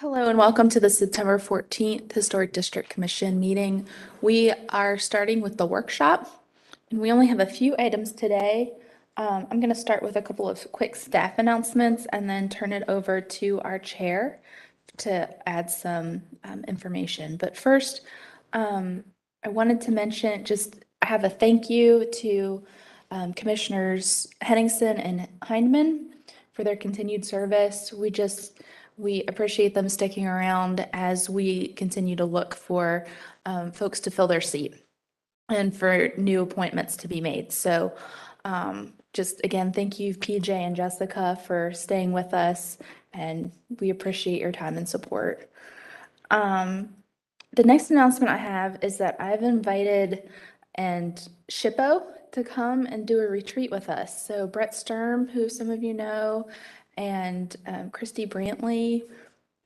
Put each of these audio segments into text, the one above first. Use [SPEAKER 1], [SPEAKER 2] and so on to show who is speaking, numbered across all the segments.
[SPEAKER 1] Hello and welcome to the September 14th Historic District Commission meeting. We are starting with the workshop and we only have a few items today. I'm going to start with a couple of quick staff announcements and then turn it over to our chair to add some information. But first, I wanted to mention I have a thank you to Commissioners Henningsen and Hindman for their continued service. We appreciate them sticking around as we continue to look for folks to fill their seat and for new appointments to be made. So just again, thank you, PJ and Jessica, for staying with us, and we appreciate your time and support. The next announcement I have is that I've invited Shippo to come and do a retreat with us. So Brett Sturm, who some of you know, and Christy Brantley,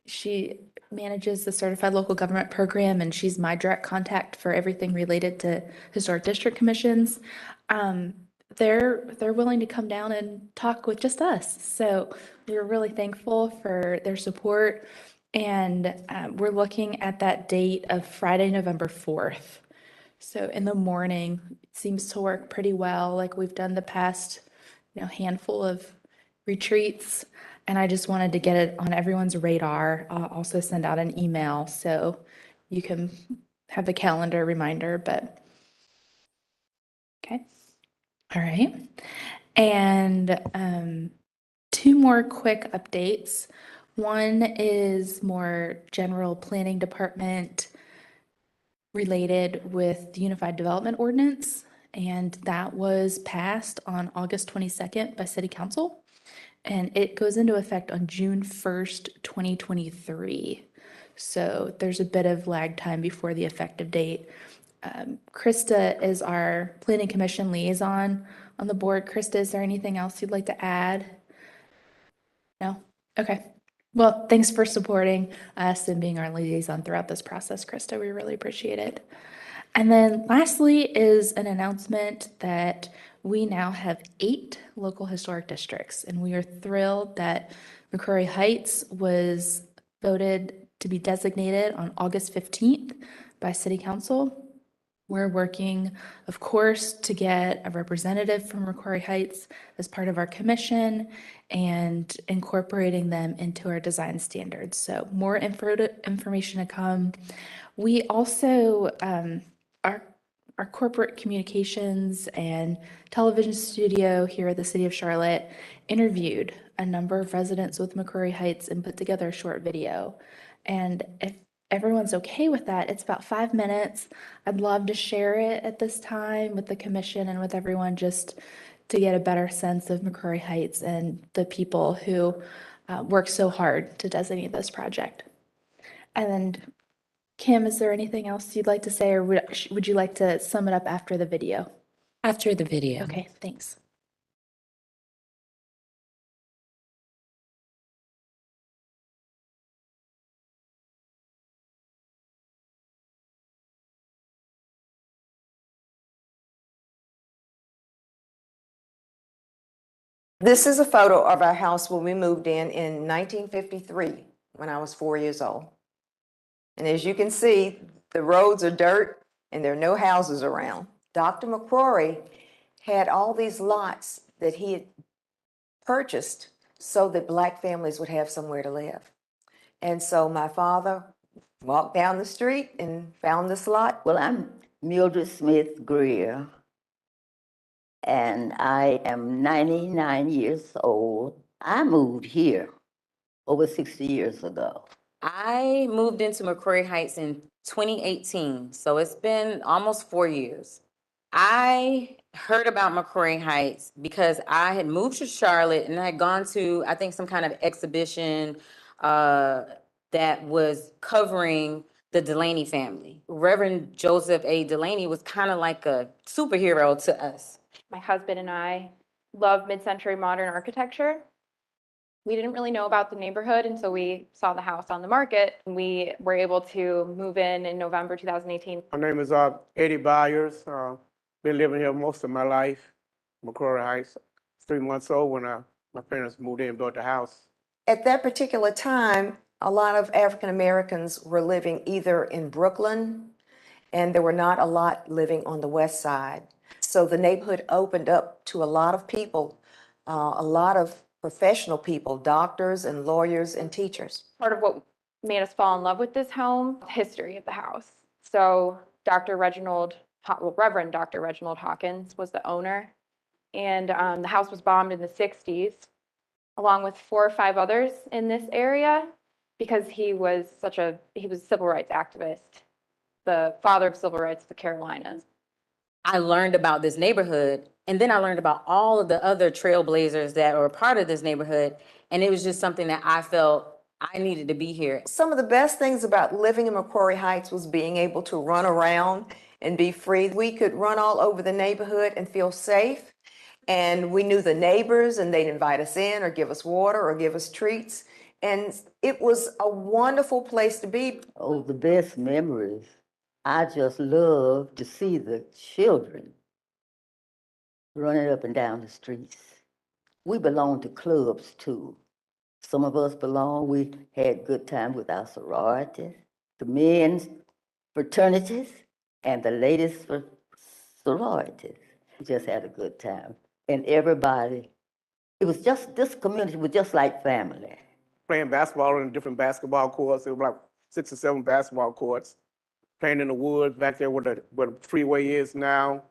[SPEAKER 1] she manages the Certified Local Government Program, and she's my direct contact for everything related to historic district commissions. They're willing to come down and talk with just us. So we're really thankful for their support. And we're looking at that date of Friday, November 4th. So in the morning, it seems to work pretty well, like we've done the past, handful of retreats. And I just wanted to get it on everyone's radar. I'll also send out an email so you can have the calendar reminder, but okay. All right. And two more quick updates. One is more general planning department related with the Unified Development Ordinance, and that was passed on August 22nd by City Council, and it goes into effect on June 1st, 2023. So there's a bit of lag time before the effective date. Krista is our Planning Commission liaison on the board. Krista, is there anything else you'd like to add? No? Okay. Well, thanks for supporting us and being our liaison throughout this process, Krista. We really appreciate it. And then lastly is an announcement that we now have 8 local historic districts, and we are thrilled that McCrory Heights was voted to be designated on August 15th by City Council. We're working, of course, to get a representative from McCrory Heights as part of our commission and incorporating them into our design standards. So more information to come. We also, our corporate communications and television studio here at the City of Charlotte interviewed a number of residents with McCrory Heights and put together a short video. And if everyone's okay with that, it's about 5 minutes. I'd love to share it at this time with the commission and with everyone just to get a better sense of McCrory Heights and the people who work so hard to designate this project. And then, Kim, is there anything else you'd like to say, or would you like to sum it up after the video?
[SPEAKER 2] After the video.
[SPEAKER 1] Okay, thanks.
[SPEAKER 3] This is a photo of our house when we moved in 1953, when I was 4 years old. And as you can see, the roads are dirt and there are no houses around. Dr. McCrory had all these lots that he had purchased so that Black families would have somewhere to live. And so my father walked down the street and found this lot.
[SPEAKER 4] Well, I'm Mildred Smith Greer, and I am 99 years old. I moved here over 60 years ago.
[SPEAKER 2] I moved into McCrory Heights in 2018, so it's been almost 4 years. I heard about McCrory Heights because I had moved to Charlotte and I had gone to, I think, some kind of exhibition that was covering the Delaney family. Reverend Joseph A. Delaney was kind of like a superhero to us.
[SPEAKER 5] My husband and I love mid-century modern architecture. We didn't really know about the neighborhood until we saw the house on the market. We were able to move in November 2018.
[SPEAKER 6] My name is Eddie Byers. Been living here most of my life, McCrory Heights. 3 months old when my parents moved in and built the house.
[SPEAKER 3] At that particular time, a lot of African Americans were living either in Brooklyn, and there were not a lot living on the west side. So the neighborhood opened up to a lot of people, a lot of professional people, doctors and lawyers and teachers.
[SPEAKER 5] Part of what made us fall in love with this home, the history of the house. So Reverend Dr. Reginald Hawkins was the owner, and the house was bombed in the 60s, along with 4 or 5 others in this area, because he was a civil rights activist, the father of civil rights of the Carolinas.
[SPEAKER 2] I learned about this neighborhood, and then I learned about all of the other trailblazers that were a part of this neighborhood, and it was just something that I felt I needed to be here.
[SPEAKER 3] Some of the best things about living in McCrory Heights was being able to run around and be free. We could run all over the neighborhood and feel safe. And we knew the neighbors, and they'd invite us in or give us water or give us treats. And it was a wonderful place to be.
[SPEAKER 4] Oh, the best memories. I just love to see the children running up and down the streets. We belong to clubs too. Some of us we had good time with our sororities, the men's fraternities, and the ladies' sororities. We just had a good time. And everybody, this community was just like family.
[SPEAKER 6] Playing basketball in different basketball courts. There were like 6 or 7 basketball courts. Playing in the woods back there where the freeway is now.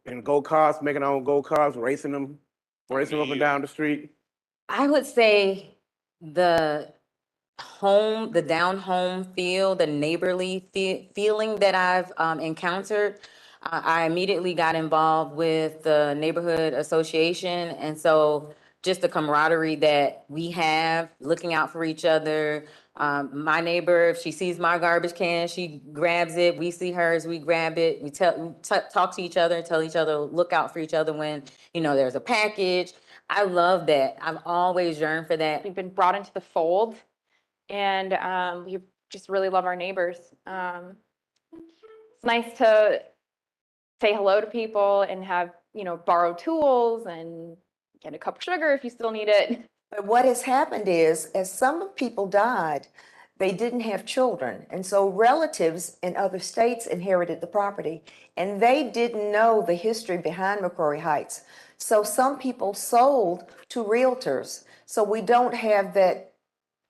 [SPEAKER 6] In go-karts, making our own go-karts, racing them up and down the street.
[SPEAKER 2] I would say the down home feel, the neighborly feeling that I've encountered. I immediately got involved with the neighborhood association, and so just the camaraderie that we have, looking out for each other. My neighbor, if she sees my garbage can, she grabs it. We see hers, we grab it. We talk to each other, tell each other, look out for each other when, there's a package. I love that. I've always yearned for that.
[SPEAKER 5] We've been brought into the fold, and we just really love our neighbors. It's nice to say hello to people and have, borrow tools and get a cup of sugar if you still need it.
[SPEAKER 3] But what has happened is, as some people died, they didn't have children. And so relatives in other states inherited the property, and they didn't know the history behind McCrory Heights. So some people sold to realtors. So we don't have that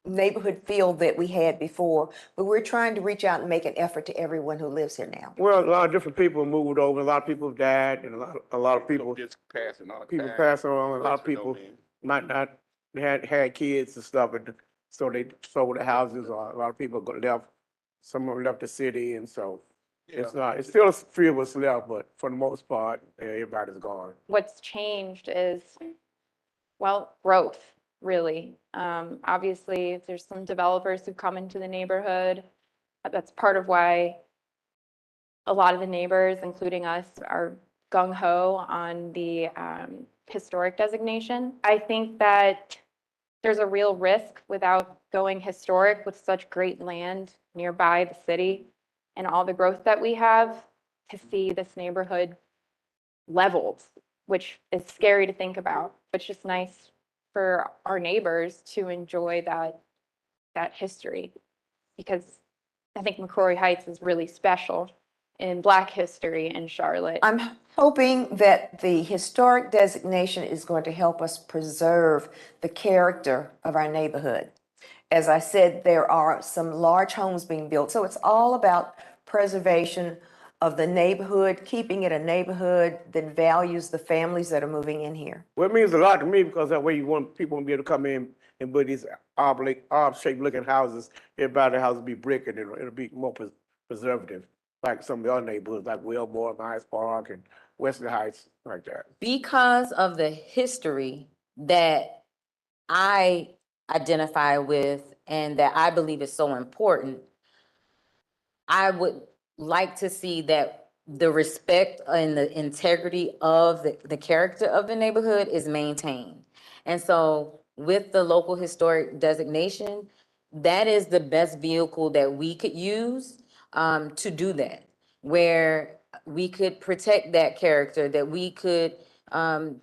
[SPEAKER 3] neighborhood feel that we had before, but we're trying to reach out and make an effort to everyone who lives here now.
[SPEAKER 6] Well, a lot of different people moved over. A lot of people have died, and a lot of people
[SPEAKER 7] Just passing on.
[SPEAKER 6] pass on. A lot of people might not had kids and stuff, and so they sold the houses. Or a lot of people left. Some of them left the city, and so it's not. It's still a few of us left, but for the most part, everybody's gone.
[SPEAKER 5] What's changed is, growth, really. Obviously, there's some developers who've come into the neighborhood. That's part of why a lot of the neighbors, including us, are gung-ho on the historic designation. I think that there's a real risk without going historic with such great land nearby the city and all the growth that we have, to see this neighborhood leveled, which is scary to think about. It's just nice for our neighbors to enjoy that history, because I think McCrory Heights is really special in Black history in Charlotte.
[SPEAKER 3] I'm hoping that the historic designation is going to help us preserve the character of our neighborhood. As I said, there are some large homes being built, so it's all about preservation of the neighborhood, keeping it a neighborhood that values the families that are moving in here.
[SPEAKER 6] Well, it means a lot to me, because that way people want to be able to come in and build these odd-shaped looking houses. Everybody's house will be brick, and it'll be more preservative, like some of the other neighborhoods, like Wilmore, Myers Park, and Wesley Heights, like that.
[SPEAKER 2] Because of the history that I identify with and that I believe is so important, I would like to see that the respect and the integrity of the character of the neighborhood is maintained. And so with the local historic designation, that is the best vehicle that we could use to do that, where we could protect that character, that we could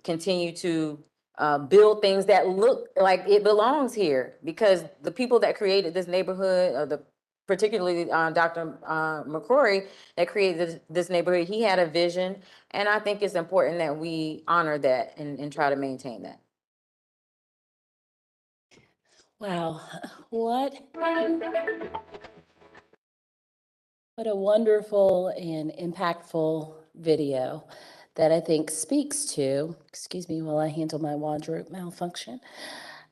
[SPEAKER 2] continue to build things that look like it belongs here, because the people that created this neighborhood, or particularly Dr. McCrory that created this neighborhood, he had a vision, and I think it's important that we honor that and try to maintain that.
[SPEAKER 7] Wow, what a wonderful and impactful video that I think speaks to, excuse me while I handle my wardrobe malfunction,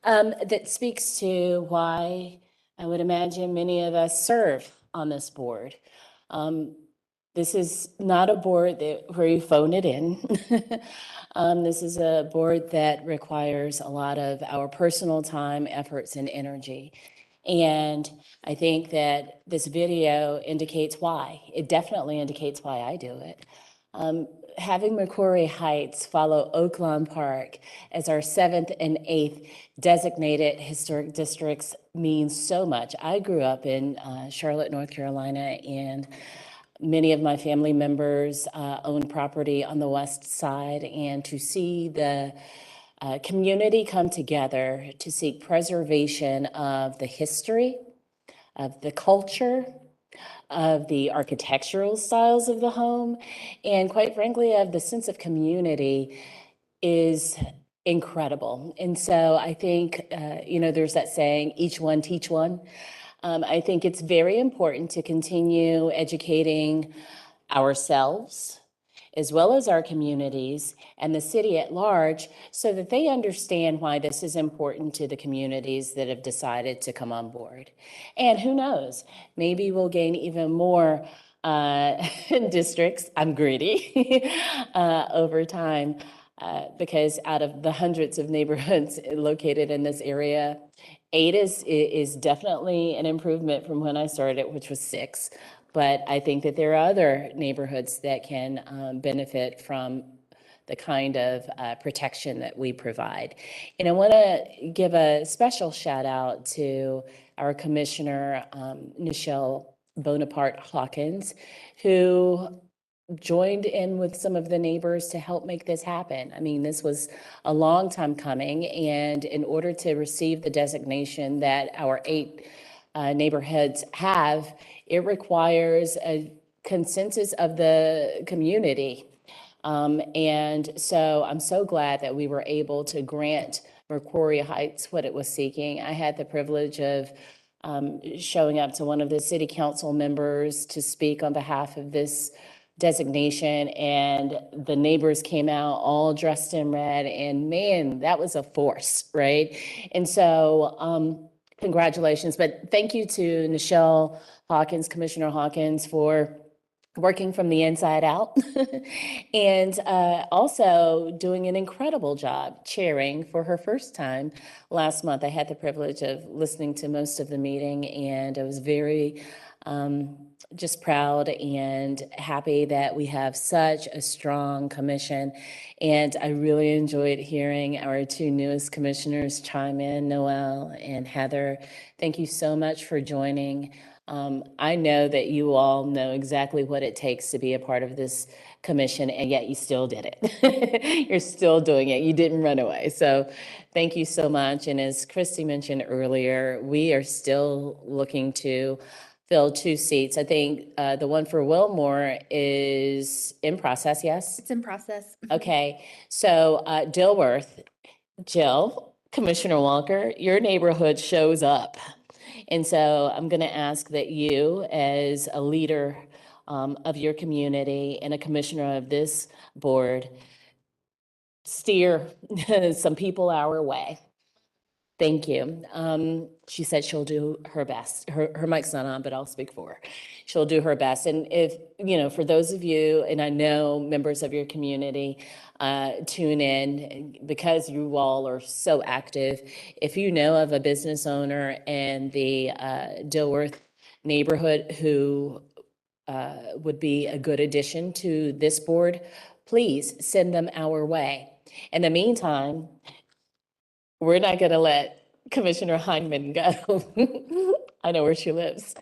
[SPEAKER 7] that speaks to why I would imagine many of us serve on this board. This is not a board where you phone it in. This is a board that requires a lot of our personal time, efforts, and energy. And I think that this video indicates why. It definitely indicates why I do it. Having McCrory Heights follow Oaklawn Park as our 7th and 8th designated historic districts means so much. I grew up in Charlotte, North Carolina, and many of my family members own property on the west side, and to see the community come together to seek preservation of the history, of the culture, of the architectural styles of the home, and quite frankly, of the sense of community is incredible. And so I think, there's that saying, each one teach one. I think it's very important to continue educating ourselves, as well as our communities and the city at large, so that they understand why this is important to the communities that have decided to come on board. And who knows, maybe we'll gain even more districts, I'm greedy, over time, because out of the hundreds of neighborhoods located in this area, 8 is definitely an improvement from when I started, which was 6. But I think that there are other neighborhoods that can benefit from the kind of protection that we provide. And I want to give a special shout out to our Commissioner, Nichelle Bonaparte Hawkins, who joined in with some of the neighbors to help make this happen. I mean, this was a long time coming, and in order to receive the designation that our 8 neighborhoods have, it requires a consensus of the community. And so I'm so glad that we were able to grant McCrory Heights what it was seeking. I had the privilege of showing up to one of the city council members to speak on behalf of this designation, and the neighbors came out all dressed in red, and man, that was a force, right? And so congratulations, but thank you to Nichelle Hawkins, Commissioner Hawkins, for working from the inside out and also doing an incredible job chairing for her first time last month. I had the privilege of listening to most of the meeting, and I was very just proud and happy that we have such a strong commission. And I really enjoyed hearing our 2 newest commissioners chime in, Noel and Heather. Thank you so much for joining. I know that you all know exactly what it takes to be a part of this commission, and yet you still did it. You're still doing it. You didn't run away. So thank you so much. And as Christy mentioned earlier, we are still looking to fill 2 seats. I think the one for Wilmore is in process, yes?
[SPEAKER 1] It's in process.
[SPEAKER 7] Okay, so Dilworth, Jill, Commissioner Walker, your neighborhood shows up. And so I'm going to ask that you, as a leader of your community and a commissioner of this board, steer some people our way. Thank you. She said she'll do her best. Her mic's not on, but I'll speak for her. She'll do her best. And if, for those of you, and I know members of your community tune in because you all are so active, if you know of a business owner in the Dilworth neighborhood who would be a good addition to this board, please send them our way. In the meantime, we're not going to let Commissioner Hyndman go. I know where she lives.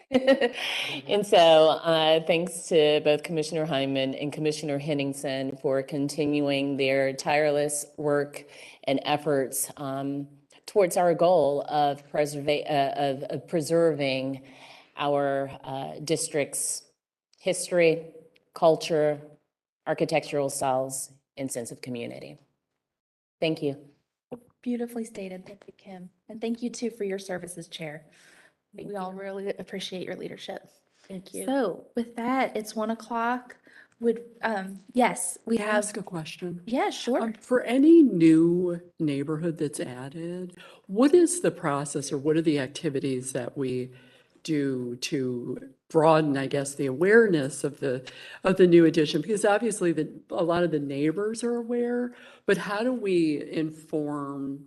[SPEAKER 7] And so, thanks to both Commissioner Hyman and Commissioner Henningsen for continuing their tireless work and efforts towards our goal of preserving our district's history, culture, architectural styles, and sense of community. Thank you.
[SPEAKER 1] Beautifully stated. Thank you, Kim. And thank you too for your service as chair. We all really appreciate your leadership.
[SPEAKER 7] Thank you.
[SPEAKER 1] So with that, it's 1 o'clock. Would, yes, we
[SPEAKER 8] Can I
[SPEAKER 1] have,
[SPEAKER 8] ask a question?
[SPEAKER 1] yeah, sure.
[SPEAKER 8] For any new neighborhood that's added, what is the process or what are the activities that we do to broaden, I guess, the awareness of the new addition? Because obviously a lot of the neighbors are aware, but how do we inform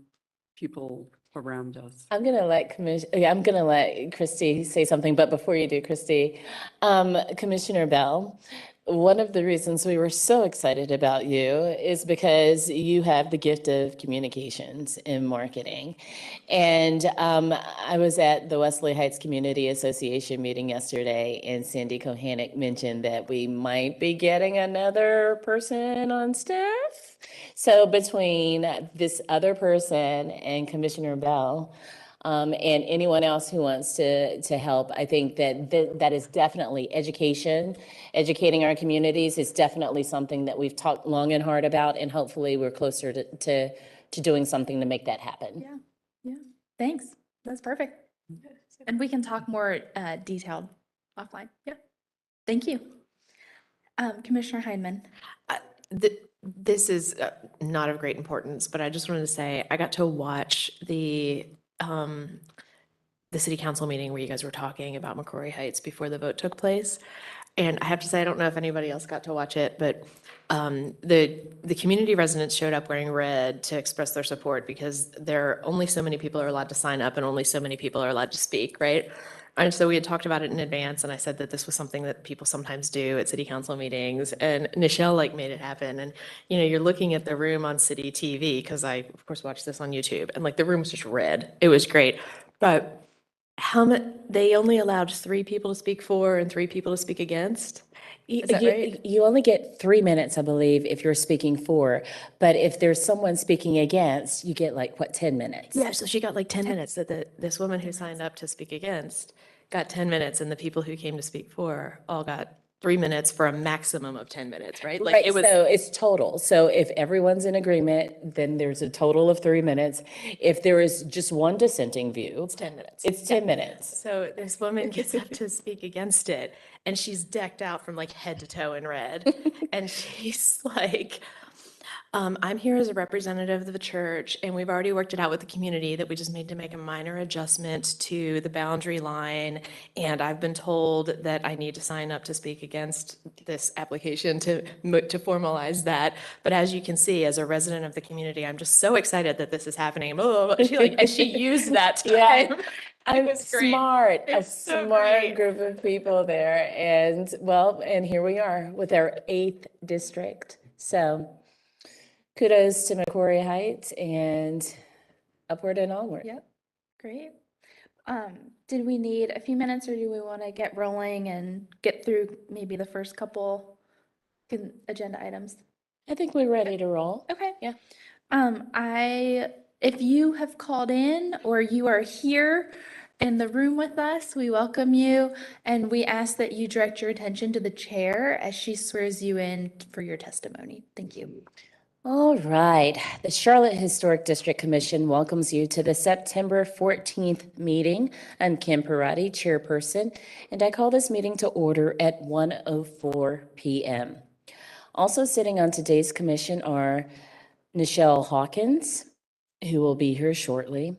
[SPEAKER 8] people around us?
[SPEAKER 7] I'm gonna let Christy say something, but before you do, Christy, Commissioner Bell, one of the reasons we were so excited about you is because you have the gift of communications in marketing. And I was at the Wesley Heights Community Association meeting yesterday, and Cindy Kohanek mentioned that we might be getting another person on staff. So between this other person and Commissioner Bell, and anyone else who wants to help, I think that is definitely educating our communities is definitely something that we've talked long and hard about, and hopefully we're closer to doing something to make that happen.
[SPEAKER 1] Yeah, yeah. Thanks. That's perfect. And we can talk more detailed offline. Yeah. Thank you. Commissioner Heineman.
[SPEAKER 9] This is not of great importance, but I just wanted to say I got to watch the city council meeting where you guys were talking about McCrory Heights before the vote took place. And I have to say, I don't know if anybody else got to watch it, but the community residents showed up wearing red to express their support because there are only so many people are allowed to sign up and only so many people are allowed to speak, right? And so we had talked about it in advance, and I said that this was something that people sometimes do at city council meetings, and Nichelle made it happen. And you're looking at the room on city TV because I of course watched this on YouTube, and the room was just red. It was great, but they only allowed 3 people to speak for and 3 people to speak against. Is that right?
[SPEAKER 7] You only get 3 minutes, I believe, if you're speaking for, but if there's someone speaking against, you get 10 minutes?
[SPEAKER 9] Yeah, so she got 10 minutes. This woman who signed up to speak against got 10 minutes, and the people who came to speak for all got 3 minutes for a maximum of 10 minutes, right?
[SPEAKER 7] Right,
[SPEAKER 9] It was.
[SPEAKER 7] so it's total. So if everyone's in agreement, then there's a total of 3 minutes. If there is just one dissenting view,
[SPEAKER 9] It's 10 minutes.
[SPEAKER 7] it's 10 minutes.
[SPEAKER 9] So this woman gets up to speak against it, and she's decked out from head to toe in red. And she's like, I'm here as a representative of the church, and we've already worked it out with the community that we just need to make a minor adjustment to the boundary line. And I've been told that I need to sign up to speak against this application to formalize that. But as you can see, as a resident of the community, I'm just so excited that this is happening. Oh, and she used that time.
[SPEAKER 7] Yeah.
[SPEAKER 9] It was great.
[SPEAKER 7] Smart, a
[SPEAKER 9] It's so
[SPEAKER 7] smart
[SPEAKER 9] great.
[SPEAKER 7] group of people there. And here we are with our 8th district. So kudos to McCrory Heights and upward and onward.
[SPEAKER 1] Yep. Great. Did we need a few minutes or do we want to get rolling and get through maybe the first couple agenda items?
[SPEAKER 7] I think we're ready to roll.
[SPEAKER 1] Okay.
[SPEAKER 7] Yeah.
[SPEAKER 1] If you have called in or you are here in the room with us, we welcome you and we ask that you direct your attention to the chair as she swears you in for your testimony. Thank you.
[SPEAKER 7] All right. The Charlotte Historic District Commission welcomes you to the September 14th meeting. I'm Kim Parati, chairperson, and I call this meeting to order at 1:04 p.m. Also sitting on today's commission are Nichelle Hawkins, who will be here shortly,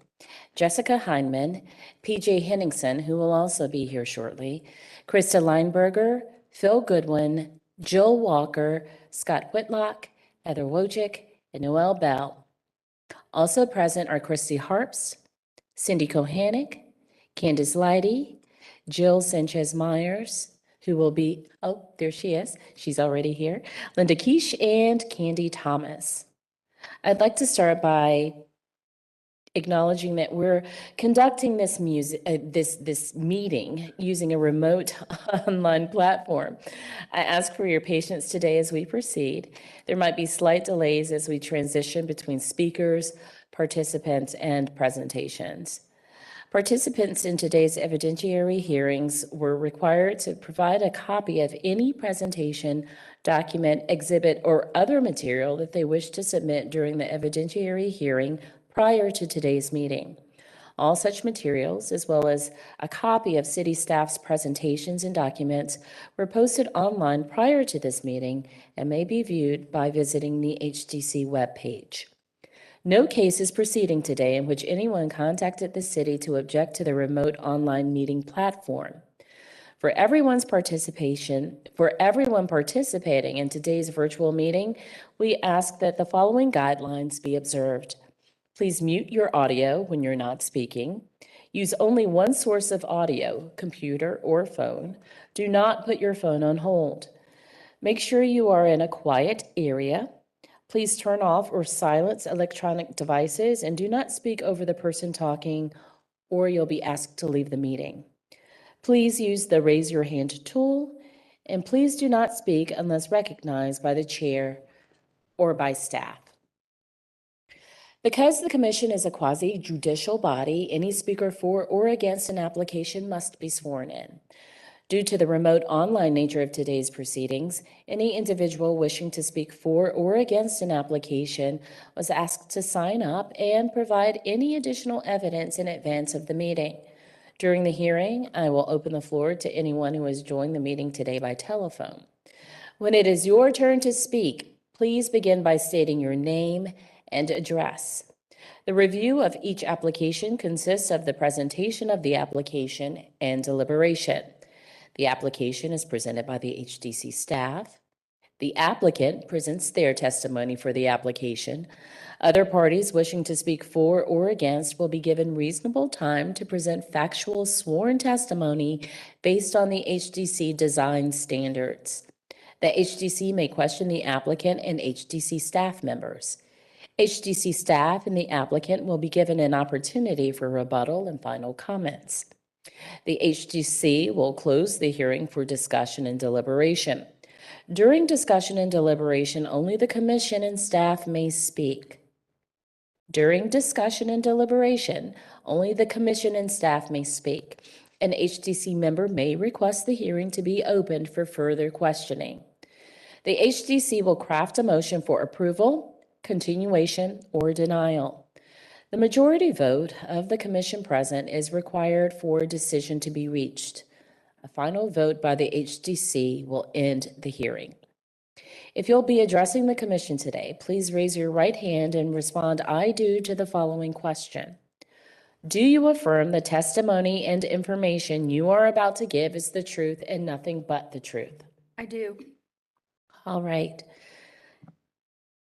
[SPEAKER 7] Jessica Heineman, PJ Henningsen, who will also be here shortly, Krista Lineberger, Phil Goodwin, Jill Walker, Scott Whitlock, Heather Wojcik, and Noel Bell. Also present are Christy Harps, Cindy Kohanek, Candace Leidy, Jill Sanchez Myers, who will be, oh, there she is. She's already here. Linda Keish and Candy Thomas. I'd like to start by acknowledging that we're conducting this this meeting using a remote online platform. I ask for your patience today as we proceed. There might be slight delays as we transition between speakers, participants, and presentations. Participants in today's evidentiary hearings were required to provide a copy of any presentation, document, exhibit, or other material that they wish to submit during the evidentiary hearing prior to today's meeting. All such materials, as well as a copy of city staff's presentations and documents, were posted online prior to this meeting and may be viewed by visiting the HDC webpage. No case is proceeding today in which anyone contacted the city to object to the remote online meeting platform. For everyone participating in today's virtual meeting, we ask that the following guidelines be observed. Please mute your audio when you're not speaking. Use only one source of audio, computer or phone. Do not put your phone on hold. Make sure you are in a quiet area. Please turn off or silence electronic devices and do not speak over the person talking, or you'll be asked to leave the meeting. Please use the raise your hand tool, and please do not speak unless recognized by the chair or by staff. Because the commission is a quasi-judicial body, any speaker for or against an application must be sworn in. Due to the remote online nature of today's proceedings, any individual wishing to speak for or against an application was asked to sign up and provide any additional evidence in advance of the meeting. During the hearing, I will open the floor to anyone who has joined the meeting today by telephone. When it is your turn to speak, please begin by stating your name and address. The review of each application consists of the presentation of the application and deliberation. The application is presented by the HDC staff. The applicant presents their testimony for the application. Other parties wishing to speak for or against will be given reasonable time to present factual sworn testimony based on the HDC design standards. The HDC may question the applicant and HDC staff members. HDC staff and the applicant will be given an opportunity for rebuttal and final comments. The HDC will close the hearing for discussion and deliberation. During discussion and deliberation, only the commission and staff may speak. During discussion and deliberation, only the commission and staff may speak. An HDC member may request the hearing to be opened for further questioning. The HDC will craft a motion for approval, continuation, or denial. The majority vote of the commission present is required for a decision to be reached. A final vote by the HDC will end the hearing. If you'll be addressing the commission today, please raise your right hand and respond, "I do," to the following question. Do you affirm the testimony and information you are about to give is the truth and nothing but the truth?
[SPEAKER 1] I do.
[SPEAKER 7] All right.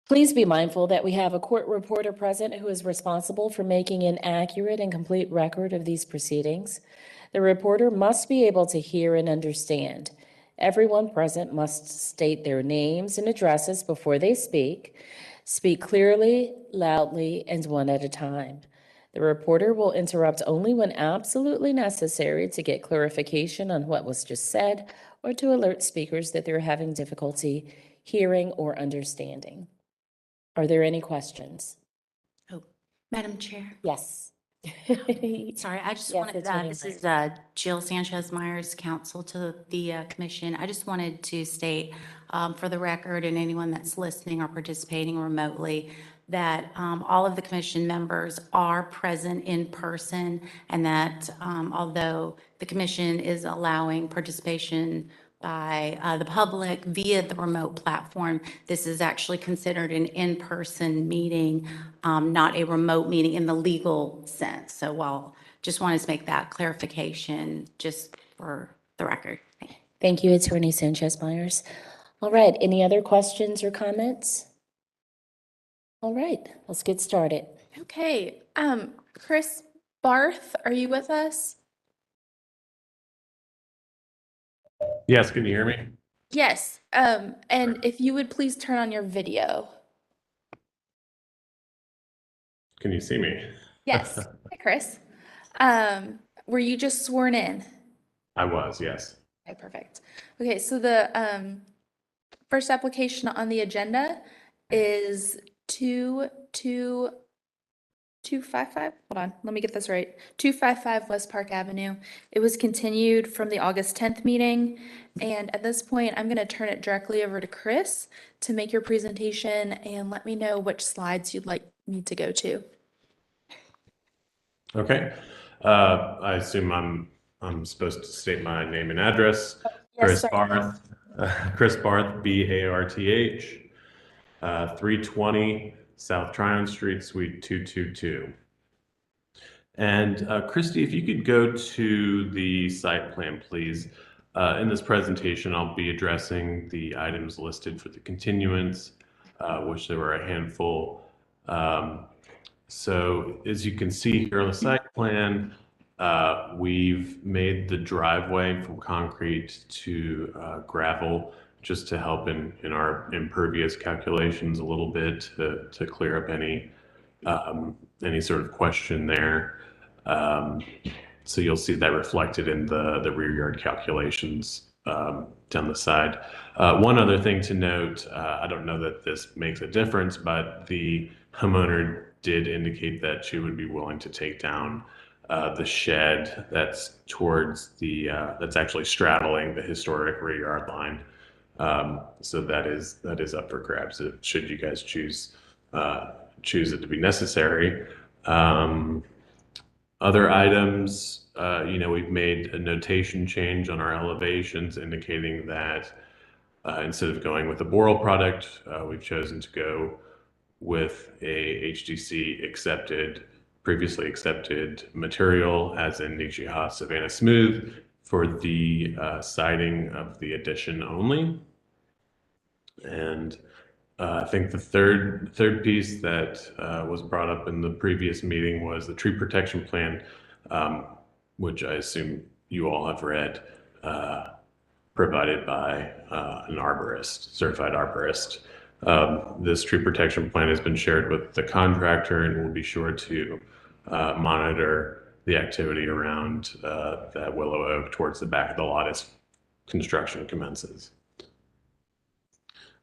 [SPEAKER 7] Please be mindful that we have a court reporter present who is responsible for making an accurate and complete record of these proceedings. The reporter must be able to hear and understand. Everyone present must state their names and addresses before they speak. Speak clearly, loudly, and one at a time. The reporter will interrupt only when absolutely necessary to get clarification on what was just said or to alert speakers that they're having difficulty hearing or understanding. Are there any questions?
[SPEAKER 10] Oh, Madam Chair.
[SPEAKER 7] Yes.
[SPEAKER 10] Sorry, I just
[SPEAKER 7] Yes,
[SPEAKER 10] wanted,
[SPEAKER 7] Attorney
[SPEAKER 10] this is Jill Sanchez Myers, counsel to the commission. I just wanted to state for the record and anyone that's listening or participating remotely that all of the commission members are present in person, and that although the commission is allowing participation by the public via the remote platform, this is actually considered an in-person meeting, not a remote meeting in the legal sense. So while, just wanted to make that clarification just for the record.
[SPEAKER 7] Thank you, Attorney Sanchez Myers. All right, any other questions or comments? All right, let's get started.
[SPEAKER 1] Okay, Chris Barth, are you with us?
[SPEAKER 11] Yes, can you hear me?
[SPEAKER 1] Yes, and if you would please turn on your video.
[SPEAKER 11] Can you see me?
[SPEAKER 1] Yes. Hi, Chris. Were you just sworn in?
[SPEAKER 11] I was, yes.
[SPEAKER 1] Okay, perfect. Okay, so the first application on the agenda is 255. Hold on, let me get this right. 255 West Park Avenue. It was continued from the August 10th meeting. And at this point, I'm going to turn it directly over to Chris to make your presentation and let me know which slides you'd like me to go to.
[SPEAKER 11] Okay. I assume I'm supposed to state my name and address. Chris
[SPEAKER 1] sorry.
[SPEAKER 11] Barth, Chris Barth, Barth, 320 South Tryon Street, Suite 222. And Christy, if you could go to the site plan, please. In this presentation, I'll be addressing the items listed for the continuance, which there were a handful. So as you can see here on the site plan, we've made the driveway from concrete to gravel just to help in our impervious calculations a little bit to clear up any sort of question there. So you'll see that reflected in the rear yard calculations down the side. One other thing to note, I don't know that this makes a difference, but the homeowner did indicate that she would be willing to take down the shed that's towards the that's actually straddling the historic rear yard line. So that is up for grabs should you guys choose it to be necessary. Other items, we've made a notation change on our elevations indicating that instead of going with the Boral product, we've chosen to go with a HDC previously accepted material, as in Nijiha Savannah Smooth, for the siding of the addition only. And I think the third piece that was brought up in the previous meeting was the tree protection plan, which I assume you all have read, provided by an arborist, certified arborist. This tree protection plan has been shared with the contractor, and we'll be sure to monitor the activity around that willow oak towards the back of the lot as construction commences.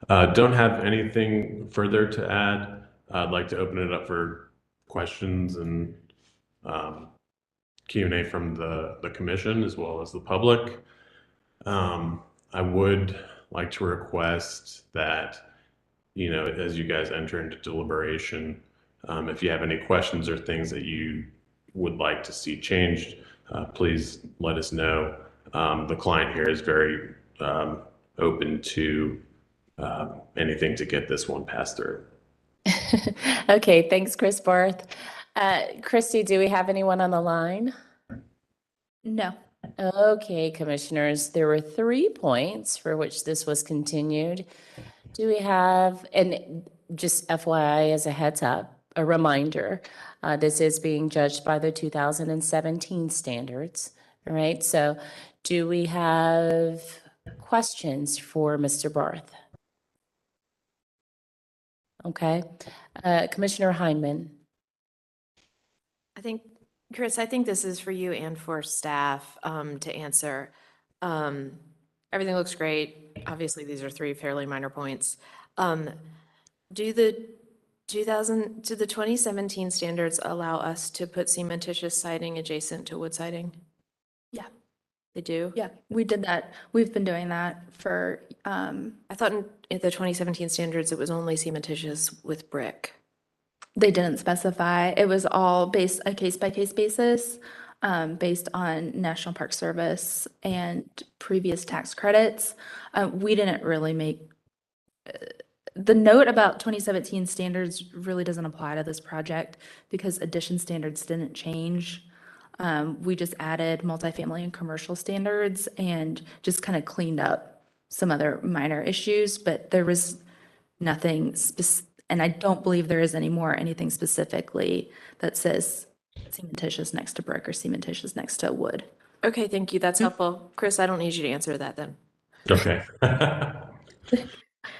[SPEAKER 11] Don't have anything further to add. I'd like to open it up for questions and Q&A from the commission as well as the public. I would like to request that, as you guys enter into deliberation, if you have any questions or things that you would like to see changed, please let us know. The client here is very open to anything to get this one passed through.
[SPEAKER 7] Okay, thanks, Chris Barth. Christy, do we have anyone on the line?
[SPEAKER 1] No.
[SPEAKER 7] Okay, commissioners, there were 3 points for which this was continued. Do we have, and just FYI as a heads up, a reminder, this is being judged by the 2017 standards, all right? So do we have questions for Mr. Barth? Okay, Commissioner Heineman.
[SPEAKER 9] Chris, I think this is for you and for staff to answer. Everything looks great. Obviously, these are 3 fairly minor points. Do the 2017 standards allow us to put cementitious siding adjacent to wood siding?
[SPEAKER 1] Yeah.
[SPEAKER 9] They do?
[SPEAKER 1] Yeah, we did that. We've been doing that for,
[SPEAKER 9] I thought in the 2017 standards, it was only cementitious with brick.
[SPEAKER 1] they didn't specify. It was all based a case-by-case basis, based on National Park Service and previous tax credits. We didn't really make, the note about 2017 standards really doesn't apply to this project because addition standards didn't change. We just added multifamily and commercial standards and just kind of cleaned up some other minor issues, but there was nothing and I don't believe there is anymore anything specifically that says cementitious next to brick or cementitious next to wood.
[SPEAKER 9] Okay, thank you. That's helpful. Chris, I don't need you to answer that then.
[SPEAKER 11] Okay.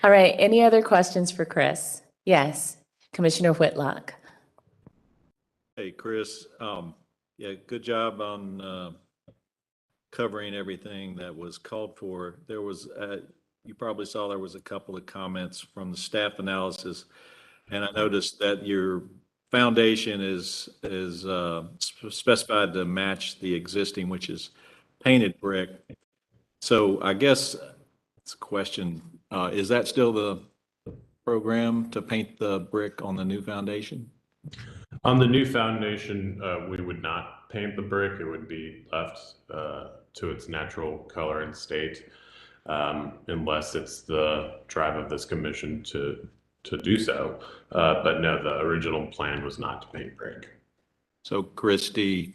[SPEAKER 7] All right, any other questions for Chris? Yes, Commissioner Whitlock.
[SPEAKER 12] Hey, Chris, yeah, good job on covering everything that was called for. There was, you probably saw there was a couple of comments from the staff analysis, and I noticed that your foundation is specified to match the existing, which is painted brick. So I guess it's a question, is that still the program to paint the brick on the new foundation?
[SPEAKER 11] On the new foundation, we would not paint the brick. It would be left to its natural color and state, unless it's the drive of this commission to do so. But no, the original plan was not to paint brick.
[SPEAKER 12] So Christie,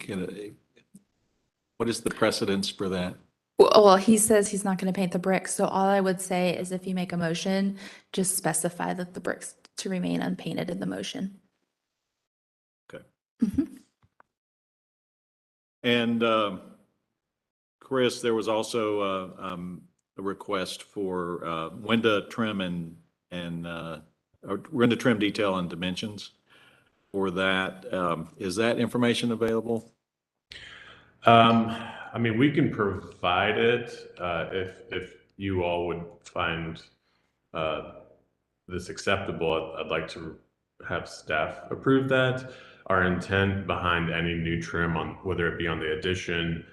[SPEAKER 12] what is the precedence for that?
[SPEAKER 1] Well, he says he's not going to paint the bricks, so all I would say is if you make a motion, just specify that the bricks to remain unpainted in the motion.
[SPEAKER 12] Okay.
[SPEAKER 1] Mhm.
[SPEAKER 12] And Chris, there was also a request for window trim and window trim detail and dimensions for that. Is that information available?
[SPEAKER 11] I mean, we can provide it if you all would find this acceptable. I'd like to have staff approve that. Our intent behind any new trim, on whether it be on the addition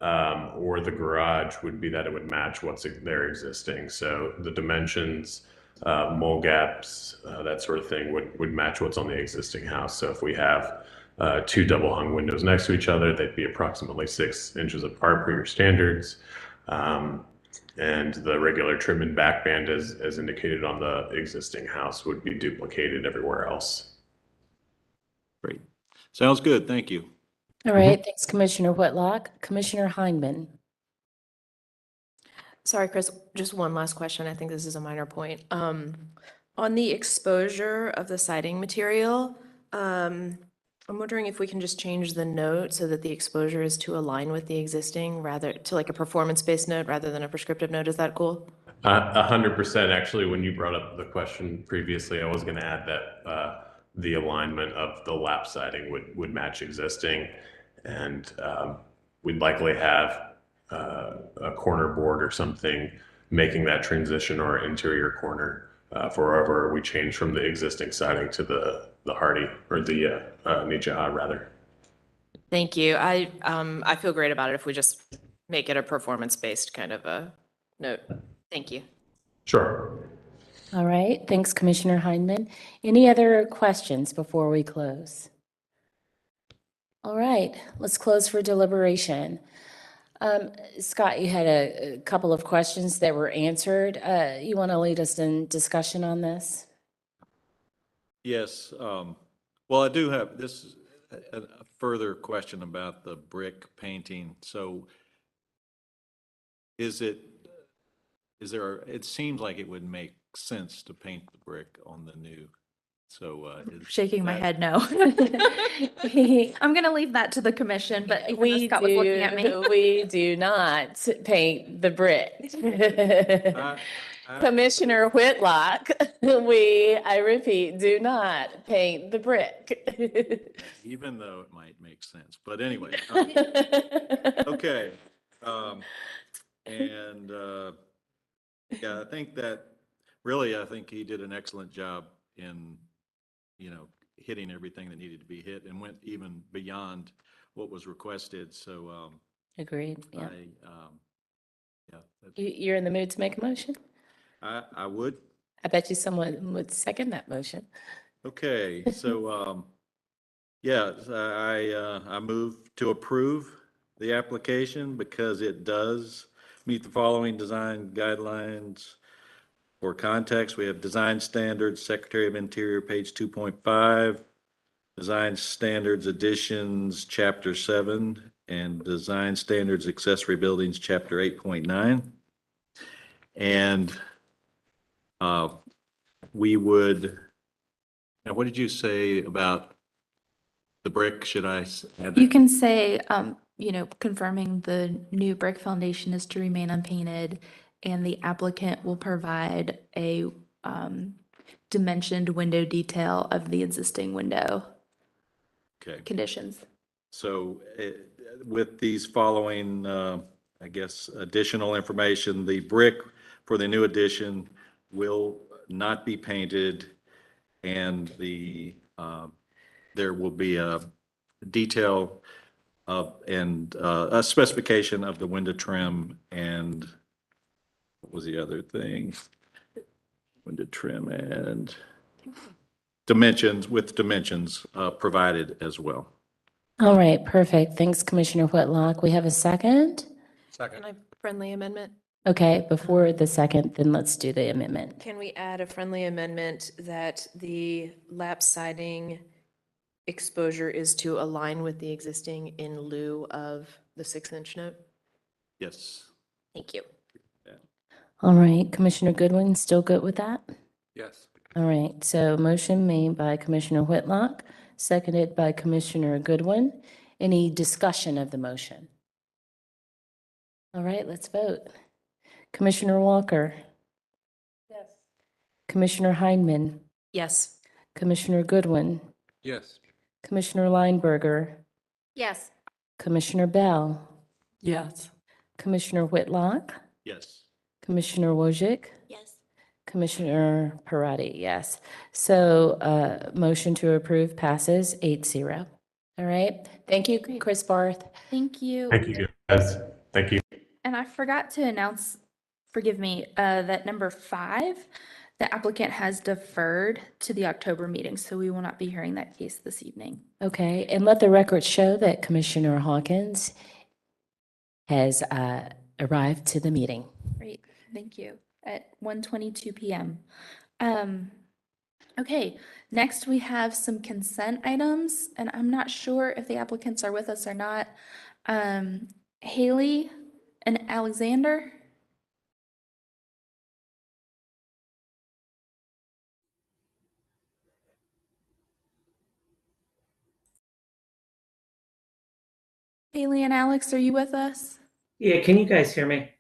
[SPEAKER 11] or the garage, would be that it would match what's there existing. So the dimensions, mole gaps, that sort of thing would match what's on the existing house. So if we have two double hung windows next to each other, they'd be approximately 6 inches apart per your standards. And the regular trim and back band, as indicated on the existing house, would be duplicated everywhere else.
[SPEAKER 12] Great. Sounds good. Thank you.
[SPEAKER 7] All right, thanks, Commissioner Whitlock. Commissioner Heineman.
[SPEAKER 9] Sorry, Chris, just one last question. I think this is a minor point. On the exposure of the siding material, I'm wondering if we can just change the note so that the exposure is to align with the existing, rather to like a performance-based note rather than a prescriptive note. Is that cool?
[SPEAKER 11] 100%. Actually, when you brought up the question previously, I was going to add that the alignment of the lap siding would match existing, and we'd likely have a corner board or something making that transition, or interior corner for wherever we change from the existing siding to the Hardy or the Nijaha rather.
[SPEAKER 9] Thank you. I feel great about it if we just make it a performance-based kind of a note. Thank you.
[SPEAKER 11] Sure.
[SPEAKER 7] All right, thanks, Commissioner Heineman. Any other questions before we close? All right, let's close for deliberation. Scott, you had a couple of questions that were answered. You want to lead us in discussion on this?
[SPEAKER 12] Yes. Well, I do have this a further question about the brick painting. So it seems like it would make sense to paint the brick on the new. So
[SPEAKER 1] Shaking my head, no. I'm going to leave that to the commission, but even though Scott was looking at me.
[SPEAKER 7] We do not paint the brick. Commissioner Whitlock, I repeat, do not paint the brick.
[SPEAKER 12] even though it might make sense, but anyway. Okay. And yeah, I think he did an excellent job in, hitting everything that needed to be hit, and went even beyond what was requested. So,
[SPEAKER 7] Agreed, yeah.
[SPEAKER 12] Yeah.
[SPEAKER 7] You're in the mood to make a motion?
[SPEAKER 12] I would.
[SPEAKER 7] I bet you someone would second that motion.
[SPEAKER 12] Okay, so, yeah, I move to approve the application because it does meet the following design guidelines. For context, we have design standards, Secretary of Interior, page 2.5, design standards additions, chapter 7, and design standards accessory buildings, chapter 8.9. And we would, now what did you say about the brick? Should I add that?
[SPEAKER 1] You can say, confirming the new brick foundation is to remain unpainted, and the applicant will provide a dimensioned window detail of the existing window.
[SPEAKER 12] Okay.
[SPEAKER 1] conditions.
[SPEAKER 12] So with these following, I guess, additional information, the brick for the new addition will not be painted, and there will be a detail and a specification of the window trim and what was the other thing? Window trim and dimensions, with dimensions provided as well.
[SPEAKER 7] All right, perfect. Thanks, Commissioner Whitlock. We have a second?
[SPEAKER 9] Can I friendly amendment?
[SPEAKER 7] Okay, before the second, then let's do the amendment.
[SPEAKER 9] Can we add a friendly amendment that the lap siding exposure is to align with the existing in lieu of the 6-inch note?
[SPEAKER 12] Yes.
[SPEAKER 9] Thank you.
[SPEAKER 7] All right, Commissioner Goodwin, still good with that?
[SPEAKER 6] Yes.
[SPEAKER 7] All right, so motion made by Commissioner Whitlock, seconded by Commissioner Goodwin. Any discussion of the motion? All right, let's vote. Commissioner Walker?
[SPEAKER 1] Yes.
[SPEAKER 7] Commissioner Heineman?
[SPEAKER 9] Yes.
[SPEAKER 7] Commissioner Goodwin?
[SPEAKER 6] Yes.
[SPEAKER 7] Commissioner Lineberger?
[SPEAKER 10] Yes.
[SPEAKER 7] Commissioner Bell?
[SPEAKER 8] Yes.
[SPEAKER 7] Commissioner Whitlock?
[SPEAKER 12] Yes.
[SPEAKER 7] Commissioner Wojcik?
[SPEAKER 10] Yes.
[SPEAKER 7] Commissioner Parati, yes. So, motion to approve passes 8-0. All right, thank you, Chris Barth.
[SPEAKER 1] Thank you.
[SPEAKER 11] Thank you, guys. Thank you.
[SPEAKER 1] And I forgot to announce, forgive me, that number 5, the applicant has deferred to the October meeting, so we will not be hearing that case this evening.
[SPEAKER 7] Okay, and let the record show that Commissioner Hawkins has arrived to the meeting.
[SPEAKER 1] Great, thank you, at 1:22 p.m. Okay, next we have some consent items, and I'm not sure if the applicants are with us or not. Haley and Alexander? Haley and Alex, are you with us?
[SPEAKER 13] Yeah, can you guys hear me?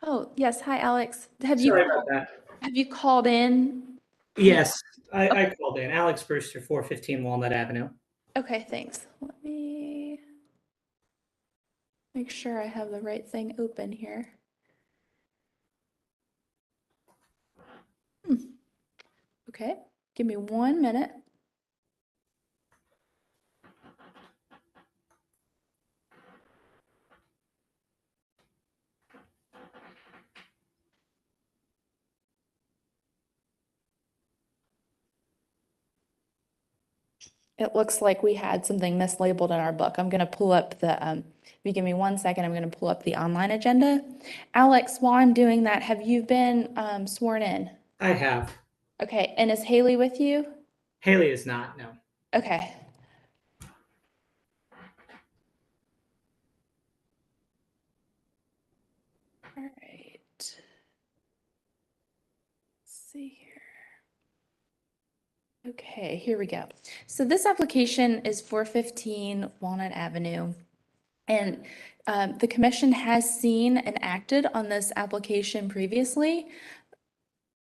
[SPEAKER 1] Oh, yes, hi, Alex.
[SPEAKER 13] Sorry about that.
[SPEAKER 1] Have you called in?
[SPEAKER 13] Yes, I called in. Alex Brewster, 415 Walnut Avenue.
[SPEAKER 1] Okay, thanks. Let me make sure I have the right thing open here. Okay, give me 1 minute. It looks like we had something mislabeled in our book. I'm going to pull up the, if you give me 1 second, I'm going to pull up the online agenda. Alex, while I'm doing that, have you been sworn in?
[SPEAKER 13] I have.
[SPEAKER 1] Okay, and is Haley with you?
[SPEAKER 13] Haley is not, no.
[SPEAKER 1] Okay. All right. Let's see here. Okay, here we go. So this application is 415 Walnut Avenue. And the commission has seen and acted on this application previously.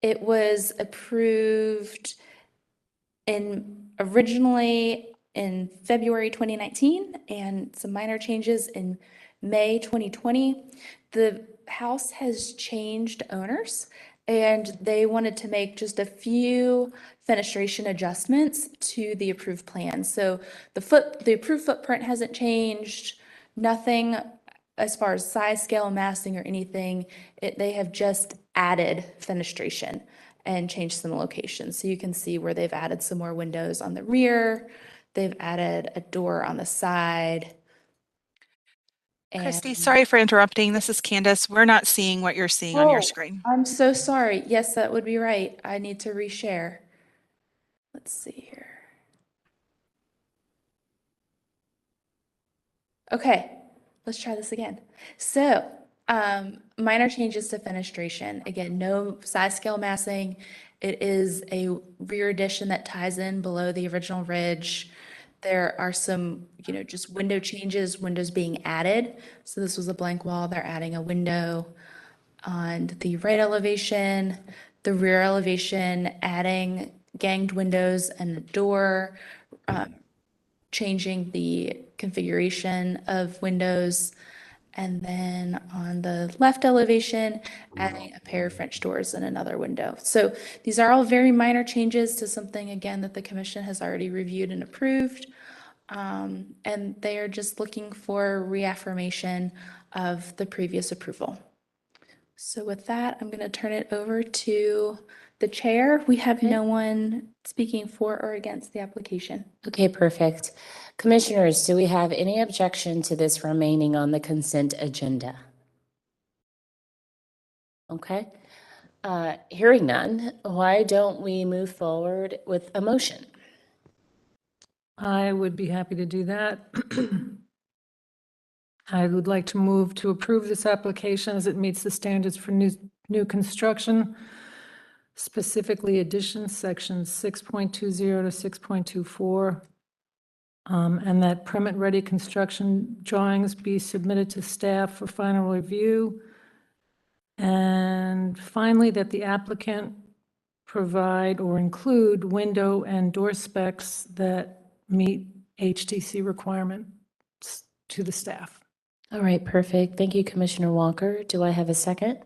[SPEAKER 1] It was approved originally in February 2019 and some minor changes in May 2020. The house has changed owners and they wanted to make just a few fenestration adjustments to the approved plan. So the approved footprint hasn't changed, nothing as far as size, scale, massing, or anything. They have just added fenestration and changed some locations. So you can see where they've added some more windows on the rear. They've added a door on the side.
[SPEAKER 14] Christy,
[SPEAKER 1] And-
[SPEAKER 14] sorry for interrupting. This is Candace. We're not seeing what you're seeing on your screen.
[SPEAKER 1] I'm so sorry. Yes, that would be right. I need to reshare. Let's see here. Okay, let's try this again. So, minor changes to fenestration. Again, no size, scale, massing. It is a rear addition that ties in below the original ridge. There are some, just window changes, windows being added. So this was a blank wall. They're adding a window on the right elevation, the rear elevation, adding ganged windows and a door, changing the configuration of windows. And then on the left elevation, adding a pair of French doors and another window. So these are all very minor changes to something, again, that the commission has already reviewed and approved. And they are just looking for reaffirmation of the previous approval. So with that, I'm going to turn it over to the chair. We have no one speaking for or against the application.
[SPEAKER 7] Okay, perfect. Commissioners, do we have any objection to this remaining on the consent agenda? Okay. Hearing none, why don't we move forward with a motion?
[SPEAKER 15] I would be happy to do that. I would like to move to approve this application as it meets the standards for new construction, specifically additions, sections 6.20 to 6.24, and that permit-ready construction drawings be submitted to staff for final review. And finally, that the applicant provide or include window and door specs that meet HTC requirements to the staff.
[SPEAKER 7] All right, perfect. Thank you, Commissioner Walker. Do I have a second?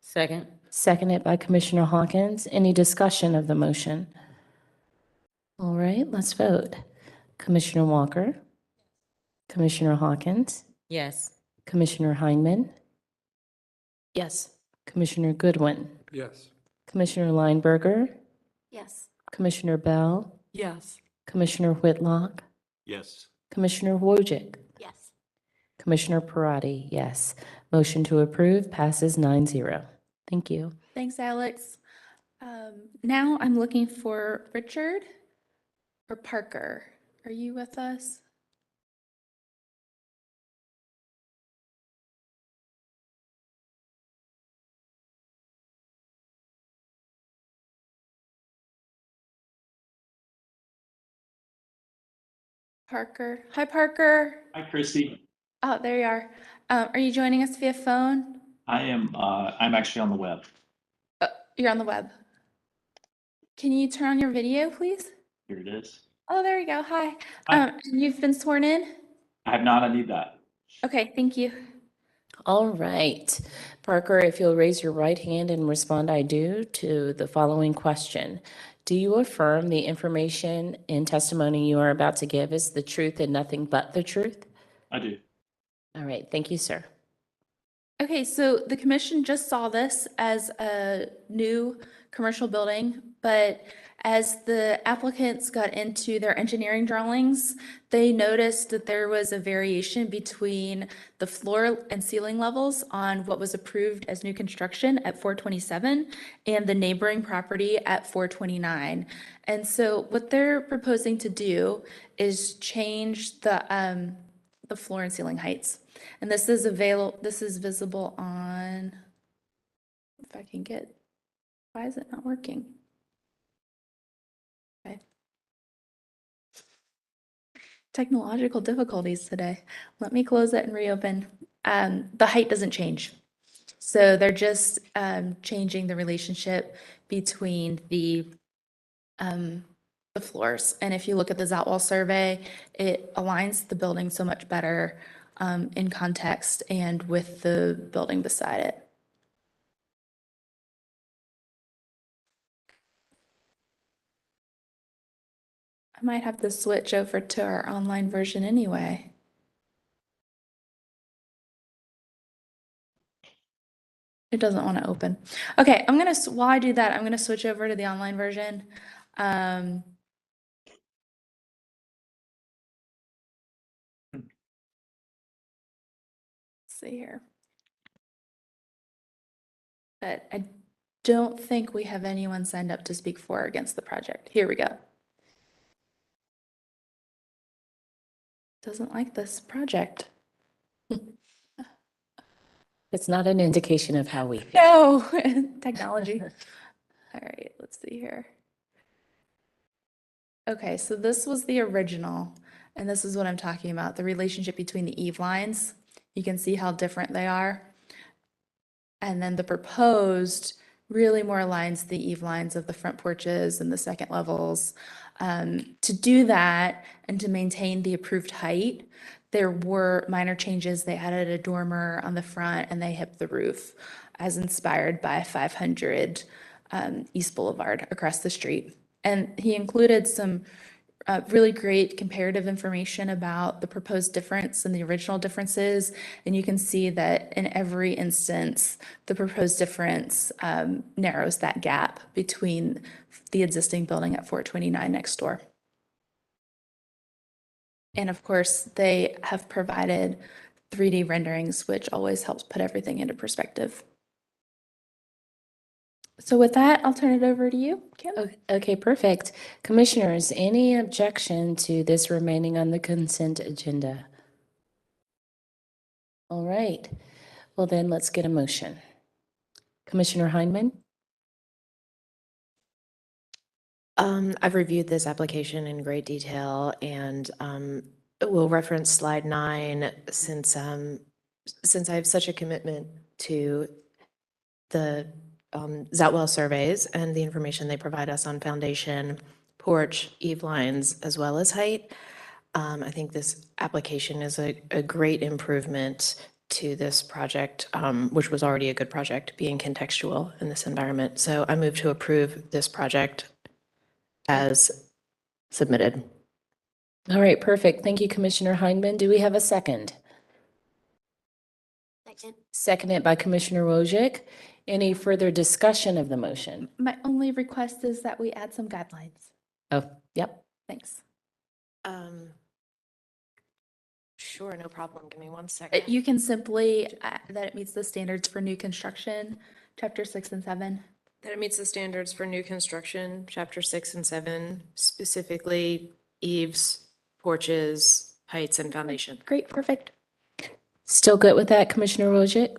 [SPEAKER 4] Second.
[SPEAKER 7] Seconded by Commissioner Hawkins. Any discussion of the motion? All right, let's vote. Commissioner Walker? Commissioner Hawkins?
[SPEAKER 4] Yes.
[SPEAKER 7] Commissioner Heineman?
[SPEAKER 9] Yes.
[SPEAKER 7] Commissioner Goodwin?
[SPEAKER 6] Yes.
[SPEAKER 7] Commissioner Lineberger?
[SPEAKER 10] Yes.
[SPEAKER 7] Commissioner Bell?
[SPEAKER 8] Yes.
[SPEAKER 7] Commissioner Whitlock?
[SPEAKER 12] Yes.
[SPEAKER 7] Commissioner Wojcik?
[SPEAKER 10] Yes.
[SPEAKER 7] Commissioner Parati, yes. Motion to approve passes 9-0. Thank you.
[SPEAKER 1] Thanks, Alex. Now I'm looking for Richard or Parker. Are you with us? Parker. Hi, Parker.
[SPEAKER 16] Hi, Christy.
[SPEAKER 1] Oh, there you are. Are you joining us via phone?
[SPEAKER 16] I am, I'm actually on the web.
[SPEAKER 1] You're on the web. Can you turn on your video, please?
[SPEAKER 16] Here it is.
[SPEAKER 1] Oh, there you go. Hi.
[SPEAKER 16] Hi.
[SPEAKER 1] You've been sworn in?
[SPEAKER 16] I have not, I need that.
[SPEAKER 1] Okay, thank you.
[SPEAKER 7] All right. Parker, if you'll raise your right hand and respond, I do, to the following question. Do you affirm the information and testimony you are about to give is the truth and nothing but the truth?
[SPEAKER 16] I do.
[SPEAKER 7] All right. Thank you, sir.
[SPEAKER 1] Okay, so the commission just saw this as a new commercial building, but as the applicants got into their engineering drawings, they noticed that there was a variation between the floor and ceiling levels on what was approved as new construction at 427 and the neighboring property at 429. And so what they're proposing to do is change the floor and ceiling heights. And this is visible on, if I can get, why is it not working? Okay. Technological difficulties today. Let me close it and reopen. The height doesn't change. So they're just changing the relationship between the floors. And if you look at the Zotwall survey, it aligns the building so much better in context and with the building beside it. I might have to switch over to our online version anyway. It doesn't want to open. Okay, while I do that, I'm gonna switch over to the online version. See here. But I don't think we have anyone signed up to speak for or against the project. Here we go. Doesn't like this project.
[SPEAKER 7] It's not an indication of how we feel.
[SPEAKER 1] No, technology. All right, let's see here. Okay, so this was the original, and this is what I'm talking about, the relationship between the eave lines. You can see how different they are. And then the proposed really more aligns the eave lines of the front porches and the second levels. To do that and to maintain the approved height, there were minor changes. They added a dormer on the front and they hipped the roof as inspired by 500 East Boulevard across the street. And he included some really great comparative information about the proposed difference and the original differences. And you can see that in every instance, the proposed difference narrows that gap between the existing building at 429 next door. And of course, they have provided 3D renderings, which always helps put everything into perspective. So with that, I'll turn it over to you, Kim.
[SPEAKER 7] Okay, perfect. Commissioners, any objection to this remaining on the consent agenda? All right. Well, then let's get a motion. Commissioner Heineman?
[SPEAKER 9] I've reviewed this application in great detail and will reference slide 9 since I have such a commitment to the Zoutwell surveys and the information they provide us on foundation, porch, eave lines, as well as height. I think this application is a great improvement to this project, which was already a good project, being contextual in this environment. So I move to approve this project as submitted.
[SPEAKER 7] All right, perfect. Thank you, Commissioner Heineman. Do we have a second?
[SPEAKER 10] Second.
[SPEAKER 7] Seconded by Commissioner Wojcik. Any further discussion of the motion?
[SPEAKER 1] My only request is that we add some guidelines.
[SPEAKER 7] Oh, yep.
[SPEAKER 1] Thanks.
[SPEAKER 9] Sure, no problem. Give me 1 second.
[SPEAKER 1] You can simply that it meets the standards for new construction, chapter 6 and 7.
[SPEAKER 9] That it meets the standards for new construction, chapter 6 and 7, specifically eaves, porches, heights, and foundation.
[SPEAKER 1] Great, perfect.
[SPEAKER 7] Still good with that, Commissioner Wojcik?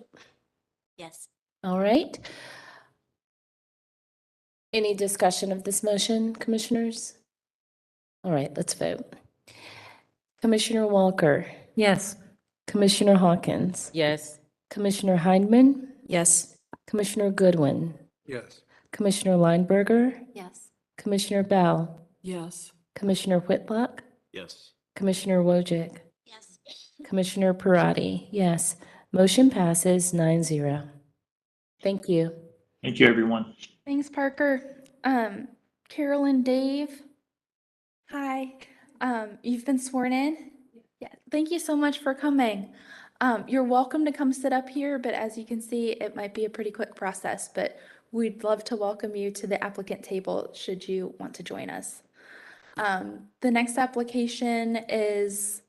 [SPEAKER 10] Yes.
[SPEAKER 7] All right. Any discussion of this motion, commissioners? All right, let's vote. Commissioner Walker,
[SPEAKER 15] Yes.
[SPEAKER 7] Commissioner Hawkins,
[SPEAKER 2] Yes.
[SPEAKER 7] Commissioner Heineman,
[SPEAKER 9] Yes.
[SPEAKER 7] Commissioner Goodwin,
[SPEAKER 6] Yes.
[SPEAKER 7] Commissioner Lineberger,
[SPEAKER 10] Yes.
[SPEAKER 7] Commissioner Bell,
[SPEAKER 8] Yes.
[SPEAKER 7] Commissioner Whitlock,
[SPEAKER 12] Yes.
[SPEAKER 7] Commissioner Wojcik,
[SPEAKER 10] Yes.
[SPEAKER 7] Commissioner Parati. Yes. Motion passes 9-0. Thank you.
[SPEAKER 16] Thank you, everyone.
[SPEAKER 1] Thanks, Parker. Carolyn, Dave. Hi. You've been sworn in? Yeah. Thank you so much for coming. You're welcome to come sit up here, but as you can see, it might be a pretty quick process, but we'd love to welcome you to the applicant table should you want to join us. The next application is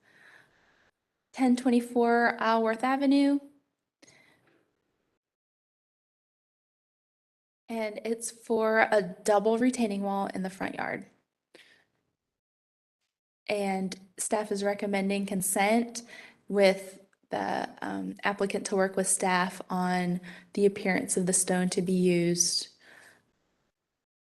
[SPEAKER 1] 1024 Isleworth Avenue. And it's for a double retaining wall in the front yard. And staff is recommending consent with the applicant to work with staff on the appearance of the stone to be used.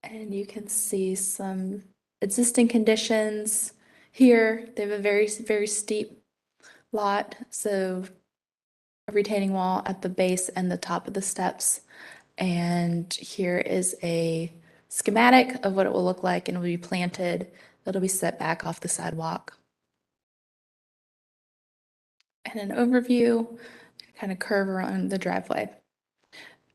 [SPEAKER 1] And you can see some existing conditions here. They have a very, very steep lot, so a retaining wall at the base and the top of the steps. And here is a schematic of what it will look like, and it will be planted. It'll be set back off the sidewalk. And an overview, kind of curve around the driveway.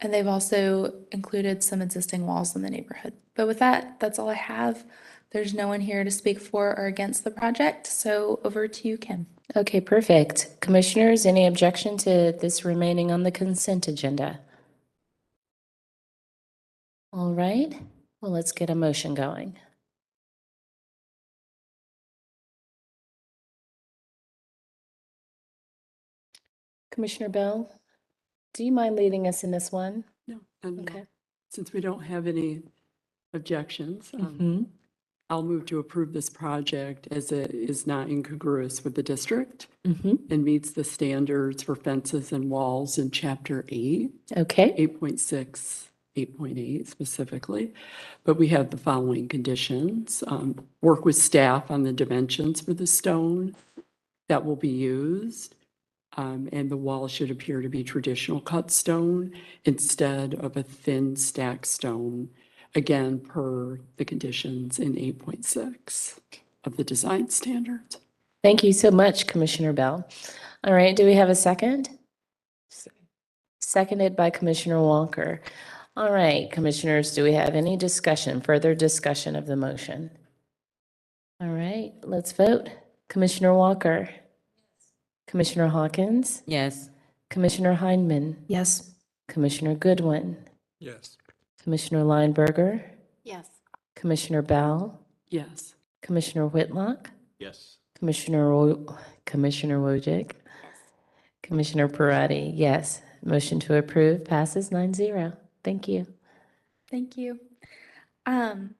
[SPEAKER 1] And they've also included some existing walls in the neighborhood. But with that, that's all I have. There's no one here to speak for or against the project, so over to you, Kim.
[SPEAKER 7] Okay, perfect. Commissioners, any objection to this remaining on the consent agenda? All right, well, let's get a motion going. Commissioner Bell, do you mind leading us in this one?
[SPEAKER 8] No. And
[SPEAKER 7] Okay.
[SPEAKER 8] since we don't have any objections,
[SPEAKER 7] Mhm.
[SPEAKER 8] I'll move to approve this project as it is not incongruous with the district
[SPEAKER 7] Mhm.
[SPEAKER 8] and meets the standards for fences and walls in Chapter 8,
[SPEAKER 7] Okay,
[SPEAKER 8] 8.6, 8.8 specifically. But we have the following conditions. Work with staff on the dimensions for the stone that will be used. And the wall should appear to be traditional cut stone instead of a thin stacked stone, again, per the conditions in 8.6 of the design standards.
[SPEAKER 7] Thank you so much, Commissioner Bell. All right, do we have a second? Seconded by Commissioner Walker. All right, commissioners, do we have any discussion, further discussion of the motion? All right, let's vote. Commissioner Walker? Commissioner Hawkins?
[SPEAKER 2] Yes.
[SPEAKER 7] Commissioner Heineman?
[SPEAKER 14] Yes.
[SPEAKER 7] Commissioner Goodwin?
[SPEAKER 6] Yes.
[SPEAKER 7] Commissioner Lineberger?
[SPEAKER 10] Yes.
[SPEAKER 7] Commissioner Bell?
[SPEAKER 8] Yes.
[SPEAKER 7] Commissioner Whitlock?
[SPEAKER 12] Yes.
[SPEAKER 7] Commissioner Wojcik? Commissioner Parati, yes. Motion to approve passes 9-0. Thank you.
[SPEAKER 1] Thank you. Thanks,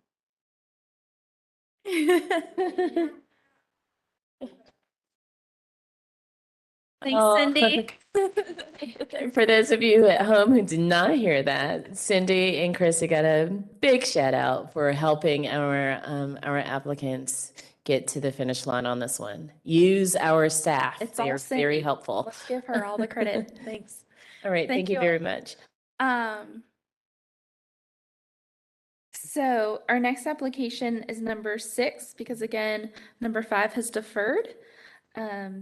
[SPEAKER 7] Oh.
[SPEAKER 1] Cindy.
[SPEAKER 7] For those of you at home who did not hear that, Cindy and Chrissy got a big shout out for helping our applicants get to the finish line on this one. Use our staff.
[SPEAKER 1] It's
[SPEAKER 7] They
[SPEAKER 1] all
[SPEAKER 7] are very
[SPEAKER 1] Cindy.
[SPEAKER 7] helpful.
[SPEAKER 1] Let's give her all the credit. Thanks.
[SPEAKER 7] All right,
[SPEAKER 1] Thank
[SPEAKER 7] thank you
[SPEAKER 1] you
[SPEAKER 7] very
[SPEAKER 1] all.
[SPEAKER 7] much.
[SPEAKER 1] So our next application is number 6, because again, number 5 has deferred.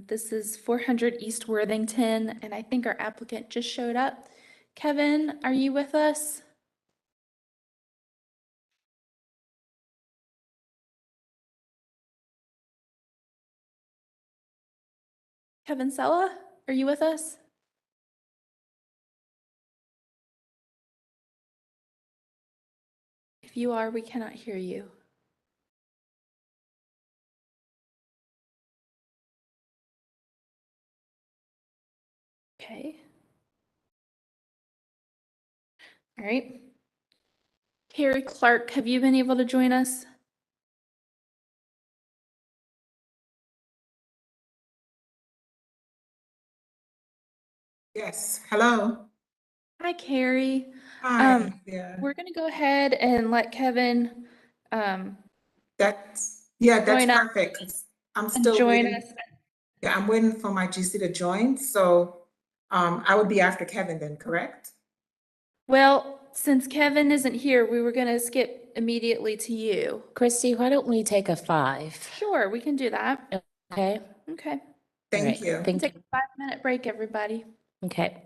[SPEAKER 1] This is 400 East Worthington, and I think our applicant just showed up. Kevin, are you with us? Kevin Sella, are you with us? If you are, we cannot hear you. Okay. All right. Carrie Clark, have you been able to join us?
[SPEAKER 17] Yes, hello.
[SPEAKER 1] Hi, Carrie.
[SPEAKER 17] Hi, yeah.
[SPEAKER 1] We're going to go ahead and let Kevin
[SPEAKER 17] That's
[SPEAKER 1] join us.
[SPEAKER 17] perfect. 'Cause I'm
[SPEAKER 1] and
[SPEAKER 17] still
[SPEAKER 1] join
[SPEAKER 17] waiting.
[SPEAKER 1] us.
[SPEAKER 17] Yeah, I'm waiting for my GC to join, so I would be after Kevin then, correct?
[SPEAKER 1] Well, since Kevin isn't here, we were going to skip immediately to you.
[SPEAKER 7] Christy, why don't we take a 5?
[SPEAKER 1] Sure, we can do that.
[SPEAKER 7] Okay.
[SPEAKER 1] Okay.
[SPEAKER 17] Thank
[SPEAKER 7] All right,
[SPEAKER 17] you.
[SPEAKER 7] Thank
[SPEAKER 1] Take
[SPEAKER 7] you.
[SPEAKER 1] a 5-minute break, everybody.
[SPEAKER 7] Okay.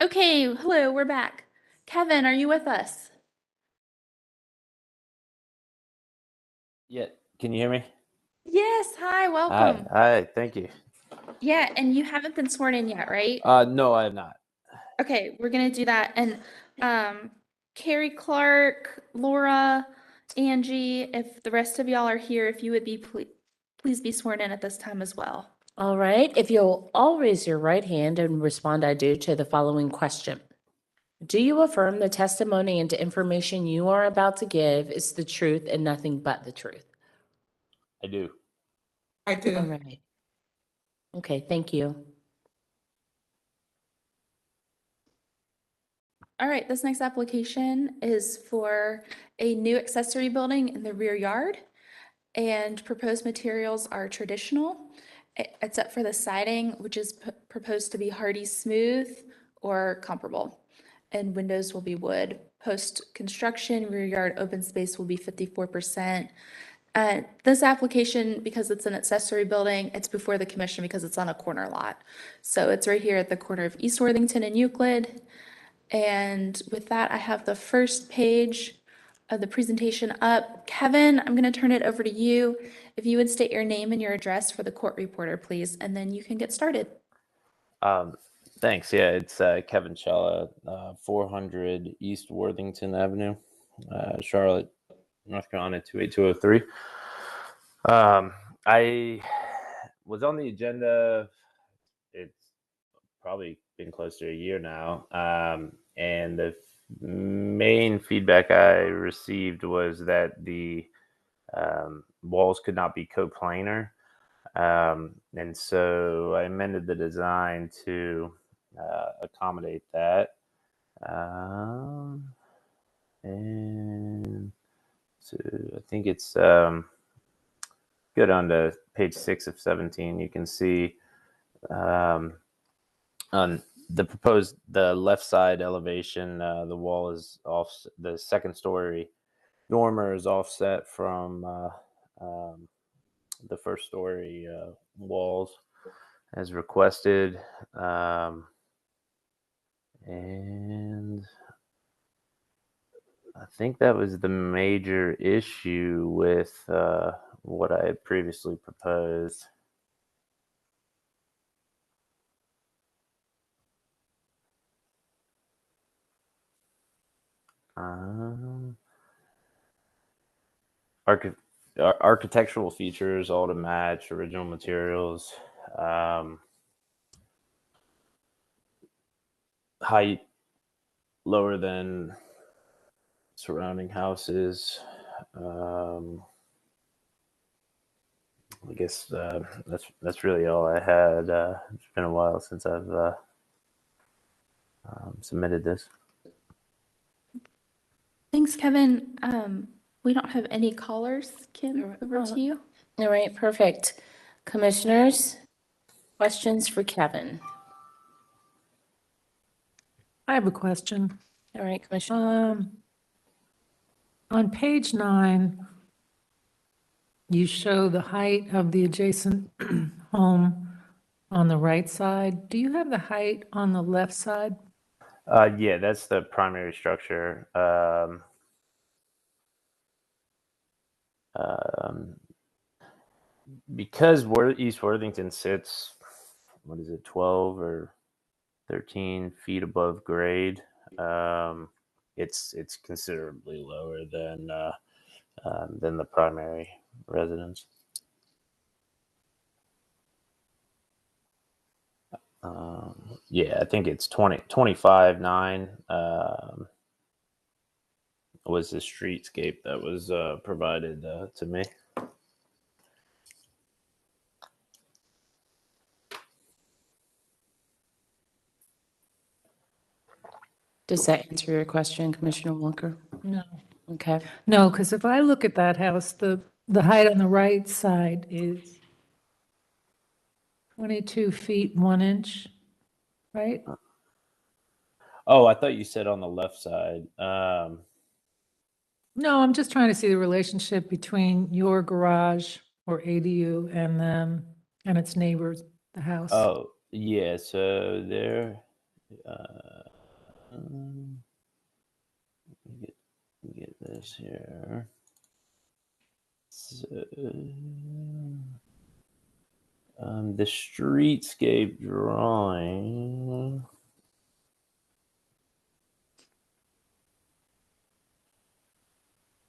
[SPEAKER 1] Okay, hello, we're back. Kevin, are you with us?
[SPEAKER 18] Yeah, can you hear me?
[SPEAKER 1] Yes, hi, welcome.
[SPEAKER 18] Hi, thank you.
[SPEAKER 1] Yeah, and you haven't been sworn in yet, right?
[SPEAKER 18] No, I have not.
[SPEAKER 1] Okay, we're gonna do that. And Carrie Clark, Laura, Angie, if the rest of y'all are here, if you would be please be sworn in at this time as well.
[SPEAKER 7] All right, if you'll all raise your right hand and respond I do to the following question. Do you affirm the testimony and the information you are about to give is the truth and nothing but the truth?
[SPEAKER 18] I do.
[SPEAKER 17] I do.
[SPEAKER 7] All right. Okay, thank you.
[SPEAKER 1] All right, this next application is for a new accessory building in the rear yard. And proposed materials are traditional, except for the siding, which is proposed to be hardy smooth or comparable. And windows will be wood. Post-construction, rear yard open space will be 54%. This application, because it's an accessory building, it's before the commission because it's on a corner lot. So it's right here at the corner of East Worthington and Euclid. And with that, I have the first page of the presentation up. Kevin, I'm going to turn it over to you. If you would state your name and your address for the court reporter, please, and then you can get started.
[SPEAKER 18] Thanks. Yeah, it's Kevin Chella, 400 East Worthington Avenue, Charlotte, North Carolina 28203. I was on the agenda. It's probably been close to a year now, and the main feedback I received was that the walls could not be coplanar. And so I amended the design to accommodate that. And so I think it's go down to page 6 of 17. You can see on the left side elevation, the wall is off. The second story dormer is offset from the first story walls as requested. And I think that was the major issue with what I had previously proposed. Architectural features all to match original materials. Height lower than surrounding houses. I guess that's really all I had. It's been a while since I've submitted this.
[SPEAKER 1] Thanks, Kevin. We don't have any callers. Kim, over to you.
[SPEAKER 7] All right, perfect. Commissioners, questions for Kevin?
[SPEAKER 15] I have a question.
[SPEAKER 7] All right, Commissioner.
[SPEAKER 15] On page 9, you show the height of the adjacent home on the right side. Do you have the height on the left side?
[SPEAKER 18] Yeah, that's the primary structure. Because East Worthington sits, 12 or 13 feet above grade, it's considerably lower than the primary residence. Yeah, I think it's 25.9 was the streetscape that was provided to me.
[SPEAKER 7] Does that answer your question, Commissioner Walker?
[SPEAKER 15] No.
[SPEAKER 7] Okay.
[SPEAKER 15] No, because if I look at that house, the height on the right side is 22 feet 1 inch, right?
[SPEAKER 18] Oh, I thought you said on the left side.
[SPEAKER 15] No, I'm just trying to see the relationship between your garage or ADU and its neighbors, the house.
[SPEAKER 18] Oh, yeah. So there Let me get this here. So, the streetscape drawing.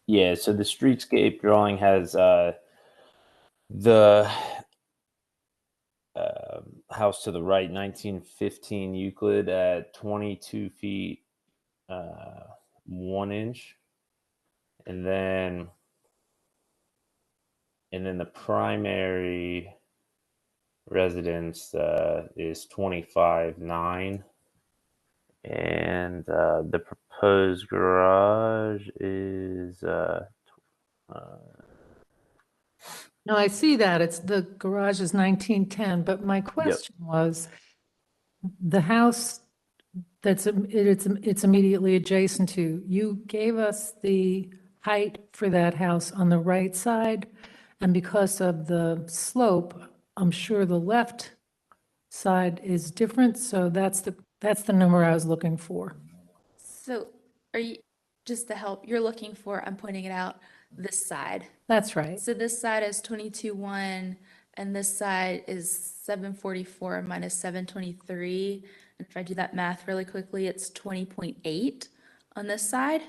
[SPEAKER 18] Yeah, so the streetscape drawing has the house to the right, 1915 Euclid at 22 feet 1 inch, and then the primary residence is 25.9, and the proposed garage is
[SPEAKER 15] No, I see that. It's, the garage is 1910, but my question was, the house that's, it's immediately adjacent to, you gave us the height for that house on the right side, and because of the slope, I'm sure the left side is different, so that's the number I was looking for.
[SPEAKER 1] So are you, just to help, you're looking for, I'm pointing it out, this side.
[SPEAKER 15] That's right.
[SPEAKER 1] So this side is 22.1 and this side is 744 minus 723. And if I do that math really quickly, it's 20.8 on this side.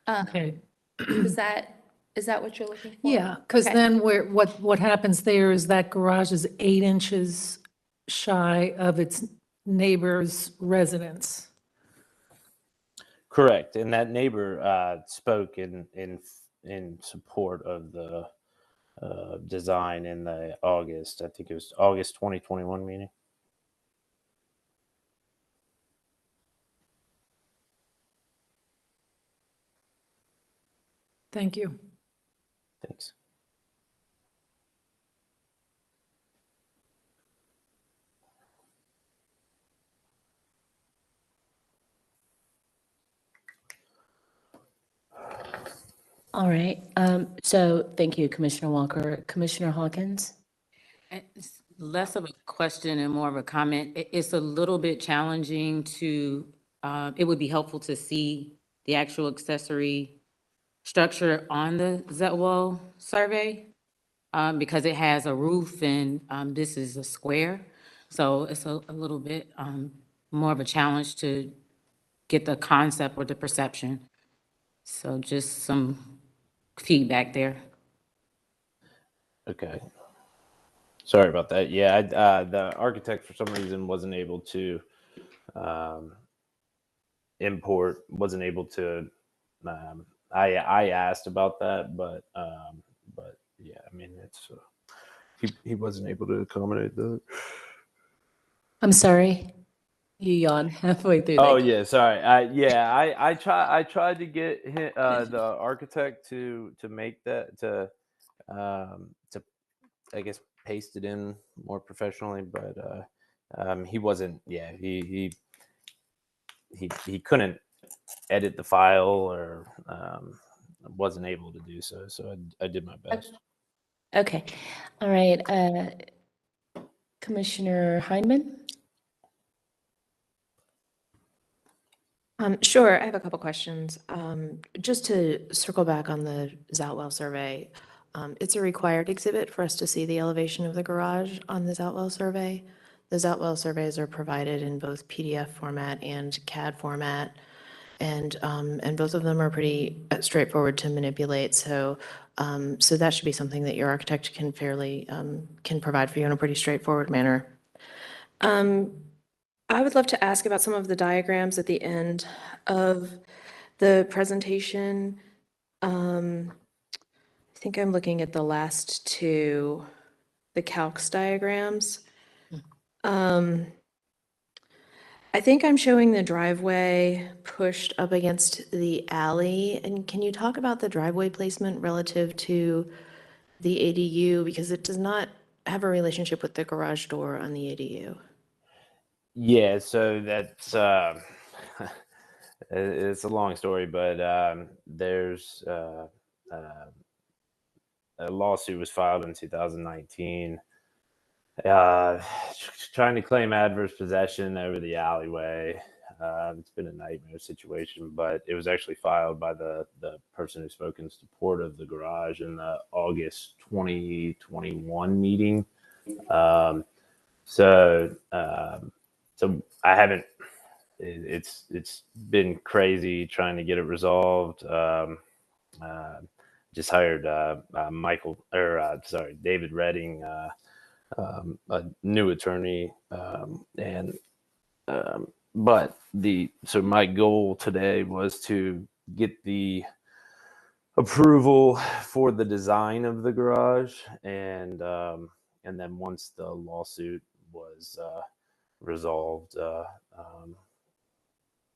[SPEAKER 15] Okay.
[SPEAKER 1] Is that what you're looking for?
[SPEAKER 15] Yeah, because
[SPEAKER 1] Okay.
[SPEAKER 15] then what happens there is that garage is 8 inches shy of its neighbor's residence.
[SPEAKER 18] correct, and that neighbor spoke in support of the design in the August, I think it was August 2021 meeting.
[SPEAKER 15] Thank you.
[SPEAKER 18] Thanks.
[SPEAKER 7] All right. So thank you, Commissioner Walker. Commissioner Hawkins?
[SPEAKER 2] It's less of a question and more of a comment. It's a little bit challenging to, it would be helpful to see the actual accessory structure on the Zetwell survey, because it has a roof and this is a square. So it's a little bit more of a challenge to get the concept or the perception. So just some feedback there.
[SPEAKER 18] Okay. Sorry about that. Yeah, the architect for some reason wasn't able to wasn't able to. I asked about that, but yeah, I mean it's he wasn't able to accommodate that.
[SPEAKER 7] I'm sorry. You yawned halfway through.
[SPEAKER 18] Oh
[SPEAKER 7] that.
[SPEAKER 18] yeah, sorry. I tried to get the architect to make that to I guess paste it in more professionally, but he wasn't. Yeah, he couldn't edit the file or wasn't able to do so. So I did my best.
[SPEAKER 7] Okay. All right. Commissioner Heineman?
[SPEAKER 9] Sure, I have a couple questions. Just to circle back on the Zoutwell survey, it's a required exhibit for us to see the elevation of the garage on the Zoutwell survey. The Zoutwell surveys are provided in both PDF format and CAD format, and both of them are pretty straightforward to manipulate. So that should be something that your architect can can provide for you in a pretty straightforward manner. I would love to ask about some of the diagrams at the end of the presentation. I think I'm looking at the last two, the calcs diagrams. I think I'm showing the driveway pushed up against the alley. And can you talk about the driveway placement relative to the ADU? Because it does not have a relationship with the garage door on the ADU.
[SPEAKER 18] Yeah, so that's it's a long story, but there's a lawsuit was filed in 2019 Uh, trying to claim adverse possession over the alleyway. It's been a nightmare situation, but it was actually filed by the person who spoke in support of the garage in the August 2021 meeting. So I haven't. It's been crazy trying to get it resolved. Just hired David Redding, a new attorney, but my goal today was to get the approval for the design of the garage, and then once the lawsuit was resolved,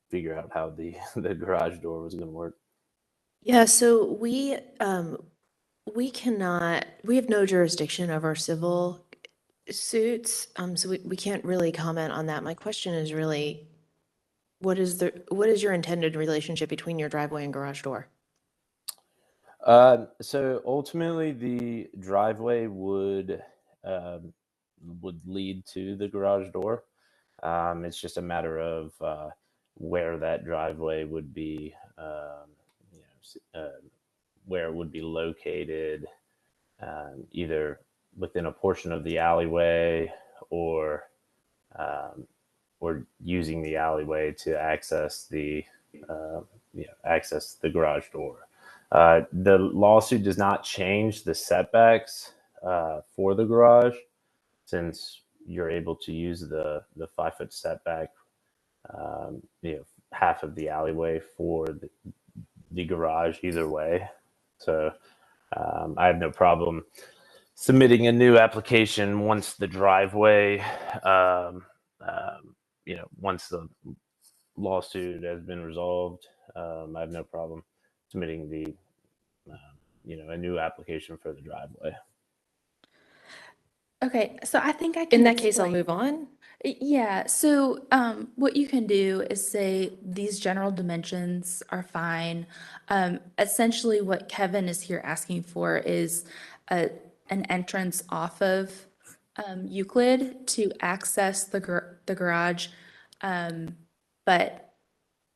[SPEAKER 18] figure out how the garage door was going to work.
[SPEAKER 9] Yeah, so we cannot, we have no jurisdiction over civil suits, so we can't really comment on that. My question is really, what is your intended relationship between your driveway and garage door?
[SPEAKER 18] So ultimately, the driveway would lead to the garage door. It's just a matter of where that driveway would be, where it would be located, either within a portion of the alleyway or using the alleyway to access the garage door. The lawsuit does not change the setbacks for the garage, since you're able to use the 5-foot setback, half of the alleyway for the garage either way. So I have no problem submitting a new application once the driveway, once the lawsuit has been resolved. I have no problem submitting a new application for the driveway.
[SPEAKER 1] Okay, so I think I can.
[SPEAKER 9] In that case, I'll
[SPEAKER 1] explain.
[SPEAKER 9] move on.
[SPEAKER 1] Yeah, so what you can do is say these general dimensions are fine. Essentially, what Kevin is here asking for is an entrance off of Euclid to access the garage. But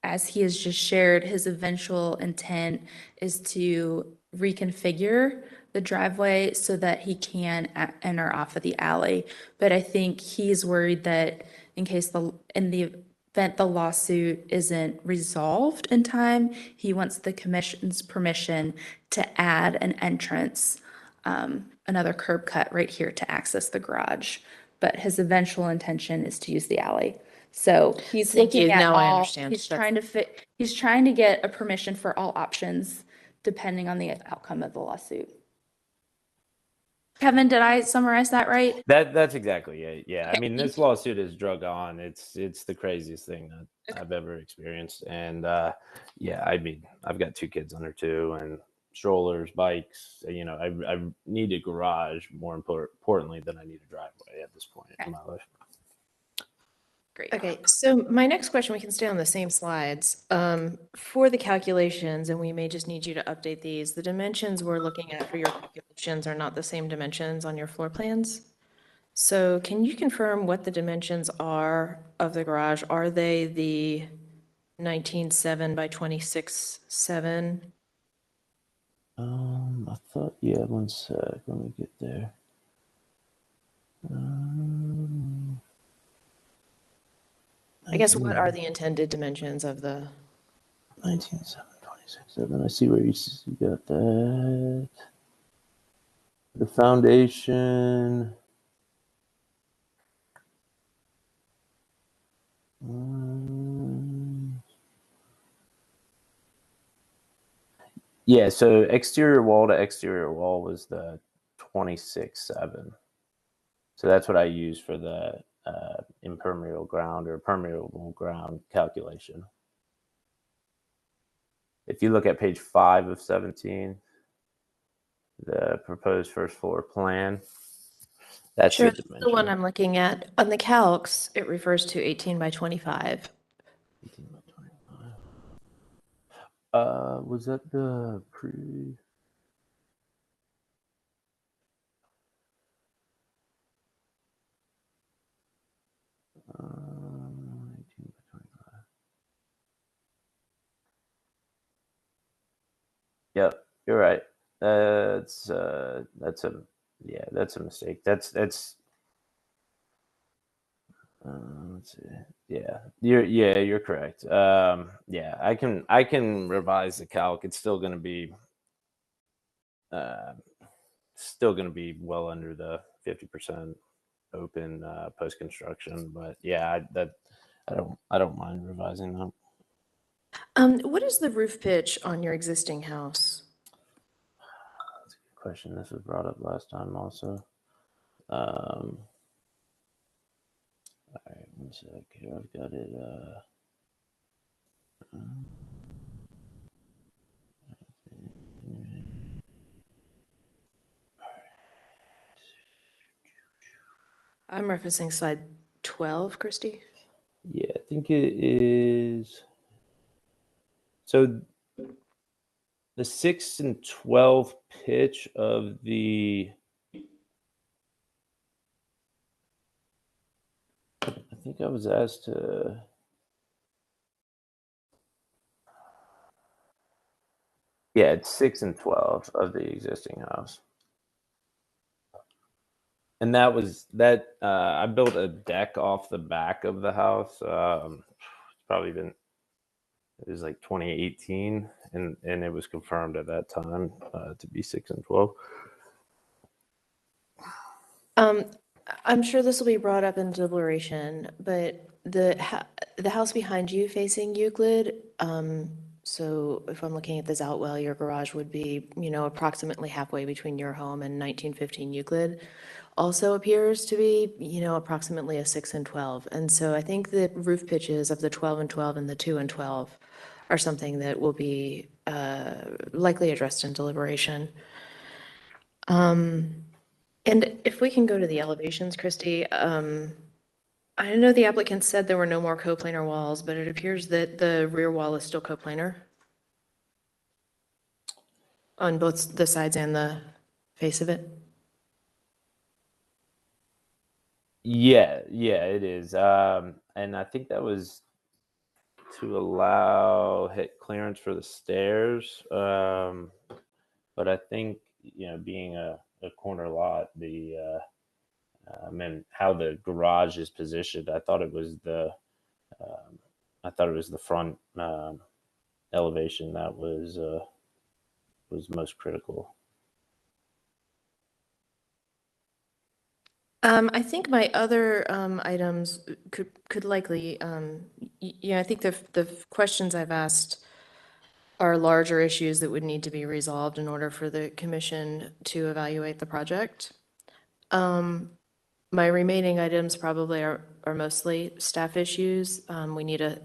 [SPEAKER 1] as he has just shared, his eventual intent is to reconfigure the driveway so that he can enter off of the alley. But I think he's worried that in the event the lawsuit isn't resolved in time, he wants the commission's permission to add an entrance, another curb cut right here to access the garage. But his eventual intention is to use the alley. So he's
[SPEAKER 9] Thank you.
[SPEAKER 1] looking at
[SPEAKER 9] Now I
[SPEAKER 1] all,
[SPEAKER 9] understand.
[SPEAKER 1] he's trying to get a permission for all options depending on the outcome of the lawsuit. Kevin, did I summarize that right?
[SPEAKER 18] That's exactly it. Yeah, I mean, this lawsuit has drug on. It's the craziest thing that I've ever experienced. And yeah, I mean, I've got 2 kids under 2 and strollers, bikes. I need a garage more importantly than I need a driveway at this point in my life.
[SPEAKER 1] Great.
[SPEAKER 9] Okay, so my next question, we can stay on the same slides. For the calculations, and we may just need you to update these, the dimensions we're looking at for your calculations are not the same dimensions on your floor plans. So can you confirm what the dimensions are of the garage? Are they the 19.7 by 26.7?
[SPEAKER 18] I thought, yeah, one sec, let me get there.
[SPEAKER 9] I guess what are the intended dimensions of the?
[SPEAKER 18] 19.7, 26.7. I see where you got that. The foundation. Yeah, so exterior wall to exterior wall was the 26.7. So that's what I use for the impermeable ground or permeable ground calculation. If you look at page 5 of 17, the proposed first floor plan, that's
[SPEAKER 9] Sure,
[SPEAKER 18] the
[SPEAKER 9] that's
[SPEAKER 18] dimension.
[SPEAKER 9] the one I'm looking at. On the calcs, it refers to 18 by 25.
[SPEAKER 18] 18 by 25. Was that the pre? Yep, you're right. That's a mistake. That's let's see. Yeah, you're correct. Yeah, I can revise the calc. It's still going to be well under the 50% open post construction. But yeah, I don't mind revising that.
[SPEAKER 9] What is the roof pitch on your existing house?
[SPEAKER 18] That's a good question. This was brought up last time also. All right, 1 sec here. I've got it.
[SPEAKER 9] I'm referencing slide 12, Christy.
[SPEAKER 18] Yeah, I think it is. So the 6 and 12 pitch of the. I think I was asked to. Yeah, it's 6 and 12 of the existing house. And that was that. I built a deck off the back of the house. It's probably been. It was like 2018, and it was confirmed at that time to be 6 and 12.
[SPEAKER 9] I'm sure this will be brought up in deliberation, but the house behind you facing Euclid, so if I'm looking at this out well, your garage would be, approximately halfway between your home and 1915 Euclid. Also appears to be, approximately a 6 and 12. And so I think the roof pitches of the 12 and 12 and the 2 and 12 are something that will be likely addressed in deliberation. And if we can go to the elevations, Christy, I know the applicant said there were no more coplanar walls, but it appears that the rear wall is still coplanar on both the sides and the face of it.
[SPEAKER 18] Yeah, it is. And I think that was to allow hit clearance for the stairs. But I think, being a corner lot, and how the garage is positioned, I thought it was the front elevation that was most critical.
[SPEAKER 9] I think my other items could likely, I think the questions I've asked are larger issues that would need to be resolved in order for the commission to evaluate the project. My remaining items probably are mostly staff issues. We need a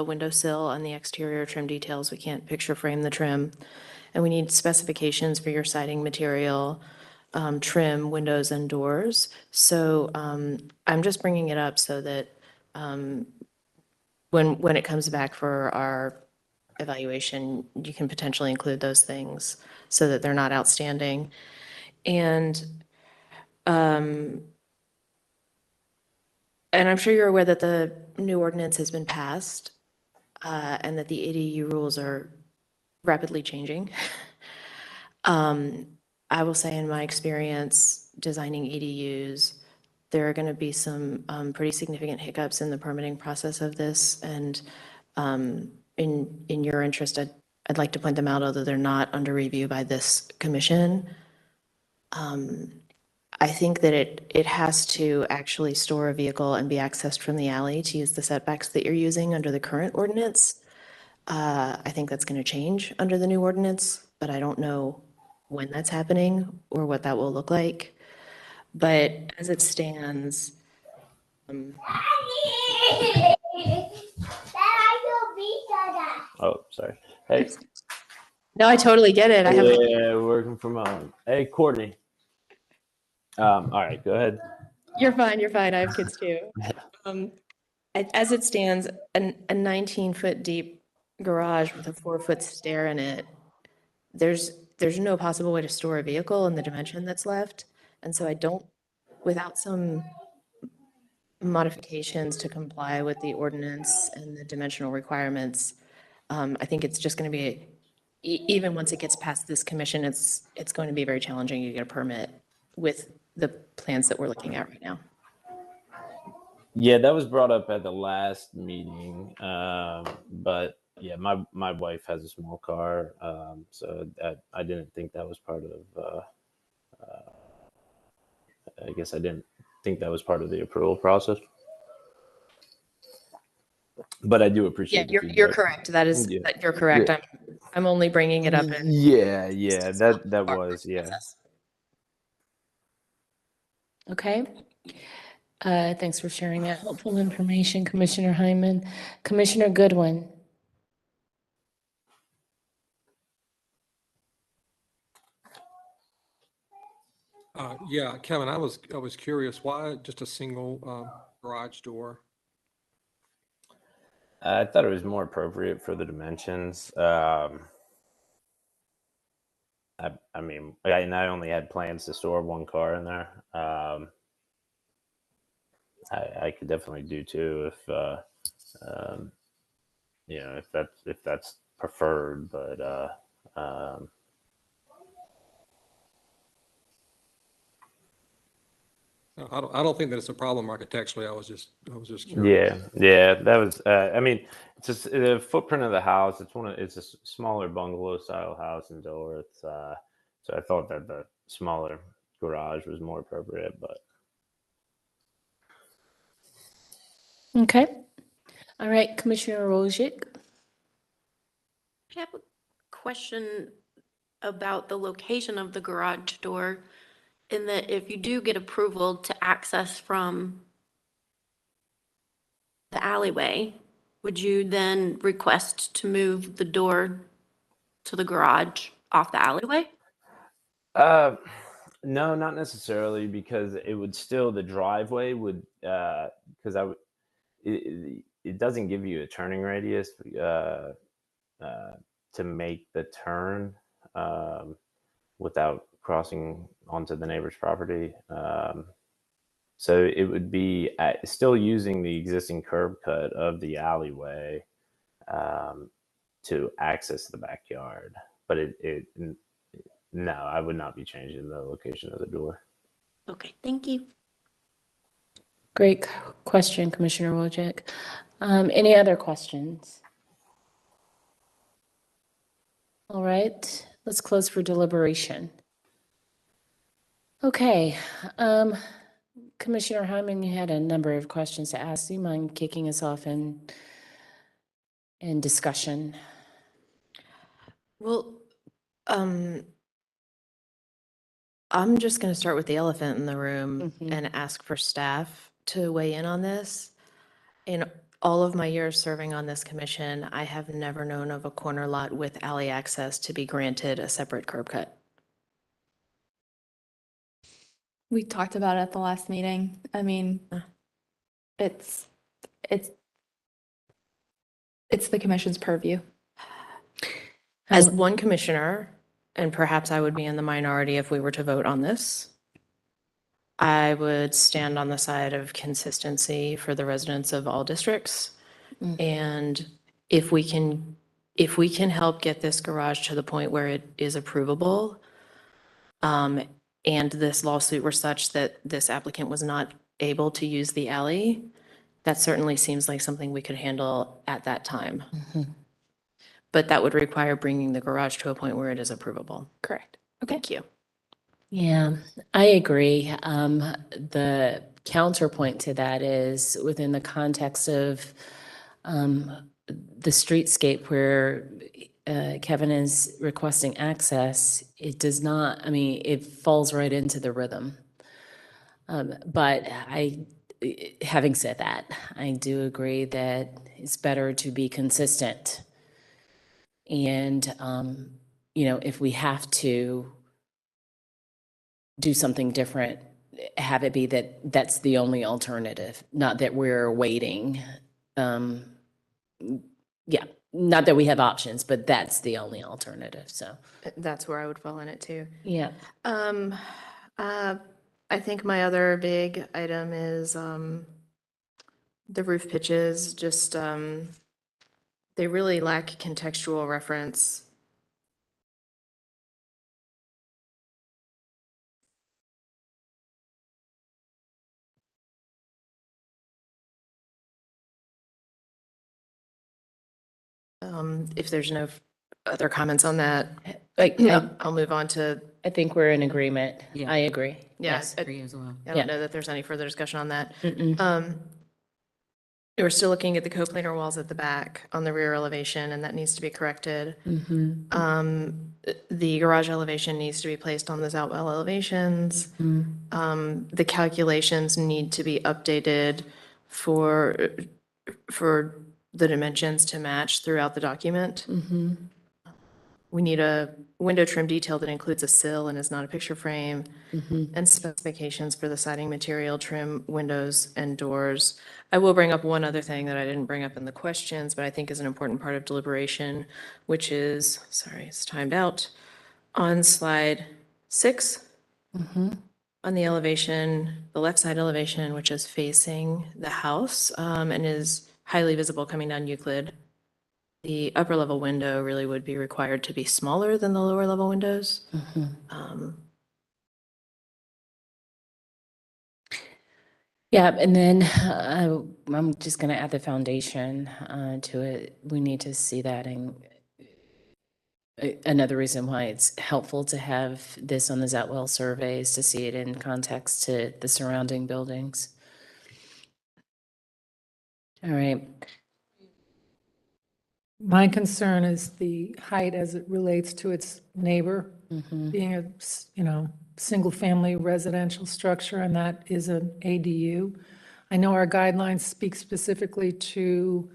[SPEAKER 9] window sill on the exterior trim details. We can't picture frame the trim. And we need specifications for your siding material, trim, windows, and doors. So I'm just bringing it up so that when it comes back for our evaluation, you can potentially include those things so that they're not outstanding. And I'm sure you're aware that the new ordinance has been passed and that the ADU rules are rapidly changing. I will say in my experience designing ADUs, there are going to be some pretty significant hiccups in the permitting process of this. And in your interest, I'd like to point them out, although they're not under review by this commission. I think that it has to actually store a vehicle and be accessed from the alley to use the setbacks that you're using under the current ordinance. I think that's going to change under the new ordinance, but I don't know when that's happening or what that will look like. But as it stands,
[SPEAKER 18] Oh, sorry. Hey.
[SPEAKER 9] No, I totally get it.
[SPEAKER 18] We're working from home. Hey, Courtney. All right, go ahead.
[SPEAKER 9] You're fine. I have kids too. As it stands, a 19-foot deep garage with a 4-foot stair in it, there's no possible way to store a vehicle in the dimension that's left. And so without some modifications to comply with the ordinance and the dimensional requirements, I think it's just going to be even once it gets past this commission, it's going to be very challenging to get a permit with the plans that we're looking at right now.
[SPEAKER 18] Yeah, that was brought up at the last meeting. But yeah, my wife has a small car, so I didn't think that was part of. I guess I didn't think that was part of the approval process. But I do
[SPEAKER 9] Yeah,
[SPEAKER 18] appreciate the
[SPEAKER 9] you're
[SPEAKER 18] feedback.
[SPEAKER 9] correct. That is,
[SPEAKER 18] Yeah.
[SPEAKER 9] you're correct.
[SPEAKER 18] Yeah.
[SPEAKER 9] I'm only bringing it up in
[SPEAKER 18] Yeah, that was, yeah.
[SPEAKER 7] Okay. Thanks for sharing that helpful information, Commissioner Hyman. Commissioner Goodwin.
[SPEAKER 19] Yeah, Kevin, I was curious, why just a single garage door?
[SPEAKER 18] I thought it was more appropriate for the dimensions. I mean, and I only had plans to store one car in there. I could definitely do two if you know, if that's preferred, but
[SPEAKER 19] I don't think that it's a problem architecturally. I was just curious.
[SPEAKER 18] yeah, that was. I mean, it's just the footprint of the house. It's a smaller bungalow style house in Dilworth. So I thought that the smaller garage was more appropriate, but.
[SPEAKER 7] Okay. All right, Commissioner Wojcik.
[SPEAKER 20] I have a question about the location of the garage door, in that if you do get approval to access from the alleyway, would you then request to move the door to the garage off the alleyway?
[SPEAKER 18] No, not necessarily, because it would still, the driveway would, because it doesn't give you a turning radius to make the turn without crossing onto the neighbor's property. So it would be still using the existing curb cut of the alleyway to access the backyard, but no, I would not be changing the location of the door.
[SPEAKER 20] Okay, thank you.
[SPEAKER 7] Great question, Commissioner Wojcik. Any other questions? All right, let's close for deliberation. Okay, Commissioner Hyman, you had a number of questions to ask. Do you mind kicking us off in discussion?
[SPEAKER 9] Well, I'm just going to start with the elephant in the room and ask for staff to weigh in on this. In all of my years serving on this commission, I have never known of a corner lot with alley access to be granted a separate curb cut.
[SPEAKER 1] We talked about it at the last meeting. I mean, it's the commission's purview.
[SPEAKER 9] As one commissioner, and perhaps I would be in the minority if we were to vote on this, I would stand on the side of consistency for the residents of all districts. And if we can help get this garage to the point where it is approvable, and this lawsuit were such that this applicant was not able to use the alley, that certainly seems like something we could handle at that time. But that would require bringing the garage to a point where it is approvable.
[SPEAKER 1] Correct.
[SPEAKER 9] Okay. Thank you.
[SPEAKER 7] Yeah, I agree. The counterpoint to that is within the context of the streetscape where Kevin is requesting access, it does not, I mean, it falls right into the rhythm. But having said that, I do agree that it's better to be consistent. And, you know, if we have to do something different, have it be that that's the only alternative, not that we're waiting. Yeah, not that we have options, but that's the only alternative, so.
[SPEAKER 9] That's where I would fall in it too.
[SPEAKER 7] Yeah.
[SPEAKER 9] I think my other big item is the roof pitches, just they really lack contextual reference If there's no other comments on that, I'll move on to,
[SPEAKER 7] I think we're in agreement.
[SPEAKER 4] Yeah.
[SPEAKER 7] I agree.
[SPEAKER 9] yeah.
[SPEAKER 7] Yes.
[SPEAKER 9] I
[SPEAKER 4] Agree as well.
[SPEAKER 9] I
[SPEAKER 7] Yeah.
[SPEAKER 9] don't know that there's any further discussion on that.
[SPEAKER 7] Mm-mm.
[SPEAKER 9] We're still looking at the coplanar walls at the back on the rear elevation, and that needs to be corrected.
[SPEAKER 7] Mhm.
[SPEAKER 9] The garage elevation needs to be placed on those outwell elevations. The calculations need to be updated for the dimensions to match throughout the document.
[SPEAKER 7] Mhm.
[SPEAKER 9] We need a window trim detail that includes a sill and is not a picture frame,
[SPEAKER 7] Mhm.
[SPEAKER 9] and specifications for the siding material, trim, windows, and doors. I will bring up one other thing that I didn't bring up in the questions, but I think is an important part of deliberation, which is, sorry, it's timed out, on slide 6,
[SPEAKER 7] Mhm.
[SPEAKER 9] on the elevation, the left side elevation, which is facing the house, and is highly visible coming down Euclid. The upper level window really would be required to be smaller than the lower level windows.
[SPEAKER 7] Yeah, and then I'm just going to add the foundation to it. We need to see that, and another reason why it's helpful to have this on the Zatwell survey is to see it in context to the surrounding buildings. All right.
[SPEAKER 15] My concern is the height as it relates to its neighbor, being a, single-family residential structure, and that is an ADU. I know our guidelines speak specifically to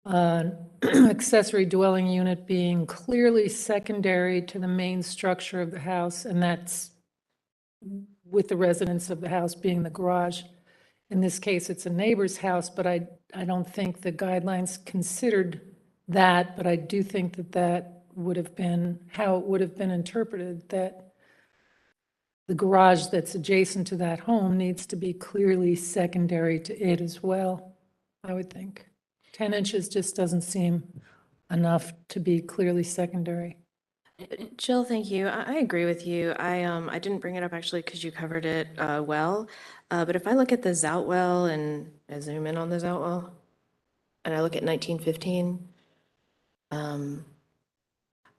[SPEAKER 15] accessory dwelling unit being clearly secondary to the main structure of the house, and that's with the residence of the house being the garage. In this case, it's a neighbor's house, but I don't think the guidelines considered that, but I do think that that would have been how it would have been interpreted, that the garage that's adjacent to that home needs to be clearly secondary to it as well, I would think. 10 inches just doesn't seem enough to be clearly secondary.
[SPEAKER 9] Jill, thank you. I agree with you. I didn't bring it up actually because you covered it well. But if I look at the Zoutwell and I zoom in on the Zoutwell and I look at 1915,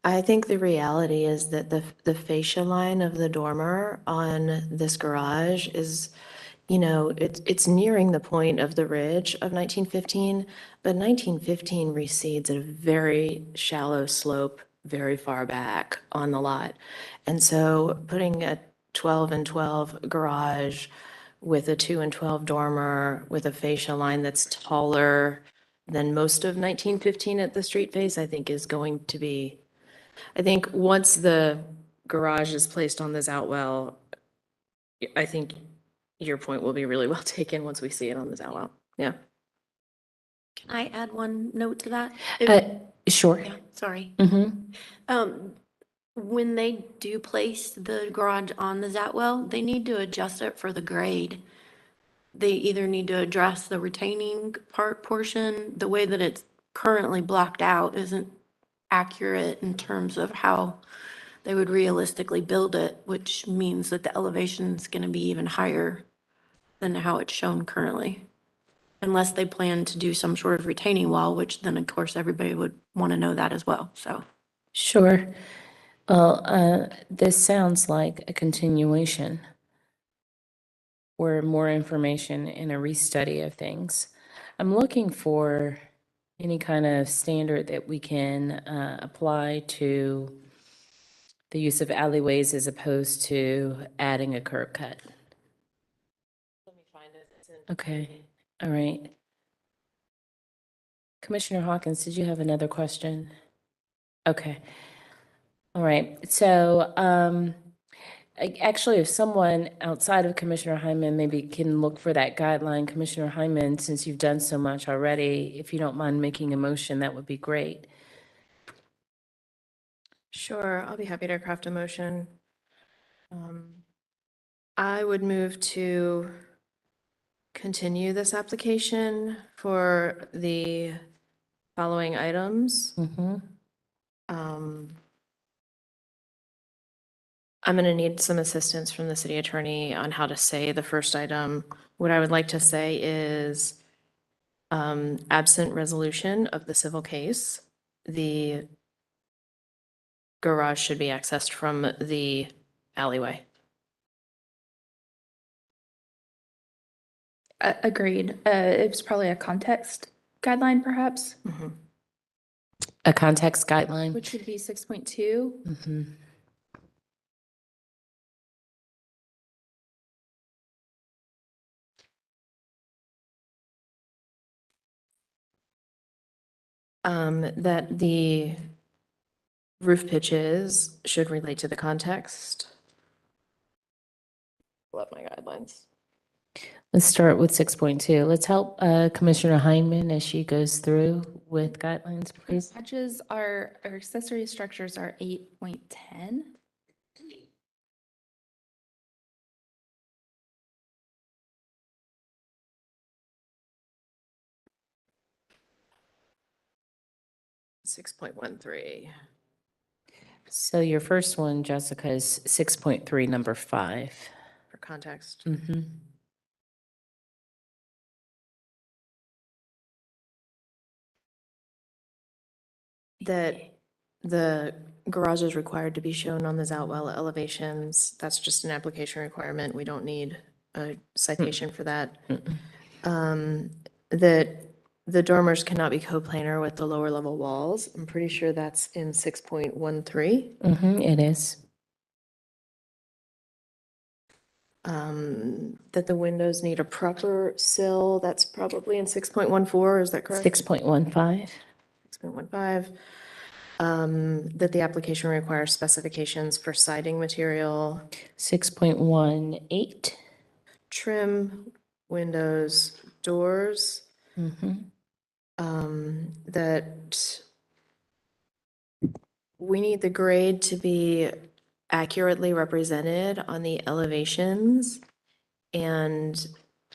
[SPEAKER 9] I think the reality is that the fascia line of the dormer on this garage is, it's nearing the point of the ridge of 1915, but 1915 recedes at a very shallow slope very far back on the lot. And so putting a 12 and 12 garage with a 2 and 12 dormer with a fascia line that's taller than most of 1915 at the street face, I think is going to be, I think once the garage is placed on this outwell, I think your point will be really well taken once we see it on this outwell. Yeah.
[SPEAKER 20] Can I add one note to that?
[SPEAKER 7] Sure.
[SPEAKER 20] Yeah, sorry.
[SPEAKER 7] Mm-hmm.
[SPEAKER 20] When they do place the garage on the Zatwell, they need to adjust it for the grade. They either need to address the retaining portion, the way that it's currently blocked out isn't accurate in terms of how they would realistically build it, which means that the elevation is going to be even higher than how it's shown currently. Unless they plan to do some sort of retaining wall, which then of course everybody would want to know that as well, so.
[SPEAKER 7] Sure. Well, this sounds like a continuation or more information and a restudy of things. I'm looking for any kind of standard that we can apply to the use of alleyways as opposed to adding a curb cut.
[SPEAKER 9] Let me find it.
[SPEAKER 7] Okay, all right. Commissioner Hawkins, did you have another question? Okay. All right, so actually, if someone outside of Commissioner Hyman maybe can look for that guideline, Commissioner Hyman, since you've done so much already, if you don't mind making a motion, that would be great.
[SPEAKER 9] Sure, I'll be happy to craft a motion. I would move to continue this application for the following items. I'm going to need some assistance from the city attorney on how to say the first item. What I would like to say is Absent resolution of the civil case, the garage should be accessed from the alleyway.
[SPEAKER 1] Agreed. It was probably a context guideline, perhaps,
[SPEAKER 7] A context guideline.
[SPEAKER 1] which would be 6.2.
[SPEAKER 7] Mhm.
[SPEAKER 9] That the roof pitches should relate to the context. Love my guidelines.
[SPEAKER 7] Let's start with 6.2. Let's help Commissioner Heineman as she goes through with guidelines, please.
[SPEAKER 1] Patches are, or accessory structures are 8.10.
[SPEAKER 9] Six 6.13.
[SPEAKER 7] So your first one, Jessica, is 6.3, number 5.
[SPEAKER 9] For context.
[SPEAKER 7] Mm-hmm.
[SPEAKER 9] That the garage is required to be shown on the Zoutwell elevations. That's just an application requirement. We don't need a citation for that. That the dormers cannot be coplanar with the lower level walls. I'm pretty sure that's in 6.13.
[SPEAKER 7] Mm-hmm, it is.
[SPEAKER 9] That the windows need a proper sill. That's probably in 6.14. Is that correct?
[SPEAKER 7] 6.15.
[SPEAKER 9] 6.15. That the application requires specifications for siding material,
[SPEAKER 7] 6.18.
[SPEAKER 9] trim, windows, doors.
[SPEAKER 7] Mm-hmm.
[SPEAKER 9] That we need the grade to be accurately represented on the elevations and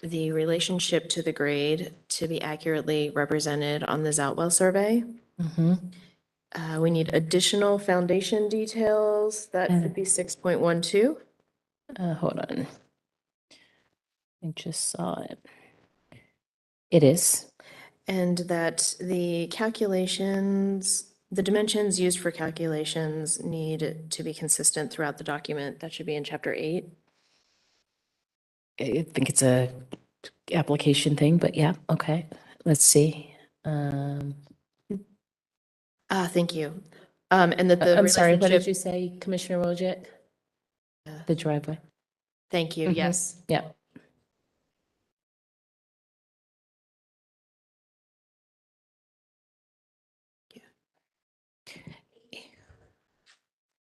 [SPEAKER 9] the relationship to the grade to be accurately represented on the Zoutwell survey.
[SPEAKER 7] Mm-hmm.
[SPEAKER 9] We need additional foundation details. That could be 6.12.
[SPEAKER 7] Hold on. I just saw it. It is.
[SPEAKER 9] And that the calculations, the dimensions used for calculations need to be consistent throughout the document. That should be in chapter 8.
[SPEAKER 7] I think it's a application thing, but yeah, okay. Let's see.
[SPEAKER 9] Thank you. And that the
[SPEAKER 7] I'm sorry, what did
[SPEAKER 9] relationship-
[SPEAKER 7] you say, Commissioner Wojcik? The driveway.
[SPEAKER 9] Thank you,
[SPEAKER 7] Mhm.
[SPEAKER 9] yes.
[SPEAKER 7] Yeah.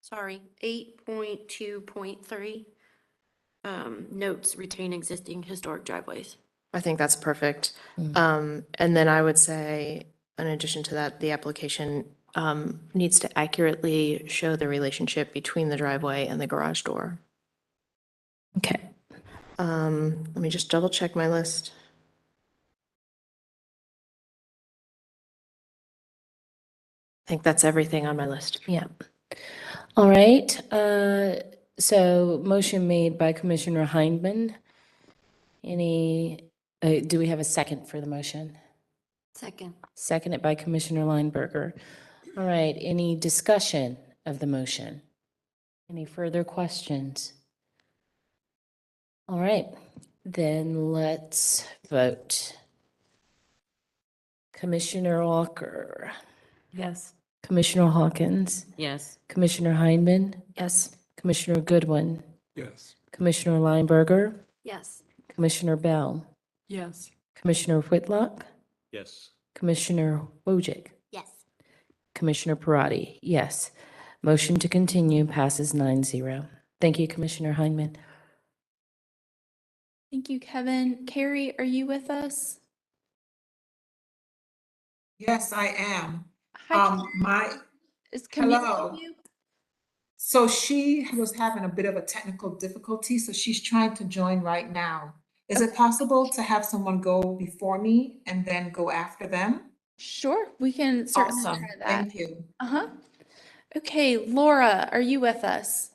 [SPEAKER 20] Sorry, 8.2.3. Notes retain existing historic driveways.
[SPEAKER 9] I think that's perfect. And then I would say, in addition to that, the application needs to accurately show the relationship between the driveway and the garage door.
[SPEAKER 7] Okay.
[SPEAKER 9] Let me just double check my list. I think that's everything on my list.
[SPEAKER 7] Yeah. All right. So motion made by Commissioner Heineman. Do we have a second for the motion?
[SPEAKER 20] Second.
[SPEAKER 7] Seconded by Commissioner Lineberger. All right. Any discussion of the motion? Any further questions? All right. Then let's vote. Commissioner Walker.
[SPEAKER 10] Yes.
[SPEAKER 7] Commissioner Hawkins.
[SPEAKER 10] Yes.
[SPEAKER 7] Commissioner Heineman.
[SPEAKER 9] Yes.
[SPEAKER 7] Commissioner Goodwin.
[SPEAKER 19] Yes.
[SPEAKER 7] Commissioner Lineberger.
[SPEAKER 20] Yes.
[SPEAKER 7] Commissioner Bell.
[SPEAKER 8] Yes.
[SPEAKER 7] Commissioner Whitlock.
[SPEAKER 12] Yes.
[SPEAKER 7] Commissioner Wojcik.
[SPEAKER 20] Yes.
[SPEAKER 7] Commissioner Parati. Yes. Motion to continue passes 9-0. Thank you, Commissioner Heineman.
[SPEAKER 1] Thank you, Kevin. Carrie, are you with us?
[SPEAKER 17] Yes, I am.
[SPEAKER 1] Hi, Is Camille
[SPEAKER 17] hello.
[SPEAKER 1] with you?
[SPEAKER 17] So she was having a bit of a technical difficulty, so she's trying to join right now. Is it possible to have someone go before me and then go after them?
[SPEAKER 1] Sure, we can certainly
[SPEAKER 17] Awesome,
[SPEAKER 1] try that.
[SPEAKER 17] thank you.
[SPEAKER 1] Uh-huh. Okay, Laura, are you with us?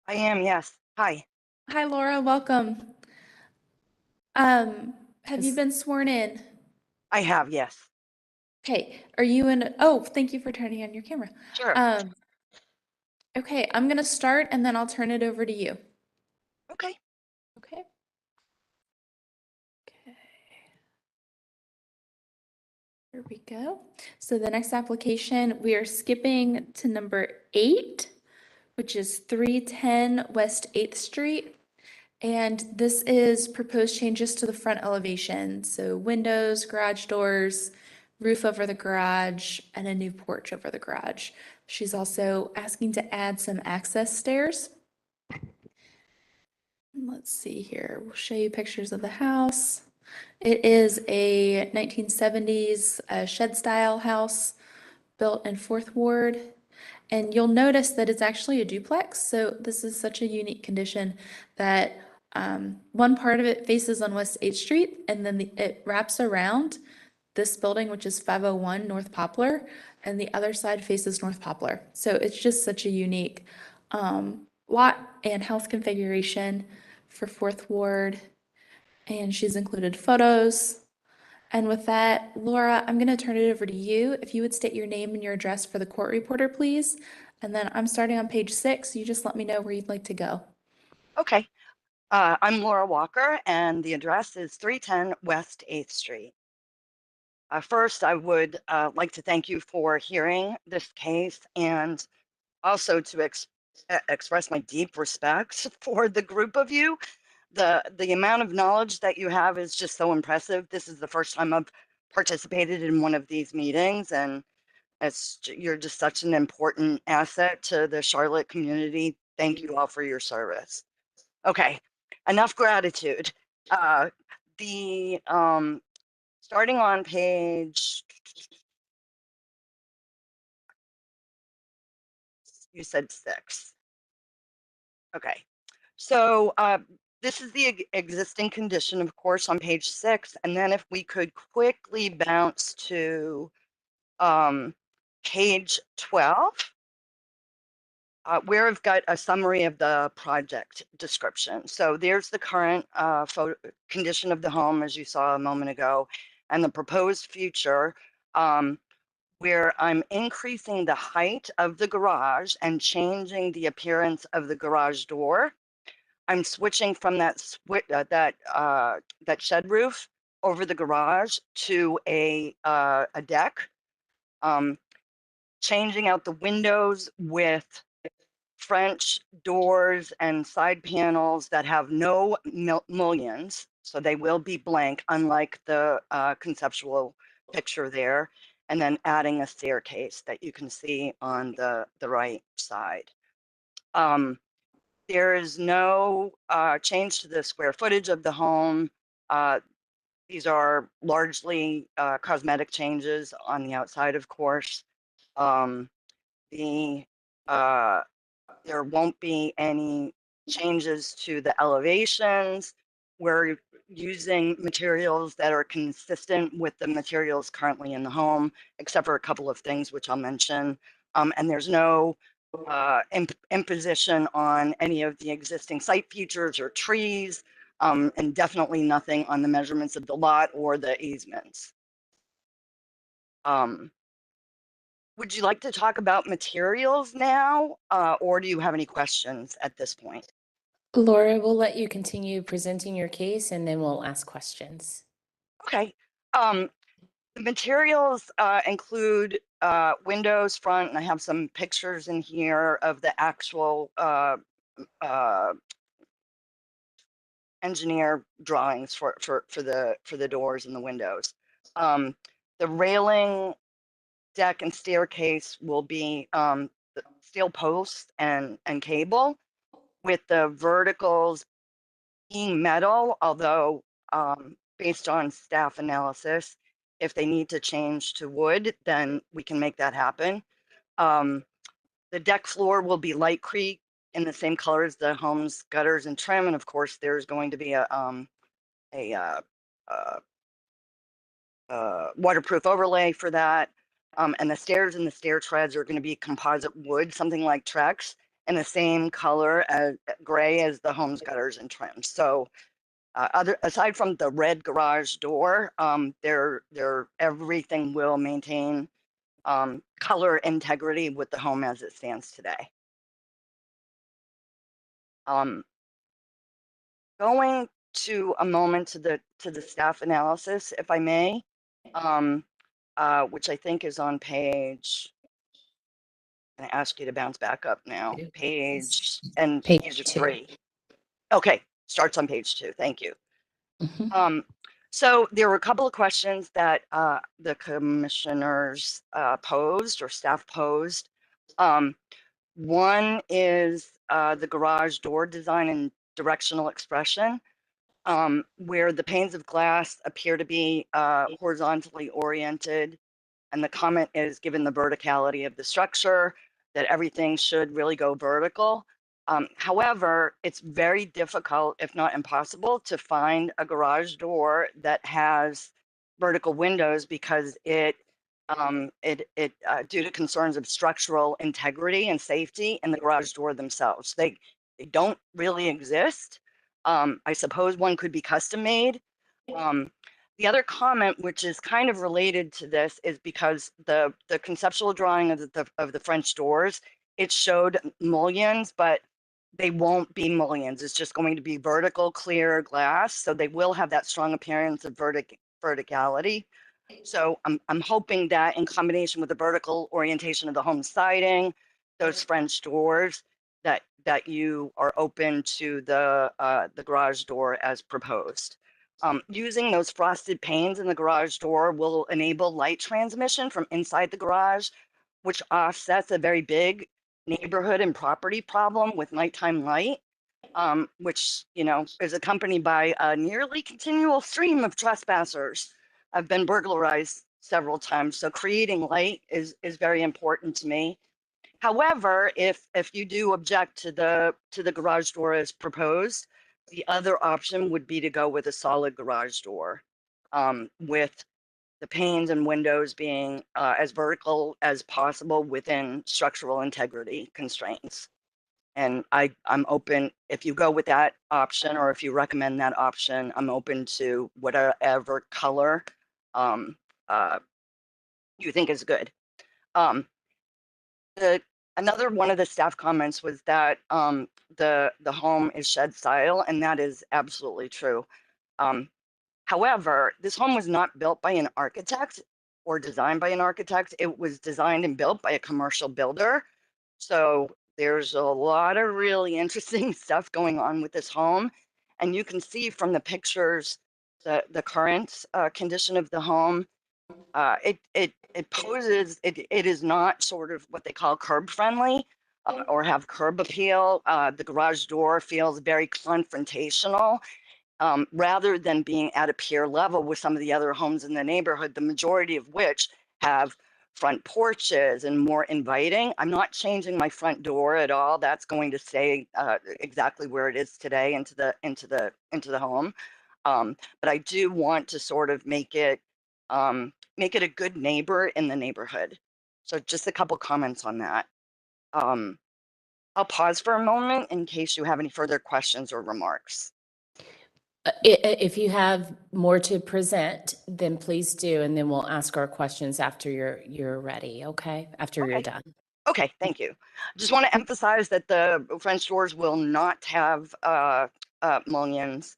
[SPEAKER 21] I am, yes. Hi.
[SPEAKER 1] Hi, Laura, welcome. Have you been sworn in?
[SPEAKER 21] I have, yes.
[SPEAKER 1] Okay, are you in, oh, thank you for turning on your camera.
[SPEAKER 21] Sure.
[SPEAKER 1] Okay, I'm gonna start and then I'll turn it over to you.
[SPEAKER 21] Okay.
[SPEAKER 1] Okay. Okay. Here we go. So the next application, we are skipping to number 8, which is 310 West 8th Street. And this is proposed changes to the front elevation. So windows, garage doors, roof over the garage, and a new porch over the garage. She's also asking to add some access stairs. Let's see here. We'll show you pictures of the house. It is a 1970s shed-style house built in 4th Ward. And you'll notice that it's actually a duplex. So this is such a unique condition that one part of it faces on West 8th Street, and then it wraps around this building, which is 501 North Poplar, and the other side faces North Poplar. So it's just such a unique lot and house configuration for 4th Ward. And she's included photos. And with that, Laura, I'm going to turn it over to you. If you would state your name and your address for the court reporter, please. And then I'm starting on page 6. You just let me know where you'd like to go.
[SPEAKER 21] Okay. I'm Laura Walker, and the address is 310 West 8th Street. First, I would like to thank you for hearing this case, and also to express my deep respect for the group of you. The amount of knowledge that you have is just so impressive. This is the first time I've participated in one of these meetings, and you're just such an important asset to the Charlotte community. Thank you all for your service. Okay, enough gratitude. Starting on page, you said 6. Okay, so this is the existing condition, of course, on page 6. And then if we could quickly bounce to page 12, where I've got a summary of the project description. So there's the current condition of the home, as you saw a moment ago, and the proposed future, where I'm increasing the height of the garage and changing the appearance of the garage door. I'm switching from that shed roof over the garage to a deck. Changing out the windows with French doors and side panels that have no mullions, so they will be blank, unlike the conceptual picture there, and then adding a staircase that you can see on the right side. There is no change to the square footage of the home. These are largely cosmetic changes on the outside, of course. There won't be any changes to the elevations. We're using materials that are consistent with the materials currently in the home, except for a couple of things which I'll mention. And there's no imposition on any of the existing site features or trees, and definitely nothing on the measurements of the lot or the easements. Would you like to talk about materials now, or do you have any questions at this point?
[SPEAKER 7] Laura, we'll let you continue presenting your case and then we'll ask questions.
[SPEAKER 21] Okay. The materials include windows, front, and I have some pictures in here of the actual engineer drawings for the doors and the windows. The railing, deck, and staircase will be the steel posts and cable, with the verticals being metal, although based on staff analysis, if they need to change to wood, then we can make that happen. The deck floor will be Lightcrete in the same color as the home's gutters and trim, and of course there's going to be a waterproof overlay for that. And the stairs and the stair treads are going to be composite wood, something like Trex, in the same color as gray as the home's gutters and trim. So aside from the red garage door, everything will maintain color integrity with the home as it stands today. Going to a moment to the staff analysis, if I may, which I think is on page. I ask you to bounce back up now. Page 3. Okay, starts on page 2. Thank you. So there were a couple of questions that the commissioners posed or staff posed. One is the garage door design and directional expression, where the panes of glass appear to be horizontally oriented. And the comment is, given the verticality of the structure, that everything should really go vertical. However, it's very difficult, if not impossible, to find a garage door that has vertical windows because it due to concerns of structural integrity and safety in the garage door themselves. They don't really exist. I suppose one could be custom made. The other comment, which is kind of related to this, is because the conceptual drawing of the French doors, it showed mullions, but they won't be mullions. It's just going to be vertical, clear glass. So they will have that strong appearance of verticality. So I'm hoping that in combination with the vertical orientation of the home siding, those French doors, that you are open to the garage door as proposed. Using those frosted panes in the garage door will enable light transmission from inside the garage, which offsets a very big neighborhood and property problem with nighttime light, which, you know, is accompanied by a nearly continual stream of trespassers. I've been burglarized several times, so creating light is very important to me. However, if you do object to the garage door as proposed, the other option would be to go with a solid garage door, with the panes and windows being as vertical as possible within structural integrity constraints. And I'm open, if you go with that option or if you recommend that option, I'm open to whatever color you think is good. Another one of the staff comments was that the home is shed style, and that is absolutely true. However, this home was not built by an architect or designed by an architect. It was designed and built by a commercial builder. So there's a lot of really interesting stuff going on with this home. And you can see from the pictures the current condition of the home. It poses, it is not sort of what they call curb friendly or have curb appeal. The garage door feels very confrontational. Rather than being at a peer level with some of the other homes in the neighborhood, the majority of which have front porches and more inviting. I'm not changing my front door at all. That's going to stay exactly where it is today into the home. But I do want to sort of make it a good neighbor in the neighborhood. So just a couple comments on that. I'll pause for a moment in case you have any further questions or remarks.
[SPEAKER 7] If you have more to present, then please do, and then we'll ask our questions after you're ready, okay? After you're done.
[SPEAKER 21] Okay, thank you. Just want to emphasize that the French doors will not have mullions.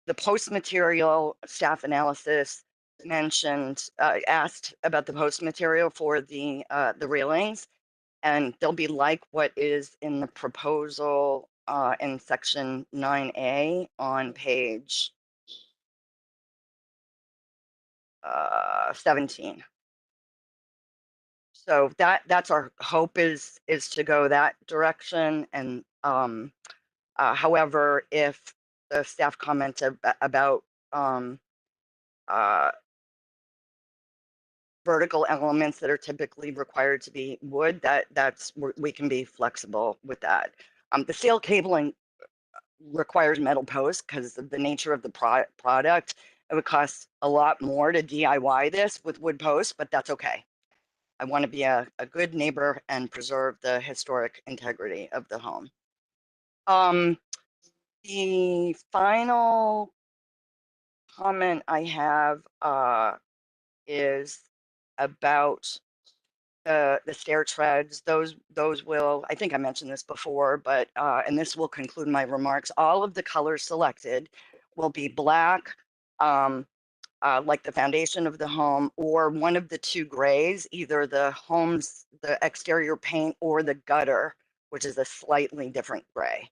[SPEAKER 21] The post material staff analysis mentioned, asked about the post material for the railings, and they'll be like what is in the proposal in section 9A on page 17. So that's our hope is to go that direction. And however, if the staff comments about vertical elements that are typically required to be wood, we can be flexible with that. The steel cabling requires metal posts because of the nature of the product. It would cost a lot more to DIY this with wood posts, but that's okay. I want to be a good neighbor and preserve the historic integrity of the home. The final comment I have is about the stair treads. Those will, I think I mentioned this before, but and this will conclude my remarks. All of the colors selected will be black, like the foundation of the home, or one of the two grays, either the exterior paint or the gutter, which is a slightly different gray.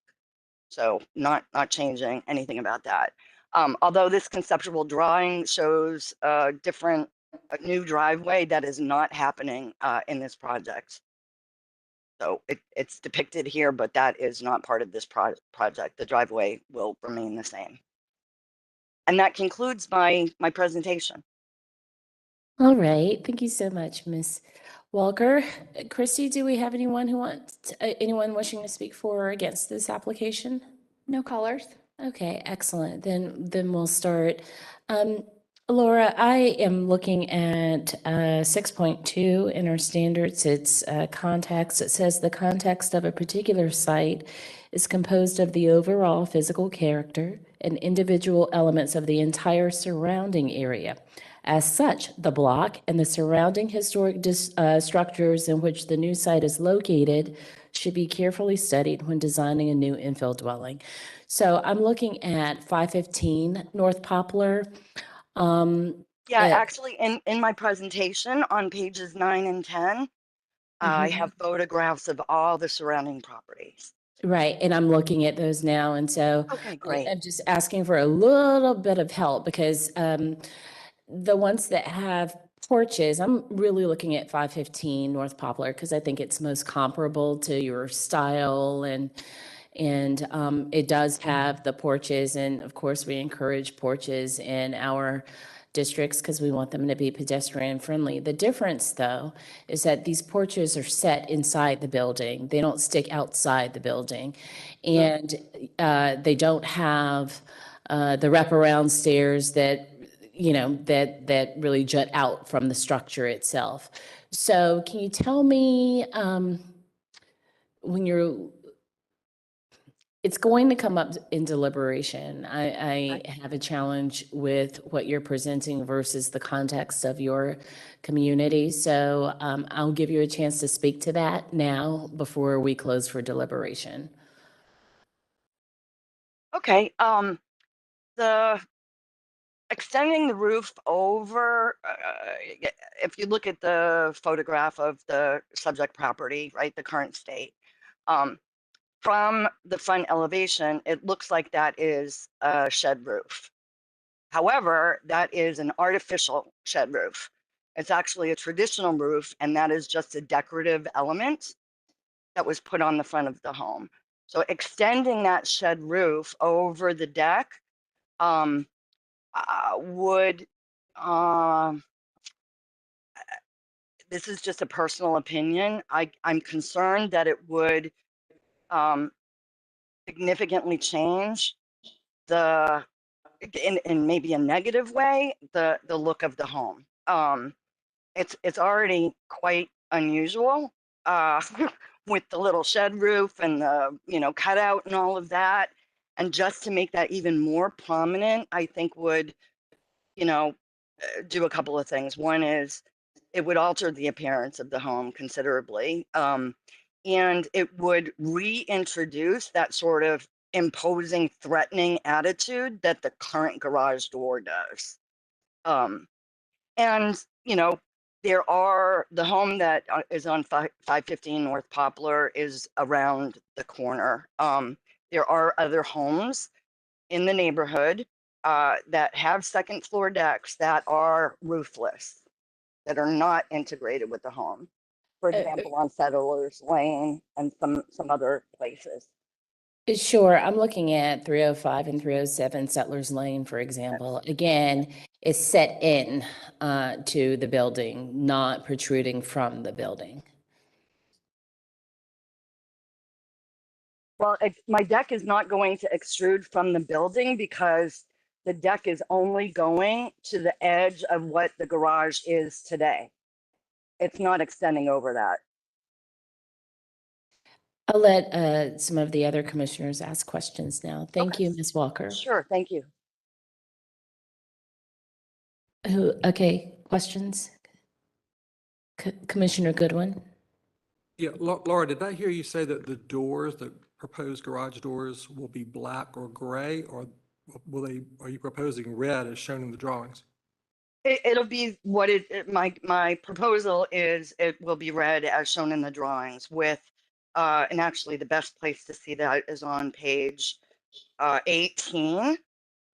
[SPEAKER 21] So not changing anything about that. Although this conceptual drawing shows a new driveway, that is not happening in this project. So it's depicted here, but that is not part of this project. The driveway will remain the same. And that concludes my presentation.
[SPEAKER 7] All right, thank you so much, Ms. Walker. Christy, do we have anyone anyone wishing to speak for or against this application?
[SPEAKER 1] No callers.
[SPEAKER 7] Okay, excellent. Then we'll start. Laura, I am looking at 6.2 in our standards. It's context. It says the context of a particular site is composed of the overall physical character and individual elements of the entire surrounding area. As such, the block and the surrounding historic structures in which the new site is located should be carefully studied when designing a new infill dwelling. So I'm looking at 515 North Poplar.
[SPEAKER 21] Actually, in my presentation on pages 9 and 10, I have photographs of all the surrounding properties.
[SPEAKER 7] Right, and I'm looking at those now, and so
[SPEAKER 21] okay, great.
[SPEAKER 7] I'm just asking for a little bit of help because the ones that have porches, I'm really looking at 515 North Poplar because I think it's most comparable to your style and it does have the porches, and of course we encourage porches in our districts because we want them to be pedestrian friendly. The difference though is that these porches are set inside the building. They don't stick outside the building, and they don't have the wraparound stairs that that really jut out from the structure itself. So can you tell me when it's going to come up in deliberation. I have a challenge with what you're presenting versus the context of your community. So I'll give you a chance to speak to that now before we close for deliberation.
[SPEAKER 21] Okay, the extending the roof over, if you look at the photograph of the subject property, right, the current state, from the front elevation, it looks like that is a shed roof. However, that is an artificial shed roof. It's actually a traditional roof, and that is just a decorative element that was put on the front of the home. So extending that shed roof over the deck would, this is just a personal opinion. I'm concerned that it would significantly change in maybe a negative way, the look of the home. It's already quite unusual with the little shed roof and the cutout and all of that. And just to make that even more prominent, I think would, do a couple of things. One is it would alter the appearance of the home considerably. And it would reintroduce that sort of imposing, threatening attitude that the current garage door does. And, the home that is on 515 North Poplar is around the corner. There are other homes in the neighborhood that have second floor decks that are roofless, that are not integrated with the home. For example, on Settlers Lane and some other places.
[SPEAKER 7] Sure. I'm looking at 305 and 307 Settlers Lane, for example. Again, it's set in to the building, not protruding from the building.
[SPEAKER 21] Well, my deck is not going to extrude from the building because the deck is only going to the edge of what the garage is today. It's not extending over that.
[SPEAKER 7] I'll let some of the other commissioners ask questions now. Thank you, Ms. Walker.
[SPEAKER 21] Sure, thank you.
[SPEAKER 7] Okay, questions? Commissioner Goodwin?
[SPEAKER 19] Yeah, Laura, did I hear you say that the doors, the proposed garage doors will be black or gray, or are you proposing red as shown in the drawings?
[SPEAKER 21] It'll be what my proposal is, it will be red as shown in the drawings with, and actually the best place to see that is on page 18.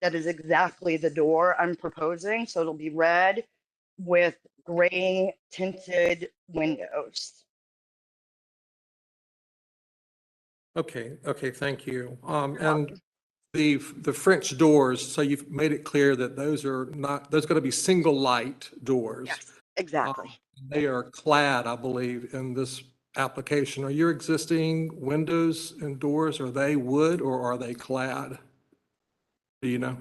[SPEAKER 21] That is exactly the door I'm proposing. So it'll be red with gray tinted windows.
[SPEAKER 19] Okay, thank you. And the French doors, so you've made it clear that those are going to be single light doors.
[SPEAKER 21] Yes, exactly.
[SPEAKER 19] They are clad, I believe, in this application. Are your existing windows and doors, are they wood or are they clad? Do you know?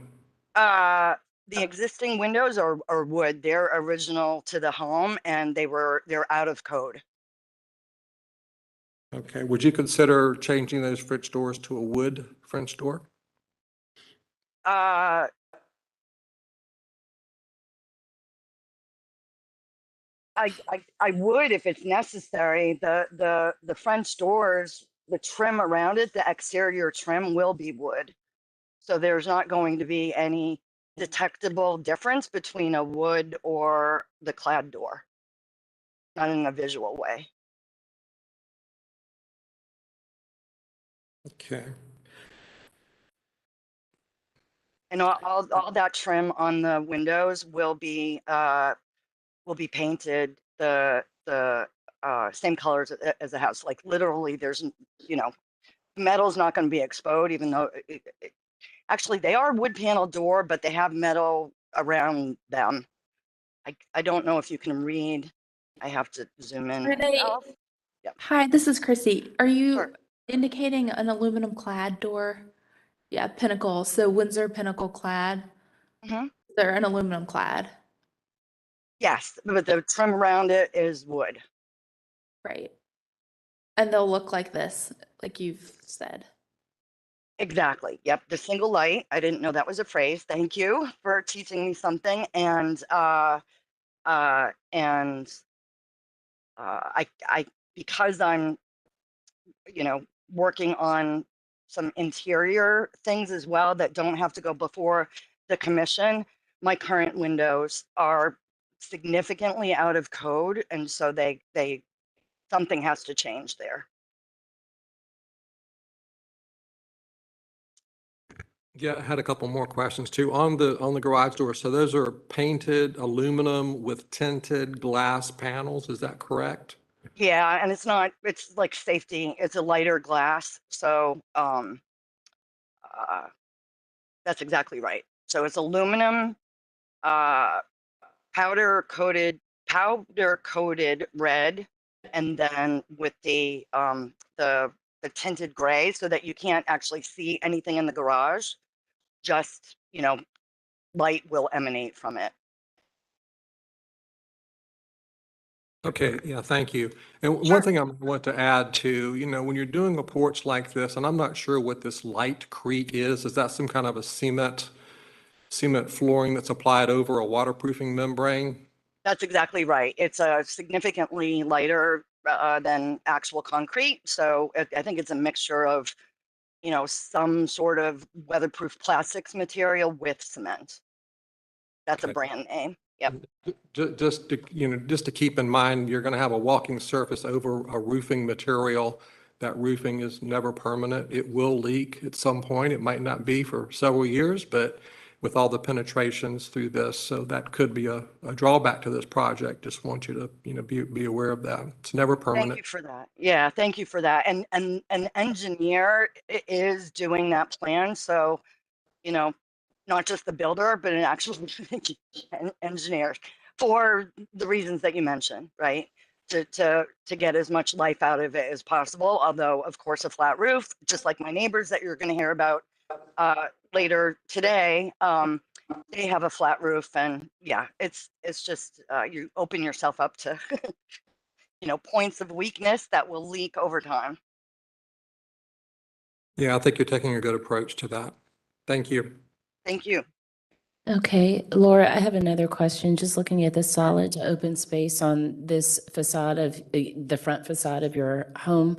[SPEAKER 21] The existing windows are wood. They're original to the home and they're out of code.
[SPEAKER 19] Okay, would you consider changing those French doors to a wood French door?
[SPEAKER 21] I would if it's necessary. The French doors, the trim around it, the exterior trim will be wood. So there's not going to be any detectable difference between a wood or the clad door. Not in a visual way.
[SPEAKER 19] Okay.
[SPEAKER 21] And all that trim on the windows will be painted the same colors as the house. Like literally, there's metal's not going to be exposed, even though actually they are wood panel door, but they have metal around them. I don't know if you can read. I have to zoom in. Yep.
[SPEAKER 1] Hi, this is Chrissy. Are you indicating an aluminum clad door? Yeah, Pinnacle. So Windsor Pinnacle clad. They're an aluminum clad.
[SPEAKER 21] Yes, but the trim around it is wood.
[SPEAKER 1] Right. And they'll look like this, like you've said.
[SPEAKER 21] Exactly. Yep. The single light. I didn't know that was a phrase. Thank you for teaching me something. And I because I'm, working on some interior things as well that don't have to go before the commission. My current windows are significantly out of code, and so something has to change there.
[SPEAKER 19] Yeah, I had a couple more questions too. On the garage door, so those are painted aluminum with tinted glass panels, is that correct?
[SPEAKER 21] Yeah, and it's like safety. It's a lighter glass, so that's exactly right. So it's aluminum, powder coated red, and then with the tinted gray, so that you can't actually see anything in the garage. Just light will emanate from it.
[SPEAKER 19] Okay, yeah, thank you. And one thing I want to add to, when you're doing a porch like this, and I'm not sure what this Lightcrete is that some kind of a cement flooring that's applied over a waterproofing membrane?
[SPEAKER 21] That's exactly right. It's a significantly lighter than actual concrete. So I think it's a mixture of, some sort of weatherproof plastics material with cement. That's a brand name. Yep.
[SPEAKER 19] Just to keep in mind, you're going to have a walking surface over a roofing material. That roofing is never permanent. It will leak at some point. It might not be for several years, but with all the penetrations through this, so that could be a drawback to this project. Just want you to be aware of that. It's never permanent.
[SPEAKER 21] Thank you for that. Yeah, thank you for that. And an engineer is doing that plan. So, not just the builder, but an actual engineer for the reasons that you mentioned, right? To get as much life out of it as possible. Although, of course, a flat roof, just like my neighbors that you're going to hear about later today, they have a flat roof, and yeah, it's just you open yourself up to points of weakness that will leak over time.
[SPEAKER 19] Yeah, I think you're taking a good approach to that. Thank you.
[SPEAKER 21] Thank you.
[SPEAKER 7] Okay, Laura, I have another question. Just looking at the solid to open space on this facade of the front facade of your home.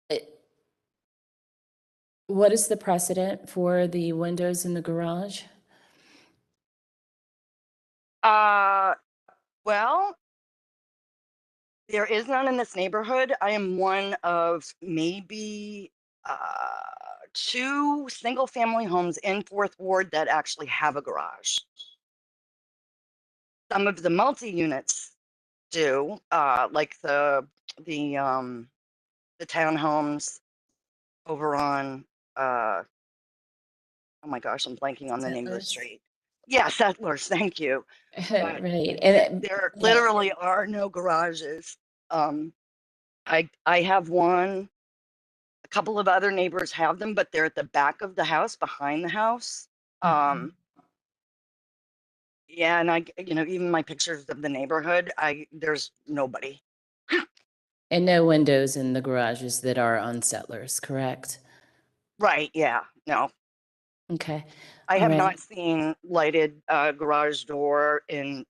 [SPEAKER 7] It- What is the precedent for the windows in the garage?
[SPEAKER 21] Well, there is none in this neighborhood. I am one of maybe 2 single-family homes in Fourth Ward that actually have a garage. Some of the multi-units do, like the townhomes over on, oh my gosh, I'm blanking on the name of the
[SPEAKER 7] Settlers?
[SPEAKER 21] street. Yeah, Settlers, thank you. But
[SPEAKER 7] Right,
[SPEAKER 21] there
[SPEAKER 7] yeah.
[SPEAKER 21] literally are no garages. I have one. A couple of other neighbors have them, but they're at the back of the house, behind the house. Yeah, and even my pictures of the neighborhood, there's nobody.
[SPEAKER 7] And no windows in the garages that are on Settlers, correct?
[SPEAKER 21] Right, yeah, no.
[SPEAKER 7] Okay.
[SPEAKER 21] I
[SPEAKER 7] all
[SPEAKER 21] have
[SPEAKER 7] right.
[SPEAKER 21] not seen lighted garage door
[SPEAKER 7] In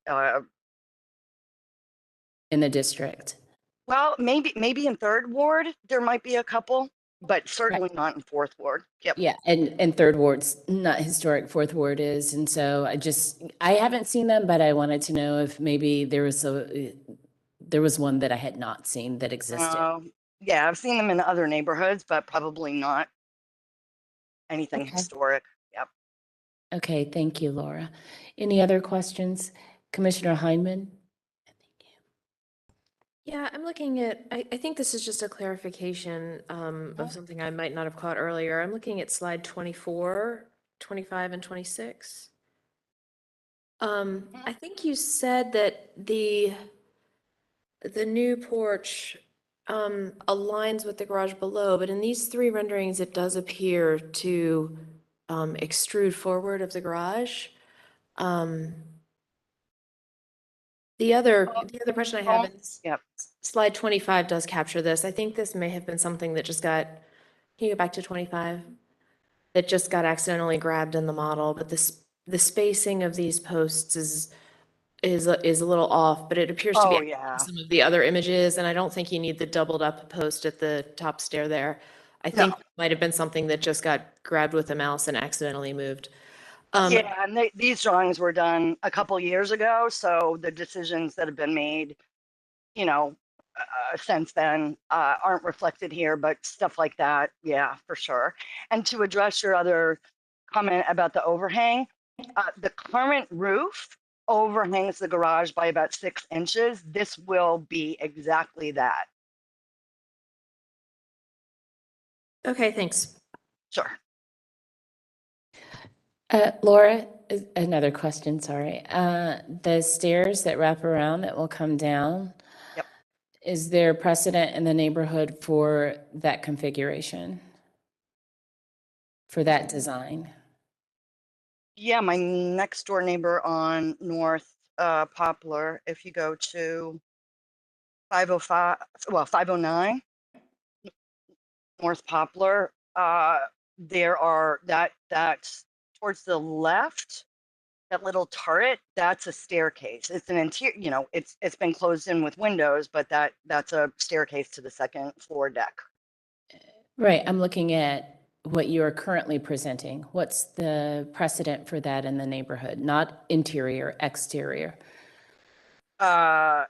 [SPEAKER 7] the district.
[SPEAKER 21] well, maybe in Third Ward, there might be a couple, but certainly not in Fourth Ward. Yep.
[SPEAKER 7] Yeah, and Third Ward's not historic, Fourth Ward is, and so I haven't seen them, but I wanted to know if maybe there was one that I had not seen that existed.
[SPEAKER 21] Yeah, I've seen them in other neighborhoods, but probably not anything
[SPEAKER 7] Okay.
[SPEAKER 21] historic. Yep.
[SPEAKER 7] Okay, thank you, Laura. Any other questions? Commissioner Heineman?
[SPEAKER 9] Yeah, I'm looking at, I think this is just a clarification of something I might not have caught earlier. I'm looking at slide 24, 25, and 26. I think you said that the new porch aligns with the garage below, but in these 3 renderings, it does appear to extrude forward of the garage. The other question I have is, slide 25 does capture this. I think this may have been something that just got, can you go back to 25? That just got accidentally grabbed in the model, but the spacing of these posts is a little off, but it appears to be
[SPEAKER 21] yeah.
[SPEAKER 9] some of the other images, and I don't think you need the doubled up post at the top stair there. I think it might have been something that just got grabbed with a mouse and accidentally moved.
[SPEAKER 21] Yeah, and these drawings were done a couple years ago, so the decisions that have been made, since then aren't reflected here, but stuff like that, yeah, for sure. And to address your other comment about the overhang, the current roof overhangs the garage by about 6 inches. This will be exactly that.
[SPEAKER 9] Okay, thanks.
[SPEAKER 21] Sure.
[SPEAKER 7] Laura, another question, sorry. The stairs that wrap around that will come down.
[SPEAKER 21] Yep.
[SPEAKER 7] Is there precedent in the neighborhood for that configuration? For that design?
[SPEAKER 21] Yeah, my next door neighbor on North Poplar, if you go to 509 North Poplar, that's towards the left, that little turret, that's a staircase. It's an interior, it's been closed in with windows, but that's a staircase to the 2nd floor deck.
[SPEAKER 7] Right, I'm looking at what you are currently presenting. What's the precedent for that in the neighborhood? Not interior, exterior.
[SPEAKER 21] I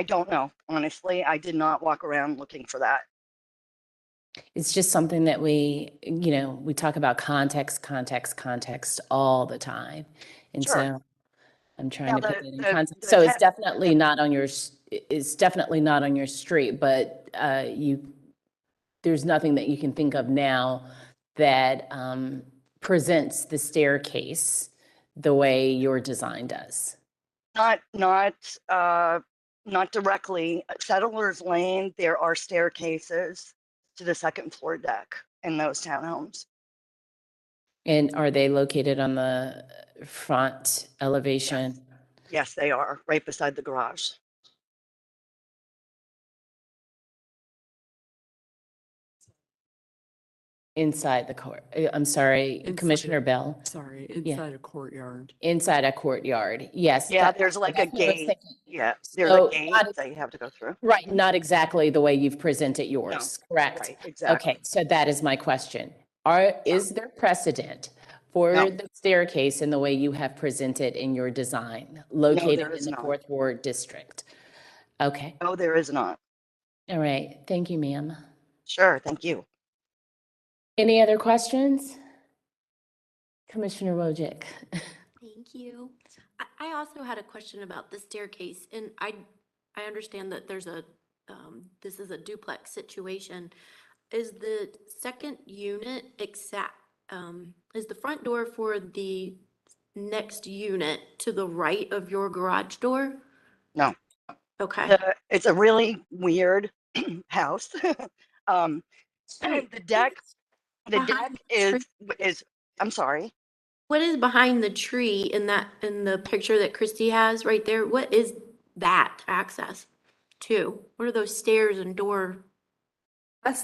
[SPEAKER 21] don't know, honestly. I did not walk around looking for that.
[SPEAKER 7] It's just something that we talk about context all the time. And
[SPEAKER 21] Sure.
[SPEAKER 7] so I'm trying to put it in context.
[SPEAKER 21] the
[SPEAKER 7] So it's
[SPEAKER 21] te-
[SPEAKER 7] definitely not on your street, but there's nothing that you can think of now that presents the staircase the way your design does.
[SPEAKER 21] Not directly. Settlers Lane, there are staircases to the 2nd floor deck in those townhomes.
[SPEAKER 7] And are they located on the front elevation?
[SPEAKER 21] Yes, they are, right beside the garage.
[SPEAKER 7] Inside the court, I'm sorry,
[SPEAKER 8] Inside-
[SPEAKER 7] Commissioner Bell,
[SPEAKER 8] Sorry,
[SPEAKER 7] Yeah.
[SPEAKER 8] inside a courtyard.
[SPEAKER 7] inside a courtyard, yes.
[SPEAKER 21] Yeah,
[SPEAKER 7] that-
[SPEAKER 21] there's like a
[SPEAKER 7] that's what I was
[SPEAKER 21] gate.
[SPEAKER 7] thinking.
[SPEAKER 21] Yeah, there's
[SPEAKER 7] So
[SPEAKER 21] a gate
[SPEAKER 7] not-
[SPEAKER 21] that you have to go through.
[SPEAKER 7] Right, not exactly the way you've presented yours, correct?
[SPEAKER 21] Right, exactly.
[SPEAKER 7] Okay, so that is my question. Is there precedent for
[SPEAKER 21] No.
[SPEAKER 7] the staircase in the way you have presented in your design,
[SPEAKER 21] there
[SPEAKER 7] located
[SPEAKER 21] is
[SPEAKER 7] in the
[SPEAKER 21] not.
[SPEAKER 7] Fourth Ward District? Okay,
[SPEAKER 21] No, there is not.
[SPEAKER 7] all right, thank you, ma'am.
[SPEAKER 21] Sure, thank you.
[SPEAKER 7] Any other questions? Commissioner Wojcik?
[SPEAKER 20] Thank you. I also had a question about the staircase, and I understand that there's this is a duplex situation. Is the second unit is the front door for the next unit to the right of your garage door?
[SPEAKER 21] No.
[SPEAKER 20] Okay.
[SPEAKER 21] It's a really weird house. The deck
[SPEAKER 20] Behind the
[SPEAKER 21] is, I'm sorry.
[SPEAKER 20] What is behind the tree in the picture that Christy has right there? What is that access to? What are those stairs and door?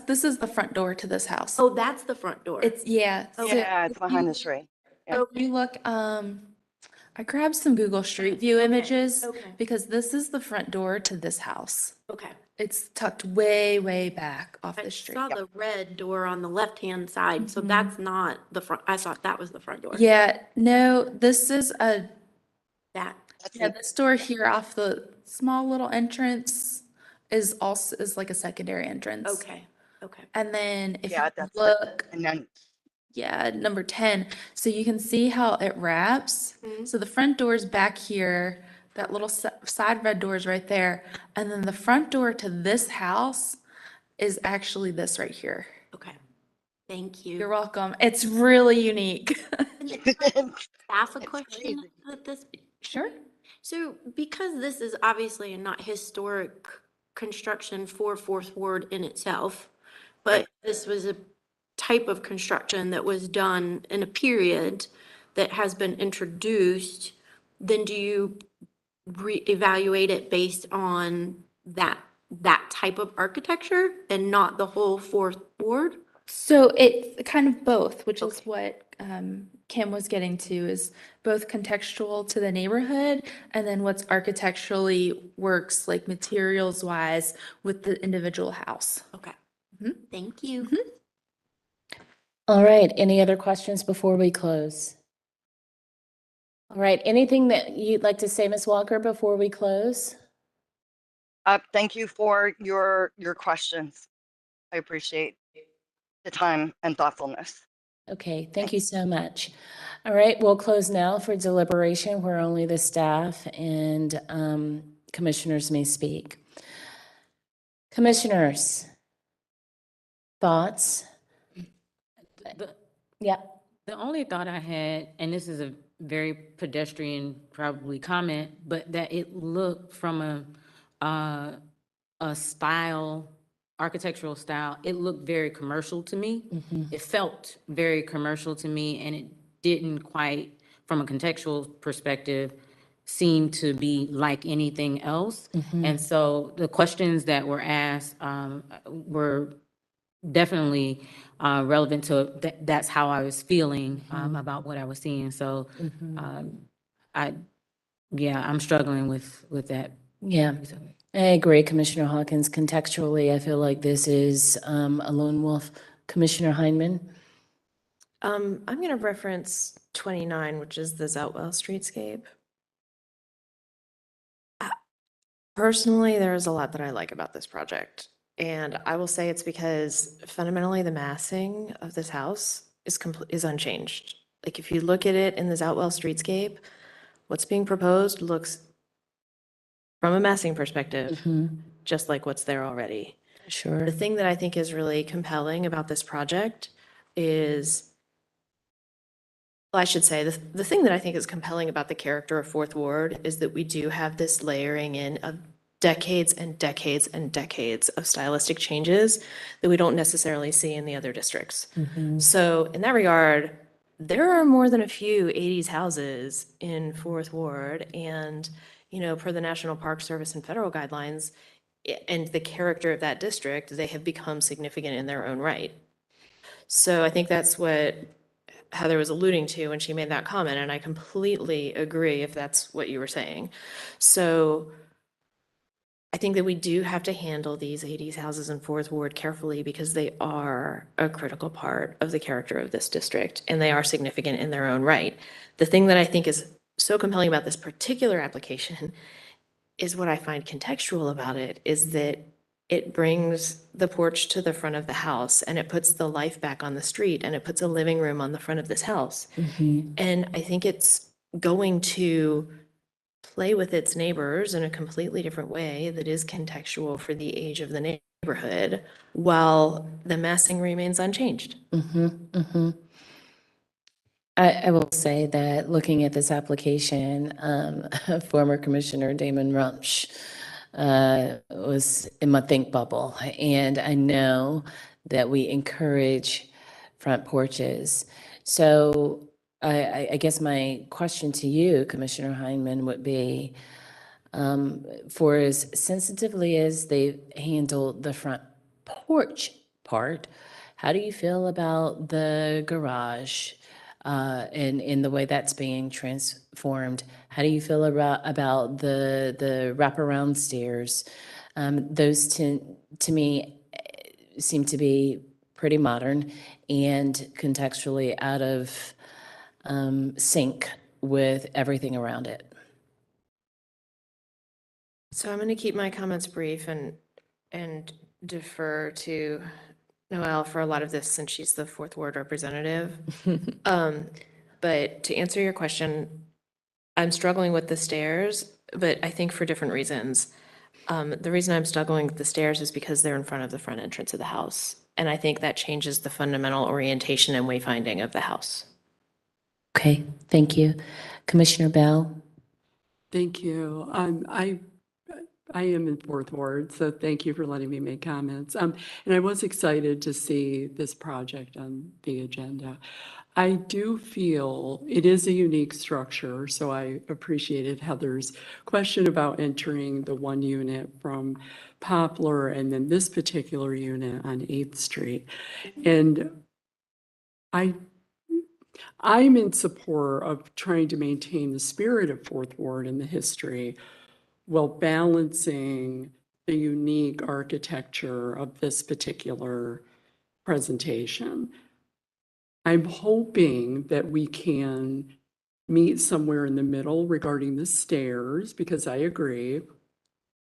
[SPEAKER 1] This is the front door to this house.
[SPEAKER 20] Oh, that's the front door.
[SPEAKER 1] It's, yeah. so
[SPEAKER 21] Yeah, it's
[SPEAKER 1] if
[SPEAKER 21] behind
[SPEAKER 1] you-
[SPEAKER 21] the tree.
[SPEAKER 1] So if you look, I grabbed some Google Street View images
[SPEAKER 20] okay.
[SPEAKER 1] because this is the front door to this house.
[SPEAKER 20] Okay.
[SPEAKER 1] It's tucked way, way back off
[SPEAKER 20] I
[SPEAKER 1] the street.
[SPEAKER 20] saw the red door on the left-hand side, so that's not the front. I thought that was the front door.
[SPEAKER 1] Yeah, no, this is
[SPEAKER 20] That.
[SPEAKER 1] yeah, this door here off the small little entrance is like a secondary entrance.
[SPEAKER 20] Okay. Okay.
[SPEAKER 1] And then if
[SPEAKER 21] Yeah,
[SPEAKER 1] you
[SPEAKER 21] that's
[SPEAKER 1] look,
[SPEAKER 21] And then,
[SPEAKER 1] yeah, number 10, so you can see how it wraps.
[SPEAKER 20] Mhm.
[SPEAKER 1] So the front door's back here, that little side red door is right there. And then the front door to this house is actually this right here.
[SPEAKER 20] Okay. Thank you.
[SPEAKER 1] You're welcome. It's really unique.
[SPEAKER 20] Ask a question at this.
[SPEAKER 1] Sure.
[SPEAKER 20] So because this is obviously not historic construction for Fourth Ward in itself, but this was a type of construction that was done in a period that has been introduced, then do you reevaluate it based on that type of architecture and not the whole Fourth Ward?
[SPEAKER 1] So it's kind of both, which is what Kim was getting to, is both contextual to the neighborhood and then what's architecturally works, like materials wise, with the individual house.
[SPEAKER 20] Okay.
[SPEAKER 1] Mhm.
[SPEAKER 20] Thank you.
[SPEAKER 7] All right, any other questions before we close? All right, anything that you'd like to say, Ms. Walker, before we close?
[SPEAKER 21] thank you for your questions. I appreciate the time and thoughtfulness.
[SPEAKER 7] Okay, thank you so much. All right, we'll close now for deliberation where only the staff and commissioners may speak. Commissioners, thoughts? Yeah.
[SPEAKER 5] The only thought I had, and this is a very pedestrian probably comment, but that it looked from a style, architectural style, it looked very commercial to me. It felt very commercial to me, and it didn't quite, from a contextual perspective, seem to be like anything else. And so the questions that were asked were definitely relevant to that's how I was feeling about what I was seeing. So I'm struggling with that.
[SPEAKER 7] Yeah, I agree, Commissioner Hawkins. Contextually, I feel like this is a lone wolf. Commissioner Heineman?
[SPEAKER 9] I'm going to reference 29, which is the Zoutwell streetscape. Personally, there's a lot that I like about this project. And I will say it's because fundamentally the massing of this house is unchanged. Like if you look at it in the Zoutwell streetscape, what's being proposed looks, from a massing perspective, just like what's there already.
[SPEAKER 7] Sure.
[SPEAKER 9] The thing that I think is really compelling about this project is, well, I should say, the thing that I think is compelling about the character of Fourth Ward is that we do have this layering in of decades and decades and decades of stylistic changes that we don't necessarily see in the other districts. So in that regard, there are more than a few 80s houses in Fourth Ward, and, you know, per the National Park Service and federal guidelines, and the character of that district, they have become significant in their own right. So I think that's what Heather was alluding to when she made that comment, and I completely agree if that's what you were saying. So I think that we do have to handle these 80s houses in Fourth Ward carefully because they are a critical part of the character of this district, and they are significant in their own right. The thing that I think is so compelling about this particular application is what I find contextual about it is that it brings the porch to the front of the house and it puts the life back on the street and it puts a living room on the front of this house. And I think it's going to play with its neighbors in a completely different way that is contextual for the age of the neighborhood while the massing remains unchanged.
[SPEAKER 7] I will say that looking at this application, former Commissioner Damon Rumsch was in my think bubble. And I know that we encourage front porches. So I guess my question to you, Commissioner Heineman, would be, for as sensitively as they've handled the front porch part, how do you feel about the garage and the way that's being transformed? How do you feel about the wraparound stairs? Those to me seem to be pretty modern and contextually out of sync with everything around it.
[SPEAKER 9] So I'm going to keep my comments brief and defer to Noelle for a lot of this since she's the Fourth Ward representative. But to answer your question, I'm struggling with the stairs, but I think for different reasons. The reason I'm struggling with the stairs is because they're in front of the front entrance of the house. And I think that changes the fundamental orientation and wayfinding of the house.
[SPEAKER 7] Okay, thank you. Commissioner Bell?
[SPEAKER 8] Thank you. I am in Fourth Ward, so thank you for letting me make comments. And I was excited to see this project on the agenda. I do feel it is a unique structure, so I appreciated Heather's question about entering the one unit from Poplar and then this particular unit on 8th Street. And I'm in support of trying to maintain the spirit of Fourth Ward and the history while balancing the unique architecture of this particular presentation. I'm hoping that we can meet somewhere in the middle regarding the stairs, because I agree.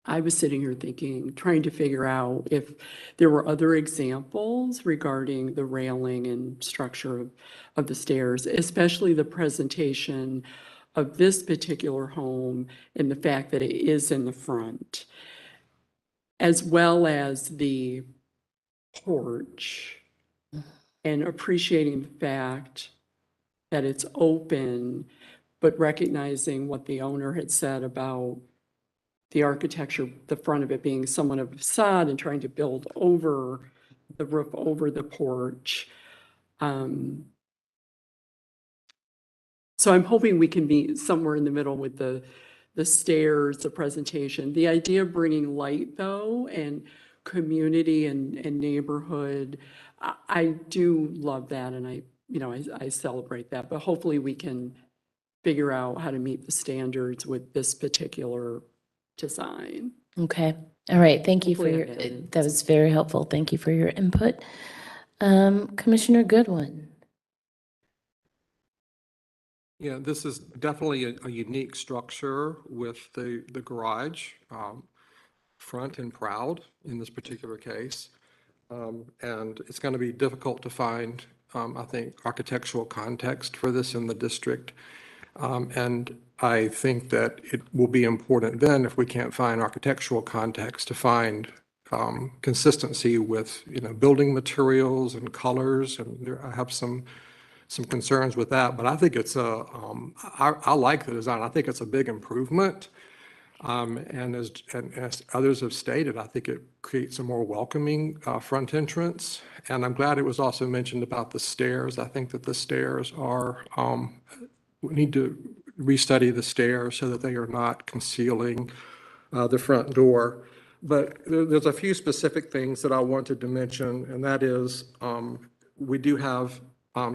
[SPEAKER 8] I was sitting here thinking, trying to figure out if there were other examples regarding the railing and structure of the stairs, especially the presentation of this particular home and the fact that it is in the front, as well as the porch, and appreciating the fact that it's open, but recognizing what the owner had said about the architecture, the front of it being somewhat of a facade and trying to build over the roof, over the porch. So I'm hoping we can be somewhere in the middle with the stairs, the presentation. The idea of bringing light, though, and community and neighborhood, I do love that, and I celebrate that. But hopefully we can figure out how to meet the standards with this particular design.
[SPEAKER 7] Okay. All right. Thank you for your, that was very helpful. Thank you for your input. Commissioner Goodwin.
[SPEAKER 19] Yeah, this is definitely a unique structure with the garage, front and proud in this particular case. And it's going to be difficult to find, I think, architectural context for this in the district. And I think that it will be important then, if we can't find architectural context, to find consistency with, building materials and colors. And I have some concerns with that, but I think it's I like the design. I think it's a big improvement. And as others have stated, I think it creates a more welcoming front entrance. And I'm glad it was also mentioned about the stairs. I think that the stairs are, we need to restudy the stairs so that they are not concealing the front door. But there's a few specific things that I wanted to mention, and that is we do have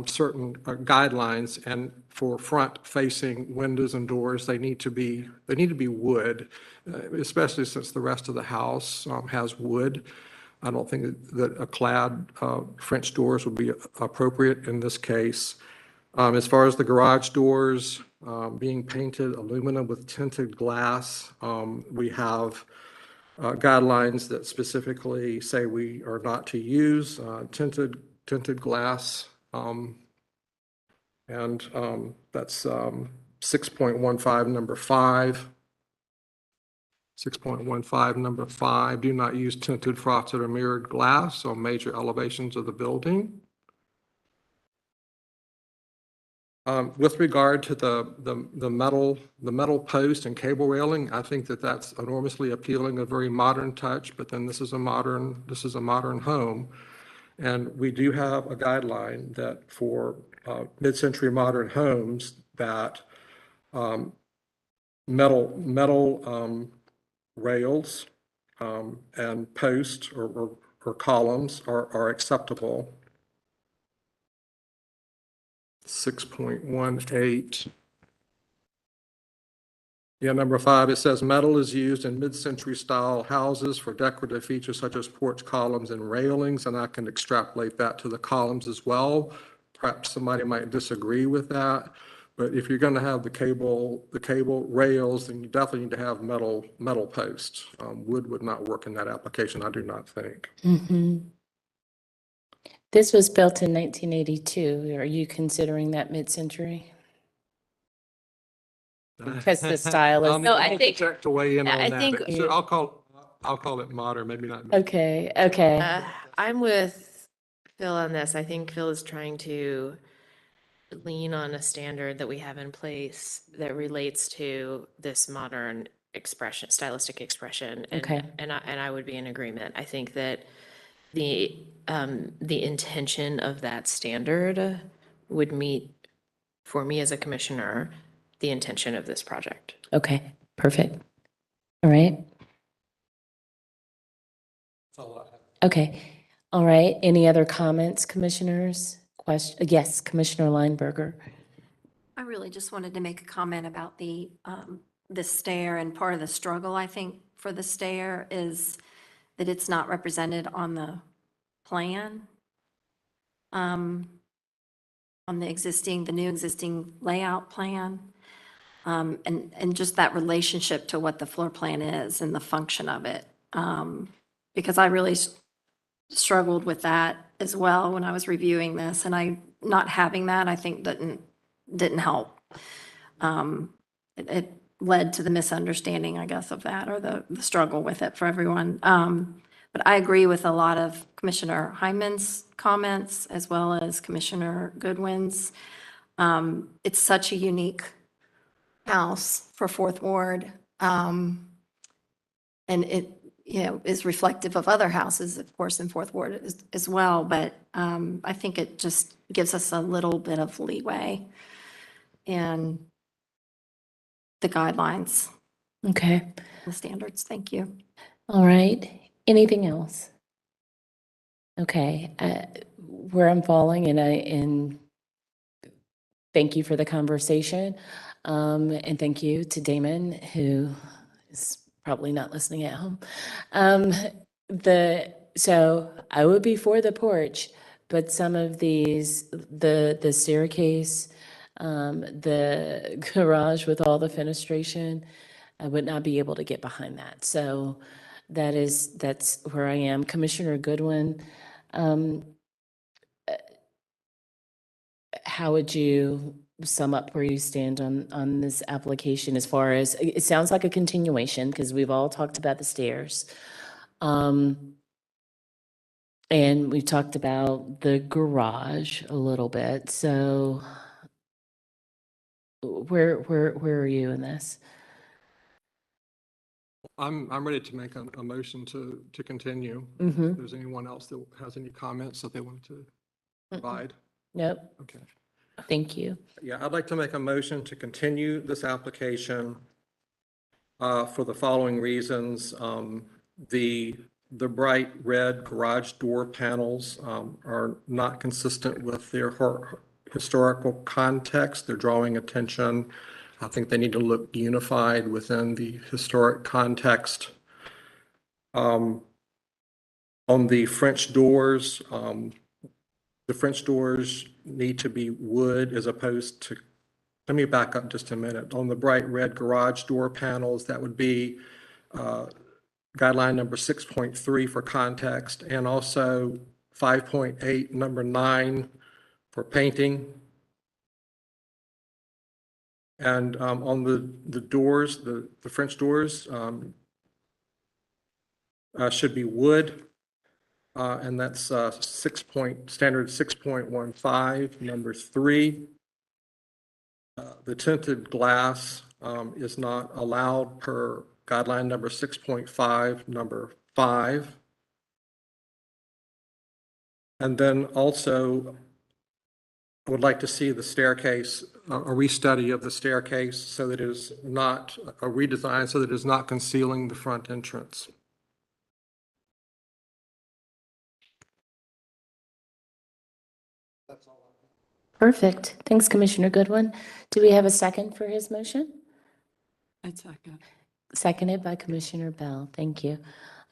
[SPEAKER 19] certain guidelines, and for front-facing windows and doors, they need to be wood, especially since the rest of the house has wood. I don't think that a clad French doors would be appropriate in this case. As far as the garage doors being painted aluminum with tinted glass, we have guidelines that specifically say we are not to use tinted glass. That's 6.15 number 5. 6.15 number 5, do not use tinted, frosted, or mirrored glass on major elevations of the building. With regard to the metal post and cable railing, I think that that's enormously appealing, a very modern touch, but then this is a modern home. And we do have a guideline that for mid-century modern homes that metal rails and posts or columns are acceptable. 6.18. Yeah, number 5, it says metal is used in mid-century style houses for decorative features such as porch columns and railings, and I can extrapolate that to the columns as well. Perhaps somebody might disagree with that, but if you're going to have the cable rails, then you definitely need to have metal posts. Wood would not work in that application, I do not think.
[SPEAKER 7] Mm-hmm. This was built in 1982. Are you considering that mid-century? Because the style is.
[SPEAKER 19] No, I think. To weigh in on
[SPEAKER 7] I
[SPEAKER 19] that.
[SPEAKER 7] think.
[SPEAKER 19] So I'll call it modern, maybe not.
[SPEAKER 7] Okay. Okay.
[SPEAKER 9] I'm with Phil on this. I think Phil is trying to lean on a standard that we have in place that relates to this modern expression, stylistic expression. And,
[SPEAKER 7] Okay.
[SPEAKER 9] And I would be in agreement. I think that the intention of that standard would meet, for me as a commissioner, the intention of this project.
[SPEAKER 7] Okay. Perfect. All right. Okay. All right. Any other comments, commissioners? Yes, Commissioner Lineberger.
[SPEAKER 3] I really just wanted to make a comment about the stair, and part of the struggle, I think, for the stair is that it's not represented on the plan. On the new existing layout plan. And just that relationship to what the floor plan is and the function of it. Because I really struggled with that as well when I was reviewing this, and not having that, I think didn't help. It led to the misunderstanding, I guess, of that, or the struggle with it for everyone. But I agree with a lot of Commissioner Hyman's comments as well as Commissioner Goodwin's. It's such a unique house for Fourth Ward. And it, is reflective of other houses, of course, in Fourth Ward as well. But I think it just gives us a little bit of leeway in the guidelines.
[SPEAKER 7] Okay.
[SPEAKER 3] The standards. Thank you.
[SPEAKER 7] All right. Anything else? Okay. Where I'm falling, and thank you for the conversation. And thank you to Damon, who is probably not listening at home. So I would be for the porch, but some of these, the staircase, the garage with all the fenestration, I would not be able to get behind that. So that's where I am. Commissioner Goodwin, how would you sum up where you stand on this application, as far as, it sounds like a continuation because we've all talked about the stairs. And we've talked about the garage a little bit. So where are you in this?
[SPEAKER 19] I'm ready to make a motion to continue.
[SPEAKER 7] Mhm.
[SPEAKER 19] If there's anyone else that has any comments that they want to provide.
[SPEAKER 7] Nope.
[SPEAKER 19] Okay.
[SPEAKER 7] Thank you.
[SPEAKER 19] Yeah, I'd like to make a motion to continue this application for the following reasons. The the bright red garage door panels are not consistent with their historical context. They're drawing attention. I think they need to look unified within the historic context. On the French doors need to be wood as opposed to, let me back up just a minute. On the bright red garage door panels, that would be guideline number 6.3 for context, and also 5.8, number 9 for painting. And on the doors, the French doors should be wood, and that's standard 6.15, number 3. The tinted glass is not allowed per guideline number 6.5, number 5. And then also, I would like to see the staircase, a restudy of the staircase so that it is not a redesign, so that it is not concealing the front entrance.
[SPEAKER 7] Perfect. Thanks, Commissioner Goodwin. Do we have a second for his motion?
[SPEAKER 8] I'd second.
[SPEAKER 7] Seconded by Commissioner Bell. Thank you.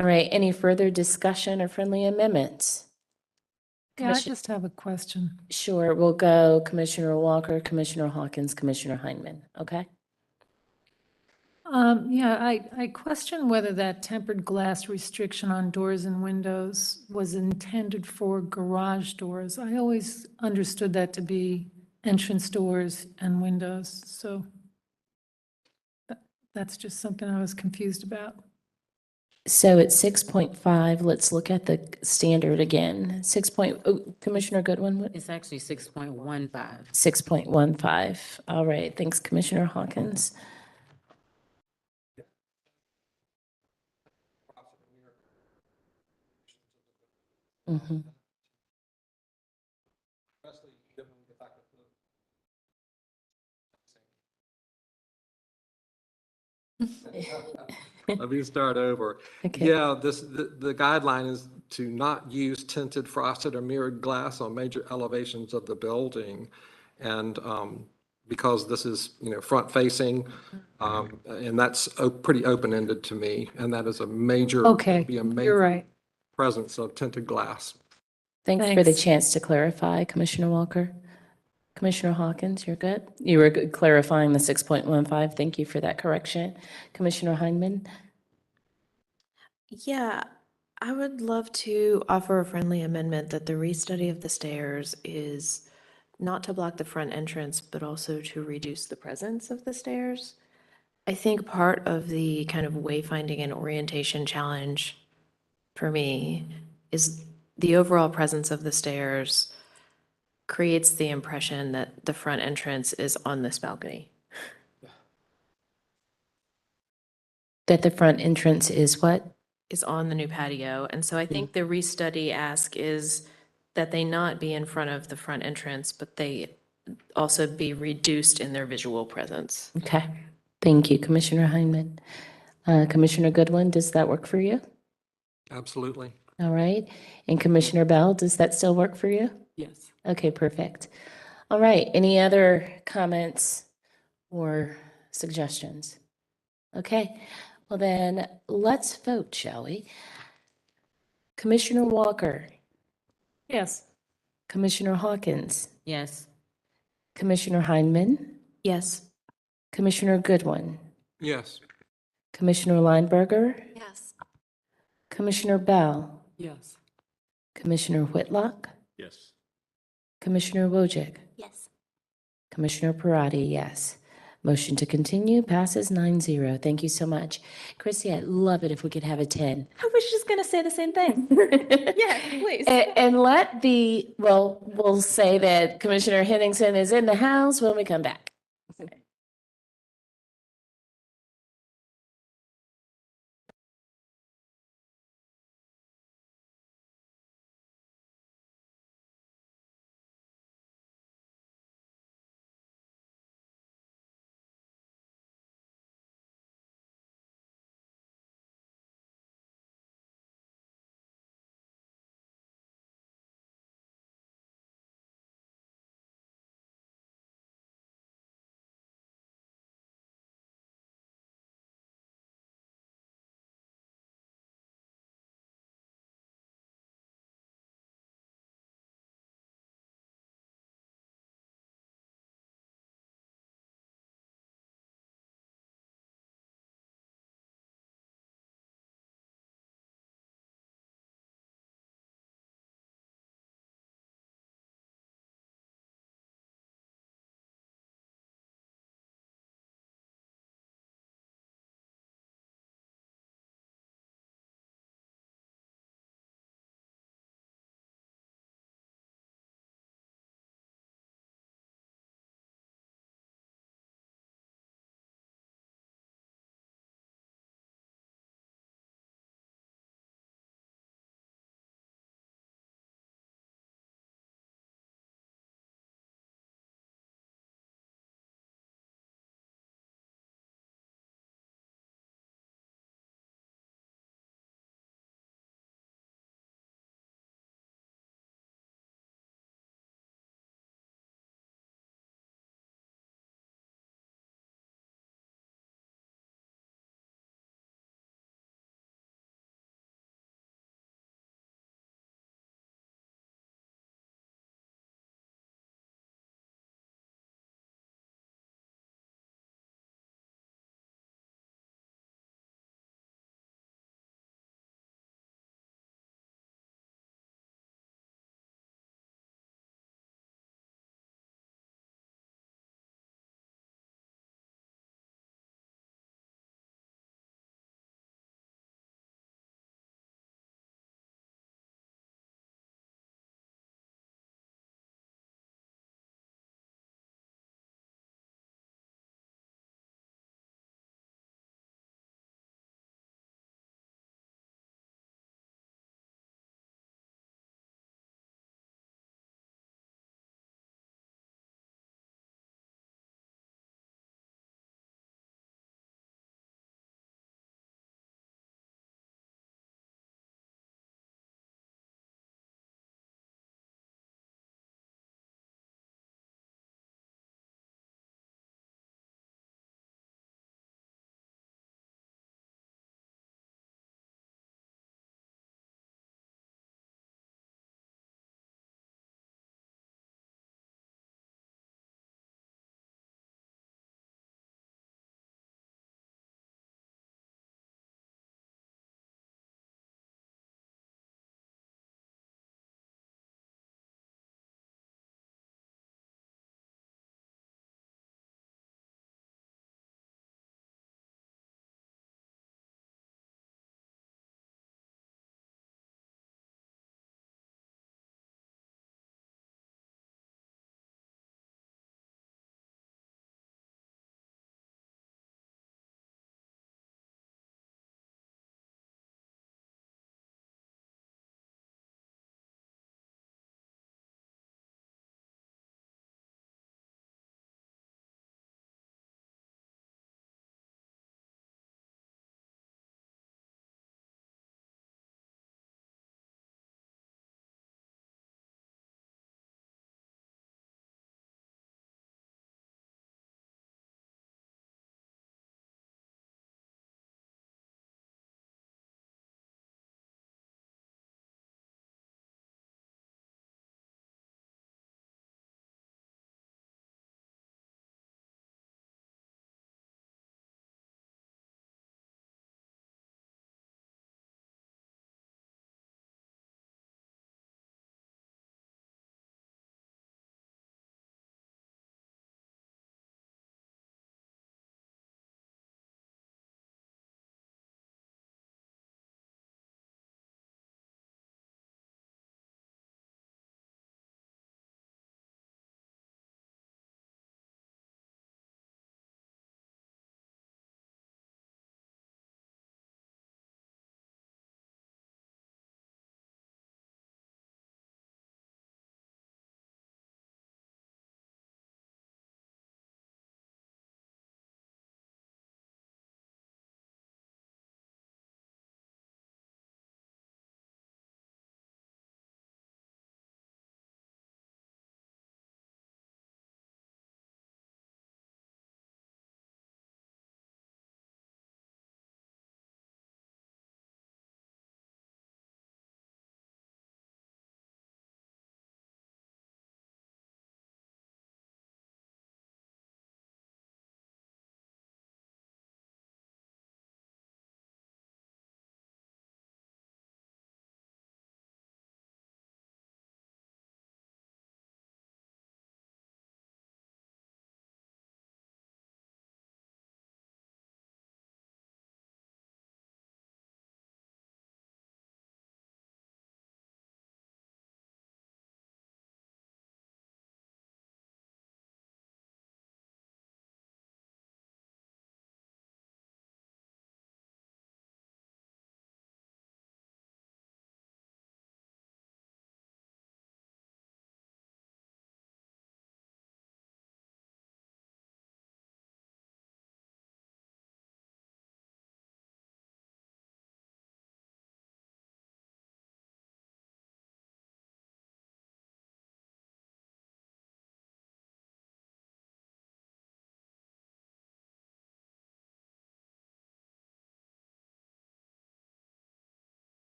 [SPEAKER 7] All right, any further discussion or friendly amendments?
[SPEAKER 15] Yeah, I just have a question.
[SPEAKER 7] Sure, we'll go Commissioner Walker, Commissioner Hawkins, Commissioner Heineman, okay?
[SPEAKER 15] Yeah, I question whether that tempered glass restriction on doors and windows was intended for garage doors. I always understood that to be entrance doors and windows, so that's just something I was confused about.
[SPEAKER 7] So it's 6.5, let's look at the standard again. Commissioner Goodwin, what?
[SPEAKER 5] It's actually 6.15.
[SPEAKER 7] 6.15, all right, thanks, Commissioner Hawkins. Mhm.
[SPEAKER 19] Let me start over.
[SPEAKER 7] Okay.
[SPEAKER 19] Yeah, the guideline is to not use tinted, frosted, or mirrored glass on major elevations of the building. And because this is, front facing, and that's pretty open-ended to me. And that is a major,
[SPEAKER 15] Okay,
[SPEAKER 19] be a
[SPEAKER 15] you're
[SPEAKER 19] major
[SPEAKER 15] right.
[SPEAKER 19] presence of tinted glass.
[SPEAKER 7] Thanks for the
[SPEAKER 15] Thanks.
[SPEAKER 7] chance to clarify, Commissioner Walker. Commissioner Hawkins, you're good? You were clarifying the 6.15. Thank you for that correction. Commissioner Heineman?
[SPEAKER 9] Yeah, I would love to offer a friendly amendment that the restudy of the stairs is not to block the front entrance, but also to reduce the presence of the stairs. I think part of the kind of wayfinding and orientation challenge for me is the overall presence of the stairs creates the impression that the front entrance is on this balcony.
[SPEAKER 7] That the front entrance is what?
[SPEAKER 9] Is on the new patio. And so I think the restudy ask is that they not be in front of the front entrance, but they also be reduced in their visual presence.
[SPEAKER 7] Okay, thank you, Commissioner Heineman. Commissioner Goodwin, does that work for you?
[SPEAKER 19] Absolutely.
[SPEAKER 7] All right, and Commissioner Bell, does that still work for you?
[SPEAKER 8] Yes.
[SPEAKER 7] Okay, perfect. All right, any other comments or suggestions? Okay, well then, let's vote, shall we? Commissioner Walker,
[SPEAKER 15] Yes.
[SPEAKER 7] Commissioner Hawkins,
[SPEAKER 5] Yes.
[SPEAKER 7] Commissioner Heineman,
[SPEAKER 9] Yes.
[SPEAKER 7] Commissioner Goodwin,
[SPEAKER 19] Yes.
[SPEAKER 7] Commissioner Lineberger,
[SPEAKER 20] Yes.
[SPEAKER 7] Commissioner Bell,
[SPEAKER 8] Yes.
[SPEAKER 7] Commissioner Whitlock,
[SPEAKER 12] Yes.
[SPEAKER 7] Commissioner Wojcik,
[SPEAKER 20] Yes.
[SPEAKER 7] Commissioner Parati, yes. Motion to continue passes 9-0. Thank you so much. Chrissy, I'd love it if we could have a 10. I was just going to say the same thing.
[SPEAKER 9] Yeah, please.
[SPEAKER 7] And we'll say that Commissioner Henningsen is in the house when we come back.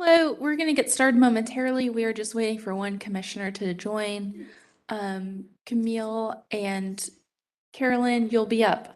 [SPEAKER 1] Hello, we're going to get started momentarily. We are just waiting for one commissioner to join. Camille and Carolyn, you'll be up.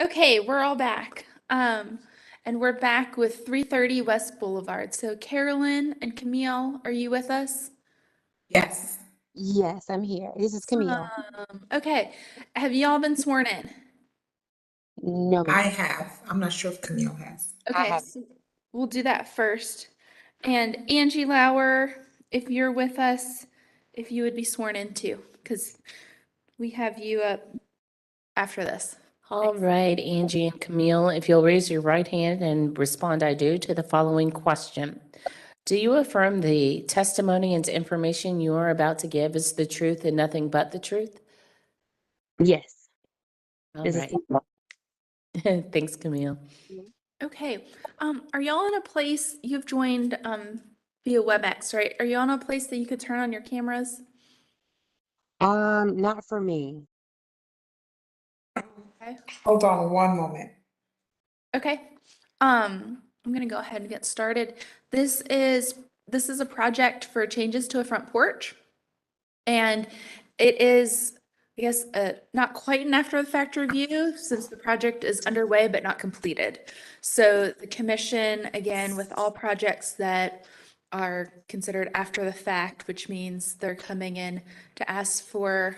[SPEAKER 1] Okay, we're all back. And we're back with 330 West Boulevard. So Carolyn and Camille, are you with us?
[SPEAKER 17] Yes.
[SPEAKER 11] Yes, I'm here. This is Camille.
[SPEAKER 1] Okay, have you all been sworn in?
[SPEAKER 11] No,
[SPEAKER 17] I
[SPEAKER 11] ma'am.
[SPEAKER 17] have. I'm not sure if Camille has.
[SPEAKER 1] Okay, so we'll do that first. And Angie Lauer, if you're with us, if you would be sworn in too, because we have you up after this.
[SPEAKER 7] All right, Angie and Camille, if you'll raise your right hand and respond, I do, to the following question. Do you affirm the testimony and information you are about to give is the truth and nothing but the truth?
[SPEAKER 11] Yes.
[SPEAKER 7] All
[SPEAKER 11] This
[SPEAKER 7] right.
[SPEAKER 11] is
[SPEAKER 7] Thanks, Camille.
[SPEAKER 1] Okay, are y'all in a place, you've joined via WebEx, right? Are you in a place that you could turn on your cameras?
[SPEAKER 11] not for me.
[SPEAKER 1] Okay.
[SPEAKER 17] Hold on one moment.
[SPEAKER 1] Okay. I'm gonna go ahead and get started. This is a project for changes to a front porch. And it is, I guess, not quite an after the fact review since the project is underway but not completed. So the commission, again, with all projects that are considered after the fact, which means they're coming in to ask for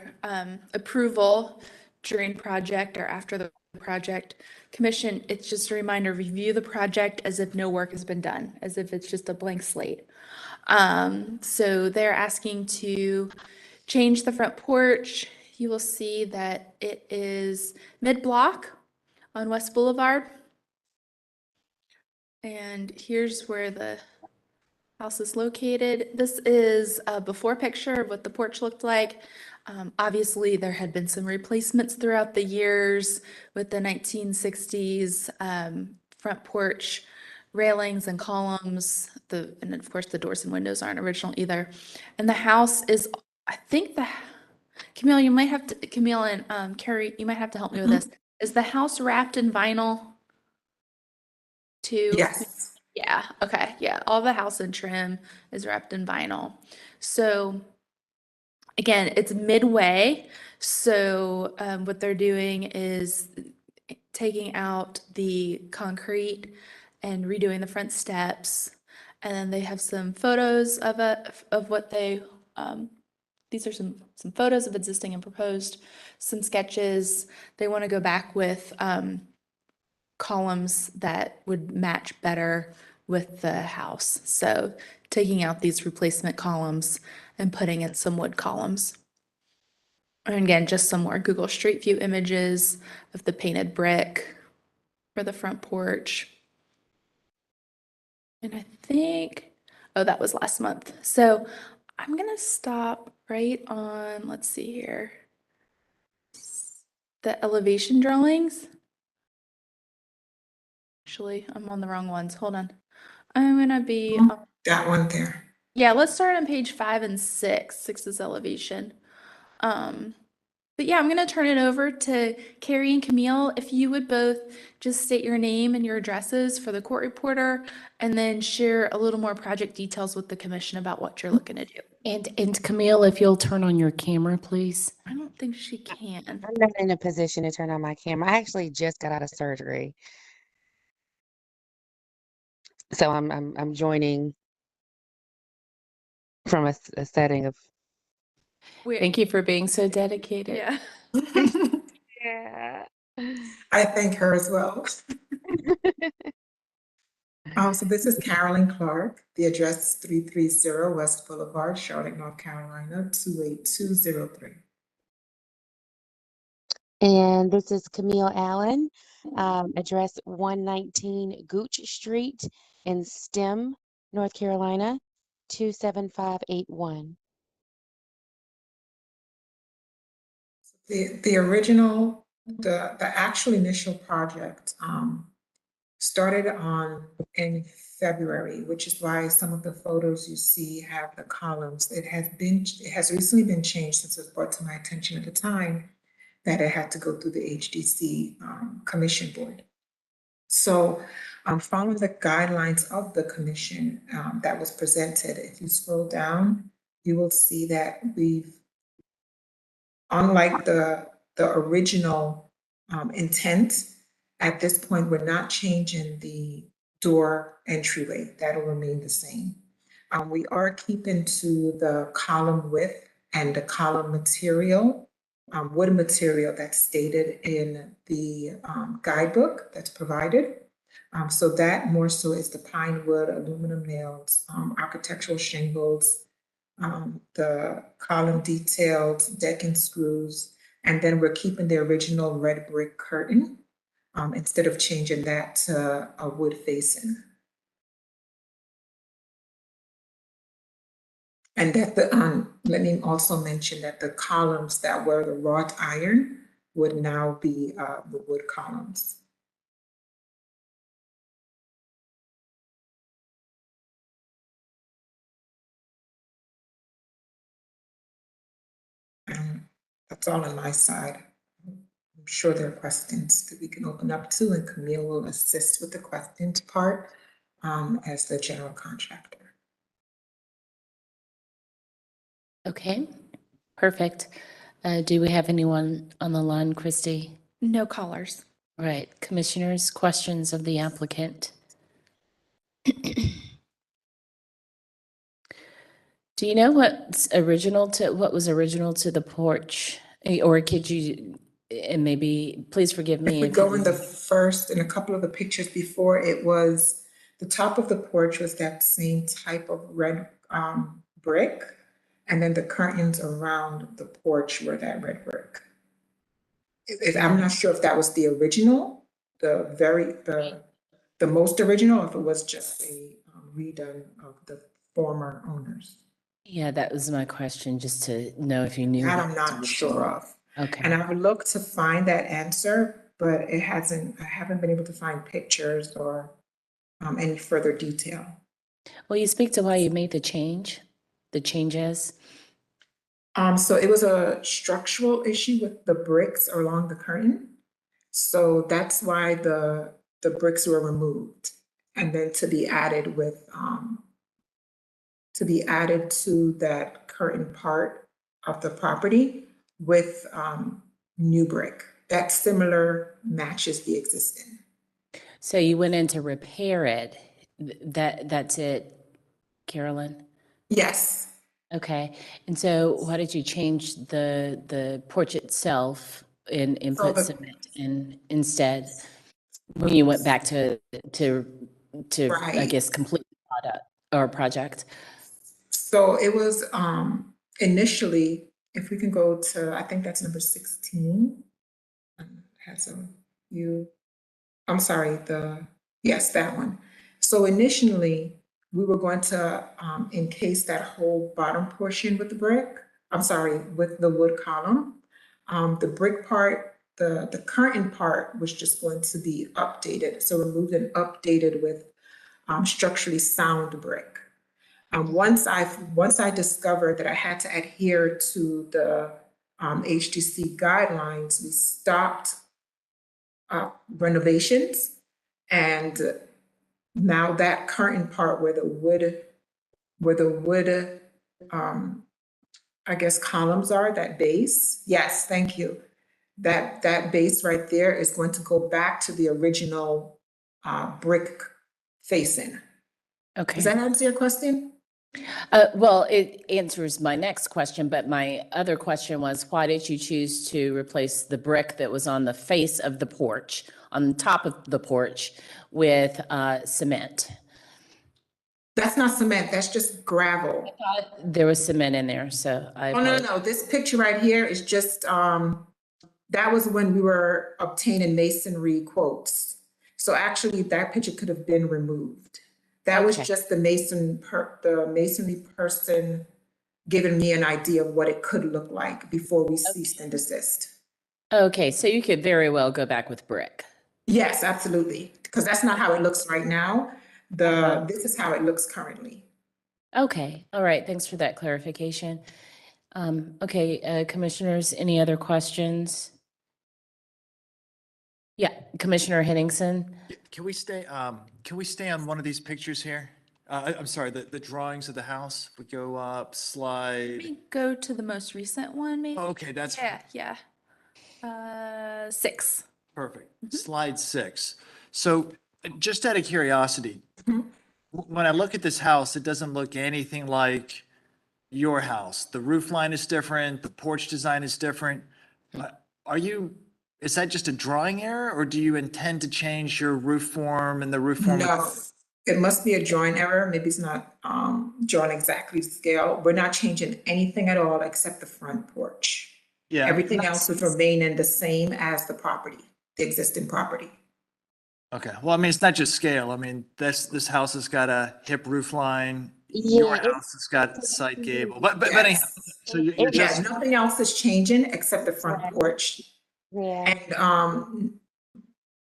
[SPEAKER 1] approval during project or after the project. Commission, it's just a reminder, review the project as if no work has been done, as if it's just a blank slate. So they're asking to change the front porch. You will see that it is mid-block on West Boulevard. And here's where the house is located. This is a before picture of what the porch looked like. Obviously, there had been some replacements throughout the years with the 1960s front porch railings and columns. And of course, the doors and windows aren't original either. And the house is, I think Camille, you might have to, Camille and Carrie, you might have to help me with this. Is the house wrapped in vinyl too?
[SPEAKER 17] Yes.
[SPEAKER 1] Yeah, okay, yeah, all the house and trim is wrapped in vinyl. So again, it's midway. So what they're doing is taking out the concrete and redoing the front steps. And then they have some photos of what they, these are some photos of existing and proposed, some sketches. They want to go back with columns that would match better with the house. So taking out these replacement columns and putting in some wood columns. And again, just some more Google Street View images of the painted brick for the front porch. And I think, oh, that was last month. So I'm gonna stop right on, let's see here, the elevation drawings. Actually, I'm on the wrong ones. Hold on. I'm gonna be,
[SPEAKER 17] That one there.
[SPEAKER 1] yeah, let's start on page 5 and 6. 6 is elevation. But yeah, I'm gonna turn it over to Carrie and Camille. If you would both just state your name and your addresses for the court reporter, and then share a little more project details with the commission about what you're looking to do.
[SPEAKER 7] And Camille, if you'll turn on your camera, please.
[SPEAKER 1] I don't think she can.
[SPEAKER 11] I'm not in a position to turn on my camera. I actually just got out of surgery. So I'm joining from a setting of
[SPEAKER 7] Thank you for being so dedicated.
[SPEAKER 1] Yeah.
[SPEAKER 11] yeah.
[SPEAKER 17] I thank her as well. So this is Carolyn Clark. The address is 330 West Boulevard, Charlotte, North Carolina, 28203.
[SPEAKER 11] And this is Camille Allen, address 119 Gooch Street in Stem, North Carolina, 27581.
[SPEAKER 17] The original, the actual initial project started in February, which is why some of the photos you see have the columns. It has recently been changed since it was brought to my attention at the time that it had to go through the HDC Commission Board. So following the guidelines of the commission that was presented, if you scroll down, you will see that unlike the original intent, at this point, we're not changing the door entryway. That'll remain the same. We are keeping to the column width and the column material, wood material that's stated in the guidebook that's provided. So that more so is the pine wood, aluminum nails, architectural shingles, the column details, decking screws, and then we're keeping the original red brick curtain instead of changing that to a wood facing. And that let me also mention that the columns that were the wrought iron would now be the wood columns. That's all on my side. I'm sure there are questions that we can open up to, and Camille will assist with the questions part as the general contractor.
[SPEAKER 7] Okay, perfect. Do we have anyone on the line, Christy?
[SPEAKER 1] No callers.
[SPEAKER 7] All right, commissioners, questions of the applicant? Do you know what was original to the porch? Or could you, and maybe, please forgive me.
[SPEAKER 17] If we go in in a couple of the pictures before, it was, the top of the porch was that same type of red brick. And then the curtains around the porch were that red brick. I'm not sure if that was the original, the most original, or if it was just a redone of the former owners.
[SPEAKER 7] Yeah, that was my question, just to know if you knew.
[SPEAKER 17] That I'm not sure of.
[SPEAKER 7] Okay.
[SPEAKER 17] And I've looked to find that answer, but I haven't been able to find pictures or any further detail.
[SPEAKER 7] Will you speak to why you made the changes?
[SPEAKER 17] So it was a structural issue with the bricks along the curtain. So that's why the bricks were removed, and then to be added to that curtain part of the property with new brick that similar matches the existing.
[SPEAKER 7] So you went in to repair it. That's it, Carolyn?
[SPEAKER 17] Yes.
[SPEAKER 7] Okay. And so why did you change the porch itself and put cement in instead when you went back to
[SPEAKER 17] Right.
[SPEAKER 7] I guess, complete the product or project?
[SPEAKER 17] So it was initially, if we can go to, I think that's number 16. Yes, that one. So initially, we were going to encase that whole bottom portion with the brick. With the wood column. The brick part the current part was just going to be updated. So removed and updated with structurally sound brick. Once I discovered that I had to adhere to the HDC guidelines, we stopped renovations, and now that current part where the wood, I guess columns are, that base, yes, thank you. That base right there is going to go back to the original brick facing.
[SPEAKER 7] Okay.
[SPEAKER 17] Does that answer your question?
[SPEAKER 7] Well, it answers my next question, but my other question was, why did you choose to replace the brick that was on the face of the porch, on top of the porch, with cement?
[SPEAKER 17] That's not cement, that's just gravel.
[SPEAKER 7] There was cement in there, so I
[SPEAKER 17] Oh, no,
[SPEAKER 7] apologize.
[SPEAKER 17] no, this picture right here is just, that was when we were obtaining masonry quotes. So actually, that picture could have been removed. That was
[SPEAKER 7] Okay.
[SPEAKER 17] just the masonry person giving me an idea of what it could look like before we ceased and desist.
[SPEAKER 7] Okay, so you could very well go back with brick.
[SPEAKER 17] Yes, absolutely, because that's not how it looks right now. This is how it looks currently.
[SPEAKER 7] Okay, all right, thanks for that clarification. Okay, commissioners, any other questions? Yeah, Commissioner Henningsen.
[SPEAKER 13] Can we stay on one of these pictures here? I'm sorry, the drawings of the house. We go up,
[SPEAKER 1] Let
[SPEAKER 13] slide.
[SPEAKER 1] me go to the most recent one, maybe.
[SPEAKER 13] Oh, okay, that's
[SPEAKER 1] Yeah. 6.
[SPEAKER 13] perfect. Slide 6. So just out of curiosity, when I look at this house, it doesn't look anything like your house. The roof line is different, the porch design is different. Is that just a drawing error, or do you intend to change your roof form and the roof form?
[SPEAKER 17] No, it must be a drawing error. Maybe it's not drawn exactly to scale. We're not changing anything at all except the front porch.
[SPEAKER 13] Yeah.
[SPEAKER 17] Everything else would remain in the same as the property, the existing property.
[SPEAKER 13] Okay, well, I mean, it's not just scale. I mean, this house has got a hip roof line.
[SPEAKER 11] Yeah,
[SPEAKER 13] Your house has got side gable, but anyhow, so you're
[SPEAKER 17] Yeah,
[SPEAKER 13] just,
[SPEAKER 17] nothing else is changing except the front porch.
[SPEAKER 11] Yeah.
[SPEAKER 17] And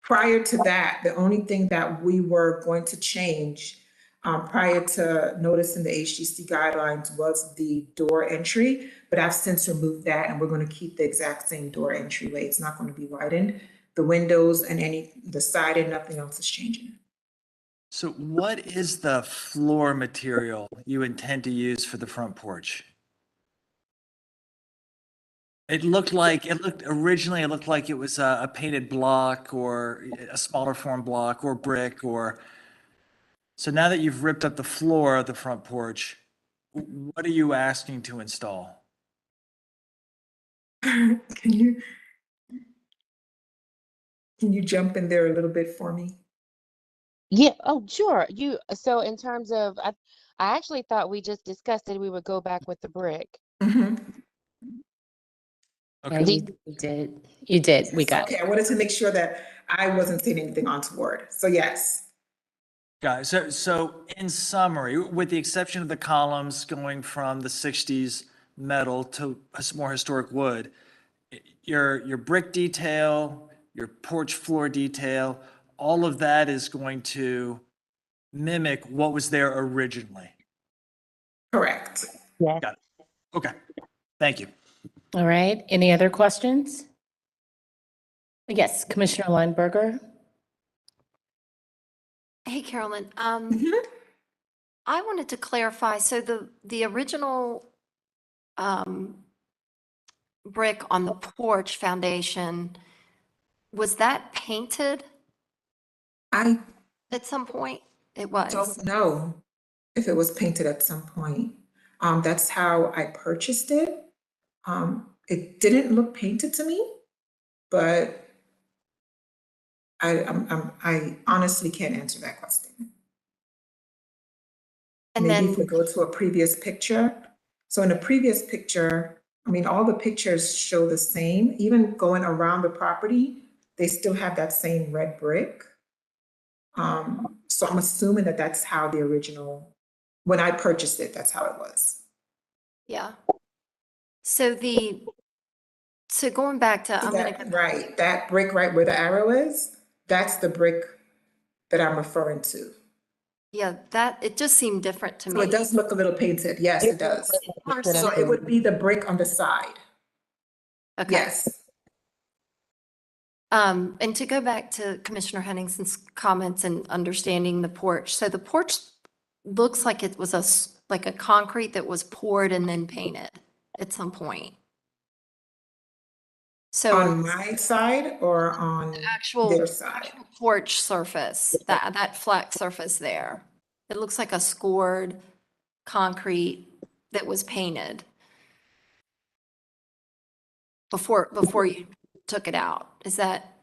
[SPEAKER 17] prior to that, the only thing that we were going to change prior to noticing the HDC guidelines was the door entry, but I've since removed that, and we're going to keep the exact same door entryway. It's not going to be widened. The windows and the siding, nothing else is changing.
[SPEAKER 13] so what is the floor material you intend to use for the front porch? Originally it looked like it was a painted block or a smaller form block or brick so now that you've ripped up the floor of the front porch, what are you asking to install?
[SPEAKER 17] Can you jump in there a little bit for me?
[SPEAKER 11] Yeah, oh, sure. So in terms of, I actually thought we just discussed that we would go back with the brick.
[SPEAKER 7] Yeah, you did. You did. We got
[SPEAKER 17] Okay, I wanted to make sure that I wasn't saying anything untoward. So yes.
[SPEAKER 13] Guys, so in summary, with the exception of the columns going from the 60s metal to more historic wood, your brick detail, your porch floor detail, all of that is going to mimic what was there originally.
[SPEAKER 17] Correct.
[SPEAKER 11] Yeah.
[SPEAKER 13] Got it. Okay. Thank you.
[SPEAKER 7] All right, any other questions? Yes, Commissioner Lineberger.
[SPEAKER 3] Hey, Carolyn, I wanted to clarify, so the original brick on the porch foundation, was that painted
[SPEAKER 17] I
[SPEAKER 3] at some point? It was.
[SPEAKER 17] don't know if it was painted at some point. That's how I purchased it. It didn't look painted to me, but I honestly can't answer that question.
[SPEAKER 3] And
[SPEAKER 17] Maybe
[SPEAKER 3] then,
[SPEAKER 17] if we go to a previous picture. So in a previous picture, I mean, all the pictures show the same, even going around the property, they still have that same red brick. So I'm assuming that that's how the original, when I purchased it, that's how it was.
[SPEAKER 3] yeah. So the So going back to, I'm going to,
[SPEAKER 17] Right, that brick right where the arrow is, that's the brick that I'm referring to.
[SPEAKER 3] yeah, that, it just seemed different to
[SPEAKER 17] So it
[SPEAKER 3] me.
[SPEAKER 17] does look a little painted. Yes, it does. So it would be the brick on the side.
[SPEAKER 3] Okay.
[SPEAKER 17] Yes.
[SPEAKER 3] And to go back to Commissioner Henningson's comments and understanding the porch. So the porch looks like it was like a concrete that was poured and then painted at some point. So
[SPEAKER 17] On my side or on their side?
[SPEAKER 3] actual porch surface, that flat surface there, it looks like a scored concrete that was painted before you took it out. Is that?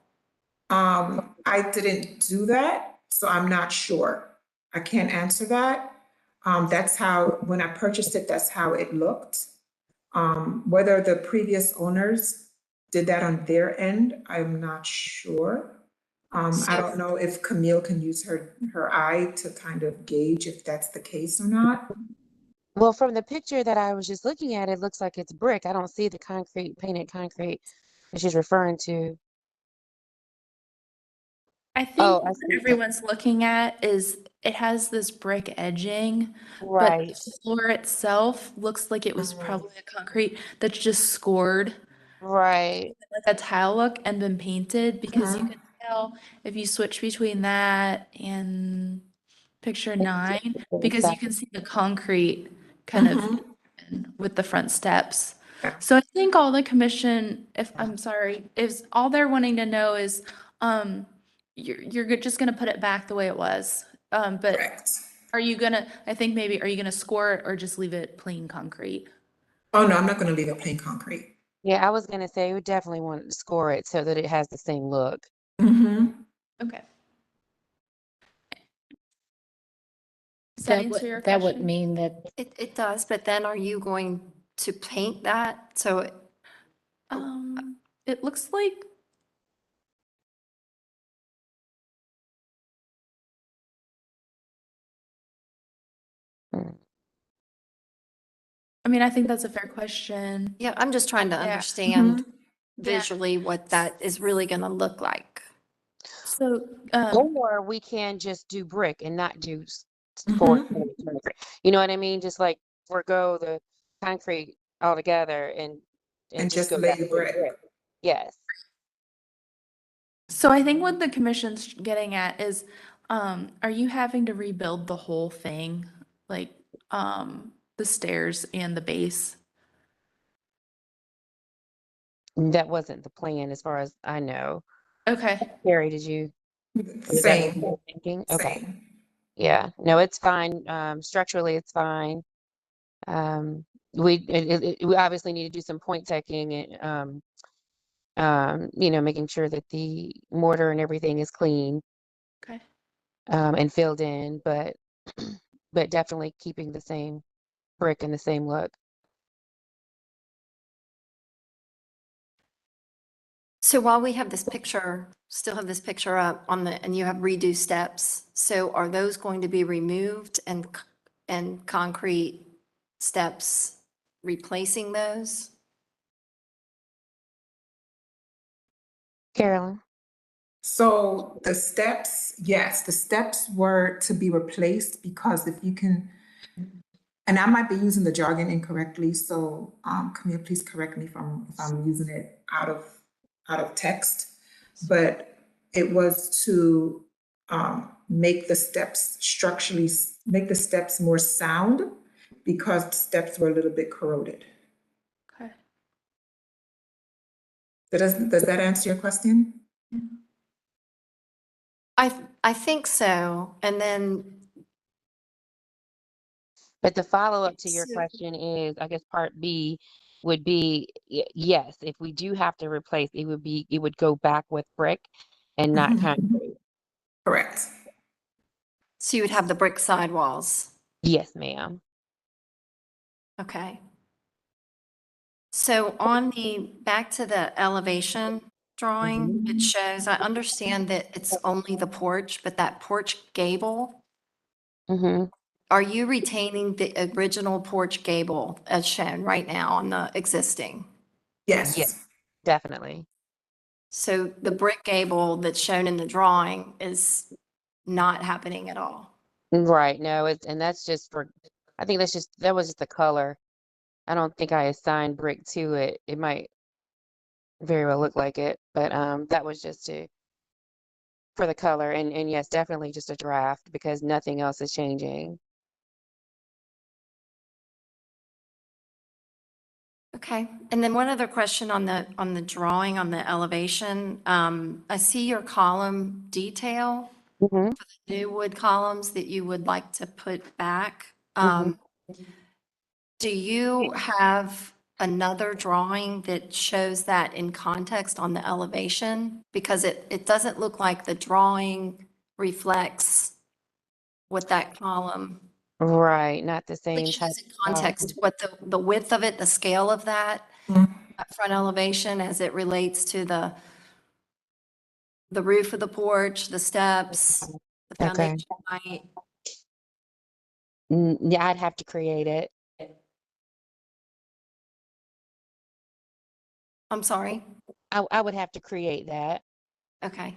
[SPEAKER 17] I didn't do that, so I'm not sure. I can't answer that. That's how, when I purchased it, that's how it looked. Whether the previous owners did that on their end, I'm not sure. I don't know if Camille can use her eye to kind of gauge if that's the case or not.
[SPEAKER 11] Well, from the picture that I was just looking at, it looks like it's brick. I don't see the concrete, painted concrete that she's referring to.
[SPEAKER 1] I think
[SPEAKER 11] Oh, I
[SPEAKER 1] what
[SPEAKER 11] see.
[SPEAKER 1] everyone's looking at is it has this brick edging, but
[SPEAKER 11] Right.
[SPEAKER 1] the floor itself looks like it was probably a concrete that's just scored
[SPEAKER 11] Right.
[SPEAKER 1] like a tile look and been painted, because you can tell if you switch between that and picture 9, because you can see the concrete kind of with the front steps. So I think all the commission, if I'm sorry, is all they're wanting to know is, you're just gonna put it back the way it was. But are you gonna, I think maybe, are you gonna score it or just leave it plain concrete?
[SPEAKER 17] Oh, no, I'm not gonna leave it plain concrete.
[SPEAKER 11] Yeah, I was gonna say we definitely want to score it so that it has the same look.
[SPEAKER 1] Okay. Does that answer your
[SPEAKER 7] That would
[SPEAKER 1] question?
[SPEAKER 7] mean that
[SPEAKER 3] It does, but then are you going to paint that? So
[SPEAKER 1] It looks like I mean, I think that's a fair question.
[SPEAKER 3] yeah, I'm just trying to
[SPEAKER 1] Yeah.
[SPEAKER 3] understand visually what that is really going to look like.
[SPEAKER 1] So,
[SPEAKER 11] Or we can just do brick and not do scored concrete. You know what I mean? Just like forgo the concrete altogether and just go
[SPEAKER 17] lay
[SPEAKER 11] back
[SPEAKER 17] the
[SPEAKER 11] to
[SPEAKER 17] brick.
[SPEAKER 11] Yes.
[SPEAKER 1] So I think what the commission's getting at is, are you having to rebuild the whole thing? Like, the stairs and the base?
[SPEAKER 11] That wasn't the plan as far as I know.
[SPEAKER 1] Okay.
[SPEAKER 11] Carrie, did you? Was that what you were thinking? Okay.
[SPEAKER 17] Same.
[SPEAKER 11] Yeah, no, it's fine. Structurally, it's fine. We obviously need to do some point checking and, making sure that the mortar and everything is clean,
[SPEAKER 1] Okay.
[SPEAKER 11] and filled in, but, but definitely keeping the same brick and the same look.
[SPEAKER 3] So while we have this picture, still have this picture up and you have redo steps, so are those going to be removed and concrete steps replacing those?
[SPEAKER 11] Carolyn?
[SPEAKER 17] So the steps, yes, the steps were to be replaced because if you can, and I might be using the jargon incorrectly, so Camille, please correct me if I'm using it out of text, but it was to make the steps structurally, make the steps more sound because the steps were a little bit corroded.
[SPEAKER 1] Okay.
[SPEAKER 17] Does that answer your question?
[SPEAKER 3] I think so. And then,
[SPEAKER 11] But the follow-up to your
[SPEAKER 3] So-
[SPEAKER 11] question is, I guess part B would be, yes, if we do have to replace, it would go back with brick and not concrete.
[SPEAKER 17] Correct.
[SPEAKER 3] so you would have the brick sidewalls.
[SPEAKER 11] Yes, ma'am.
[SPEAKER 3] Okay. So back to the elevation drawing, it shows, I understand that it's only the porch, but that porch gable,
[SPEAKER 11] Mm-hmm.
[SPEAKER 3] are you retaining the original porch gable as shown right now on the existing?
[SPEAKER 17] Yes.
[SPEAKER 11] Yes. definitely.
[SPEAKER 3] So the brick gable that's shown in the drawing is not happening at all.
[SPEAKER 11] Right, no, and that's just for, I think that was just the color. I don't think I assigned brick to it. It might very well look like it, but that was just for the color, and yes, definitely just a draft because nothing else is changing.
[SPEAKER 3] Okay, and then one other question on the drawing, on the elevation. I see your column detail,
[SPEAKER 11] Mhm.
[SPEAKER 3] new wood columns that you would like to put back.
[SPEAKER 11] Mhm.
[SPEAKER 3] Do you have another drawing that shows that in context on the elevation? Because it doesn't look like the drawing reflects what that column,
[SPEAKER 11] Right, not the
[SPEAKER 3] like
[SPEAKER 11] same
[SPEAKER 3] shows
[SPEAKER 11] type
[SPEAKER 3] in
[SPEAKER 11] of
[SPEAKER 3] context, what the width of it, the scale of that front elevation as it relates to the roof of the porch, the steps, the
[SPEAKER 11] Okay.
[SPEAKER 3] foundation height.
[SPEAKER 11] Yeah, I'd have to create it.
[SPEAKER 3] I'm sorry.
[SPEAKER 11] I would have to create that.
[SPEAKER 3] Okay.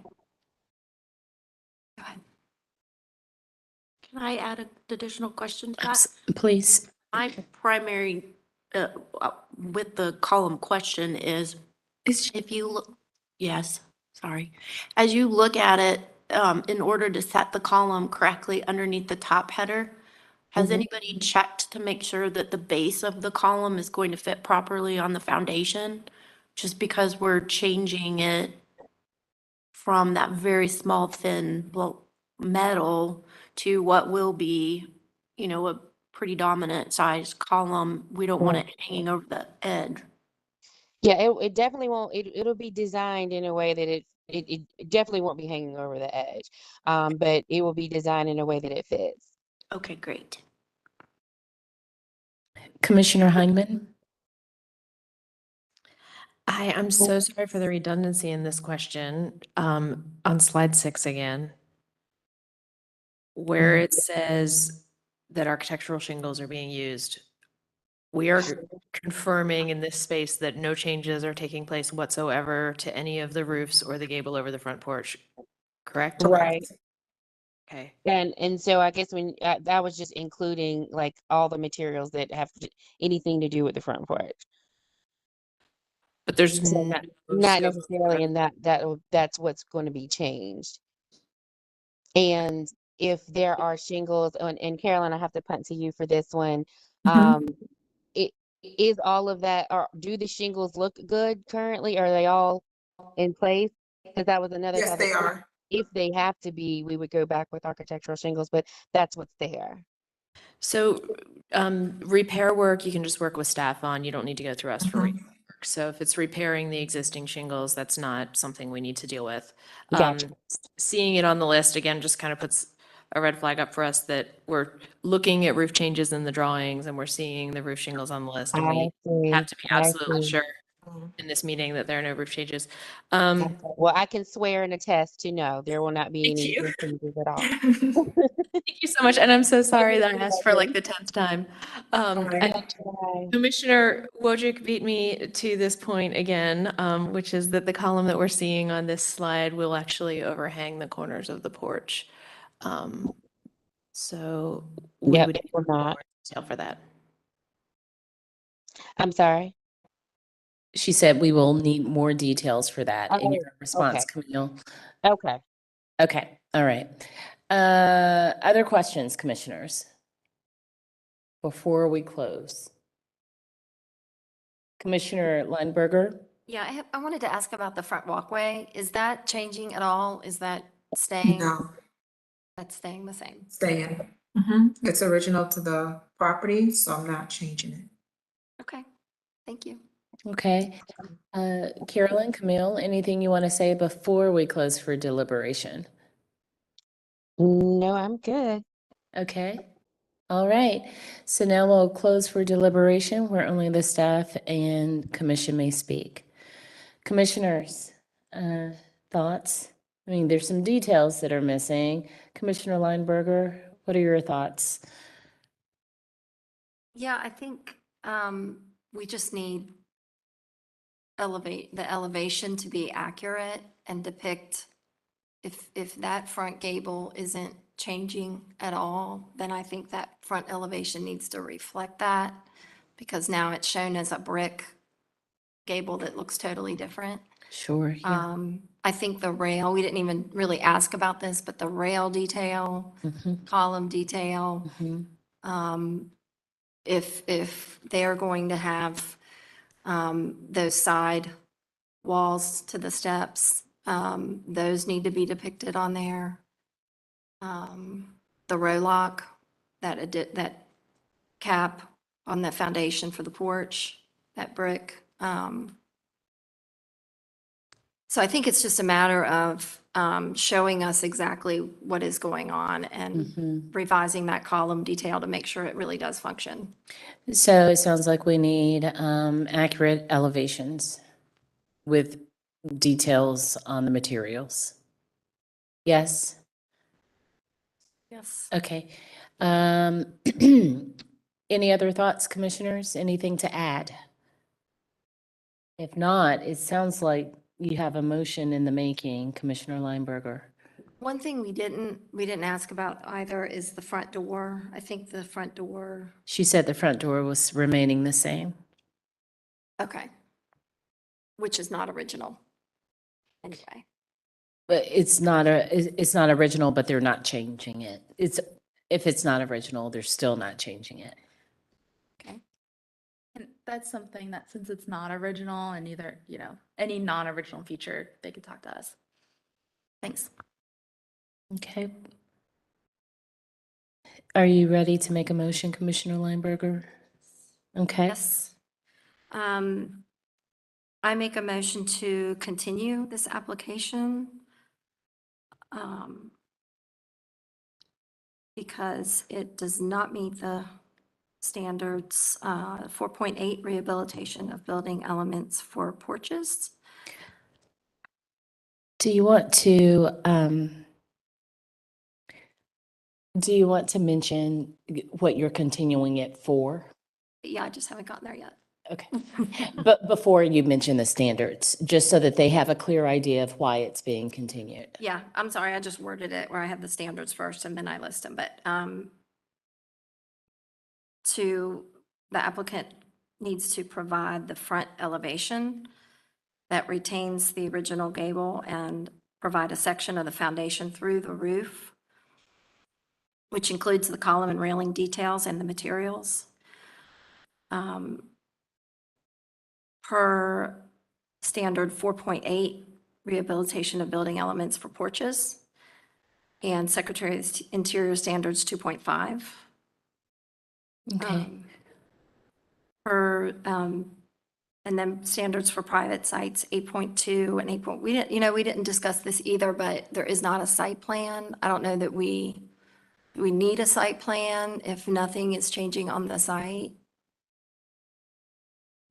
[SPEAKER 3] Go ahead.
[SPEAKER 20] Can I add an additional question to that?
[SPEAKER 7] Please.
[SPEAKER 20] My primary, with the column question is, if you look, yes, sorry. As you look at it, in order to set the column correctly underneath the top header, has anybody checked to make sure that the base of the column is going to fit properly on the foundation? Just because we're changing it from that very small, thin, metal to what will be, a pretty dominant sized column. We don't want it hanging over the edge.
[SPEAKER 11] Yeah, it definitely won't. It'll be designed in a way that it definitely won't be hanging over the edge, but it will be designed in a way that it fits.
[SPEAKER 20] Okay, great.
[SPEAKER 7] Commissioner Heineman?
[SPEAKER 9] I'm so sorry for the redundancy in this question. On slide 6 again, where it says that architectural shingles are being used, we are confirming in this space that no changes are taking place whatsoever to any of the roofs or the gable over the front porch, correct?
[SPEAKER 11] Right.
[SPEAKER 9] Okay.
[SPEAKER 11] And so I guess when that was just including like all the materials that have anything to do with the front porch.
[SPEAKER 9] But there's
[SPEAKER 11] So
[SPEAKER 9] no
[SPEAKER 11] not
[SPEAKER 9] scope.
[SPEAKER 11] necessarily in that's what's going to be changed. And if there are shingles, and Carolyn, I have to punt to you for this one. It is all of that, or do the shingles look good currently? Are they all in place? Because that was another
[SPEAKER 17] Yes,
[SPEAKER 11] topic.
[SPEAKER 17] they are.
[SPEAKER 11] If they have to be, we would go back with architectural shingles, but that's what's there.
[SPEAKER 9] So repair work, you can just work with staff on. You don't need to go through us for repair work. So if it's repairing the existing shingles, that's not something we need to deal with.
[SPEAKER 11] Gotcha.
[SPEAKER 9] Seeing it on the list again just kind of puts a red flag up for us that we're looking at roof changes in the drawings and we're seeing the roof shingles on the list, and we have to be absolutely sure in this meeting that there are no roof changes.
[SPEAKER 11] Well, I can swear and attest to no, there will not be
[SPEAKER 9] Thank
[SPEAKER 11] any
[SPEAKER 9] you.
[SPEAKER 11] roof changes at all.
[SPEAKER 9] Thank you so much, and I'm so sorry that I asked for like the 10th time.
[SPEAKER 11] Bye.
[SPEAKER 9] Commissioner Wojcik beat me to this point again, which is that the column that we're seeing on this slide will actually overhang the corners of the porch. So we
[SPEAKER 11] Yep,
[SPEAKER 9] would
[SPEAKER 11] it
[SPEAKER 9] need
[SPEAKER 11] will
[SPEAKER 9] more
[SPEAKER 11] not.
[SPEAKER 9] detail for that.
[SPEAKER 11] I'm sorry.
[SPEAKER 7] She said we will need more details for that in
[SPEAKER 11] Oh,
[SPEAKER 7] your response,
[SPEAKER 11] okay.
[SPEAKER 7] Camille.
[SPEAKER 11] Okay.
[SPEAKER 7] Okay, all right. Other questions, commissioners? Before we close. Commissioner Lineberger?
[SPEAKER 3] Yeah, I wanted to ask about the front walkway. Is that changing at all? Is that staying?
[SPEAKER 17] No,
[SPEAKER 3] That's staying the same.
[SPEAKER 17] staying. It's original to the property, so I'm not changing it.
[SPEAKER 3] Okay, thank you.
[SPEAKER 7] Okay. Carolyn, Camille, anything you want to say before we close for deliberation?
[SPEAKER 11] No, I'm good.
[SPEAKER 7] Okay. All right. So now we'll close for deliberation where only the staff and commission may speak. Commissioners, thoughts? I mean, there's some details that are missing. Commissioner Lineberger, what are your thoughts?
[SPEAKER 3] Yeah, I think we just need the elevation to be accurate and depict, if that front gable isn't changing at all, then I think that front elevation needs to reflect that, because now it's shown as a brick gable that looks totally different.
[SPEAKER 7] Sure, yeah.
[SPEAKER 3] I think the rail, we didn't even really ask about this, but the rail detail, column detail, if they're going to have those side walls to the steps, those need to be depicted on there. The row lock, that cap on the foundation for the porch, that brick. So I think it's just a matter of showing us exactly what is going on and revising that column detail to make sure it really does function.
[SPEAKER 7] So it sounds like we need accurate elevations with details on the materials. Yes?
[SPEAKER 3] Yes.
[SPEAKER 7] Okay. Any other thoughts, commissioners? Anything to add? If not, it sounds like you have a motion in the making, Commissioner Lineberger.
[SPEAKER 3] One thing we didn't ask about either is the front door. I think the front door,
[SPEAKER 7] She said the front door was remaining the same.
[SPEAKER 3] okay, which is not original. Anyway,
[SPEAKER 7] But it's not original, but they're not changing it. If it's not original, they're still not changing it.
[SPEAKER 3] okay.
[SPEAKER 1] And that's something that, since it's not original and either, any non-original feature, they could talk to us. Thanks.
[SPEAKER 7] Okay. Are you ready to make a motion, Commissioner Lineberger? Okay.
[SPEAKER 3] Yes. I make a motion to continue this application because it does not meet the standards, 4.8 rehabilitation of building elements for porches.
[SPEAKER 7] Do you want to mention what you're continuing it for?
[SPEAKER 3] Yeah, I just haven't gotten there yet.
[SPEAKER 7] Okay. But before you mention the standards, just so that they have a clear idea of why it's being continued.
[SPEAKER 3] Yeah, I'm sorry, I just worded it where I have the standards first and then I list them, but the applicant needs to provide the front elevation that retains the original gable and provide a section of the foundation through the roof, which includes the column and railing details and the materials. Per standard 4.8, rehabilitation of building elements for porches, and Secretary of Interior Standards 2.5.
[SPEAKER 7] Okay.
[SPEAKER 3] And then standards for private sites, 8.2 and 8. We didn't discuss this either, but there is not a site plan. I don't know that we need a site plan if nothing is changing on the site.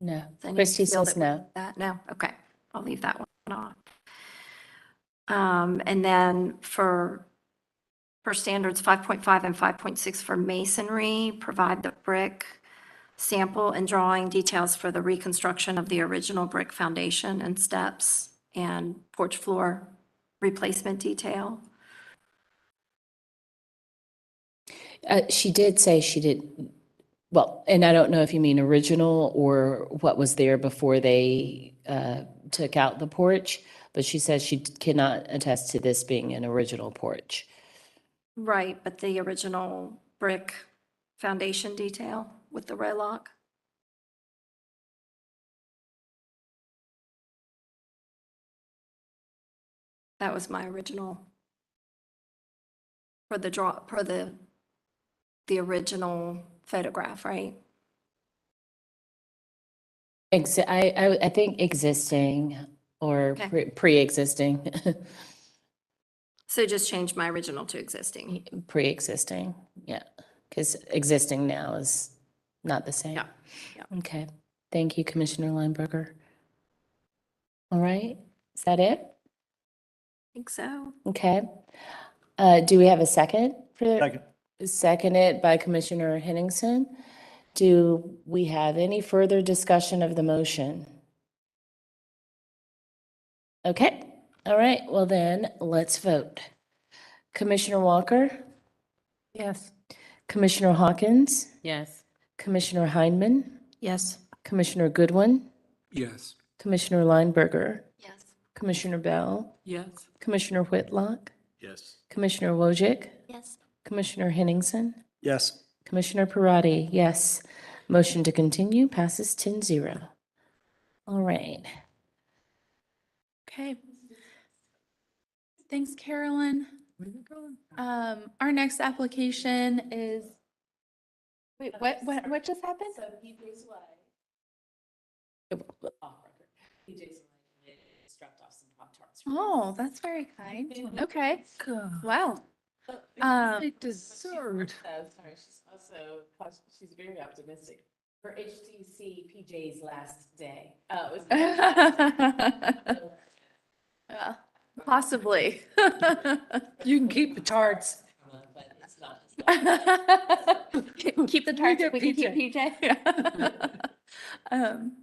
[SPEAKER 7] No.
[SPEAKER 3] Does anyone
[SPEAKER 7] Christie
[SPEAKER 3] feel
[SPEAKER 7] says
[SPEAKER 3] that-
[SPEAKER 7] no.
[SPEAKER 3] That, no, okay, I'll leave that one off. And then for standards 5.5 and 5.6 for masonry, provide the brick sample and drawing details for the reconstruction of the original brick foundation and steps and porch floor replacement detail.
[SPEAKER 7] She did say she did, well, and I don't know if you mean original or what was there before they took out the porch, but she says she cannot attest to this being an original porch.
[SPEAKER 3] Right, but the original brick foundation detail with the row lock. That was my original for the original photograph, right?
[SPEAKER 7] I think existing or
[SPEAKER 3] Okay.
[SPEAKER 7] pre-existing,
[SPEAKER 3] So just change my original to existing.
[SPEAKER 7] pre-existing, yeah, because existing now is not the same.
[SPEAKER 3] Yeah, yeah.
[SPEAKER 7] Okay, thank you, Commissioner Lineberger. All right, is that it?
[SPEAKER 3] I think so.
[SPEAKER 7] Okay. Do we have a second?
[SPEAKER 13] Second.
[SPEAKER 7] Seconded by Commissioner Henningsen. Do we have any further discussion of the motion? Okay, all right, well then, let's vote. Commissioner Walker,
[SPEAKER 15] Yes.
[SPEAKER 7] Commissioner Hawkins,
[SPEAKER 5] Yes.
[SPEAKER 7] Commissioner Heineman,
[SPEAKER 20] Yes.
[SPEAKER 7] Commissioner Goodwin,
[SPEAKER 19] Yes.
[SPEAKER 7] Commissioner Lineberger,
[SPEAKER 20] Yes.
[SPEAKER 7] Commissioner Bell,
[SPEAKER 8] Yes.
[SPEAKER 7] Commissioner Whitlock,
[SPEAKER 12] Yes.
[SPEAKER 7] Commissioner Wojcik,
[SPEAKER 20] Yes.
[SPEAKER 7] Commissioner Henningsen,
[SPEAKER 13] Yes.
[SPEAKER 7] Commissioner Parati, yes. Motion to continue passes 10-0. All right.
[SPEAKER 1] Okay. Thanks, Carolyn. Our next application is, wait, what just happened? Oh, that's very kind. Okay. Wow.
[SPEAKER 15] Big dessert.
[SPEAKER 7] Sorry, she's also, she's very optimistic. Her HTC PJ's last day.
[SPEAKER 1] Yeah, possibly.
[SPEAKER 15] You can keep the tarts.
[SPEAKER 7] But it's not.
[SPEAKER 1] Keep the tarts,
[SPEAKER 15] get
[SPEAKER 1] we can keep PJ.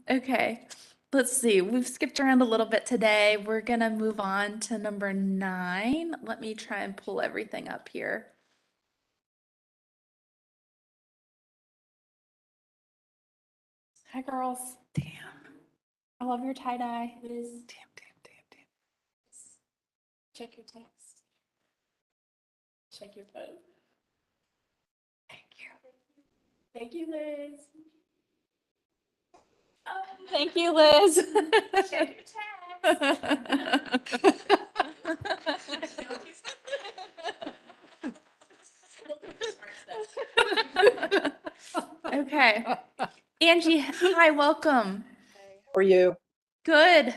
[SPEAKER 1] Okay, let's see, we've skipped around a little bit today. We're gonna move on to number 9. Let me try and pull everything up here. Hi, girls. Damn. I love your tie-dye. Liz. Damn. Check your text. Check your phone. Thank you. Thank you, Liz. Oh, thank you, Liz. Check your text. Okay. Angie, hi, welcome.
[SPEAKER 16] How are you?
[SPEAKER 1] Good.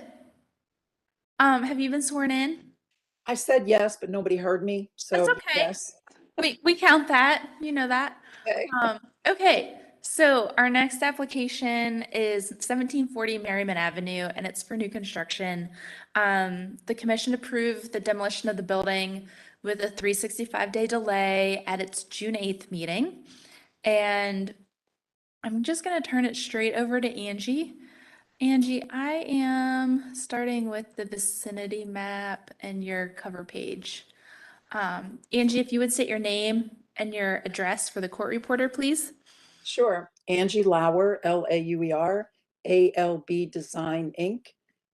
[SPEAKER 1] Have you been sworn in?
[SPEAKER 16] I said yes, but nobody heard me, so
[SPEAKER 1] That's okay.
[SPEAKER 16] yes.
[SPEAKER 1] We count that, you know that.
[SPEAKER 16] Okay.
[SPEAKER 1] Okay, so our next application is 1740 Merriman Avenue, and it's for new construction. The commission approved the demolition of the building with a 365-day delay at its June 8th meeting. And I'm just gonna turn it straight over to Angie. Angie, I am starting with the vicinity map and your cover page. Angie, if you would state your name and your address for the court reporter, please.
[SPEAKER 16] Sure. Angie Lauer, Lauer, ALB Design, Inc.,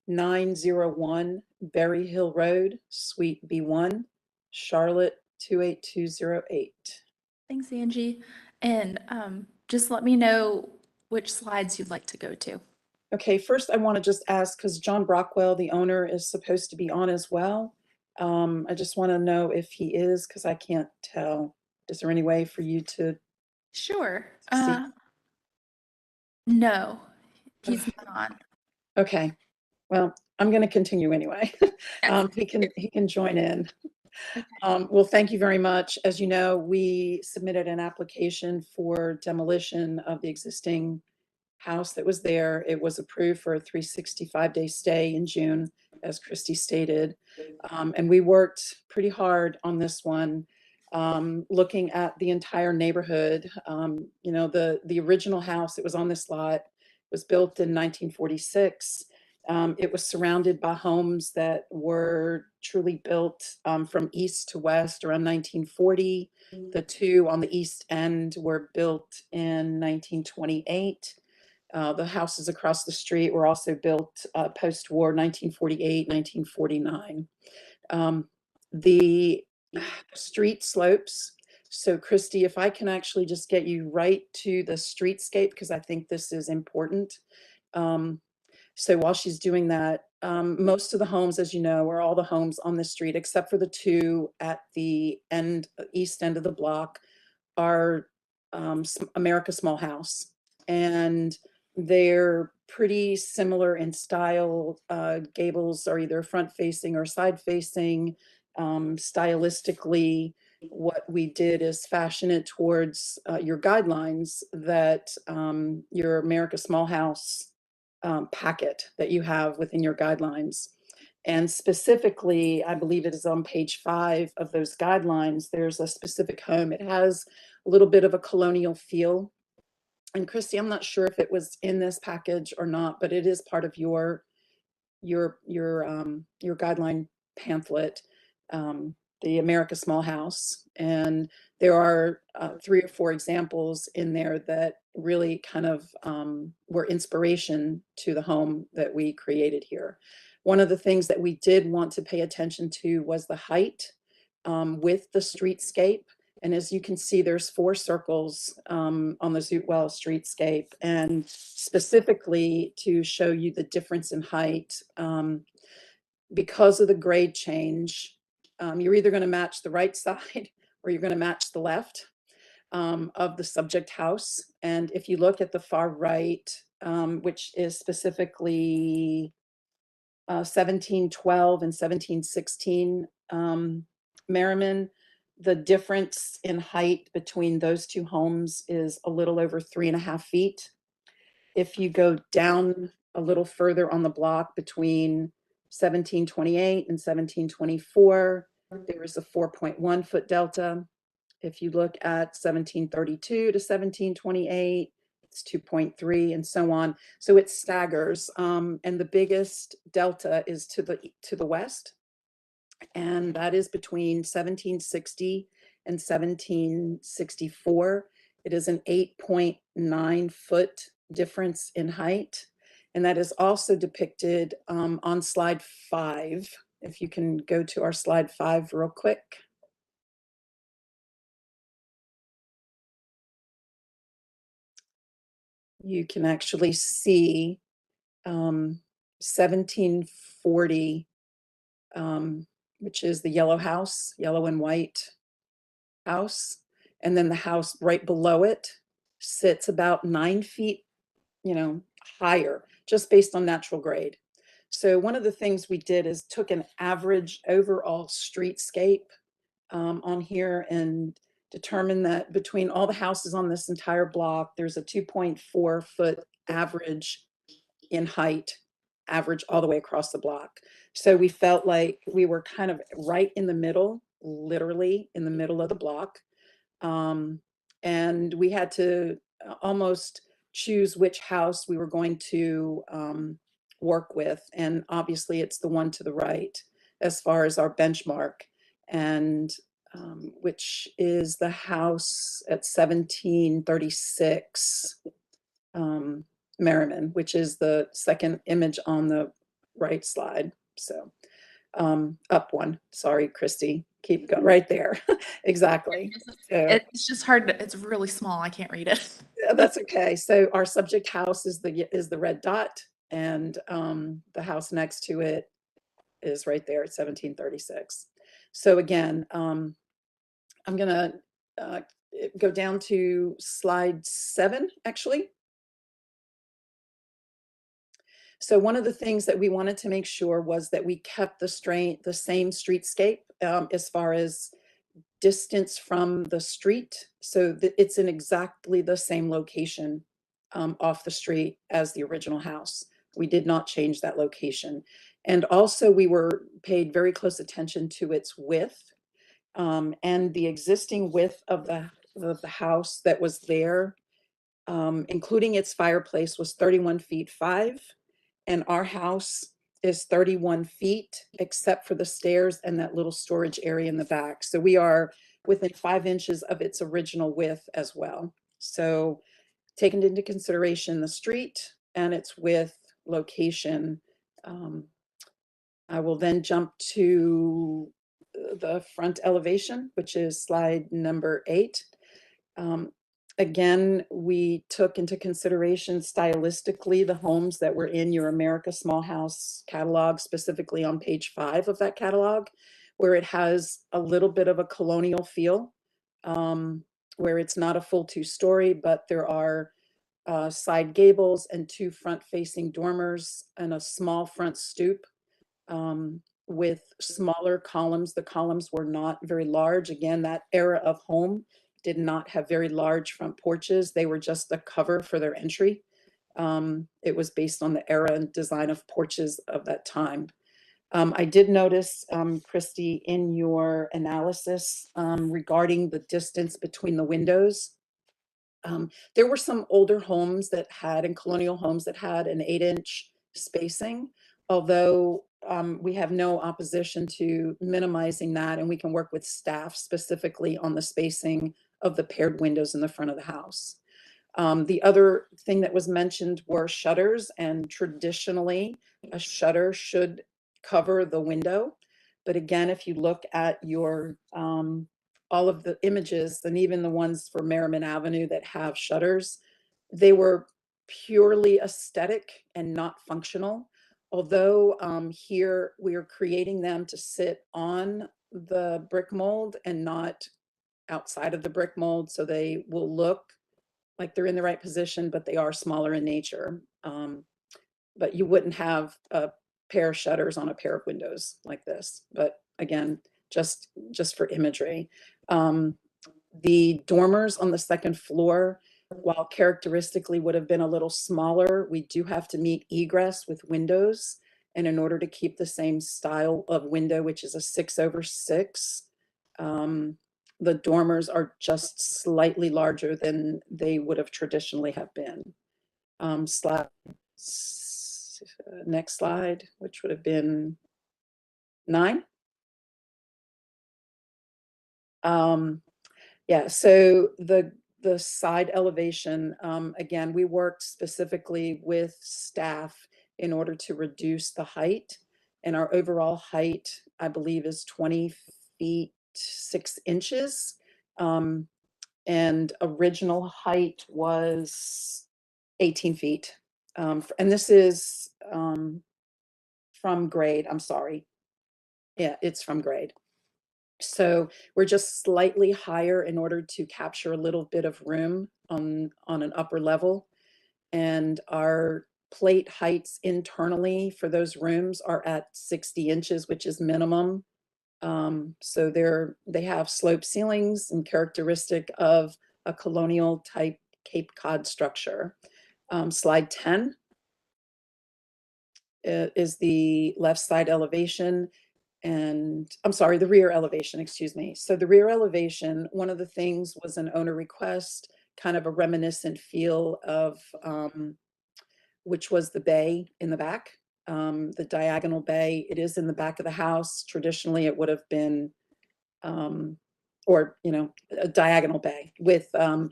[SPEAKER 16] 901 Berry Hill Road, Suite B1, Charlotte 28208.
[SPEAKER 1] Thanks, Angie. And just let me know which slides you'd like to go to.
[SPEAKER 16] Okay, first I want to just ask, because John Brockwell, the owner, is supposed to be on as well. I just want to know if he is, because I can't tell. Is there any way for you to?
[SPEAKER 1] Sure.
[SPEAKER 16] See.
[SPEAKER 1] No, he's not on.
[SPEAKER 16] Okay, well, I'm going to continue anyway. He can join in. Well, thank you very much. As you know, we submitted an application for demolition of the existing house that was there. It was approved for a 365-day stay in June, as Christy stated. And we worked pretty hard on this one, looking at the entire neighborhood. You know, the original house that was on this lot was built in 1946. It was surrounded by homes that were truly built from east to west around 1940. The two on the east end were built in 1928. The houses across the street were also built post-war, 1948, 1949. The street slopes. So Christy, if I can actually just get you right to the streetscape, because I think this is important. So while she's doing that, most of the homes, as you know, are all the homes on the street, except for the two at the end, east end of the block, are America Small House. And they're pretty similar in style. Gables are either front facing or side facing. Stylistically, what we did is fashion it towards your guidelines that your America Small House packet that you have within your guidelines. And specifically, I believe it is on page 5 of those guidelines, there's a specific home. It has a little bit of a colonial feel. And Christy, I'm not sure if it was in this package or not, but it is part of your your guideline pamphlet, the America Small House, and there are 3 or 4 examples in there that really kind of were inspiration to the home that we created here. One of the things that we did want to pay attention to was the height with the streetscape. And as you can see, there's 4 circles on the Zootwell streetscape, and specifically to show you the difference in height. Because of the grade change, you're either going to match the right side or you're going to match the left of the subject house. And if you look at the far right, which is specifically 1712 and 1716 Merriman, the difference in height between those 2 homes is a little over 3.5 feet. If you go down a little further on the block between 1728 and 1724, there is a 4.1 foot delta. If you look at 1732 to 1728, it's 2.3 and so on. So it staggers. And the biggest delta is to the west. And that is between 1760 and 1764. It is an 8.9 foot difference in height. And that is also depicted on slide 5. If you can go to our slide 5 real quick. You can actually see 1740, which is the yellow house, yellow and white house. And then the house right below it sits about 9 feet, higher, just based on natural grade. So one of the things we did is took an average overall streetscape on here and determined that between all the houses on this entire block, there's a 2.4 foot average in height, average all the way across the block. So we felt like we were kind of right in the middle, literally in the middle of the block. And we had to almost choose which house we were going to work with. And obviously it's the one to the right as far as our benchmark, and which is the house at 1736 Merriman, which is the second image on the right slide. So up one, sorry, Christy, keep going right there. Exactly. So,
[SPEAKER 1] It's just hard, it's really small, I can't read it.
[SPEAKER 16] that's okay. So our subject house is the red dot, and the house next to it is right there at 1736. So again, I'm gonna go down to slide 7, actually. So one of the things that we wanted to make sure was that we kept the same streetscape as far as distance from the street. So it's in exactly the same location off the street as the original house. We did not change that location. And also we were paid very close attention to its width, and the existing width of the house that was there, including its fireplace, was 31 feet 5. And our house is 31 feet, except for the stairs and that little storage area in the back. So we are within 5 inches of its original width as well. So taking into consideration the street and its width, location, I will then jump to the front elevation, which is slide number 8. Again, we took into consideration stylistically the homes that were in your America Small House catalog, specifically on page 5 of that catalog, where it has a little bit of a colonial feel, where it's not a full 2-story, but there are side gables and 2 front-facing dormers and a small front stoop with smaller columns. The columns were not very large. Again, that era of home did not have very large front porches. They were just the cover for their entry. It was based on the era and design of porches of that time. I did notice, Christy, in your analysis regarding the distance between the windows, there were some older homes that had, and colonial homes that had an 8-inch spacing. although we have no opposition to minimizing that, and we can work with staff specifically on the spacing of the paired windows in the front of the house. The other thing that was mentioned were shutters, and traditionally a shutter should cover the window. But again, if you look at your all of the images, and even the ones for Merriman Avenue that have shutters, they were purely aesthetic and not functional. Although here we are creating them to sit on the brick mold and not outside of the brick mold, so they will look like they're in the right position, but they are smaller in nature. But you wouldn't have a pair of shutters on a pair of windows like this. But again, just for imagery. The dormers on the second floor, while characteristically would have been a little smaller, we do have to meet egress with windows. And in order to keep the same style of window, which is a 6/6, the dormers are just slightly larger than they would have traditionally have been. Next slide, which would have been 9. Yeah, so the side elevation, again, we worked specifically with staff in order to reduce the height. And our overall height, I believe, is 20 feet 6 inches. And original height was 18 feet. And this is from grade, I'm sorry. Yeah, it's from grade. So we're just slightly higher in order to capture a little bit of room on an upper level. And our plate heights internally for those rooms are at 60 inches, which is minimum. So they have slope ceilings and characteristic of a colonial type Cape Cod structure. Slide 10 is the left side elevation. And I'm sorry, the rear elevation, excuse me. So the rear elevation, one of the things was an owner request, kind of a reminiscent feel of, which was the bay in the back, the diagonal bay. It is in the back of the house. Traditionally, it would have been, or, you know, a diagonal bay with a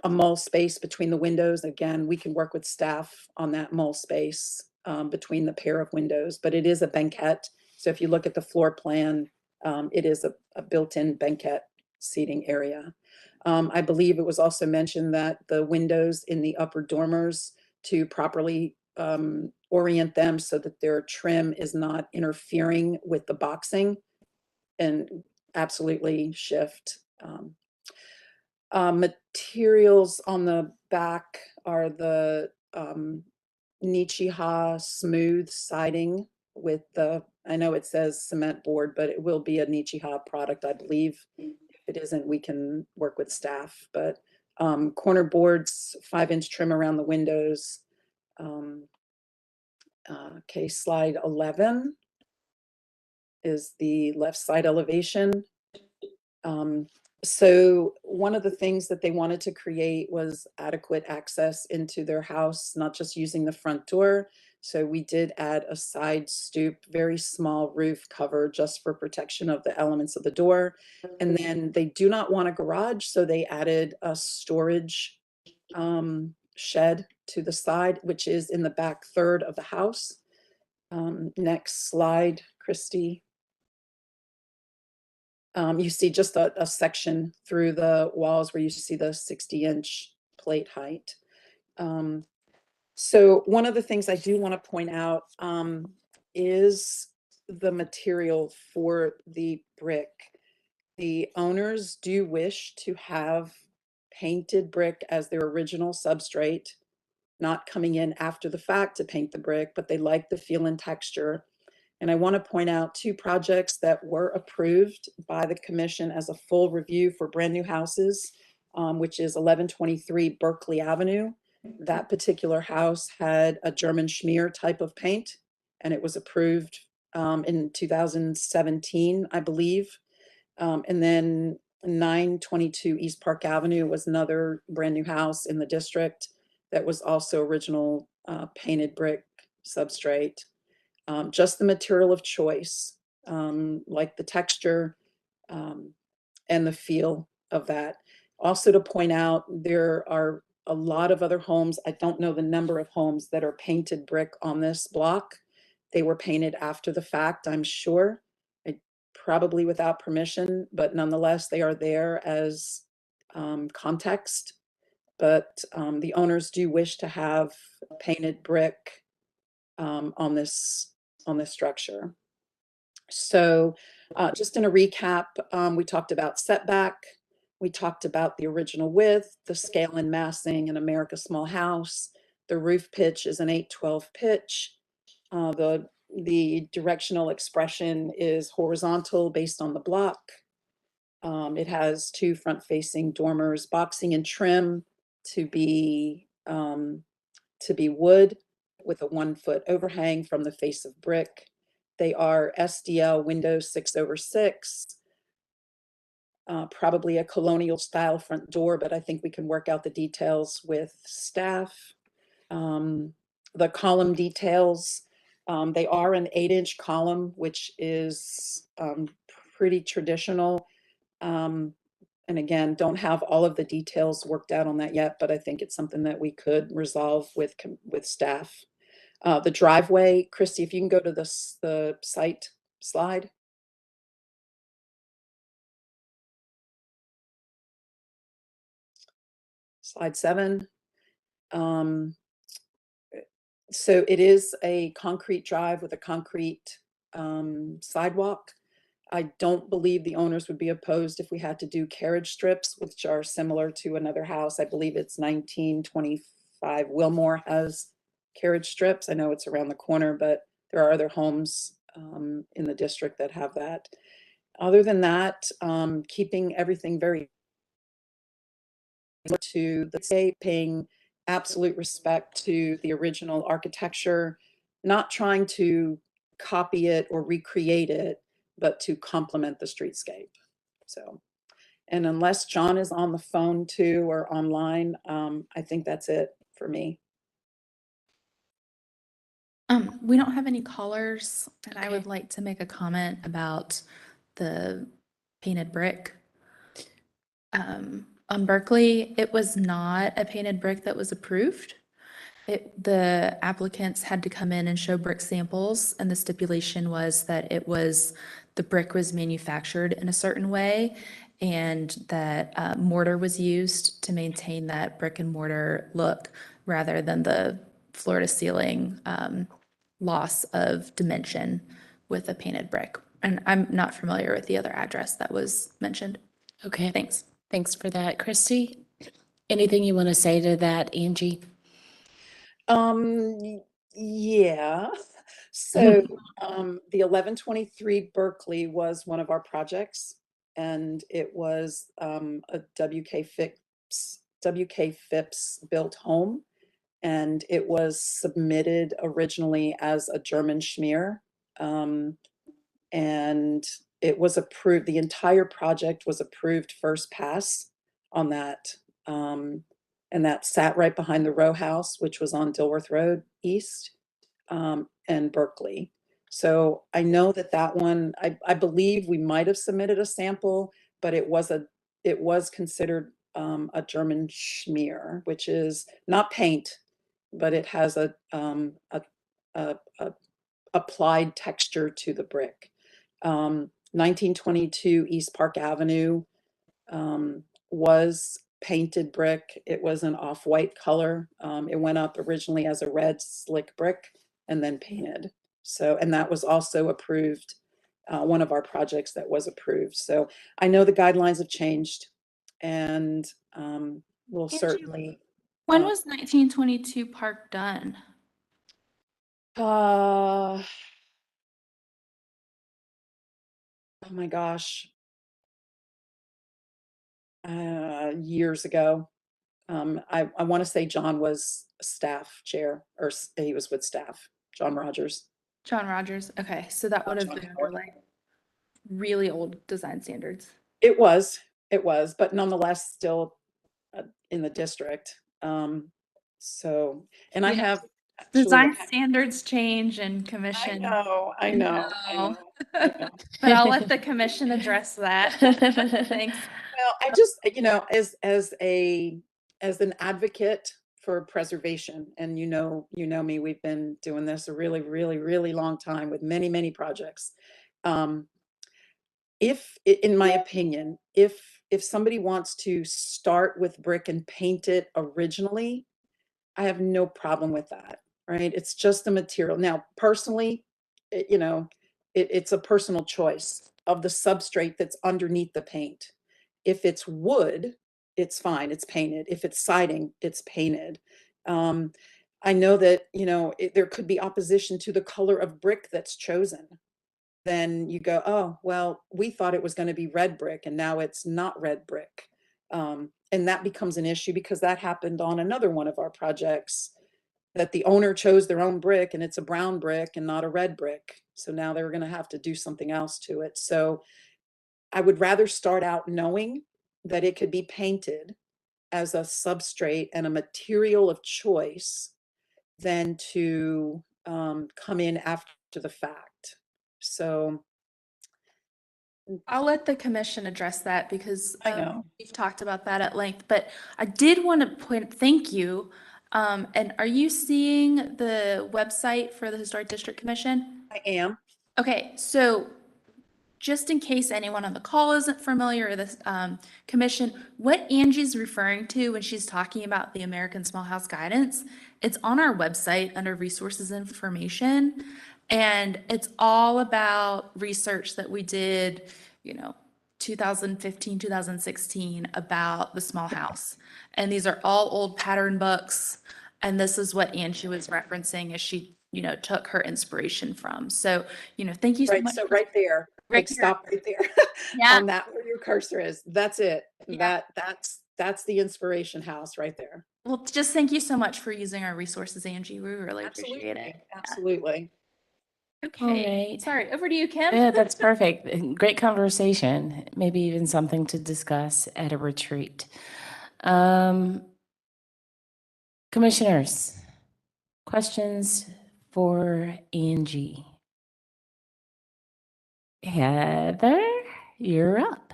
[SPEAKER 16] mull space between the windows. Again, we can work with staff on that mull space between the pair of windows, but it is a banquette. So if you look at the floor plan, it is a built-in banquette seating area. I believe it was also mentioned that the windows in the upper dormers, to properly orient them so that their trim is not interfering with the boxing, and absolutely shift. Materials on the back are the Nichiha smooth siding with the, I know it says cement board, but it will be a Nichiha product, I believe. If it isn't, we can work with staff. But corner boards, 5-inch trim around the windows. Okay, slide 11 is the left side elevation. So one of the things that they wanted to create was adequate access into their house, not just using the front door. So we did add a side stoop, very small roof cover just for protection of the elements of the door. And then they do not want a garage, so they added a storage shed to the side, which is in the back third of the house. Next slide, Christy. You see just a section through the walls where you see the 60-inch plate height. So one of the things I do want to point out is the material for the brick. The owners do wish to have painted brick as their original substrate, not coming in after the fact to paint the brick, but they like the feel and texture. And I want to point out 2 projects that were approved by the commission as a full review for brand new houses, which is 1123 Berkeley Avenue. That particular house had a German schmear type of paint, and it was approved in 2017, I believe. And then 922 East Park Avenue was another brand new house in the district that was also original painted brick substrate. just the material of choice, like the texture and the feel of that. Also to point out, there are a lot of other homes. I don't know the number of homes that are painted brick on this block. They were painted after the fact, I'm sure, probably without permission, but nonetheless, they are there as context. But the owners do wish to have painted brick on this structure. So just in a recap, we talked about setback. We talked about the original width, the scale and massing in America Small House. The roof pitch is an 812 pitch. The directional expression is horizontal based on the block. It has 2 front-facing dormers, boxing and trim to be wood with a 1-foot overhang from the face of brick. They are SDL windows 6/6, probably a colonial style front door, but I think we can work out the details with staff. The column details, they are an 8-inch column, which is pretty traditional. And again, don't have all of the details worked out on that yet, but I think it's something that we could resolve with staff. The driveway, Christy, if you can go to the site slide. Slide 7. So it is a concrete drive with a concrete sidewalk. I don't believe the owners would be opposed if we had to do carriage strips, which are similar to another house. I believe it's 1925 Wilmore has carriage strips. I know it's around the corner, but there are other homes in the district that have that. Other than that, keeping everything very to the state, paying absolute respect to the original architecture, not trying to copy it or recreate it, but to complement the streetscape. So, and unless John is on the phone too or online, I think that's it for me.
[SPEAKER 1] We don't have any callers, and I would like to make a comment about the painted brick. On Berkeley, it was not a painted brick that was approved. The applicants had to come in and show brick samples, and the stipulation was that the brick was manufactured in a certain way, and that mortar was used to maintain that brick and mortar look rather than the floor to ceiling loss of dimension with a painted brick. And I'm not familiar with the other address that was mentioned.
[SPEAKER 7] Okay,
[SPEAKER 1] Thanks.
[SPEAKER 7] thanks for that. Christy, anything you want to say to that, Angie?
[SPEAKER 16] Yeah. So the 1123 Berkeley was one of our projects, and it was a WK Phipps built home, and it was submitted originally as a German schmear. And it was approved, the entire project was approved first pass on that. And that sat right behind the row house, which was on Dilworth Road East, and Berkeley. So I know that one, I believe we might have submitted a sample, but it was considered a German schmear, which is not paint, but it has a applied texture to the brick. 1922 East Park Avenue was painted brick. It was an off-white color. It went up originally as a red slick brick and then painted. So, and that was also approved, one of our projects that was approved. So I know the guidelines have changed, and we'll
[SPEAKER 1] Angie,
[SPEAKER 16] certainly.
[SPEAKER 1] When was 1922 Park done?
[SPEAKER 16] Oh my gosh. Years ago. I want to say John was staff chair, or he was with staff, John Rogers.
[SPEAKER 1] John Rogers. Okay, so that would have
[SPEAKER 16] John
[SPEAKER 1] been
[SPEAKER 16] Howard.
[SPEAKER 1] under like really old design standards.
[SPEAKER 16] It was, but nonetheless still in the district. So, and I
[SPEAKER 1] You know-
[SPEAKER 16] have actually
[SPEAKER 1] Design
[SPEAKER 16] have.
[SPEAKER 1] standards change and
[SPEAKER 16] I
[SPEAKER 1] commission.
[SPEAKER 16] know, I know, I
[SPEAKER 1] No.
[SPEAKER 16] know, I know.
[SPEAKER 1] But I'll let the commission address that. Thanks.
[SPEAKER 16] Well, I just, as an advocate for preservation, and you know me, we've been doing this a really, really, really long time with many, many projects. In my opinion, if somebody wants to start with brick and paint it originally, I have no problem with that, right? It's just the material. Now, personally, it's a personal choice of the substrate that's underneath the paint. If it's wood, it's fine, it's painted. If it's siding, it's painted. Um, I know that, there could be opposition to the color of brick that's chosen. Then you go, oh, well, we thought it was going to be red brick and now it's not red brick. And that becomes an issue because that happened on another one of our projects, that the owner chose their own brick and it's a brown brick and not a red brick. So now they're going to have to do something else to it. So I would rather start out knowing that it could be painted as a substrate and a material of choice than to come in after the fact. So
[SPEAKER 1] I'll let the commission address that because
[SPEAKER 16] I know.
[SPEAKER 1] we've talked about that at length, but I did want to thank you. And are you seeing the website for the Historic District Commission?
[SPEAKER 16] I am.
[SPEAKER 1] Okay, so just in case anyone on the call isn't familiar with this commission, what Angie's referring to when she's talking about the American Small House Guidance, it's on our website under resources and information. And it's all about research that we did, 2015, 2016 about the small house. And these are all old pattern books. And this is what Angie was referencing as she, took her inspiration from. So, thank you so
[SPEAKER 16] Right.
[SPEAKER 1] much.
[SPEAKER 16] So right there,
[SPEAKER 1] Right
[SPEAKER 16] like
[SPEAKER 1] here.
[SPEAKER 16] stop right there
[SPEAKER 1] Yeah.
[SPEAKER 16] on that where your cursor is. That's it.
[SPEAKER 1] Yeah.
[SPEAKER 16] That's the inspiration house right there.
[SPEAKER 1] Well, just thank you so much for using our resources, Angie. We really appreciate it.
[SPEAKER 16] Absolutely.
[SPEAKER 1] Okay.
[SPEAKER 7] right.
[SPEAKER 1] Sorry, over to you, Kim.
[SPEAKER 7] Yeah, that's perfect. Great conversation. Maybe even something to discuss at a retreat. Commissioners, questions for Angie? Heather, you're up.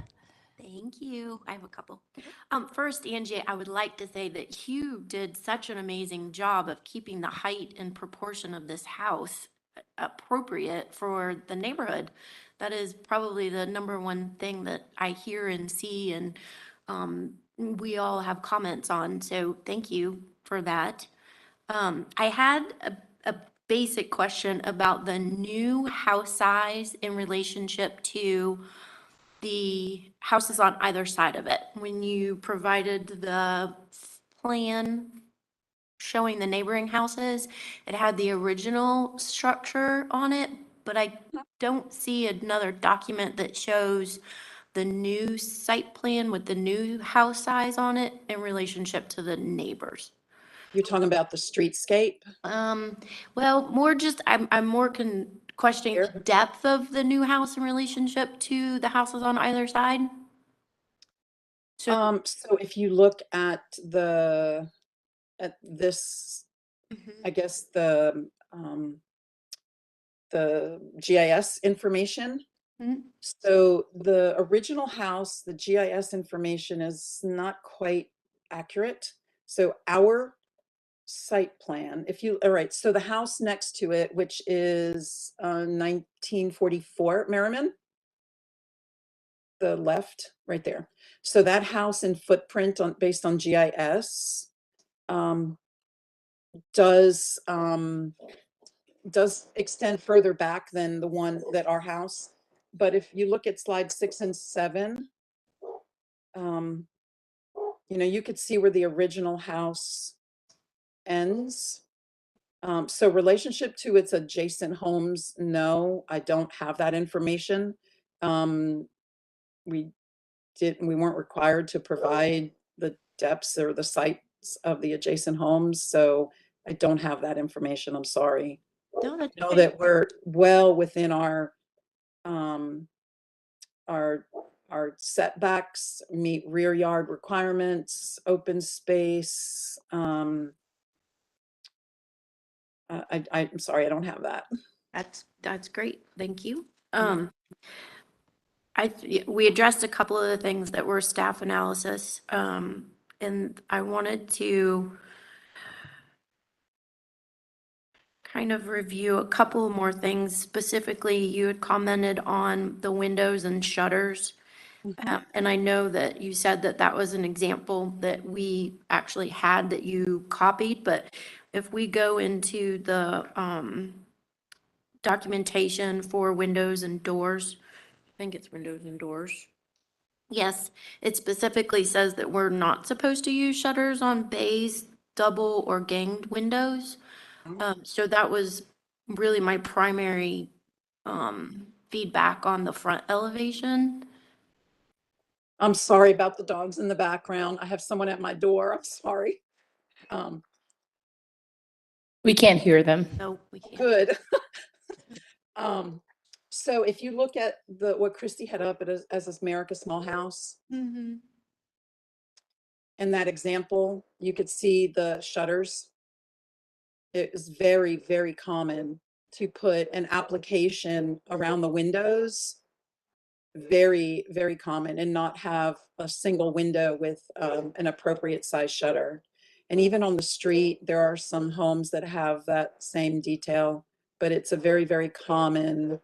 [SPEAKER 20] Thank you. I have a couple. First, Angie, I would like to say that you did such an amazing job of keeping the height and proportion of this house appropriate for the neighborhood. That is probably the number one thing that I hear and see and we all have comments on. So thank you for that. I had a basic question about the new house size in relationship to the houses on either side of it. When you provided the plan showing the neighboring houses, it had the original structure on it, but I don't see another document that shows the new site plan with the new house size on it in relationship to the neighbors.
[SPEAKER 16] You're talking about the streetscape?
[SPEAKER 20] Well, more just, I'm more questioning the depth of the new house in relationship to the houses on either side.
[SPEAKER 16] So if you look at this, I guess the GIS information. So the original house, the GIS information is not quite accurate. So our site plan, all right, so the house next to it, which is 1944 Merriman, the left right there. So that house in footprint based on GIS does extend further back than the one that our house. But if you look at slide 6 and 7, you could see where the original house ends. So relationship to its adjacent homes, no, I don't have that information. We weren't required to provide the depths or the sites of the adjacent homes, so I don't have that information. I'm sorry.
[SPEAKER 20] No, that's
[SPEAKER 16] Know
[SPEAKER 20] okay.
[SPEAKER 16] that we're well within our setbacks, meet rear yard requirements, open space, I'm sorry, I don't have that.
[SPEAKER 20] That's great. Thank you. We addressed a couple of the things that were staff analysis, and I wanted to kind of review a couple more things. Specifically, you had commented on the windows and shutters. And I know that you said that that was an example that we actually had that you copied, but if we go into the documentation for windows and doors, I think it's windows and doors. Yes, it specifically says that we're not supposed to use shutters on bays, double or ganged windows. So that was really my primary feedback on the front elevation.
[SPEAKER 16] I'm sorry about the dogs in the background. I have someone at my door. I'm sorry.
[SPEAKER 1] We can't hear them.
[SPEAKER 20] No, we can't.
[SPEAKER 16] Good. So if you look at what Christy had up as America's Small House,
[SPEAKER 20] Mm-hmm.
[SPEAKER 16] in that example, you could see the shutters. It is very, very common to put an application around the windows. Very, very common, and not have a single window with an appropriate size shutter. And even on the street, there are some homes that have that same detail, but it's a very, very common,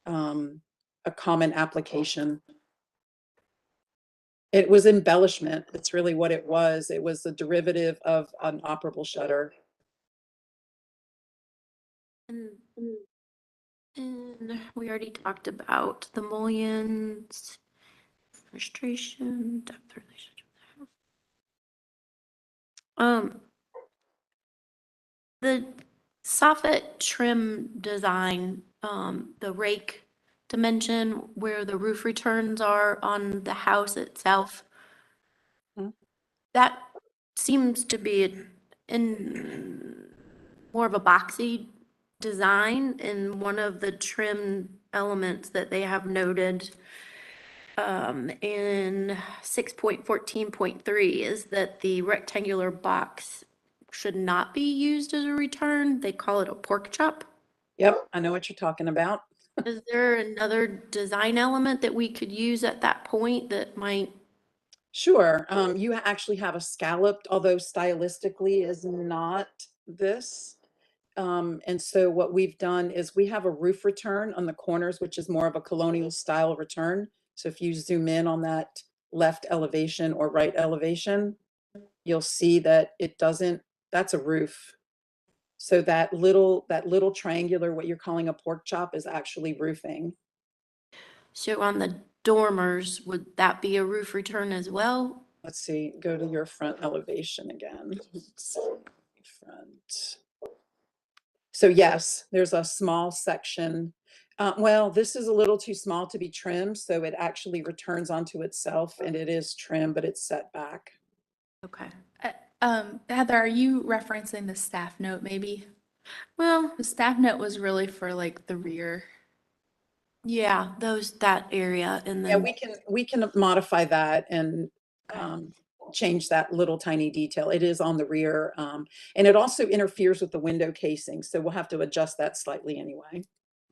[SPEAKER 16] a common application. It was embellishment. It's really what it was. It was a derivative of an operable shutter.
[SPEAKER 20] And we already talked about the mullions, frustration, depth relationship. The soffit trim design, the rake dimension where the roof returns are on the house itself. That seems to be in more of a boxy design, and one of the trim elements that they have noted in 6.14.3 is that the rectangular box should not be used as a return. They call it a pork chop.
[SPEAKER 16] Yep, I know what you're talking about.
[SPEAKER 20] Is there another design element that we could use at that point that might?
[SPEAKER 16] Sure. You actually have a scalloped, although stylistically is not this. And so what we've done is we have a roof return on the corners, which is more of a colonial style return. So if you zoom in on that left elevation or right elevation, you'll see that it doesn't, that's a roof. So that little triangular, what you're calling a pork chop, is actually roofing.
[SPEAKER 20] So on the dormers, would that be a roof return as well?
[SPEAKER 16] Let's see, go to your front elevation again. Front. So yes, there's a small section. Well, this is a little too small to be trimmed, so it actually returns onto itself, and it is trimmed, but it's set back.
[SPEAKER 20] Okay.
[SPEAKER 1] Heather, are you referencing the staff note maybe?
[SPEAKER 20] Well,
[SPEAKER 1] The staff note was really for like the rear.
[SPEAKER 20] yeah, that area, and
[SPEAKER 16] Yeah,
[SPEAKER 20] then
[SPEAKER 16] we can modify that and change that little tiny detail. It is on the rear, and it also interferes with the window casing, so we'll have to adjust that slightly anyway.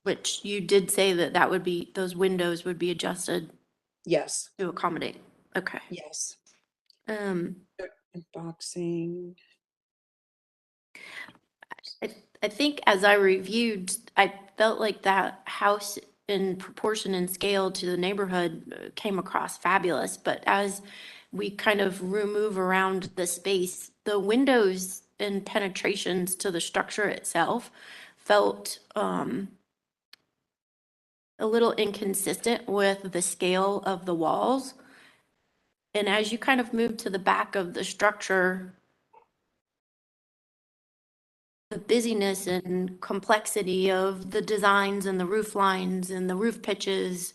[SPEAKER 20] which you did say that would be, those windows would be adjusted
[SPEAKER 16] Yes,
[SPEAKER 20] to accommodate. Okay.
[SPEAKER 16] yes.
[SPEAKER 20] Boxing. I think as I reviewed, I felt like that house in proportion and scale to the neighborhood came across fabulous, but as we kind of remove around the space, the windows and penetrations to the structure itself felt a little inconsistent with the scale of the walls. And as you kind of move to the back of the structure, the busyness and complexity of the designs and the roof lines and the roof pitches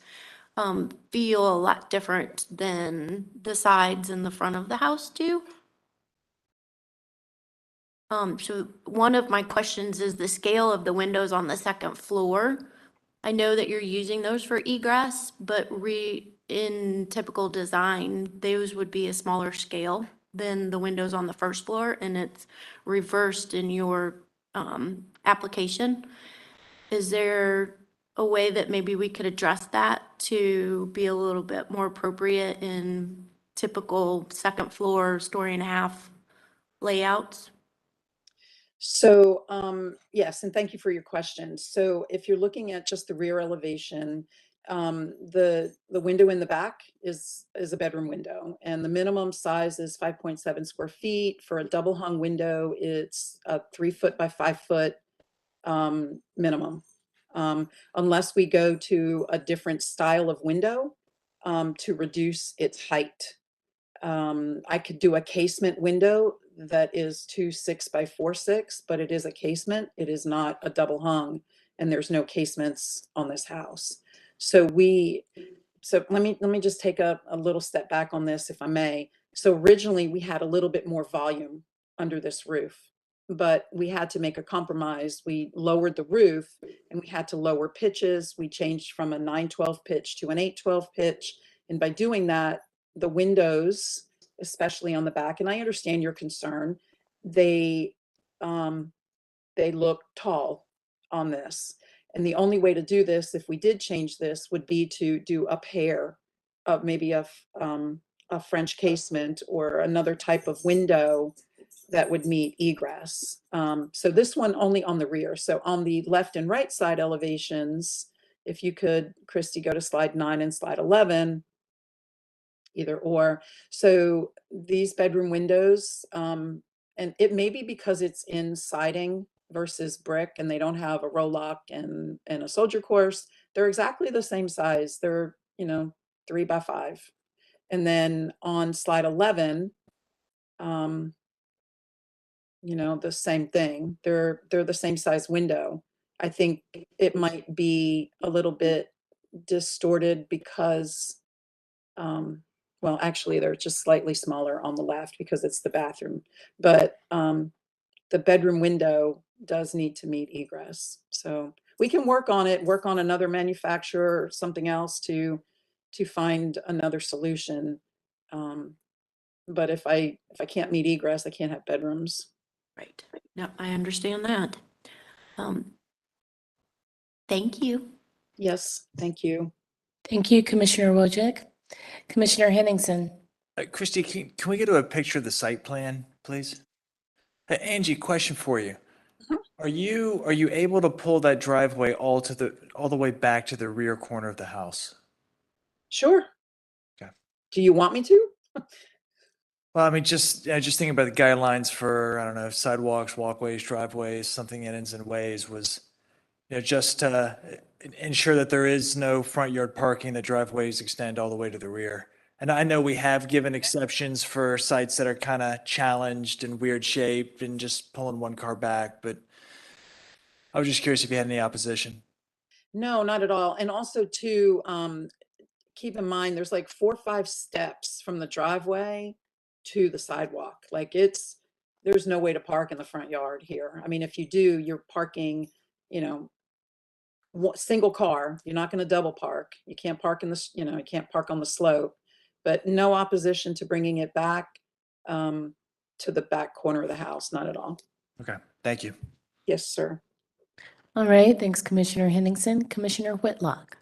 [SPEAKER 20] feel a lot different than the sides and the front of the house do. So one of my questions is the scale of the windows on the second floor. I know that you're using those for egress, but in typical design, those would be a smaller scale than the windows on the first floor, and it's reversed in your application. Is there a way that maybe we could address that to be a little bit more appropriate in typical second floor, story and a half layouts?
[SPEAKER 16] So, yes, and thank you for your question. So if you're looking at just the rear elevation, the window in the back is a bedroom window, and the minimum size is 5.7 square feet. For a double hung window, it's a 3 foot by 5 foot minimum. Unless we go to a different style of window to reduce its height. I could do a casement window that is 2.6 by 4.6, but it is a casement. It is not a double hung, and there's no casements on this house. So let me just take a little step back on this, if I may. So originally we had a little bit more volume under this roof, but we had to make a compromise. We lowered the roof and we had to lower pitches. We changed from a 9/12 pitch to an 8/12 pitch. And by doing that, the windows, especially on the back, and I understand your concern, they look tall on this. And the only way to do this, if we did change this, would be to do a pair of maybe a French casement or another type of window that would meet egress. So this one only on the rear. So on the left and right side elevations, if you could, Christy, go to slide 9 and slide 11, either or. So these bedroom windows, and it may be because it's in siding versus brick and they don't have a roll lock and a soldier course, they're exactly the same size. They're, 3 by 5. And then on slide 11, the same thing. They're the same size window. I think it might be a little bit distorted because, well, actually, they're just slightly smaller on the left because it's the bathroom. But the bedroom window does need to meet egress. So we can work on it, work on another manufacturer or something else to find another solution. But if I can't meet egress, I can't have bedrooms.
[SPEAKER 20] Right. No, I understand that. Thank you.
[SPEAKER 16] Yes, thank you.
[SPEAKER 7] Thank you, Commissioner Wojcik. Commissioner Henningsen.
[SPEAKER 13] Christy, can we go to a picture of the site plan, please? Hey, Angie, question for you. Are you able to pull that driveway all the way back to the rear corner of the house?
[SPEAKER 16] Sure.
[SPEAKER 13] Okay.
[SPEAKER 16] Do you want me to?
[SPEAKER 13] Well, I mean, just thinking about the guidelines for, I don't know, sidewalks, walkways, driveways, something in ends and ways was, just to ensure that there is no front yard parking, that driveways extend all the way to the rear. And I know we have given exceptions for sites that are kind of challenged and weird shaped and just pulling one car back, but I was just curious if you had any opposition.
[SPEAKER 16] No, not at all. And also too, keep in mind, there's like 4 or 5 steps from the driveway to the sidewalk. Like there's no way to park in the front yard here. I mean, if you do, you're parking, single car. You're not going to double park. You can't park you can't park on the slope. But no opposition to bringing it back to the back corner of the house, not at all.
[SPEAKER 13] Okay, thank you.
[SPEAKER 16] Yes, sir.
[SPEAKER 7] All right, thanks, Commissioner Henningsen. Commissioner Whitlock.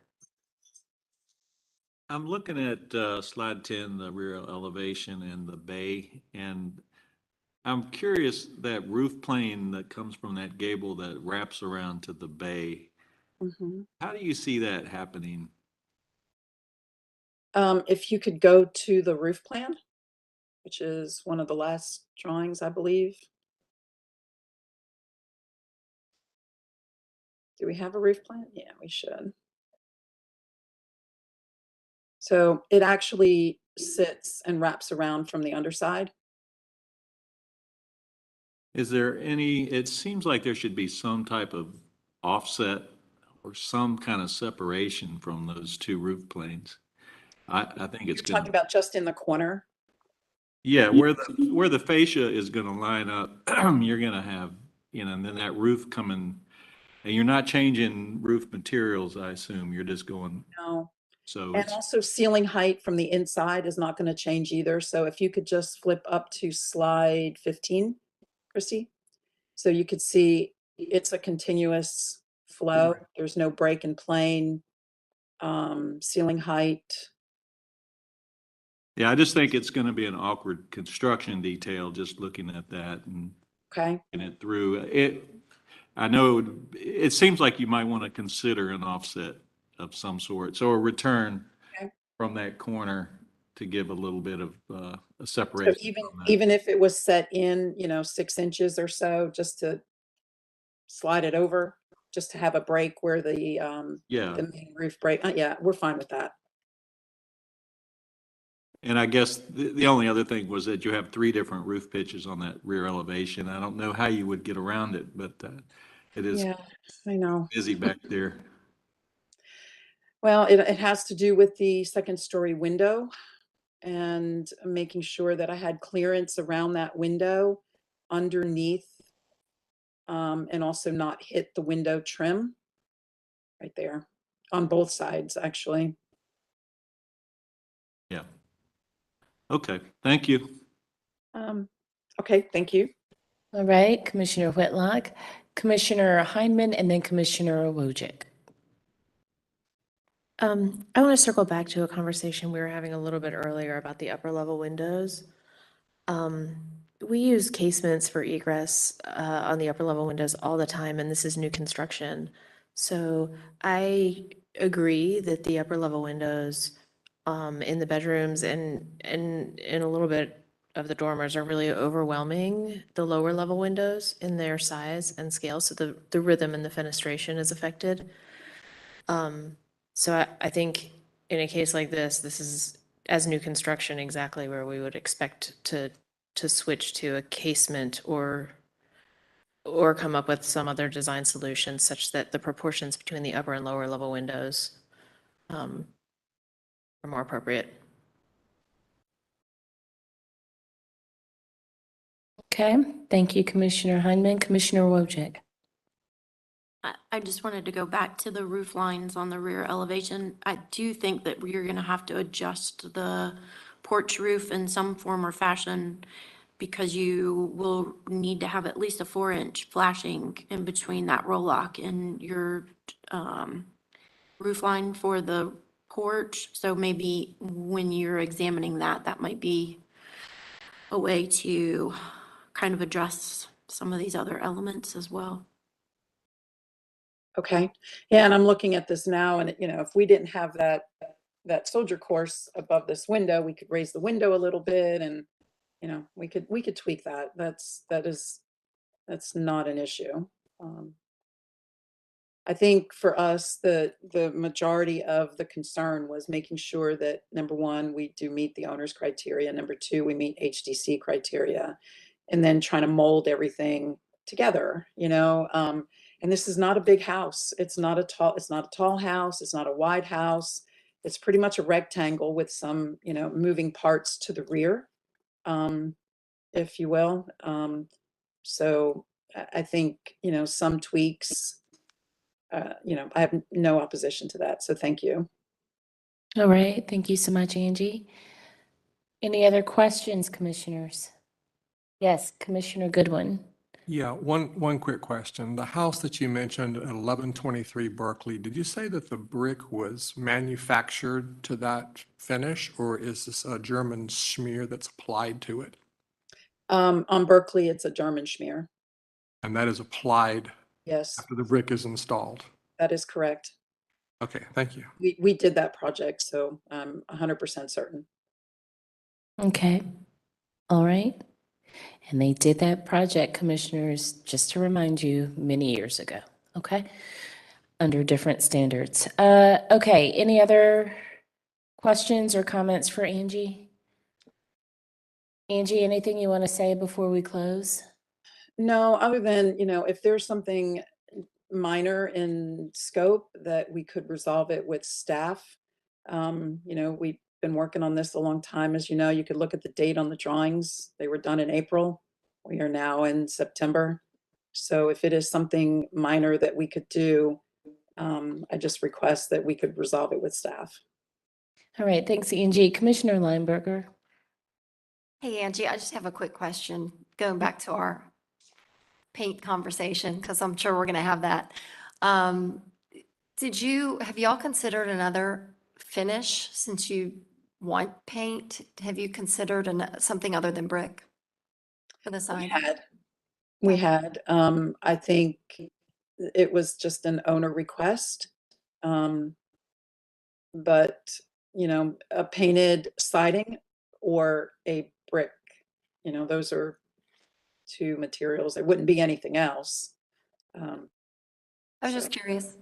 [SPEAKER 12] I'm looking at slide 10, the rear elevation and the bay, and I'm curious, that roof plane that comes from that gable that wraps around to the bay, how do you see that happening?
[SPEAKER 16] If you could go to the roof plan, which is one of the last drawings, I believe. Do we have a roof plan? Yeah, we should. So it actually sits and wraps around from the underside.
[SPEAKER 12] Is there it seems like there should be some type of offset or some kind of separation from those two roof planes. I think it's
[SPEAKER 16] You're talking about just in the corner?
[SPEAKER 12] Yeah, where the fascia is going to line up, you're going to have, and then that roof coming, and you're not changing roof materials, I assume. You're just going.
[SPEAKER 16] No.
[SPEAKER 12] So
[SPEAKER 16] And also ceiling height from the inside is not going to change either. So if you could just flip up to slide 15, Christy. So you could see it's a continuous flow. There's no break in plane, ceiling height.
[SPEAKER 12] Yeah, I just think it's gonna be an awkward construction detail, just looking at that and
[SPEAKER 16] Okay,
[SPEAKER 12] looking it through. I know it seems like you might want to consider an offset of some sort, so a return
[SPEAKER 16] Okay.
[SPEAKER 12] from that corner to give a little bit of a
[SPEAKER 16] so
[SPEAKER 12] separation
[SPEAKER 16] even,
[SPEAKER 12] from that.
[SPEAKER 16] even if it was set in, 6 inches or so, just to slide it over, just to have a break where
[SPEAKER 12] Yeah,
[SPEAKER 16] the main roof break, yeah, we're fine with that.
[SPEAKER 12] and I guess the only other thing was that you have 3 different roof pitches on that rear elevation. I don't know how you would get around it, but it is
[SPEAKER 16] Yeah, I know.
[SPEAKER 12] busy back there.
[SPEAKER 16] Well, it has to do with the second story window and making sure that I had clearance around that window underneath, and also not hit the window trim right there on both sides, actually.
[SPEAKER 12] Yeah. Okay, thank you.
[SPEAKER 16] Okay, thank you.
[SPEAKER 7] All right, Commissioner Whitlock, Commissioner Heineman, and then Commissioner Wojcik.
[SPEAKER 9] I want to circle back to a conversation we were having a little bit earlier about the upper level windows. We use casements for egress on the upper level windows all the time, and this is new construction. So I agree that the upper level windows in the bedrooms and in a little bit of the dormers are really overwhelming the lower level windows in their size and scale. So the rhythm and the fenestration is affected. So I think in a case like this is, as new construction, exactly where we would expect to switch to a casement or come up with some other design solution such that the proportions between the upper and lower level windows are more appropriate.
[SPEAKER 7] Okay, thank you, Commissioner Heineman. Commissioner Wojcik.
[SPEAKER 20] I just wanted to go back to the roof lines on the rear elevation. I do think that we're gonna have to adjust the porch roof in some form or fashion because you will need to have at least a 4-inch flashing in between that roll lock and your roof line for the porch. So maybe when you're examining that, that might be a way to kind of address some of these other elements as well.
[SPEAKER 16] Okay. Yeah, and I'm looking at this now and, if we didn't have that soldier course above this window, we could raise the window a little bit and, we could tweak that. That's not an issue. I think for us, the majority of the concern was making sure that, number one, we do meet the owner's criteria. Number two, we meet HDC criteria, and then trying to mold everything together, and this is not a big house. It's not a tall house. It's not a wide house. It's pretty much a rectangle with some, moving parts to the rear, if you will. So I think, some tweaks, I have no opposition to that. So thank you.
[SPEAKER 7] All right, thank you so much, Angie. Any other questions, commissioners? Yes, Commissioner Goodwin.
[SPEAKER 19] Yeah, one quick question. The house that you mentioned at 1123 Berkeley, did you say that the brick was manufactured to that finish, or is this a German schmear that's applied to it?
[SPEAKER 16] On Berkeley, it's a German schmear.
[SPEAKER 19] And that is applied
[SPEAKER 16] Yes,
[SPEAKER 19] after the brick is installed?
[SPEAKER 16] that is correct.
[SPEAKER 19] Okay, thank you.
[SPEAKER 16] We did that project, so I'm 100% certain.
[SPEAKER 7] Okay, all right. And they did that project, commissioners, just to remind you, many years ago, okay? Under different standards. Okay, any other questions or comments for Angie? Angie, anything you want to say before we close?
[SPEAKER 16] No, other than, if there's something minor in scope that we could resolve it with staff. We've been working on this a long time. As you know, you could look at the date on the drawings. They were done in April. We are now in September. So if it is something minor that we could do, I just request that we could resolve it with staff.
[SPEAKER 7] All right, thanks, Angie. Commissioner Lineberger.
[SPEAKER 3] Hey, Angie, I just have a quick question, going back to our paint conversation, because I'm sure we're going to have that. Have y'all considered another finish since you want paint? Have you considered something other than brick for the
[SPEAKER 16] We
[SPEAKER 3] sign?
[SPEAKER 16] had, I think it was just an owner request. But, you know, a painted siding or a brick, you know, those are two materials. There wouldn't be anything else.
[SPEAKER 3] I was just curious.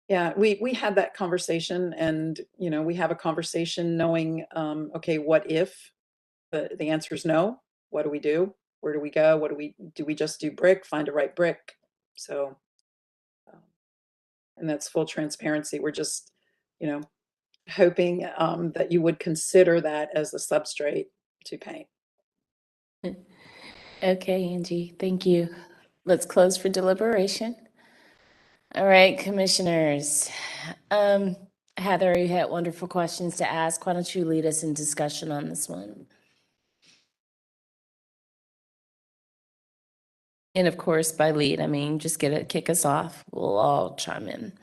[SPEAKER 16] Yeah, we had that conversation and, you know, we have a conversation knowing, okay, what if the answer is no? What do we do? Where do we go? Do we just do brick, find a right brick? So, and that's full transparency. We're just, you know, hoping that you would consider that as a substrate to paint.
[SPEAKER 7] Okay, Angie, thank you. Let's close for deliberation. All right, commissioners. Heather, you had wonderful questions to ask. Why don't you lead us in discussion on this one? And of course, by lead, I mean, just kick us off. We'll all chime in.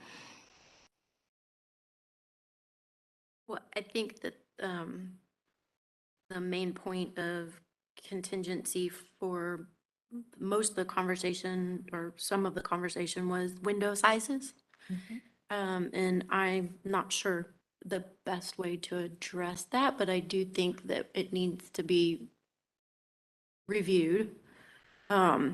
[SPEAKER 20] Well, I think that the main point of contingency for most of the conversation or some of the conversation was window sizes. And I'm not sure the best way to address that, but I do think that it needs to be reviewed. I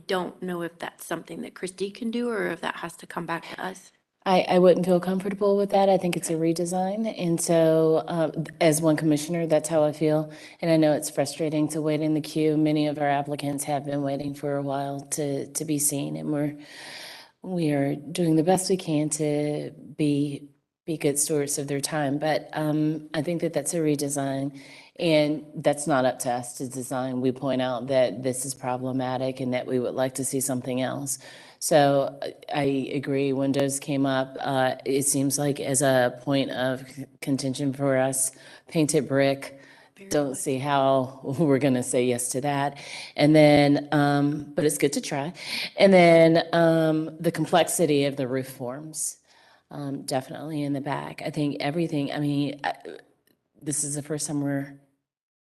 [SPEAKER 20] don't know if that's something that Christie can do or if that has to come back to us.
[SPEAKER 7] I wouldn't feel comfortable with that. I think it's a redesign. And so as one commissioner, that's how I feel. And I know it's frustrating to wait in the queue. Many of our applicants have been waiting for a while to be seen. And we are doing the best we can to be good stewards of their time. But I think that that's a redesign. And that's not up to us to design. We point out that this is problematic and that we would like to see something else. So I agree, windows came up. It seems like as a point of contention for us, painted brick, don't see how we're going to say yes to that. And then, but it's good to try. And then the complexity of the roof forms, definitely in the back. I think everything, I mean, this is the first time we're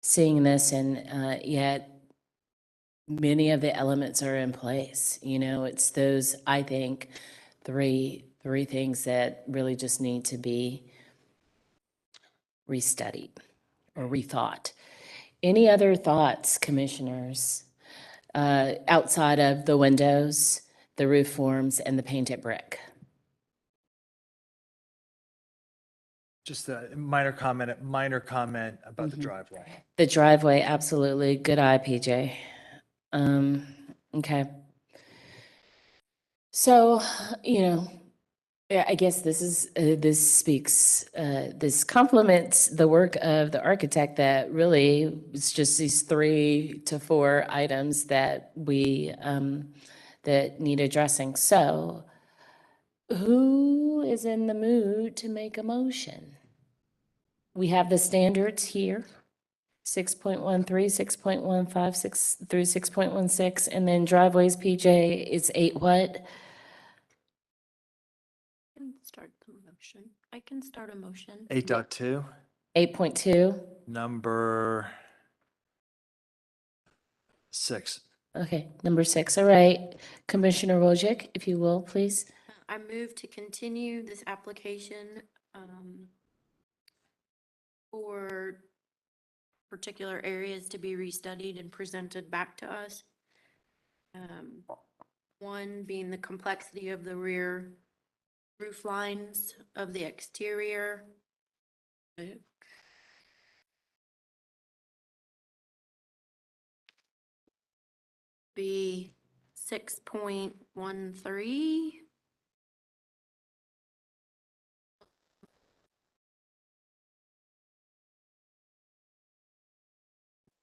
[SPEAKER 7] seeing this, and yet many of the elements are in place. You know, it's those, I think, three things that really just need to be restudied or rethought. Any other thoughts, commissioners, outside of the windows, the roof forms, and the painted brick?
[SPEAKER 13] Just a minor comment about the driveway.
[SPEAKER 7] The driveway, absolutely. Good eye, PJ. Okay. So, you know, yeah, I guess this complements the work of the architect that really it's just these 3 to 4 items that we, that need addressing. So who is in the mood to make a motion? We have the standards here. 6.13, 6.15, 6 through 6.16, and then driveways, PJ, is 8 what?
[SPEAKER 20] I can start a motion.
[SPEAKER 13] 8.2,
[SPEAKER 7] 8.2?
[SPEAKER 13] number 6.
[SPEAKER 7] Okay, number 6, all right. Commissioner Wojcik, if you will, please.
[SPEAKER 20] I move to continue this application for particular areas to be restudied and presented back to us. One being the complexity of the rear roof lines of the exterior. Be 6.13.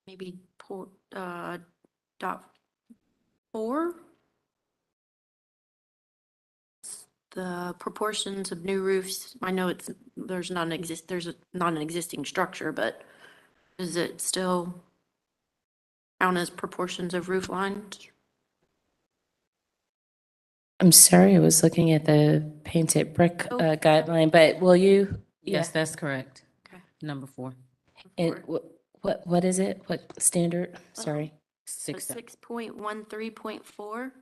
[SPEAKER 20] Maybe .4. The proportions of new roofs. I know there's not an existing structure, but is it still count as proportions of roof lines?
[SPEAKER 7] I'm sorry, I was looking at the painted brick
[SPEAKER 20] Oh,
[SPEAKER 7] guideline, but will you?
[SPEAKER 5] Yes,
[SPEAKER 7] Yeah.
[SPEAKER 5] that's correct.
[SPEAKER 20] Okay.
[SPEAKER 5] Number 4.
[SPEAKER 7] And what is it? What standard? Sorry.
[SPEAKER 20] So 6.13.4,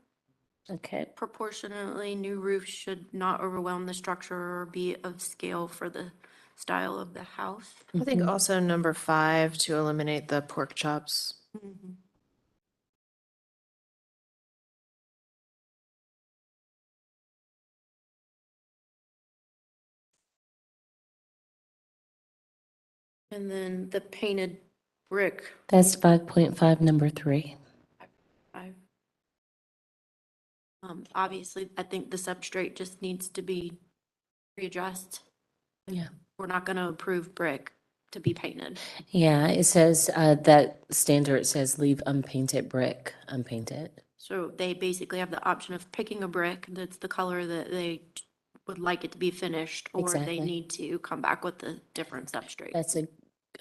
[SPEAKER 7] Okay.
[SPEAKER 20] proportionately, new roofs should not overwhelm the structure or be of scale for the style of the house.
[SPEAKER 9] I think also number 5 to eliminate the pork chops.
[SPEAKER 20] Mhm. And then the painted brick.
[SPEAKER 7] That's 5.5, number 3.
[SPEAKER 20] Obviously, I think the substrate just needs to be readdressed.
[SPEAKER 7] Yeah.
[SPEAKER 20] We're not going to approve brick to be painted.
[SPEAKER 7] Yeah, it says that standard says leave unpainted brick unpainted.
[SPEAKER 20] So they basically have the option of picking a brick that's the color that they would like it to be finished, or
[SPEAKER 7] Exactly.
[SPEAKER 20] they need to come back with a different substrate.
[SPEAKER 7] That's a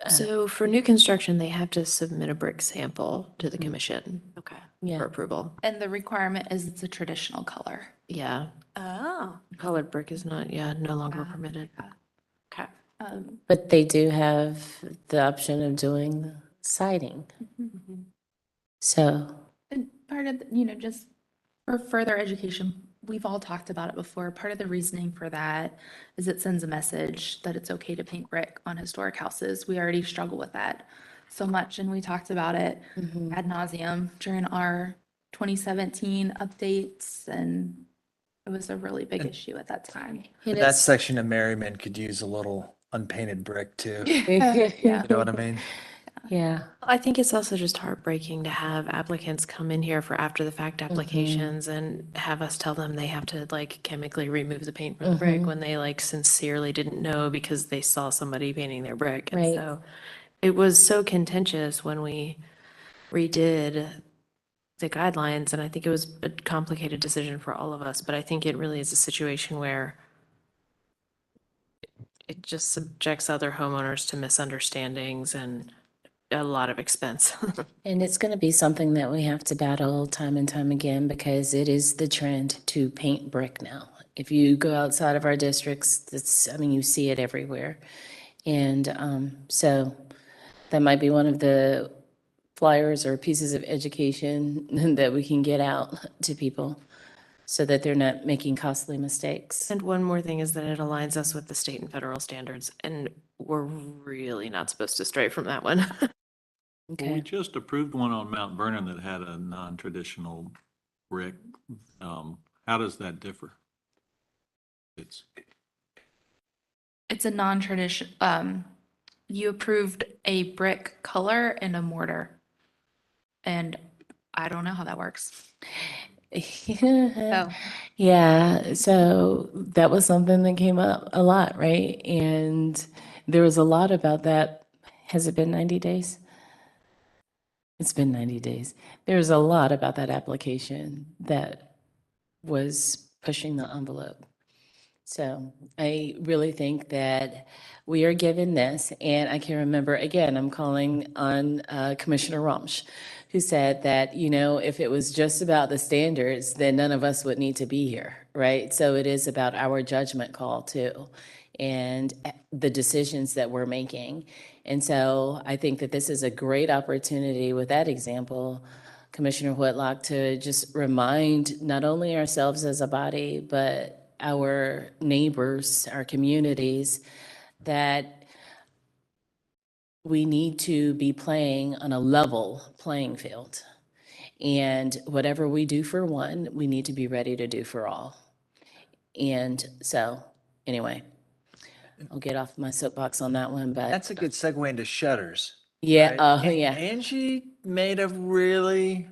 [SPEAKER 9] So for new construction, they have to submit a brick sample to the commission
[SPEAKER 20] Okay.
[SPEAKER 7] yeah.
[SPEAKER 9] for approval.
[SPEAKER 1] And the requirement is it's a traditional color.
[SPEAKER 9] Yeah,
[SPEAKER 20] Oh.
[SPEAKER 9] colored brick is not, no longer permitted.
[SPEAKER 20] Okay.
[SPEAKER 7] But they do have the option of doing siding. So
[SPEAKER 1] And part of, just for further education, we've all talked about it before. Part of the reasoning for that is it sends a message that it's okay to paint brick on historic houses. We already struggle with that so much, and we talked about it ad nauseum during our 2017 updates, and it was a really big issue at that time.
[SPEAKER 7] And
[SPEAKER 13] That
[SPEAKER 7] it's-
[SPEAKER 13] section of Merriman could use a little unpainted brick too. You
[SPEAKER 7] yeah.
[SPEAKER 13] know what I mean?
[SPEAKER 7] Yeah.
[SPEAKER 9] I think it's also just heartbreaking to have applicants come in here for after the fact applications and have us tell them they have to like chemically remove the paint from the brick when they like sincerely didn't know because they saw somebody painting their brick. And
[SPEAKER 7] Right.
[SPEAKER 9] so it was so contentious when we redid the guidelines, and I think it was a complicated decision for all of us, but I think it really is a situation where it just subjects other homeowners to misunderstandings and a lot of expense.
[SPEAKER 7] And it's going to be something that we have to battle time and time again because it is the trend to paint brick now. If you go outside of our districts, you see it everywhere. And so that might be one of the flyers or pieces of education that we can get out to people so that they're not making costly mistakes.
[SPEAKER 9] And one more thing is that it aligns us with the state and federal standards, and we're really not supposed to stray from that one.
[SPEAKER 12] Well, we just approved one on Mount Vernon that had a non-traditional brick. How does that differ?
[SPEAKER 1] It's a non-tradition, you approved a brick color and a mortar. And I don't know how that works.
[SPEAKER 7] Yeah, so that was something that came up a lot, right? And there was a lot about that. Has it been 90 days? It's been 90 days. There's a lot about that application that was pushing the envelope. So I really think that we are given this, and I can remember, again, I'm calling on Commissioner Rumsch, who said that, if it was just about the standards, then none of us would need to be here, right? So it is about our judgment call too, and the decisions that we're making. And so I think that this is a great opportunity with that example, Commissioner Whitlock, to just remind not only ourselves as a body, but our neighbors, our communities, that we need to be playing on a level playing field. And whatever we do for one, we need to be ready to do for all. And so, anyway, I'll get off my soapbox on that one, but
[SPEAKER 13] That's a good segue into shutters.
[SPEAKER 7] yeah,
[SPEAKER 13] right?
[SPEAKER 7] yeah.
[SPEAKER 13] Angie made a really,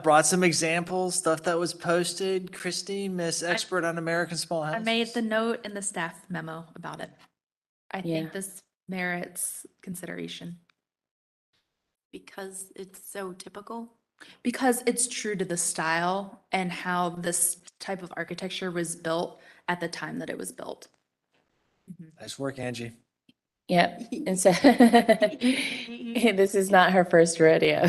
[SPEAKER 13] brought some examples, stuff that was posted. Christy, Miss Expert on American Small
[SPEAKER 1] I
[SPEAKER 13] Houses.
[SPEAKER 1] made the note in the staff memo about it. I
[SPEAKER 7] Yeah.
[SPEAKER 1] think this merits consideration.
[SPEAKER 20] Because it's so typical.
[SPEAKER 1] Because it's true to the style and how this type of architecture was built at the time that it was built.
[SPEAKER 13] Nice work, Angie.
[SPEAKER 7] Yep. And so this is not her first rodeo.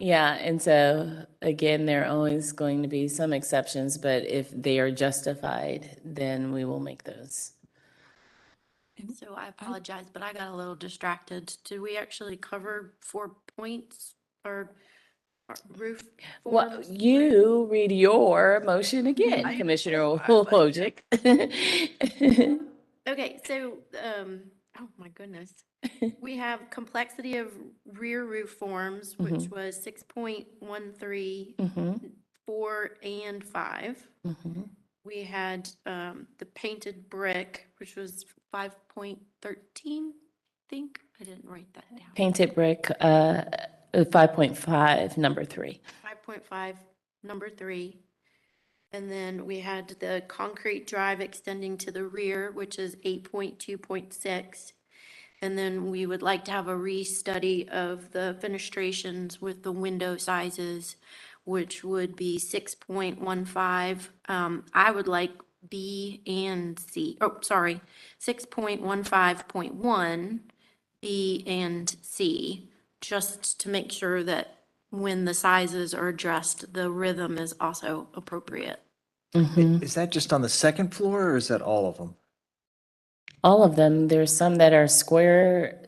[SPEAKER 7] Yeah, and so again, there are always going to be some exceptions, but if they are justified, then we will make those.
[SPEAKER 20] So I apologize, but I got a little distracted. Did we actually cover 4 points or roof
[SPEAKER 7] Well,
[SPEAKER 20] forms?
[SPEAKER 7] you read your motion again,
[SPEAKER 20] I-
[SPEAKER 7] Commissioner
[SPEAKER 20] I-
[SPEAKER 7] Wojcik.
[SPEAKER 20] Okay, so, oh my goodness. We have complexity of rear roof forms, which was 6.13,
[SPEAKER 7] Mhm,
[SPEAKER 20] 4 and 5.
[SPEAKER 7] mhm.
[SPEAKER 20] We had the painted brick, which was 5.13, I think. I didn't write that down.
[SPEAKER 7] Painted brick, 5.5, number 3.
[SPEAKER 20] 5.5, number 3. And then we had the concrete drive extending to the rear, which is 8.2.6. And then we would like to have a restudy of the fenestrations with the window sizes, which would be 6.15. I would like B and C, 6.15.1, B and C, just to make sure that when the sizes are addressed, the rhythm is also appropriate.
[SPEAKER 13] Is that just on the second floor or is that all of them?
[SPEAKER 7] All of them, there's some that are square,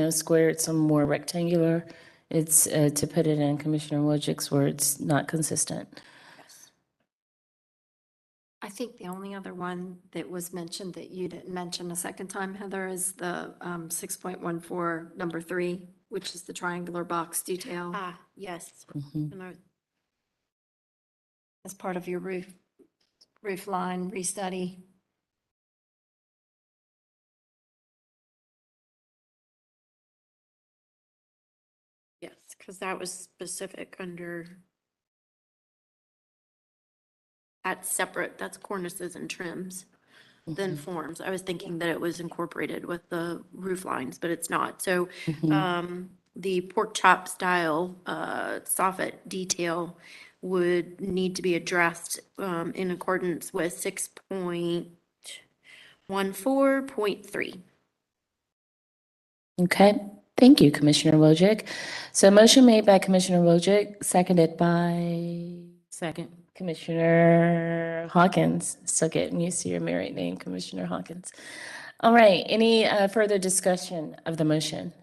[SPEAKER 7] squared, some more rectangular. It's, to put it in Commissioner Wojcik's words, not consistent.
[SPEAKER 20] Yes.
[SPEAKER 3] I think the only other one that was mentioned that you didn't mention a second time, Heather, is the 6.14, number 3, which is the triangular box detail
[SPEAKER 20] Ah, yes.
[SPEAKER 7] Mhm.
[SPEAKER 20] And I-
[SPEAKER 3] as part of your roof line restudy.
[SPEAKER 20] Yes, because that was specific under, that's separate, that's cornices and trims than forms. I was thinking that it was incorporated with the roof lines, but it's not. So the pork chop style soffit detail would need to be addressed in accordance with 6.14.3.
[SPEAKER 7] Okay, thank you, Commissioner Wojcik. So motion made by Commissioner Wojcik, seconded by
[SPEAKER 5] Second.
[SPEAKER 7] Commissioner Hawkins. Still getting used to your married name, Commissioner Hawkins. All right, any further discussion of the motion?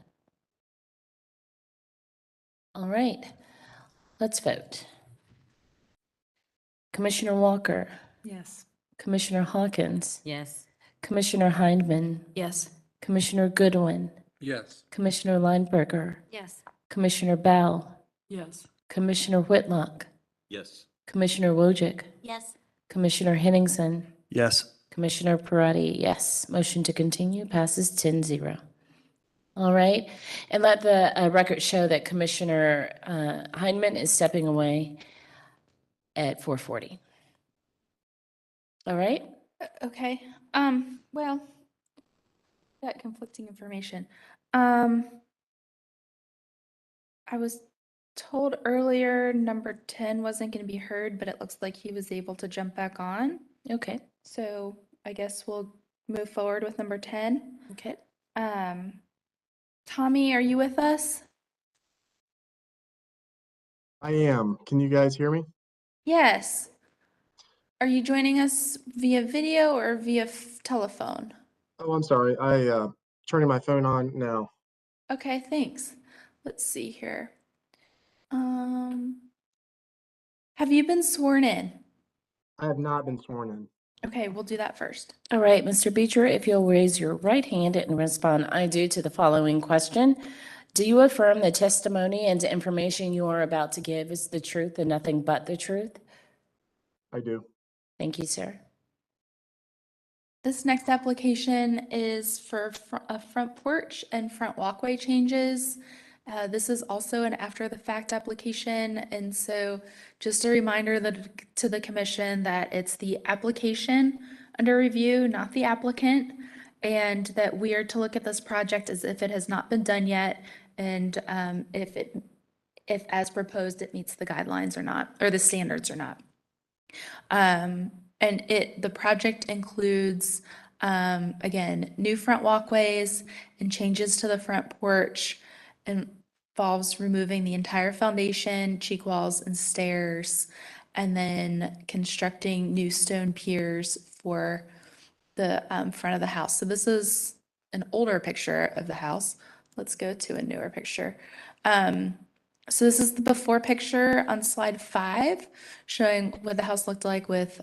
[SPEAKER 7] All right, let's vote. Commissioner Walker,
[SPEAKER 15] Yes.
[SPEAKER 7] Commissioner Hawkins,
[SPEAKER 5] Yes.
[SPEAKER 7] Commissioner Hindman,
[SPEAKER 20] Yes.
[SPEAKER 7] Commissioner Goodwin,
[SPEAKER 19] Yes.
[SPEAKER 7] Commissioner Lineberger,
[SPEAKER 20] Yes.
[SPEAKER 7] Commissioner Bell,
[SPEAKER 15] Yes.
[SPEAKER 7] Commissioner Whitlock,
[SPEAKER 12] Yes.
[SPEAKER 7] Commissioner Wojcik,
[SPEAKER 20] Yes.
[SPEAKER 7] Commissioner Henningsen,
[SPEAKER 13] Yes.
[SPEAKER 7] Commissioner Parati, yes. Motion to continue passes 10-0. All right, and let the record show that Commissioner Hindman is stepping away at 4:40. All right?
[SPEAKER 1] Okay, well, got conflicting information. I was told earlier number 10 wasn't going to be heard, but it looks like he was able to jump back on.
[SPEAKER 7] Okay,
[SPEAKER 1] So I guess we'll move forward with number 10.
[SPEAKER 7] okay.
[SPEAKER 1] Tommy, are you with us?
[SPEAKER 14] I am. Can you guys hear me?
[SPEAKER 1] Yes. Are you joining us via video or via telephone?
[SPEAKER 14] Oh, I'm sorry. Turning my phone on now.
[SPEAKER 1] Okay, thanks. Let's see here. Have you been sworn in?
[SPEAKER 14] I have not been sworn in.
[SPEAKER 1] Okay, we'll do that first.
[SPEAKER 7] All right, Mr. Beecher, if you'll raise your right hand and respond, I do, to the following question. Do you affirm the testimony and information you are about to give is the truth and nothing but the truth?
[SPEAKER 14] I do.
[SPEAKER 7] Thank you, sir.
[SPEAKER 1] This next application is for a front porch and front walkway changes. This is also an after-the-fact application, and so just a reminder that to the commission that it's the application under review, not the applicant, and that we are to look at this project as if it has not been done yet, and if as proposed, it meets the guidelines or not, or the standards or not. And the project includes, again, new front walkways and changes to the front porch. And involves removing the entire foundation, cheek walls, and stairs, and then constructing new stone piers for the front of the house. So this is an older picture of the house. Let's go to a newer picture. So this is the before picture on slide 5, showing what the house looked like with,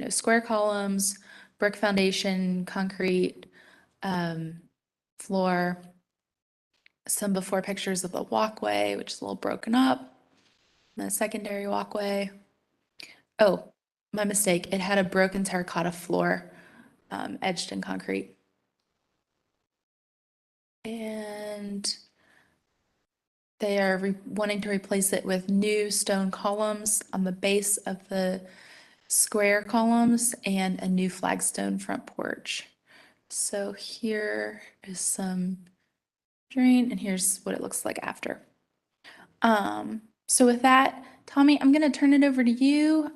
[SPEAKER 1] square columns, brick foundation, concrete floor. Some before pictures of the walkway, which is a little broken up. The secondary walkway. Oh, my mistake. It had a broken terracotta floor, edged in concrete. And they are wanting to replace it with new stone columns on the base of the square columns and a new flagstone front porch. So here is some drain, and here's what it looks like after. So with that, Tommy, I'm going to turn it over to you.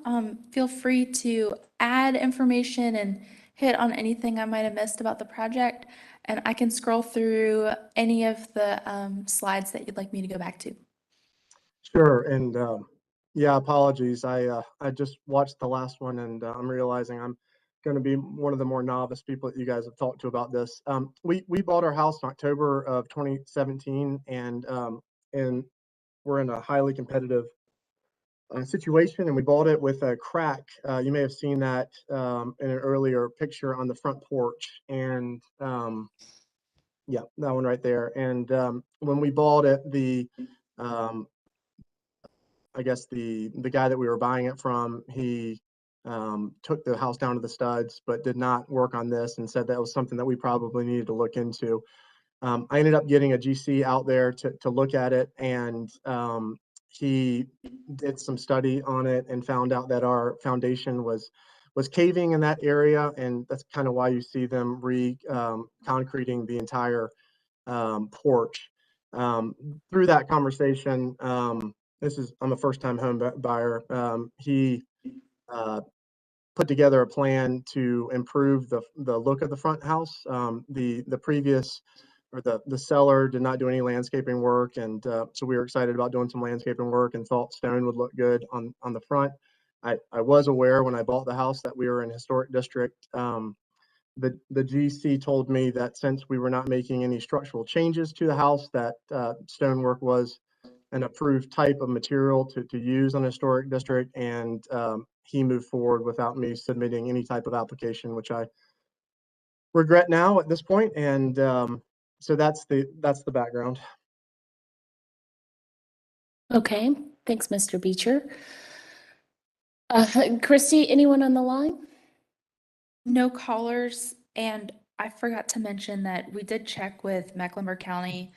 [SPEAKER 1] Feel free to add information and hit on anything I might have missed about the project, and I can scroll through any of the slides that you'd like me to go back to.
[SPEAKER 14] Sure. And yeah, apologies. I just watched the last one, and I'm realizing I'm going to be one of the more novice people that you guys have talked to about this. We bought our house in October of 2017, and we're in a highly competitive situation, and we bought it with a crack. You may have seen that in an earlier picture on the front porch, and yeah, that one right there. And when we bought it, I guess the guy that we were buying it from, he took the house down to the studs, but did not work on this, and said that was something that we probably needed to look into. I ended up getting a GC out there to look at it, and he did some study on it and found out that our foundation was caving in that area, and that's kind of why you see them concreting the entire porch. Through that conversation, I'm a first-time home buyer. He put together a plan to improve the look of the front house. The previous, or the seller, did not do any landscaping work, and so we were excited about doing some landscaping work and thought stone would look good on the front. I was aware when I bought the house that we were in a historic district. The GC told me that since we were not making any structural changes to the house, that stonework was an approved type of material to use on a historic district, and he moved forward without me submitting any type of application, which I regret now at this point. And so that's the background.
[SPEAKER 7] Okay, thanks, Mr. Beecher. Christy, anyone on the line?
[SPEAKER 1] No callers, and I forgot to mention that we did check with Mecklenburg County,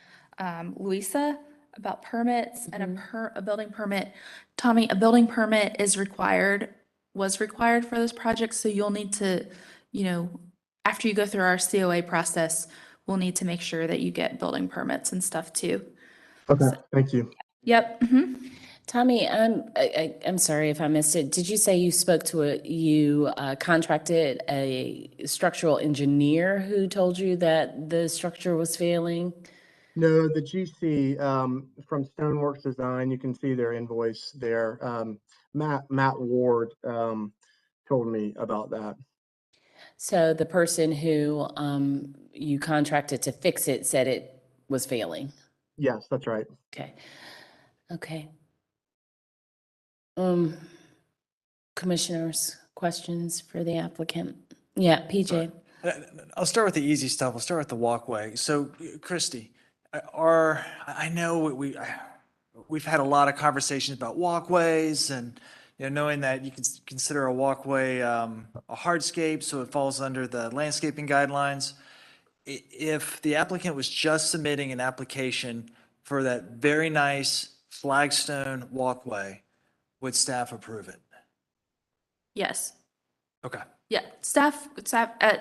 [SPEAKER 1] Louisa, about permits and a building permit. Tommy, a building permit was required for this project, so you'll need to, after you go through our COA process, we'll need to make sure that you get building permits and stuff too.
[SPEAKER 14] Okay, thank you.
[SPEAKER 1] Yep.
[SPEAKER 7] Tommy, I'm sorry if I missed it. Did you say you contracted a structural engineer who told you that the structure was failing?
[SPEAKER 14] No, the GC from Stoneworks Design, you can see their invoice there. Matt Ward told me about that.
[SPEAKER 7] So the person who you contracted to fix it said it was failing?
[SPEAKER 14] Yes, that's right.
[SPEAKER 7] Okay. Commissioners, questions for the applicant? Yeah, PJ.
[SPEAKER 13] I'll start with the easy stuff. I'll start with the walkway. So, Christy, I know we've had a lot of conversations about walkways, and knowing that you can consider a walkway a hardscape, so it falls under the landscaping guidelines. If the applicant was just submitting an application for that very nice flagstone walkway, would staff approve it?
[SPEAKER 1] Yes.
[SPEAKER 13] Okay.
[SPEAKER 1] Yeah, staff,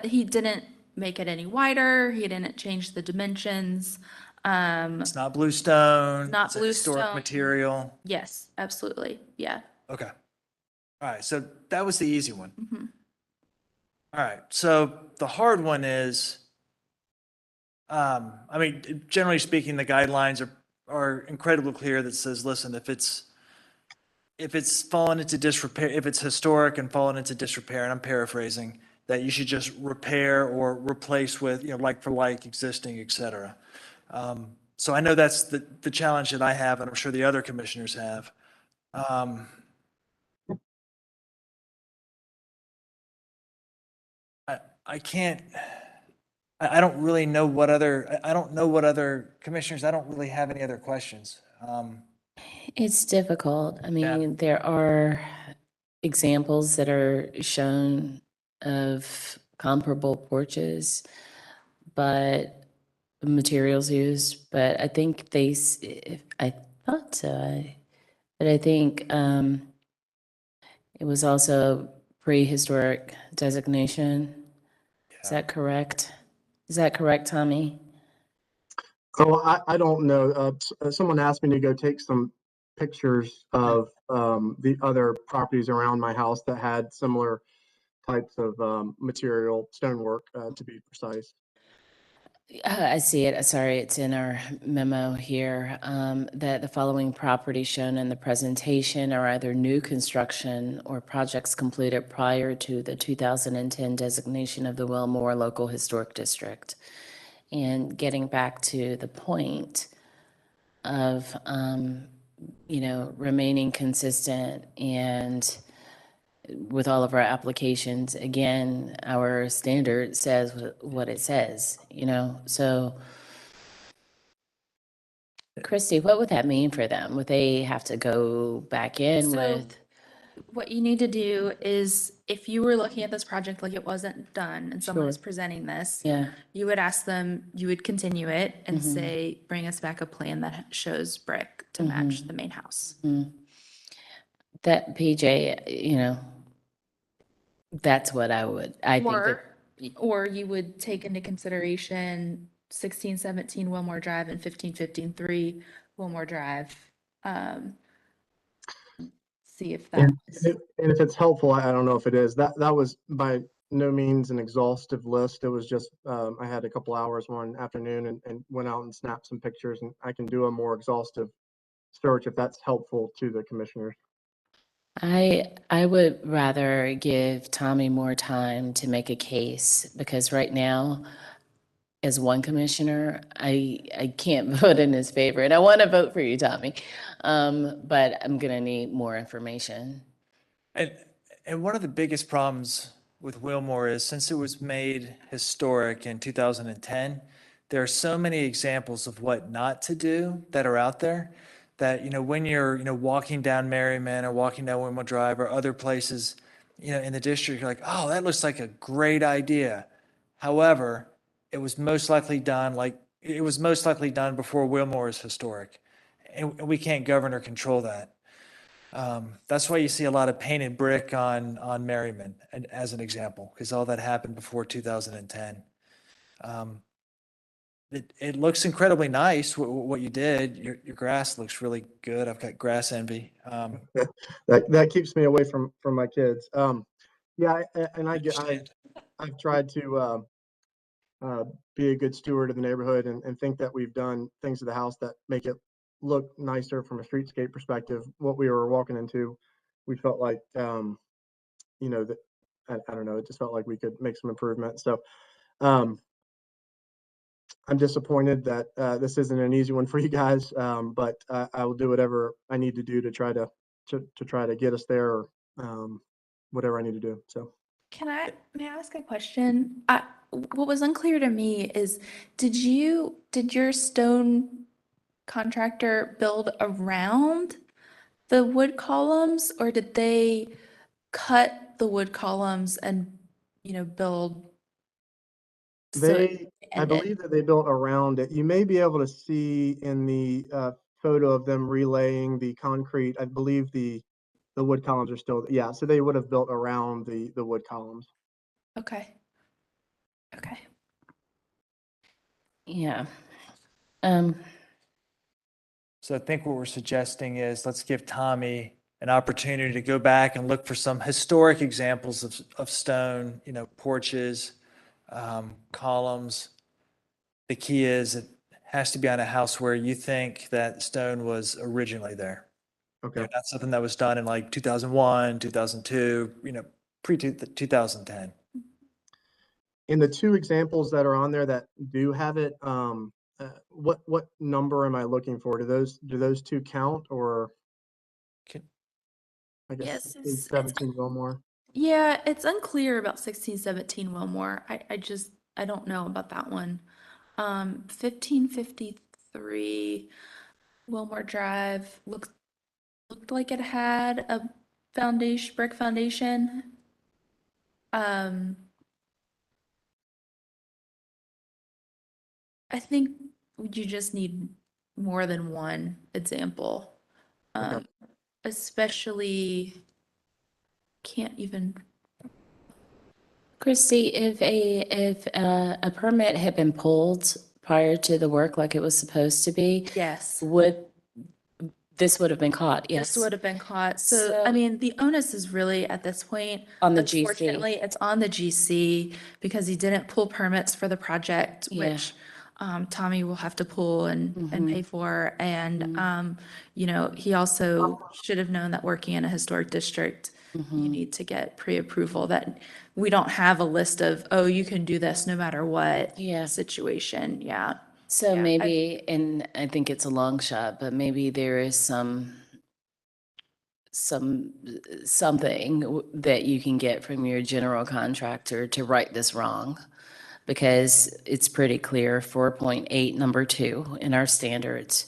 [SPEAKER 1] he didn't make it any wider. He didn't change the dimensions.
[SPEAKER 13] It's not bluestone.
[SPEAKER 1] Not
[SPEAKER 13] it's a historic
[SPEAKER 1] bluestone.
[SPEAKER 13] material.
[SPEAKER 1] Yes, absolutely. Yeah.
[SPEAKER 13] Okay. All right. So that was the easy one.
[SPEAKER 1] Mhm.
[SPEAKER 13] All right. So the hard one is, generally speaking, the guidelines are incredibly clear that says, listen, if it's fallen into disrepair, if it's historic and fallen into disrepair, and I'm paraphrasing, that you should just repair or replace with, like for like existing, et cetera. So I know that's the challenge that I have, and I'm sure the other commissioners have. I can't, I don't really know what other, I don't know what other commissioners, I don't really have any other questions.
[SPEAKER 7] It's difficult. I
[SPEAKER 13] Yeah.
[SPEAKER 7] mean, there are examples that are shown of comparable porches, but materials used, but I think I thought so. But I think it was also prehistoric designation. Is that correct? Is that correct, Tommy?
[SPEAKER 14] Oh, I don't know. Someone asked me to go take some pictures of the other properties around my house that had similar types of material, stonework, to be precise.
[SPEAKER 7] I see it. Sorry, it's in our memo here, that the following properties shown in the presentation are either new construction or projects completed prior to the 2010 designation of the Wilmore Local Historic District. And getting back to the point of, remaining consistent and with all of our applications, again, our standard says what it says, so. Christy, what would that mean for them? Would they have to go back in
[SPEAKER 1] So-
[SPEAKER 7] with?
[SPEAKER 1] What you need to do is, if you were looking at this project like it wasn't done and someone is
[SPEAKER 7] Sure.
[SPEAKER 1] presenting this,
[SPEAKER 7] Yeah.
[SPEAKER 1] you would ask them, you would continue it and
[SPEAKER 7] Mhm.
[SPEAKER 1] say, bring us back a plan that shows brick to match the main house.
[SPEAKER 7] That PJ, that's what I think that.
[SPEAKER 1] Or you would take into consideration 1617 Wilmore Drive and 1515 Wilmore Drive. See if
[SPEAKER 14] And
[SPEAKER 1] that's.
[SPEAKER 14] if it's helpful, I don't know if it is. That was by no means an exhaustive list. It was just, I had a couple hours one afternoon and went out and snapped some pictures, and I can do a more exhaustive search if that's helpful to the commissioners.
[SPEAKER 7] I would rather give Tommy more time to make a case, because right now, as one commissioner, I can't vote in his favor, and I want to vote for you, Tommy. But I'm gonna need more information.
[SPEAKER 13] And one of the biggest problems with Wilmore is, since it was made historic in 2010, there are so many examples of what not to do that are out there, that, when you're, walking down Merriman or walking down Wilmore Drive or other places, in the district, you're like, oh, that looks like a great idea. However, it was most likely done before Wilmore is historic. And we can't govern or control that. That's why you see a lot of painted brick on Merriman, as an example, because all that happened before 2010. It looks incredibly nice, what you did. Your grass looks really good. I've got grass envy.
[SPEAKER 14] That keeps me away from my kids. Yeah, and I've tried to be a good steward of the neighborhood and think that we've done things to the house that make it look nicer from a streetscape perspective. What we were walking into, we felt like, that I don't know, it just felt like we could make some improvements. So I'm disappointed that this isn't an easy one for you guys, but I will do whatever I need to do to try to get us there, or whatever I need to do. So.
[SPEAKER 1] May I ask a question? What was unclear to me is, did your stone contractor build around the wood columns, or did they cut the wood columns and, build?
[SPEAKER 14] I believe that they built around it. You may be able to see in the photo of them relaying the concrete. I believe the wood columns are still, yeah, so they would have built around the wood columns.
[SPEAKER 1] Okay.
[SPEAKER 7] Yeah.
[SPEAKER 13] So I think what we're suggesting is, let's give Tommy an opportunity to go back and look for some historic examples of stone, porches, columns. The key is, it has to be on a house where you think that stone was originally there.
[SPEAKER 14] Okay.
[SPEAKER 13] Not something that was done in like 2001, 2002, pre-2010.
[SPEAKER 14] In the two examples that are on there that do have it, what number am I looking for? Do those two count, or I guess
[SPEAKER 1] Yes,
[SPEAKER 14] 16,
[SPEAKER 1] it's
[SPEAKER 14] 17 Wilmore?
[SPEAKER 1] yeah, it's unclear about 1617 Wilmore. I don't know about that one. 1553 Wilmore Drive looked like it had a brick foundation. I think you just need more than one example.
[SPEAKER 14] Okay.
[SPEAKER 1] Especially can't even.
[SPEAKER 7] Christy, if a permit had been pulled prior to the work like it was supposed to be,
[SPEAKER 1] Yes.
[SPEAKER 7] this would have been caught, yes?
[SPEAKER 1] This would have been caught. So, I mean, the onus is really at this point.
[SPEAKER 7] On the GC.
[SPEAKER 1] Unfortunately, it's on the GC because he didn't pull permits for the project,
[SPEAKER 7] Yeah.
[SPEAKER 1] which Tommy will have to pull and pay for. And, you know, he also should have known that working in a historic district, you need to get pre-approval, that we don't have a list of, oh, you can do this no matter what situation. Yeah.
[SPEAKER 7] So maybe, and I think it's a long shot, but maybe there is something that you can get from your general contractor to right this wrong. Because it's pretty clear, 4.8, number 2 in our standards.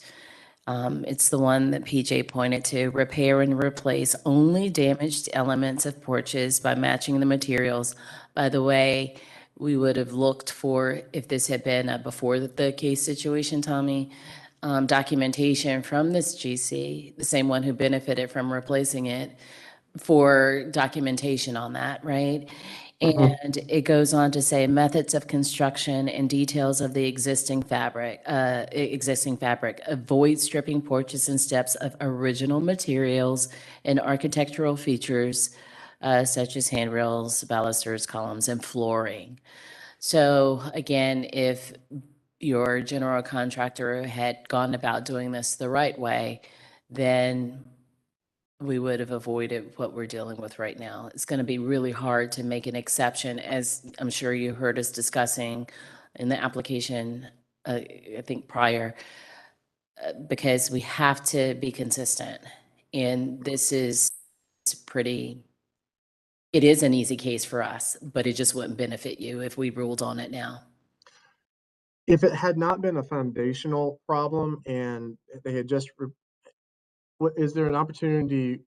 [SPEAKER 7] It's the one that PJ pointed to, repair and replace only damaged elements of porches by matching the materials. By the way, we would have looked for, if this had been a before the case situation, Tommy, documentation from this GC, the same one who benefited from replacing it, for documentation on that, right? And it goes on to say methods of construction and details of the existing fabric. Avoid stripping porches and steps of original materials and architectural features such as handrails, balusters, columns, and flooring. So again, if your general contractor had gone about doing this the right way, then we would have avoided what we're dealing with right now. It's going to be really hard to make an exception, as I'm sure you heard us discussing in the application, I think prior, because we have to be consistent. And this is it is an easy case for us, but it just wouldn't benefit you if we ruled on it now.
[SPEAKER 14] If it had not been a foundational problem and they had just, is there an opportunity,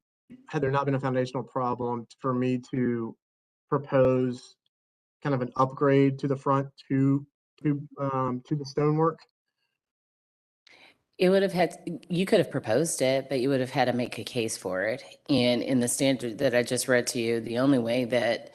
[SPEAKER 14] had there not been a foundational problem, for me to propose kind of an upgrade to the front to the stonework?
[SPEAKER 7] It would have you could have proposed it, but you would have had to make a case for it. And in the standard that I just read to you, the only way that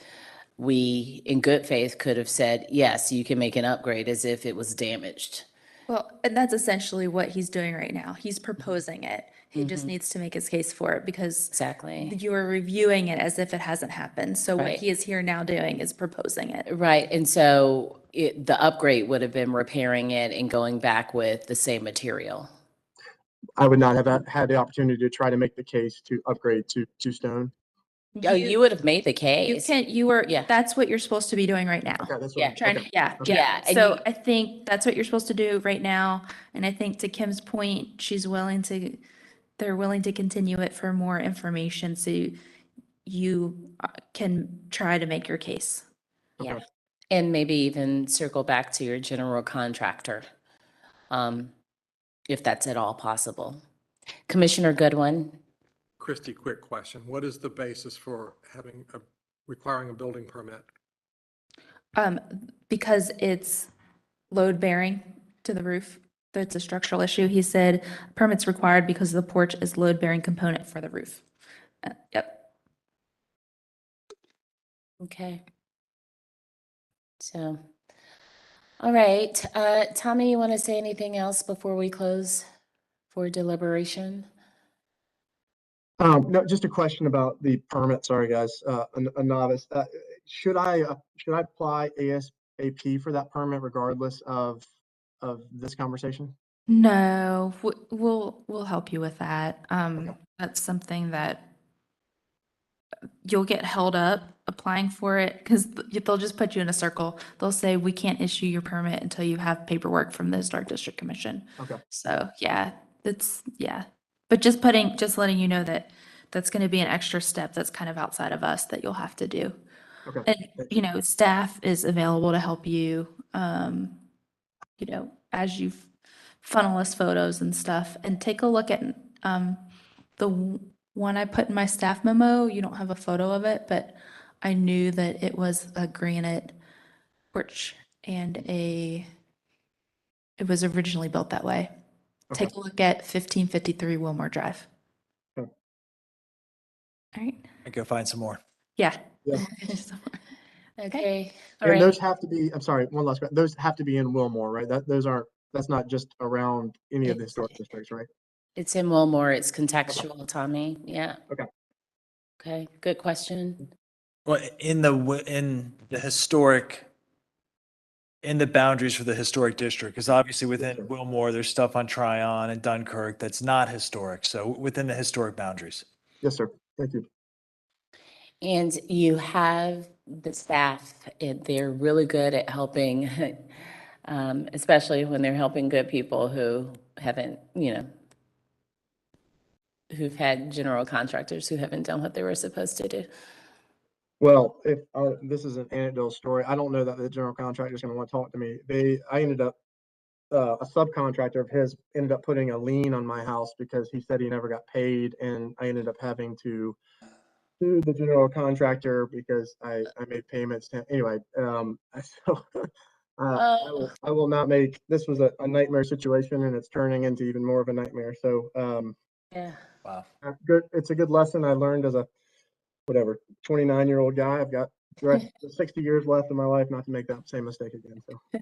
[SPEAKER 7] we, in good faith, could have said, yes, you can make an upgrade, as if it was damaged.
[SPEAKER 1] Well, and that's essentially what he's doing right now. He's proposing it. He just needs to make his case for it because
[SPEAKER 7] Exactly.
[SPEAKER 1] you are reviewing it as if it hasn't happened. So what
[SPEAKER 7] Right.
[SPEAKER 1] he is here now doing is proposing it.
[SPEAKER 7] Right, and so the upgrade would have been repairing it and going back with the same material.
[SPEAKER 14] I would not have had the opportunity to try to make the case to upgrade to stone.
[SPEAKER 7] Oh, you would have made the case.
[SPEAKER 1] That's what you're supposed to be doing right now.
[SPEAKER 14] Okay, that's
[SPEAKER 7] Yeah.
[SPEAKER 14] what,
[SPEAKER 1] Trying,
[SPEAKER 14] okay.
[SPEAKER 1] yeah,
[SPEAKER 14] Okay.
[SPEAKER 1] yeah.
[SPEAKER 7] and
[SPEAKER 1] So
[SPEAKER 7] you-
[SPEAKER 1] I think that's what you're supposed to do right now. And I think to Kim's point, they're willing to continue it for more information so you can try to make your case.
[SPEAKER 7] Yeah, and maybe even circle back to your general contractor, if that's at all possible. Commissioner Goodwin?
[SPEAKER 19] Christie, quick question. What is the basis for requiring a building permit?
[SPEAKER 1] Because it's load bearing to the roof. That's a structural issue. He said permits required because the porch is load bearing component for the roof. Yep.
[SPEAKER 7] Okay. So, all right, Tommy, you want to say anything else before we close for deliberation?
[SPEAKER 14] No, just a question about the permit. Sorry, guys, a novice. Should I apply ASAP for that permit regardless of of this conversation?
[SPEAKER 1] No, we'll help you with that. That's something that you'll get held up applying for it because they'll just put you in a circle. They'll say, we can't issue your permit until you have paperwork from the Historic District Commission.
[SPEAKER 14] Okay.
[SPEAKER 1] So yeah, yeah. But just letting you know that that's going to be an extra step that's kind of outside of us that you'll have to do.
[SPEAKER 14] Okay.
[SPEAKER 1] And, staff is available to help you, as you funnel us photos and stuff. And take a look at the one I put in my staff memo. You don't have a photo of it, but I knew that it was a granite porch and it was originally built that way.
[SPEAKER 14] Okay.
[SPEAKER 1] Take a look at 1553 Wilmore Drive.
[SPEAKER 14] Okay.
[SPEAKER 1] All right.
[SPEAKER 13] I go find some more.
[SPEAKER 1] Yeah.
[SPEAKER 14] Yeah.
[SPEAKER 7] Okay, all
[SPEAKER 14] And
[SPEAKER 7] right.
[SPEAKER 14] those have to be, I'm sorry, one last question. Those have to be in Wilmore, right? That's not just around any of the historic districts, right?
[SPEAKER 7] It's in Wilmore, it's contextual, Tommy, yeah.
[SPEAKER 14] Okay.
[SPEAKER 7] Okay, good question.
[SPEAKER 13] Well, in the boundaries for the historic district, because obviously within Wilmore, there's stuff on Tryon and Dunkirk that's not historic. So within the historic boundaries.
[SPEAKER 14] Yes, sir. Thank you.
[SPEAKER 7] And you have the staff, they're really good at helping, especially when they're helping good people who haven't, who've had general contractors who haven't done what they were supposed to do.
[SPEAKER 14] Well, if this is an anecdotal story, I don't know that the general contractor is going to want to talk to me. I ended up, a subcontractor of his ended up putting a lien on my house because he said he never got paid, and I ended up having to sue the general contractor because I made payments. Anyway, so I will not make, this was a nightmare situation, and it's turning into even more of a nightmare. So
[SPEAKER 7] Yeah.
[SPEAKER 13] Wow.
[SPEAKER 14] It's a good lesson I learned as a 29-year-old guy. I've got 60 years left in my life not to make that same mistake again. So.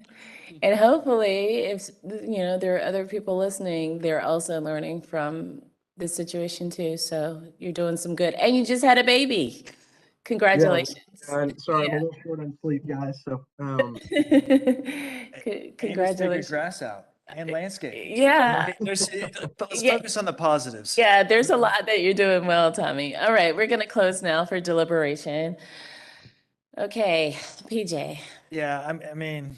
[SPEAKER 7] And hopefully, if, there are other people listening, they're also learning from this situation too. So you're doing some good. And you just had a baby. Congratulations.
[SPEAKER 14] Yeah, I'm sorry, I'm a little short on sleep, guys. So,
[SPEAKER 7] Congratulations.
[SPEAKER 13] Grass out and landscape.
[SPEAKER 7] Yeah.
[SPEAKER 13] Let's
[SPEAKER 7] Yeah.
[SPEAKER 13] focus on the positives.
[SPEAKER 7] Yeah, there's a lot that you're doing well, Tommy. All right, we're gonna close now for deliberation. Okay, PJ.
[SPEAKER 13] Yeah, I mean,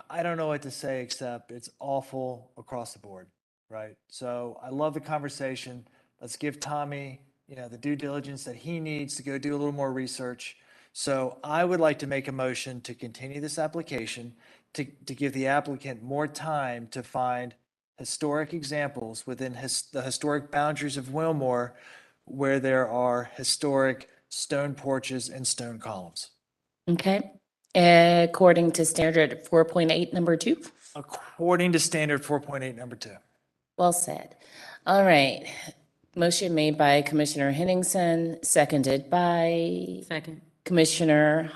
[SPEAKER 13] I don't know what to say except it's awful across the board, right? So I love the conversation. Let's give Tommy, the due diligence that he needs to go do a little more research. So I would like to make a motion to continue this application, to give the applicant more time to find historic examples within the historic boundaries of Wilmore where there are historic stone porches and stone columns.
[SPEAKER 7] Okay, according to standard 4.8, number 2.
[SPEAKER 13] According to standard 4.8, number 2.
[SPEAKER 7] Well said. All right, motion made by Commissioner Henningsen, seconded by
[SPEAKER 5] Second.
[SPEAKER 7] Commissioner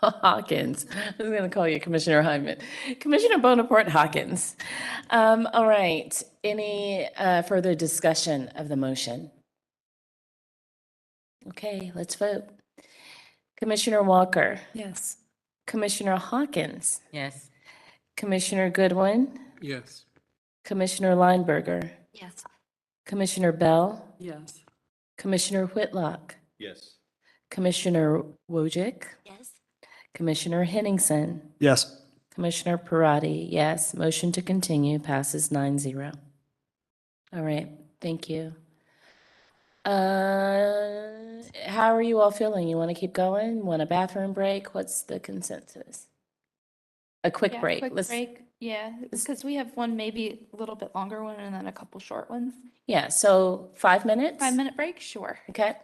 [SPEAKER 7] Hawkins. I was going to call you Commissioner Hyman. Commissioner Bonaparte Hawkins. All right, any further discussion of the motion? Okay, let's vote. Commissioner Walker.
[SPEAKER 1] Yes.
[SPEAKER 7] Commissioner Hawkins.
[SPEAKER 5] Yes.
[SPEAKER 7] Commissioner Goodwin.
[SPEAKER 19] Yes.
[SPEAKER 7] Commissioner Lineberger.
[SPEAKER 20] Yes.
[SPEAKER 7] Commissioner Bell.
[SPEAKER 8] Yes.
[SPEAKER 7] Commissioner Whitlock.
[SPEAKER 12] Yes.
[SPEAKER 7] Commissioner Wojcik.
[SPEAKER 20] Yes.
[SPEAKER 7] Commissioner Henningsen.
[SPEAKER 13] Yes.
[SPEAKER 7] Commissioner Parati, yes. Motion to continue passes 9-0. All right, thank you. How are you all feeling? You want to keep going? Want a bathroom break? What's the consensus? A quick break.
[SPEAKER 1] Quick
[SPEAKER 7] Let's,
[SPEAKER 1] break. Yeah, because we have one maybe a little bit longer one and then a couple short ones.
[SPEAKER 7] yeah, so 5 minutes?
[SPEAKER 1] 5-minute break? Sure.
[SPEAKER 7] Okay.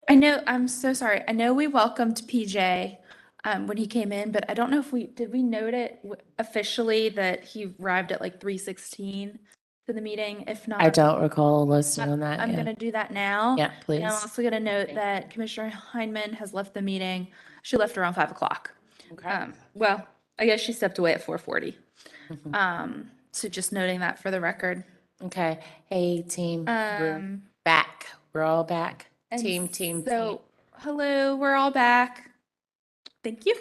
[SPEAKER 1] I know, I'm so sorry. I know we welcomed PJ when he came in, but I don't know if did we note it officially that he arrived at like 3:16 to the meeting? If not,
[SPEAKER 7] I don't recall a list on that.
[SPEAKER 1] I'm
[SPEAKER 7] Yeah.
[SPEAKER 1] gonna do that now.
[SPEAKER 7] Yeah,
[SPEAKER 1] And I'm
[SPEAKER 7] please.
[SPEAKER 1] also gonna note that Commissioner Heineman has left the meeting. She left around 5 o'clock.
[SPEAKER 7] Okay.
[SPEAKER 1] Well, I guess she stepped away at 4:40.
[SPEAKER 7] Mhm.
[SPEAKER 1] So just noting that for the record.
[SPEAKER 7] Okay. Hey, team. We're
[SPEAKER 1] Um,
[SPEAKER 7] back. We're all back.
[SPEAKER 1] and
[SPEAKER 7] Team.
[SPEAKER 1] So, hello, we're all back. Thank you.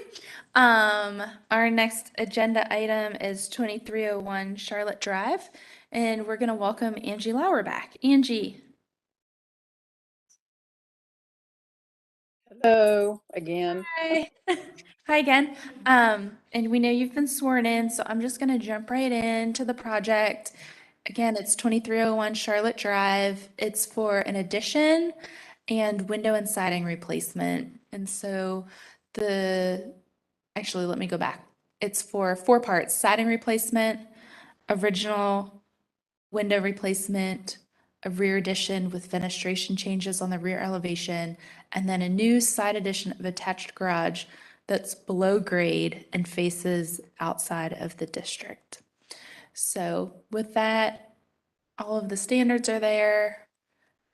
[SPEAKER 1] Our next agenda item is 2301 Charlotte Drive, and we're gonna welcome Angie Lauer back. Angie.
[SPEAKER 16] Hello again.
[SPEAKER 1] Hi. Hi again. And we know you've been sworn in, so I'm just gonna jump right into the project. Again, it's 2301 Charlotte Drive. It's for an addition and window and siding replacement. And so actually, let me go back. It's for 4 parts: siding replacement, original window replacement, a rear addition with fenestration changes on the rear elevation, and then a new side addition of attached garage that's below grade and faces outside of the district. So with that, all of the standards are there.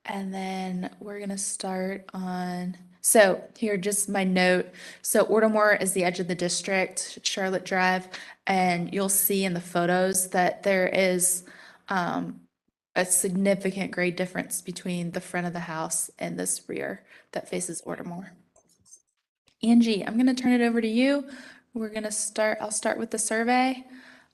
[SPEAKER 1] And then we're gonna start on, so here, just my note. So Ortamore is the edge of the district, Charlotte Drive, and you'll see in the photos that there is a significant grade difference between the front of the house and this rear that faces Ortamore. Angie, I'm gonna turn it over to you. I'll start with the survey.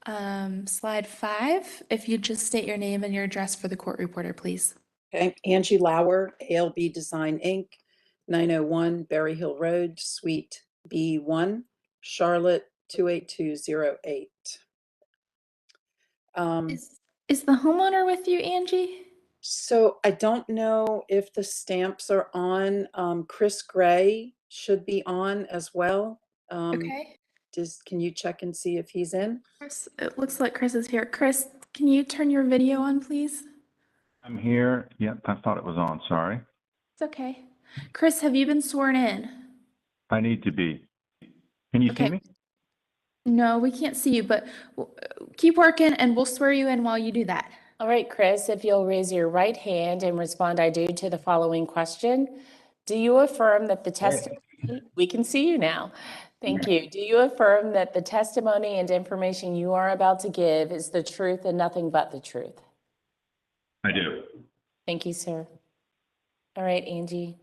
[SPEAKER 1] Slide 5, if you just state your name and your address for the court reporter, please.
[SPEAKER 16] Okay, Angie Lauer, ALB Design Inc., 901 Berry Hill Road, Suite B1, Charlotte 28208.
[SPEAKER 1] Is the homeowner with you, Angie?
[SPEAKER 16] So I don't know if the stamps are on. Chris Gray should be on as well.
[SPEAKER 1] Okay.
[SPEAKER 16] Can you check and see if he's in?
[SPEAKER 1] Chris, it looks like Chris is here. Chris, can you turn your video on, please?
[SPEAKER 6] I'm here. Yep, I thought it was on. Sorry.
[SPEAKER 1] It's okay. Chris, have you been sworn in?
[SPEAKER 6] I need to be. Can you see
[SPEAKER 1] Okay.
[SPEAKER 6] me?
[SPEAKER 1] No, we can't see you, but keep working and we'll swear you in while you do that.
[SPEAKER 7] All right, Chris, if you'll raise your right hand and respond, I do, to the following question. Do you affirm that the testimony, we can see you now. Thank you. Do you affirm that the testimony and information you are about to give is the truth and nothing but the truth?
[SPEAKER 6] I do.
[SPEAKER 7] Thank you, sir. All right, Angie.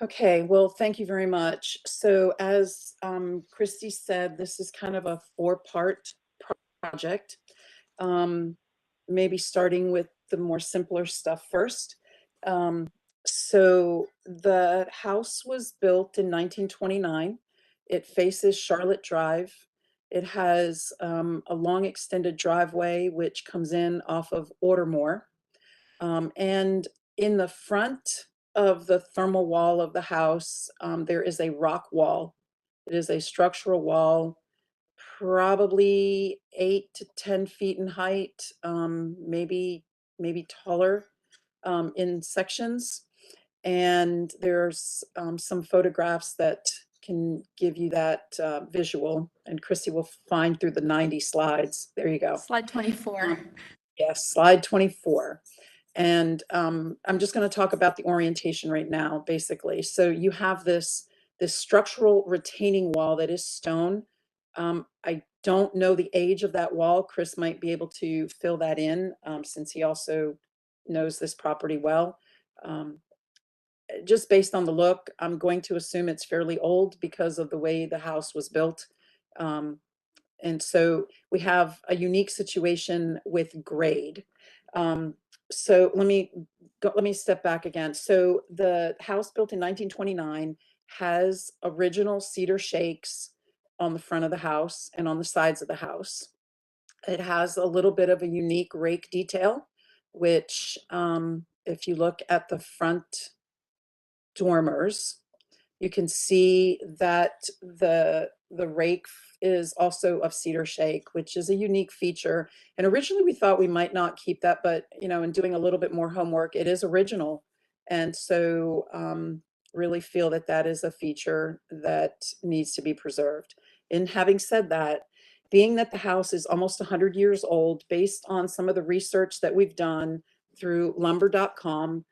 [SPEAKER 16] Okay, well, thank you very much. So as Christy said, this is kind of a 4-part project. Maybe starting with the more simpler stuff first. So the house was built in 1929. It faces Charlotte Drive. It has a long extended driveway which comes in off of Ortamore. And in the front of the thermal wall of the house, there is a rock wall. It is a structural wall, probably 8 to 10 feet in height, maybe taller in sections. And there's some photographs that can give you that visual. And Christy will find through the 90 slides. There you go.
[SPEAKER 1] Slide 24.
[SPEAKER 16] Yes, slide 24. And I'm just going to talk about the orientation right now, basically. So you have this structural retaining wall that is stone. I don't know the age of that wall. Chris might be able to fill that in since he also knows this property well. Just based on the look, I'm going to assume it's fairly old because of the way the house was built. And so we have a unique situation with grade. So let me step back again. So the house built in 1929 has original cedar shakes on the front of the house and on the sides of the house. It has a little bit of a unique rake detail, which if you look at the front dormers, you can see that the rake is also of cedar shake, which is a unique feature. And originally we thought we might not keep that, but in doing a little bit more homework, it is original. And so really feel that that is a feature that needs to be preserved. And having said that, being that the house is almost 100 years old, based on some of the research that we've done through lumber.com,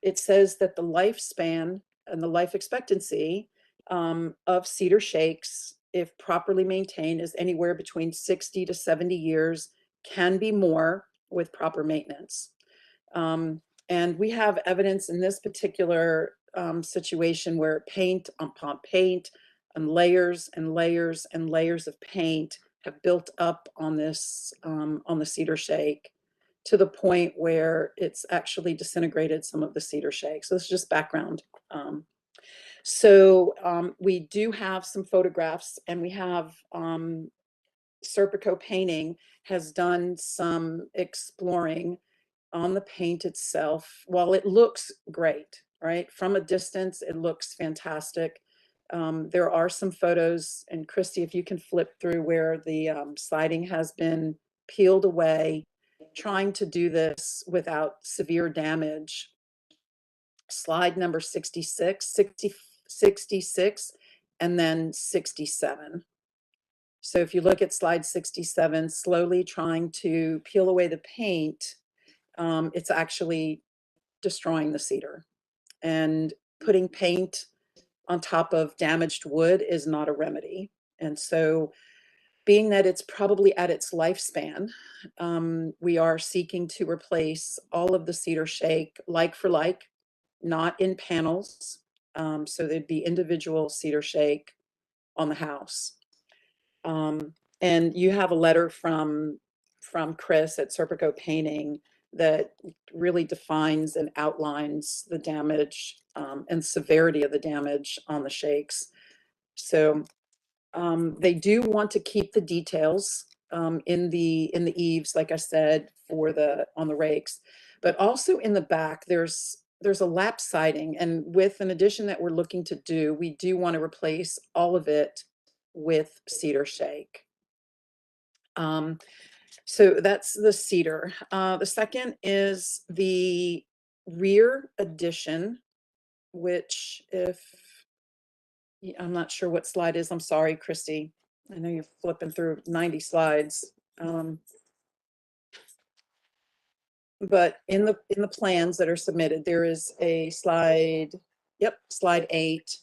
[SPEAKER 16] it says that the lifespan and the life expectancy of cedar shakes, if properly maintained, is anywhere between 60 to 70 years, can be more with proper maintenance. And we have evidence in this particular situation where paint upon paint and layers and layers and layers of paint have built up on this, on the cedar shake, to the point where it's actually disintegrated some of the cedar shake. So this is just background. We do have some photographs, and we have Serpico Painting has done some exploring on the paint itself. While it looks great, right? From a distance, it looks fantastic. There are some photos, and Christy, if you can flip through where the siding has been peeled away, trying to do this without severe damage. Slide number 66, 66, and then 67. So if you look at slide 67, slowly trying to peel away the paint, it's actually destroying the cedar. And putting paint on top of damaged wood is not a remedy. And so, being that it's probably at its lifespan, we are seeking to replace all of the cedar shake like for like, not in panels. So there'd be individual cedar shake on the house. And you have a letter from Chris at Serpico Painting that really defines and outlines the damage and severity of the damage on the shakes. So they do want to keep the details in the eaves, like I said, on the rakes, but also in the back there's a lap siding, and with an addition that we're looking to do, we do want to replace all of it with cedar shake. So that's the cedar. The second is the rear addition, which I'm not sure what slide is. I'm sorry, Christy. I know you're flipping through 90 slides. But in the plans that are submitted, there is a slide. Yep, slide 8.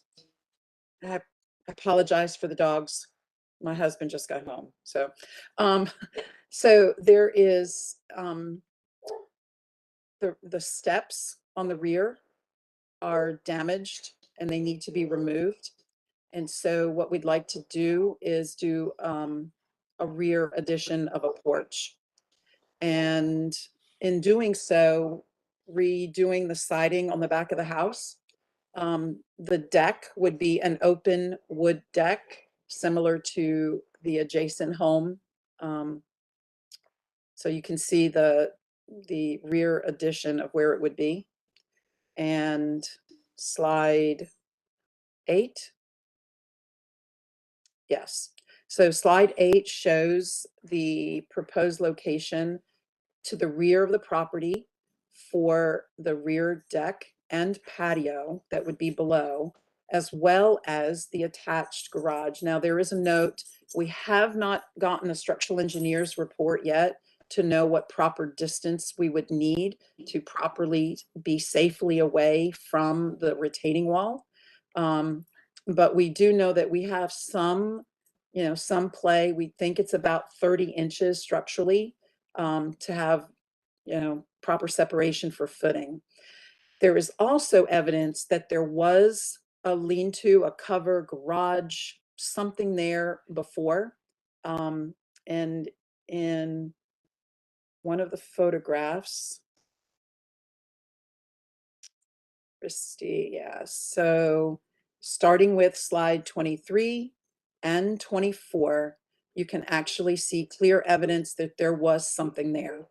[SPEAKER 16] I apologize for the dogs. My husband just got home. So there is the steps on the rear are damaged and they need to be removed. And so what we'd like to do is do a rear addition of a porch. And in doing so, redoing the siding on the back of the house. The deck would be an open wood deck, similar to the adjacent home. So you can see the rear addition of where it would be. And slide 8. Yes. So slide 8 shows the proposed location to the rear of the property for the rear deck and patio that would be below, as well as the attached garage. Now, there is a note, we have not gotten a structural engineer's report yet to know what proper distance we would need to properly be safely away from the retaining wall. But we do know that we have some play. We think it's about 30 inches structurally to have, proper separation for footing. There is also evidence that there was a lean-to, a cover garage, something there before. And in one of the photographs, Christy, yeah. So starting with slide 23 and 24, you can actually see clear evidence that there was something there.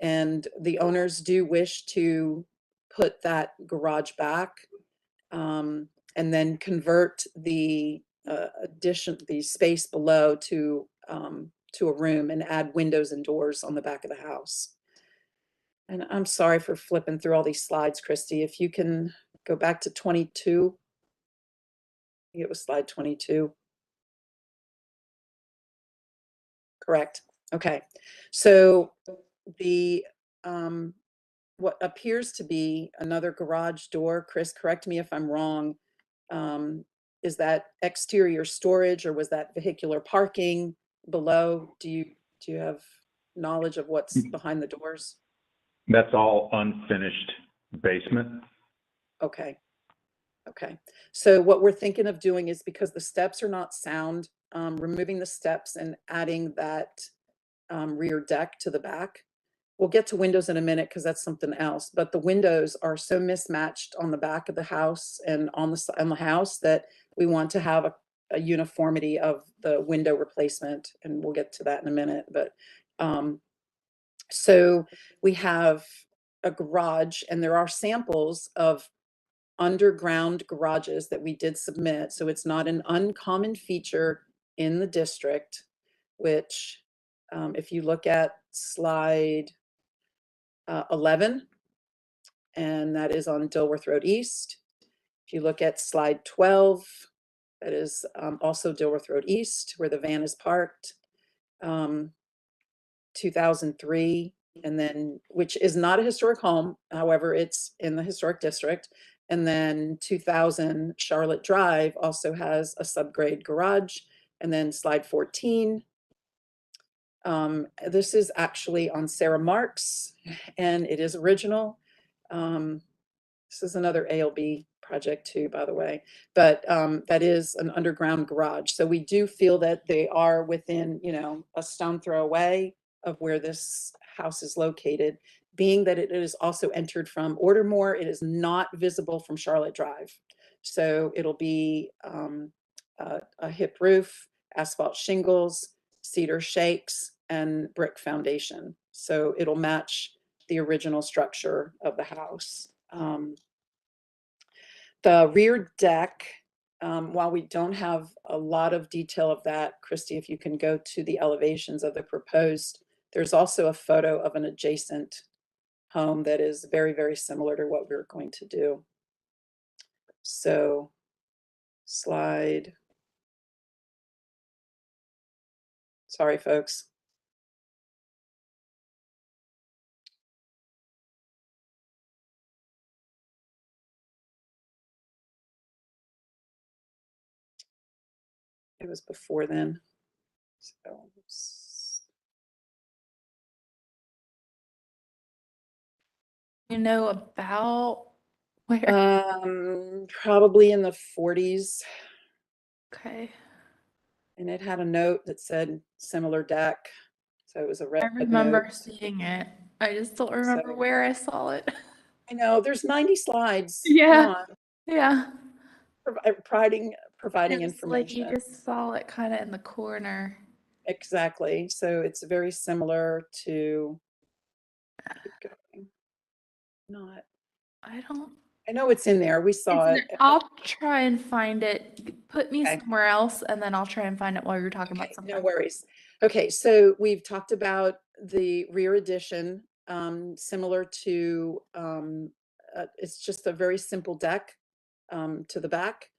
[SPEAKER 16] And the owners do wish to put that garage back and then convert the the space below to a room and add windows and doors on the back of the house. And I'm sorry for flipping through all these slides, Christy. If you can go back to 22. I think it was slide 22. Correct. Okay. So the, what appears to be another garage door, Chris, correct me if I'm wrong. Is that exterior storage or was that vehicular parking below? Do you have knowledge of what's behind the doors?
[SPEAKER 6] That's all unfinished basement.
[SPEAKER 16] Okay. Okay. So what we're thinking of doing is, because the steps are not sound, removing the steps and adding that rear deck to the back. We'll get to windows in a minute because that's something else, but the windows are so mismatched on the back of the house and on the house that we want to have a uniformity of the window replacement, and we'll get to that in a minute. But so we have a garage, and there are samples of underground garages that we did submit, so it's not an uncommon feature in the district, which if you look at slide 11, and that is on Dilworth Road East. If you look at slide 12, that is also Dilworth Road East, where the van is parked. 2003, and then, which is not a historic home, however, it's in the historic district. And then 2000 Charlotte Drive also has a subgrade garage. And then slide 14. This is actually on Sarah Marks, and it is original. This is another ALB project too, by the way, but that is an underground garage. So we do feel that they are within, you know, a stone throw away of where this house is located. Being that it is also entered from Ordermore, it is not visible from Charlotte Drive. So it'll be a hip roof, asphalt shingles, cedar shakes, and brick foundation. So it'll match the original structure of the house. The rear deck, while we don't have a lot of detail of that, Christy, if you can go to the elevations of the proposed, there's also a photo of an adjacent home that is very, very similar to what we're going to do. So slide. Sorry, folks. It was before then. So,
[SPEAKER 1] You know about where?
[SPEAKER 16] probably in the 40s.
[SPEAKER 1] Okay.
[SPEAKER 16] And it had a note that said similar deck. So it was a red
[SPEAKER 1] I remember
[SPEAKER 16] note.
[SPEAKER 1] seeing it. I just don't remember where I saw it.
[SPEAKER 16] I know, there's 90 slides. Come
[SPEAKER 1] Yeah.
[SPEAKER 16] on.
[SPEAKER 1] Yeah.
[SPEAKER 16] Providing
[SPEAKER 1] It's like you
[SPEAKER 16] information.
[SPEAKER 1] just saw it kind of in the corner.
[SPEAKER 16] Exactly. So it's very similar to. Keep going. Not. I know it's in there. We saw it.
[SPEAKER 1] I'll try and find it. Put me
[SPEAKER 16] Okay.
[SPEAKER 1] somewhere else, and then I'll try and find it while you're talking about something.
[SPEAKER 16] No worries. Okay, so we've talked about the rear addition, similar to, it's just a very simple deck to the back.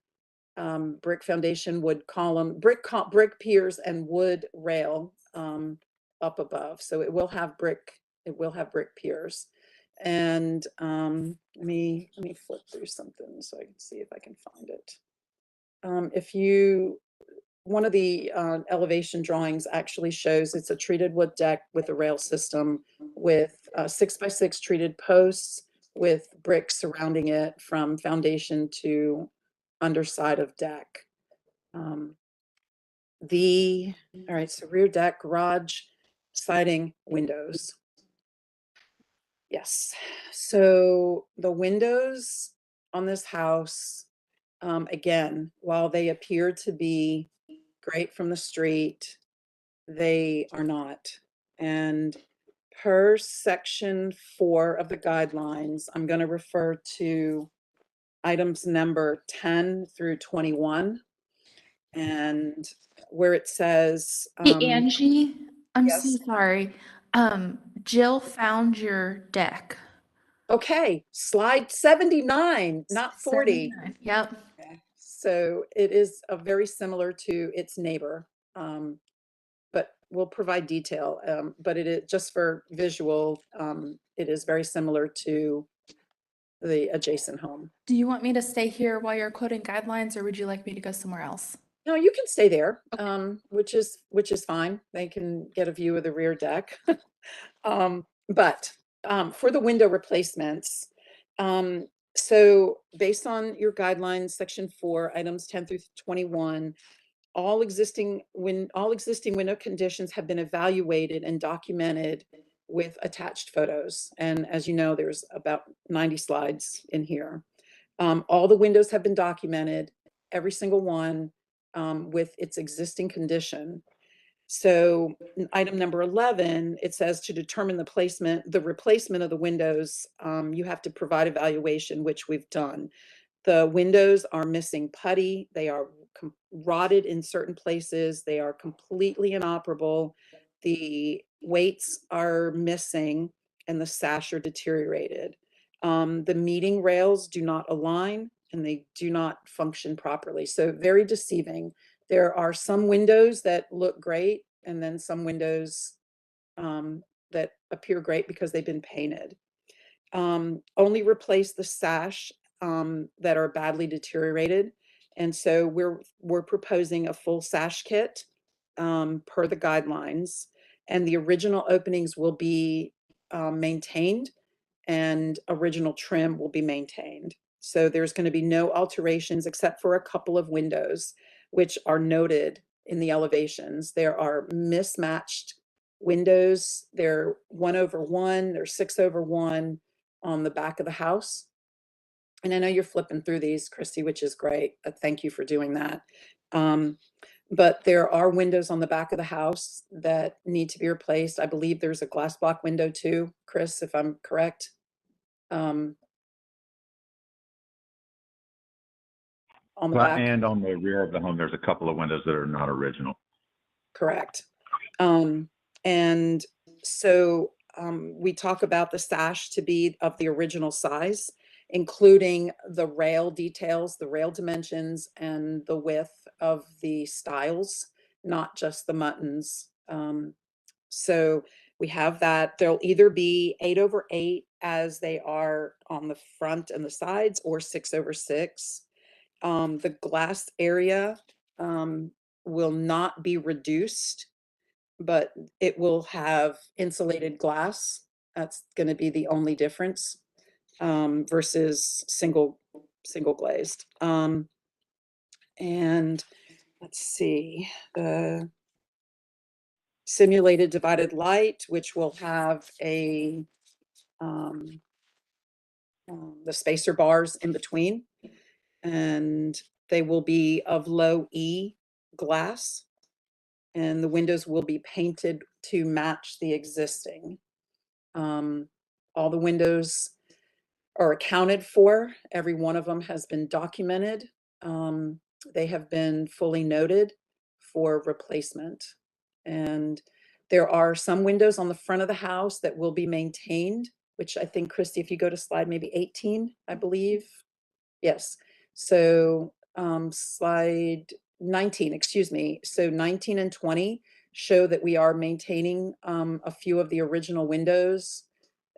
[SPEAKER 16] Brick foundation, wood column, brick piers and wood rail up above. So it will have brick piers. And let me flip through something so I can see if I can find it. One of the elevation drawings actually shows it's a treated wood deck with a rail system with 6x6 treated posts with bricks surrounding it from foundation to underside of deck. All right, so rear deck, garage, siding, windows. Yes, so the windows on this house, again, while they appear to be great from the street, they are not. And per section 4 of the guidelines, I'm going to refer to items number 10 through 21. And where it says,
[SPEAKER 1] Hey, Angie, I'm so
[SPEAKER 16] yes.
[SPEAKER 1] sorry. Jill found your deck.
[SPEAKER 16] Okay, slide 79, not 40.
[SPEAKER 1] 79. Yep.
[SPEAKER 16] So it is very similar to its neighbor, but we'll provide detail. But it is just for visual, it is very similar to the adjacent home.
[SPEAKER 1] Do you want me to stay here while you're quoting guidelines, or would you like me to go somewhere else?
[SPEAKER 16] No, you can stay there, which is fine. They can get a view of the rear deck. But for the window replacements, so based on your guidelines, section 4, items 10 through 21, all existing window conditions have been evaluated and documented with attached photos. And as you know, there's about 90 slides in here. All the windows have been documented, every single one, with its existing condition. So item number 11, it says to determine the replacement of the windows, you have to provide evaluation, which we've done. The windows are missing putty. They are rotted in certain places. They are completely inoperable. The weights are missing and the sash are deteriorated. The meeting rails do not align and they do not function properly. So very deceiving. There are some windows that look great and then some windows that appear great because they've been painted. Only replace the sash that are badly deteriorated. And so we're proposing a full sash kit per the guidelines, and the original openings will be maintained and original trim will be maintained. So there's going to be no alterations except for a couple of windows, which are noted in the elevations. There are mismatched windows. They're 1/1, they're 6/1 on the back of the house. And I know you're flipping through these, Christy, which is great. Thank you for doing that. But there are windows on the back of the house that need to be replaced. I believe there's a glass block window too, Chris, if I'm correct. On the
[SPEAKER 6] Well,
[SPEAKER 16] back,
[SPEAKER 6] and on the rear of the home, there's a couple of windows that are not original.
[SPEAKER 16] correct. And so we talk about the sash to be of the original size, including the rail details, the rail dimensions, and the width of the stiles, not just the muttons. So we have that. There'll either be 8/8 as they are on the front and the sides, or 6/6. The glass area will not be reduced, but it will have insulated glass. That's going to be the only difference versus single glazed. And let's see, the simulated divided light, which will have the spacer bars in between, and they will be of low E glass, and the windows will be painted to match the existing. All the windows are accounted for. Every one of them has been documented. They have been fully noted for replacement. And there are some windows on the front of the house that will be maintained, which I think, Christy, if you go to slide maybe 18, I believe. Yes. So slide 19, excuse me. So 19 and 20 show that we are maintaining a few of the original windows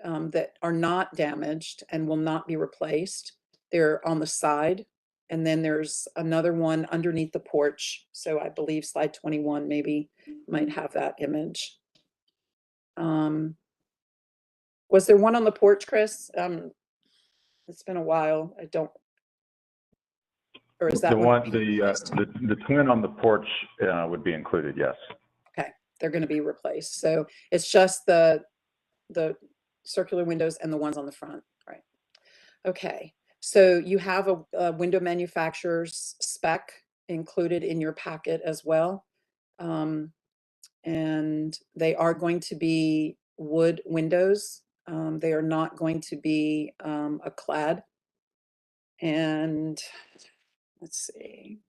[SPEAKER 16] that are not damaged and will not be replaced. They're on the side. And then there's another one underneath the porch. So I believe slide 21 maybe might have that image. Was there one on the porch, Chris? It's been a while. I don't. Or is that
[SPEAKER 6] The twin on the porch would be included, yes.
[SPEAKER 16] Okay, they're going to be replaced. So it's just the circular windows and the ones on the front, right? Okay, so you have a window manufacturer's spec included in your packet as well. And they are going to be wood windows. They are not going to be a clad. And let's see.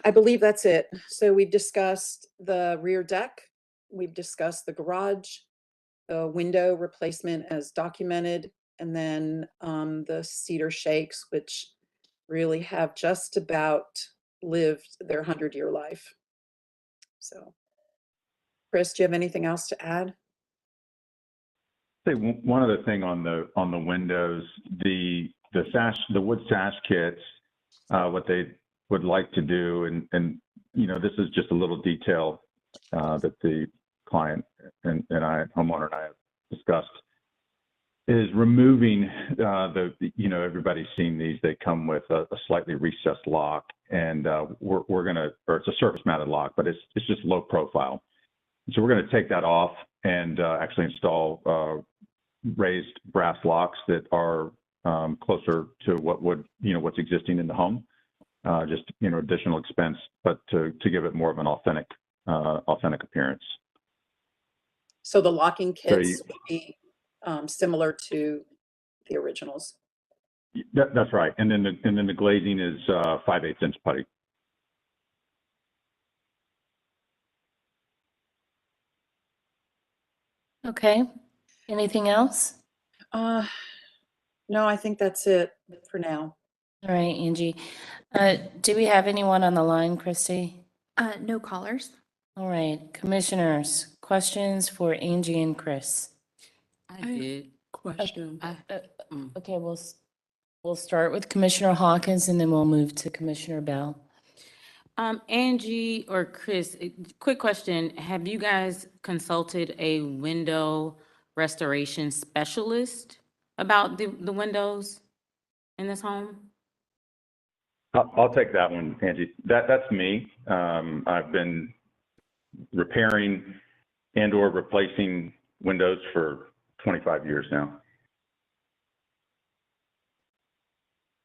[SPEAKER 16] I believe that's it. So we've discussed the rear deck. We've discussed the garage. the window replacement as documented, and then the cedar shakes, which really have just about lived their 100-year life. So, Chris, do you have anything else to add?
[SPEAKER 6] Say one other thing on the windows, the wood sash kits, what they would like to do, and you know, this is just a little detail that the client and homeowner and I have discussed, is removing you know, everybody's seen these. They come with a slightly recessed lock, and we're gonna, or it's a surface mounted lock, but it's just low profile. So we're gonna take that off and actually install raised brass locks that are closer to what would, you know, what's existing in the home. Just, you know, additional expense, but to give it more of an authentic appearance.
[SPEAKER 16] So the locking
[SPEAKER 6] So
[SPEAKER 16] kits would be similar to the originals.
[SPEAKER 6] that's right. And then the glazing is 5/8 inch putty.
[SPEAKER 7] Okay. Anything else?
[SPEAKER 16] No, I think that's it for now.
[SPEAKER 7] All right, Angie. Do we have anyone on the line, Christy?
[SPEAKER 1] No callers.
[SPEAKER 7] All right, commissioners, questions for Angie and Chris?
[SPEAKER 5] I did.
[SPEAKER 8] Question.
[SPEAKER 7] Okay, we'll start with Commissioner Hawkins and then we'll move to Commissioner Bell.
[SPEAKER 5] Angie or Chris, quick question. Have you guys consulted a window restoration specialist about the windows in this home?
[SPEAKER 6] I'll take that one, Angie. That's me. I've been repairing and/or replacing windows for 25 years now.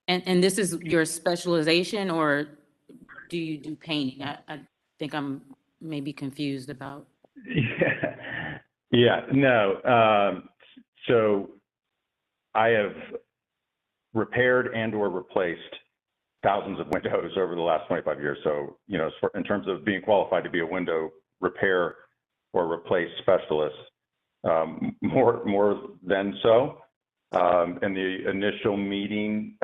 [SPEAKER 5] And this is your specialization, or do you do painting? I think I'm maybe confused about.
[SPEAKER 6] Yeah, no. So I have repaired and/or replaced thousands of windows over the last 25 years. So, you know, in terms of being qualified to be a window repair or replace specialist, more than so. In the initial meeting,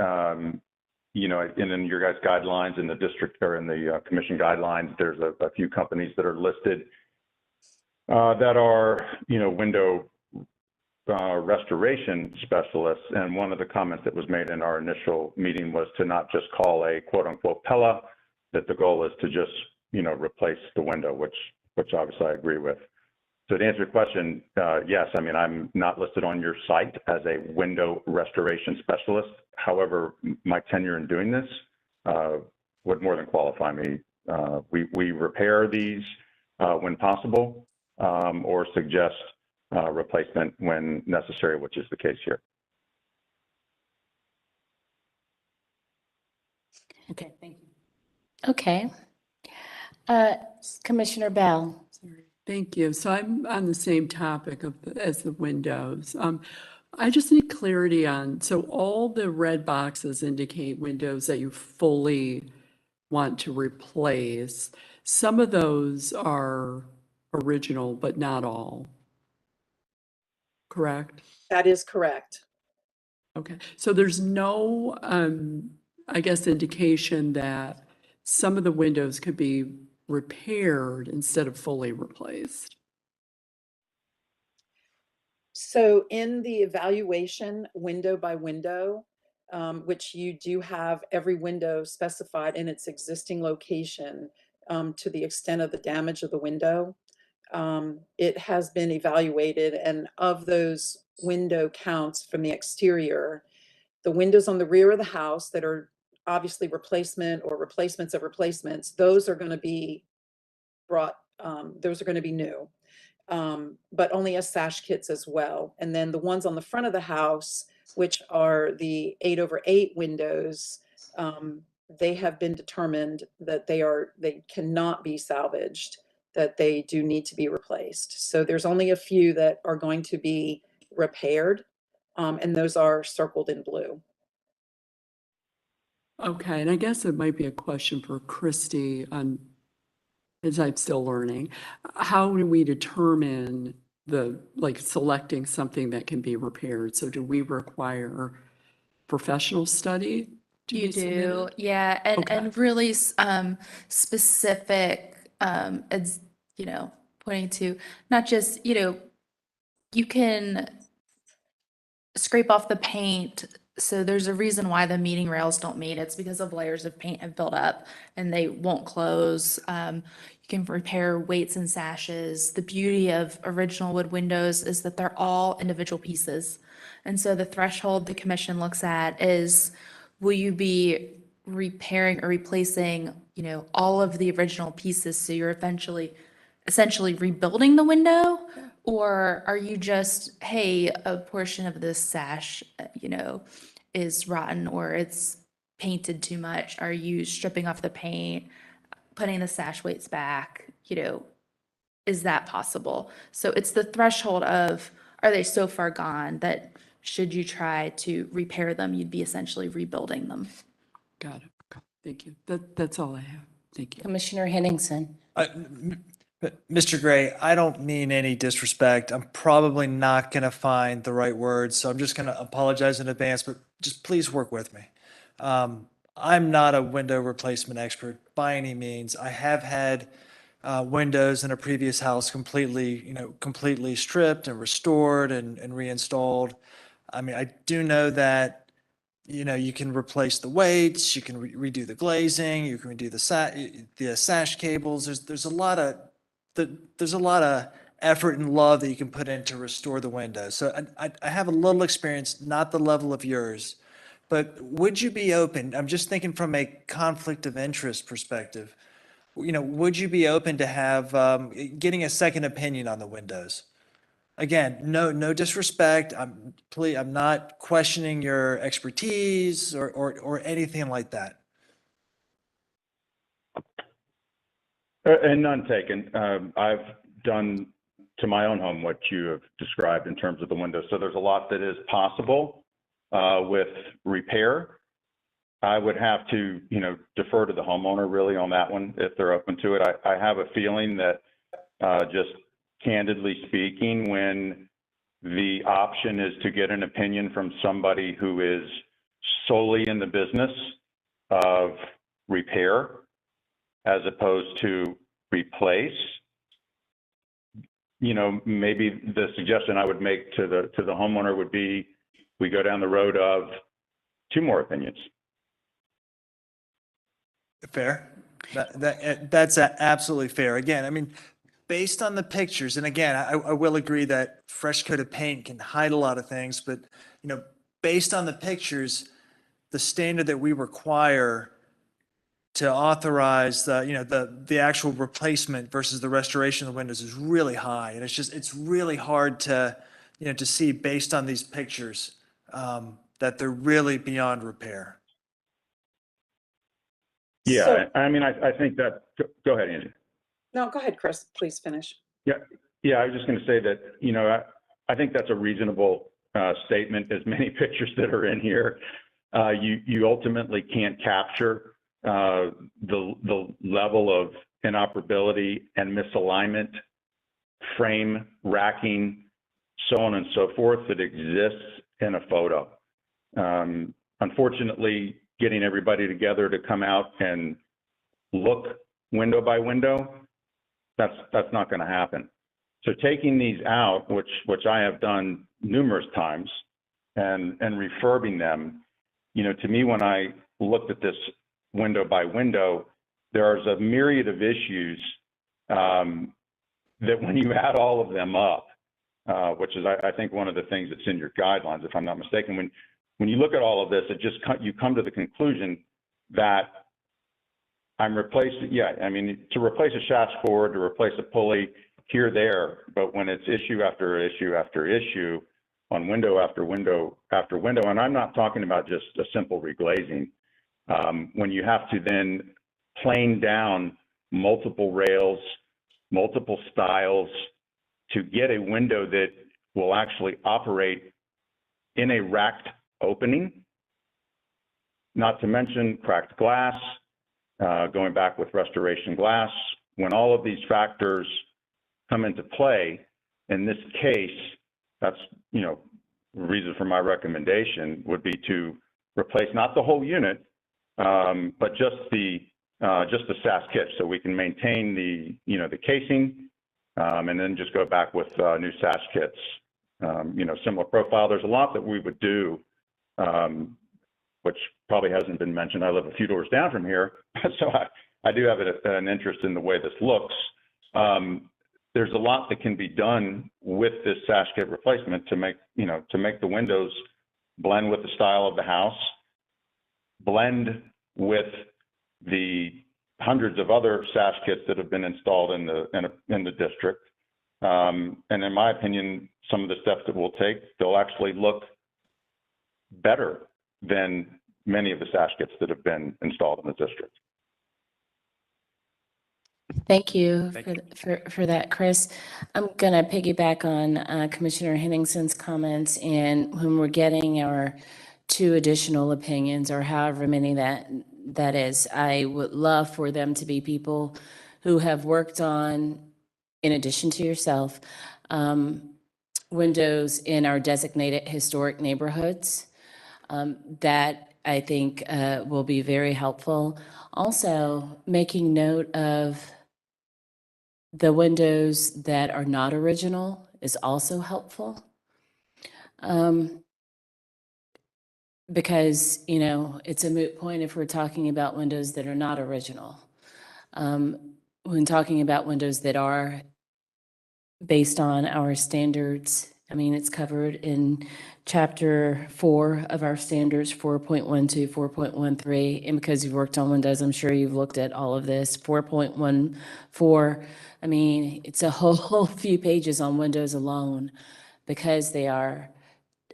[SPEAKER 6] you know, and in your guys' guidelines in the district or in the commission guidelines, there's a few companies that are listed that are, you know, window restoration specialists. And one of the comments that was made in our initial meeting was to not just call a quote unquote Pella, that the goal is to just, you know, replace the window, which obviously I agree with. So to answer your question, yes, I mean, I'm not listed on your site as a window restoration specialist. However, my tenure in doing this would more than qualify me. We repair these when possible, or suggest replacement when necessary, which is the case here.
[SPEAKER 5] Okay, thank you.
[SPEAKER 7] Okay. Commissioner Bell.
[SPEAKER 8] Thank you. So I'm on the same topic as the windows. I just need clarity on, so all the red boxes indicate windows that you fully want to replace. Some of those are original, but not all. Correct?
[SPEAKER 16] That is correct.
[SPEAKER 8] Okay. So there's no, I guess, indication that some of the windows could be repaired instead of fully replaced.
[SPEAKER 16] So in the evaluation window by window, which you do have every window specified in its existing location to the extent of the damage of the window, it has been evaluated, and of those window counts from the exterior, the windows on the rear of the house that are obviously replacement or replacements of replacements, those are going to be brought, those are going to be new, but only as sash kits as well. And then the ones on the front of the house, which are the 8/8 windows, they have been determined that they cannot be salvaged, that they do need to be replaced. So there's only a few that are going to be repaired, and those are circled in blue.
[SPEAKER 8] Okay, and I guess it might be a question for Christy on, as I'm still learning, how do we determine like selecting something that can be repaired. So do we require professional study? to
[SPEAKER 1] You
[SPEAKER 8] be
[SPEAKER 1] do,
[SPEAKER 8] submitted?
[SPEAKER 1] yeah, and really specific, as, pointing to not just, you can scrape off the paint. So there's a reason why the meeting rails don't meet. It's because of layers of paint have built up and they won't close. You can repair weights and sashes. The beauty of original wood windows is that they're all individual pieces. And so the threshold the commission looks at is, will you be repairing or replacing, all of the original pieces? So you're essentially rebuilding the window? Or are you just, hey, a portion of this sash, is rotten or it's painted too much? Are you stripping off the paint, putting the sash weights back? Is that possible? So it's the threshold of, are they so far gone that should you try to repair them, you'd be essentially rebuilding them?
[SPEAKER 8] Got it. Okay, thank you. That's all I have. Thank you.
[SPEAKER 7] Commissioner Henningsen.
[SPEAKER 13] Mr. Gray, I don't mean any disrespect. I'm probably not going to find the right words, so I'm just going to apologize in advance, but just please work with me. I'm not a window replacement expert by any means. I have had windows in a previous house completely stripped and restored and reinstalled. I mean, I do know that you can replace the weights, you can redo the glazing, you can redo the sash cables. There's a lot of effort and love that you can put in to restore the window. So I have a little experience, not the level of yours, but would you be open? I'm just thinking from a conflict of interest perspective. Would you be open to have getting a second opinion on the windows? Again, no disrespect. I'm not questioning your expertise or anything like that.
[SPEAKER 6] And none taken. I've done to my own home what you have described in terms of the windows. So there's a lot that is possible with repair. I would have to, defer to the homeowner really on that one if they're open to it. I have a feeling that just candidly speaking, when the option is to get an opinion from somebody who is solely in the business of repair as opposed to replace, maybe the suggestion I would make to the homeowner would be, we go down the road of 2 more opinions.
[SPEAKER 13] Fair. That's absolutely fair. Again, I mean, based on the pictures, and again, I will agree that fresh coat of paint can hide a lot of things, but based on the pictures, the standard that we require to authorize the actual replacement versus the restoration of the windows is really high, and it's really hard to to see based on these pictures that they're really beyond repair.
[SPEAKER 6] Yeah, I mean, I think that. Go ahead, Angie.
[SPEAKER 16] No, go ahead, Chris. Please finish.
[SPEAKER 6] Yeah, I was just going to say that, I think that's a reasonable statement. As many pictures that are in here, you ultimately can't capture the level of inoperability and misalignment, frame racking, so on and so forth that exists in a photo. Unfortunately, getting everybody together to come out and look window by window, that's not going to happen. So taking these out, which I have done numerous times, and refurbing them, to me, when I looked at this window by window, there's a myriad of issues that when you add all of them up, which is I think one of the things that's in your guidelines, if I'm not mistaken, when you look at all of this, you come to the conclusion that I'm replacing, to replace a shaft cord, to replace a pulley here, there, but when it's issue after issue after issue on window after window after window, and I'm not talking about just a simple reglazing, when you have to then plane down multiple rails, multiple styles to get a window that will actually operate in a racked opening, not to mention cracked glass, going back with restoration glass. When all of these factors come into play, in this case, that's, you know, the reason for my recommendation would be to replace not the whole unit, but just the SAS kit, so we can maintain the, you know, the casing, and then just go back with new SAS kits. You know, similar profile. There's a lot that we would do, which probably hasn't been mentioned. I live a few doors down from here, so I do have an interest in the way this looks. There's a lot that can be done with this SAS kit replacement to make, you know, to make the windows blend with the style of the house, blend with the hundreds of other SAS kits that have been installed in the district. And in my opinion, some of the steps that we'll take, they'll actually look better than many of the SAS kits that have been installed in the district.
[SPEAKER 7] Thank you for that, Chris. I'm going to piggyback on Commissioner Henningson's comments, and when we're getting our 2 additional opinions, or however many that is, I would love for them to be people who have worked on, in addition to yourself, windows in our designated historic neighborhoods. That I think will be very helpful. Also, making note of the windows that are not original is also helpful. Because, you know, it's a moot point if we're talking about windows that are not original. When talking about windows that are based on our standards, I mean, it's covered in Chapter 4 of our standards, 4.12, 4.13. And because you've worked on windows, I'm sure you've looked at all of this. 4.14, I mean, it's a whole few pages on windows alone, because they are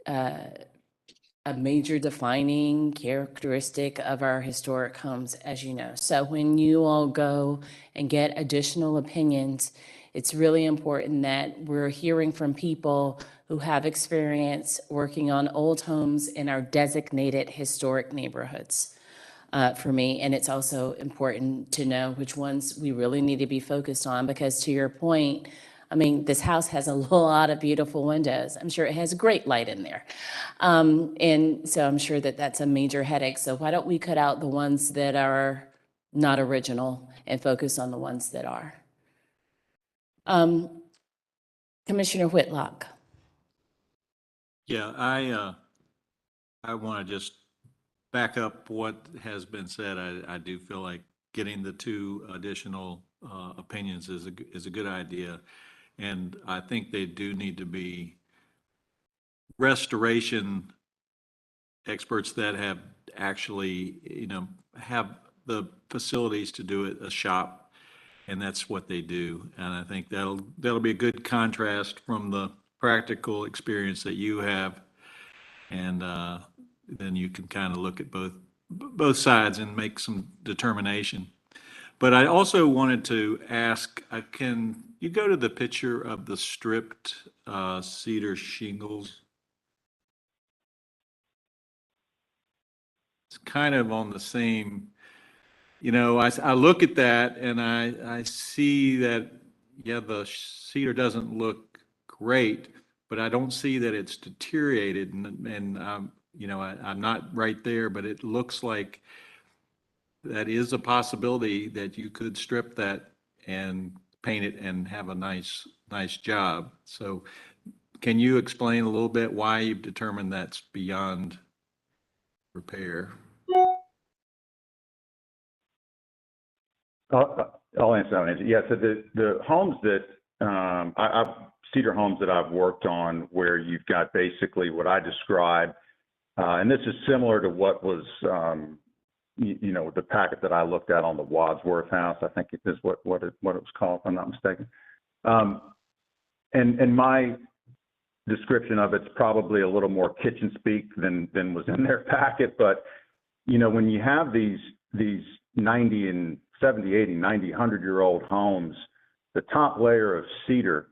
[SPEAKER 7] a major defining characteristic of our historic homes, as you know. So when you all go and get additional opinions, it's really important that we're hearing from people who have experience working on old homes in our designated historic neighborhoods, for me. And it's also important to know which ones we really need to be focused on, because to your point, I mean, this house has a lot of beautiful windows. I'm sure it has great light in there. And so I'm sure that that's a major headache. So why don't we cut out the ones that are not original and focus on the ones that are? Commissioner Whitlock.
[SPEAKER 12] Yeah, I want to just back up what has been said. I do feel like getting the 2 additional opinions is a good idea. And I think they do need to be restoration experts that have actually, you know, have the facilities to do it, a shop, and that's what they do. And I think that'll be a good contrast from the practical experience that you have. And then you can kind of look at both sides and make some determination. But I also wanted to ask, can you go to the picture of the stripped cedar shingles? It's kind of on the same, you know, I look at that and I see that, yeah, the cedar doesn't look great, but I don't see that it's deteriorated. And you know, I'm not right there, but it looks like that is a possibility that you could strip that and paint it and have a nice job. So can you explain a little bit why you've determined that's beyond repair?
[SPEAKER 6] I'll answer that one. Yeah, so the homes that cedar homes that I've worked on, where you've got basically what I described, and this is similar to what was you know, the packet that I looked at on the Wadsworth house, I think it is what it was called, if I'm not mistaken. And my description of it's probably a little more kitchen speak than was in their packet. But, you know, when you have these 90 and 70, 80, 90, 100-year-old homes, the top layer of cedar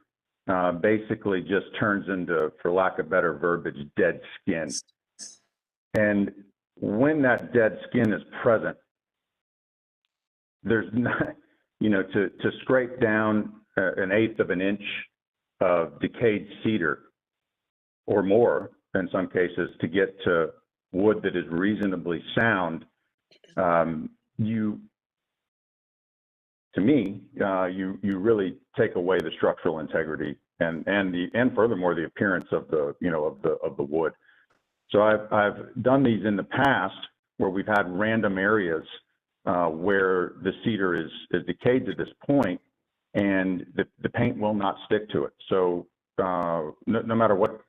[SPEAKER 6] basically just turns into, for lack of better verbiage, dead skin. And when that dead skin is present, there's not, you know, to scrape down 1/8 of an inch of decayed cedar or more in some cases to get to wood that is reasonably sound, you really take away the structural integrity and furthermore the appearance of the wood. So I've done these in the past where we've had random areas where the cedar is decayed to this point, and the paint will not stick to it. So no matter what,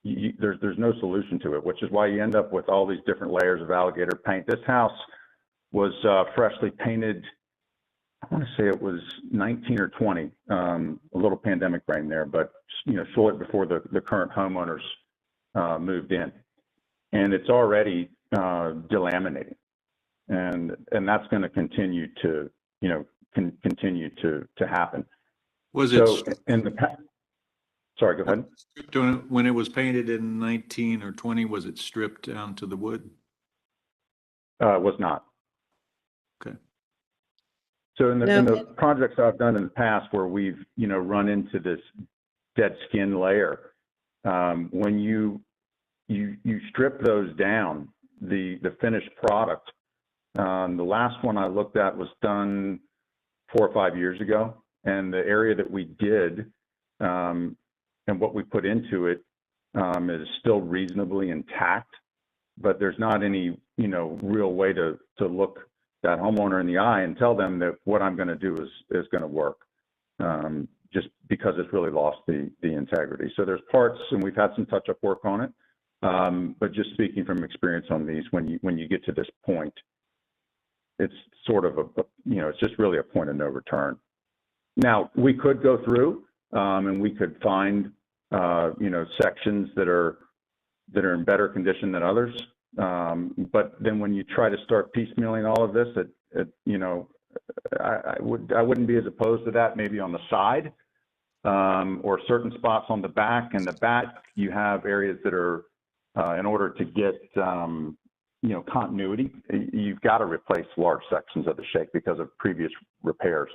[SPEAKER 6] there's no solution to it, which is why you end up with all these different layers of alligator paint. This house was freshly painted, I want to say it was 19 or 20, a little pandemic brain there, but short before the current homeowners moved in. And it's already delaminating. And that's going to continue to, continue to happen.
[SPEAKER 12] Was it
[SPEAKER 6] so in the past? Sorry, go ahead.
[SPEAKER 12] When it was painted in 19 or 20, was it stripped down to the wood?
[SPEAKER 6] Was not.
[SPEAKER 12] Okay.
[SPEAKER 6] So in the projects I've done in the past where we've, run into this dead skin layer, when you strip those down, the finished product, the last one I looked at was done 4 or 5 years ago, and the area that we did and what we put into it is still reasonably intact, but there's not any, real way to look that homeowner in the eye and tell them that what I'm going to do is going to work, just because it's really lost the integrity. So there's parts, and we've had some touch-up work on it, but just speaking from experience on these, when you get to this point, it's sort of it's just really a point of no return. Now, we could go through and we could find, sections that are in better condition than others. But then when you try to start piecemealing all of this, I wouldn't be as opposed to that maybe on the side or certain spots on the back. In the back, you have areas that are, in order to get, continuity, you've got to replace large sections of the shake because of previous repairs.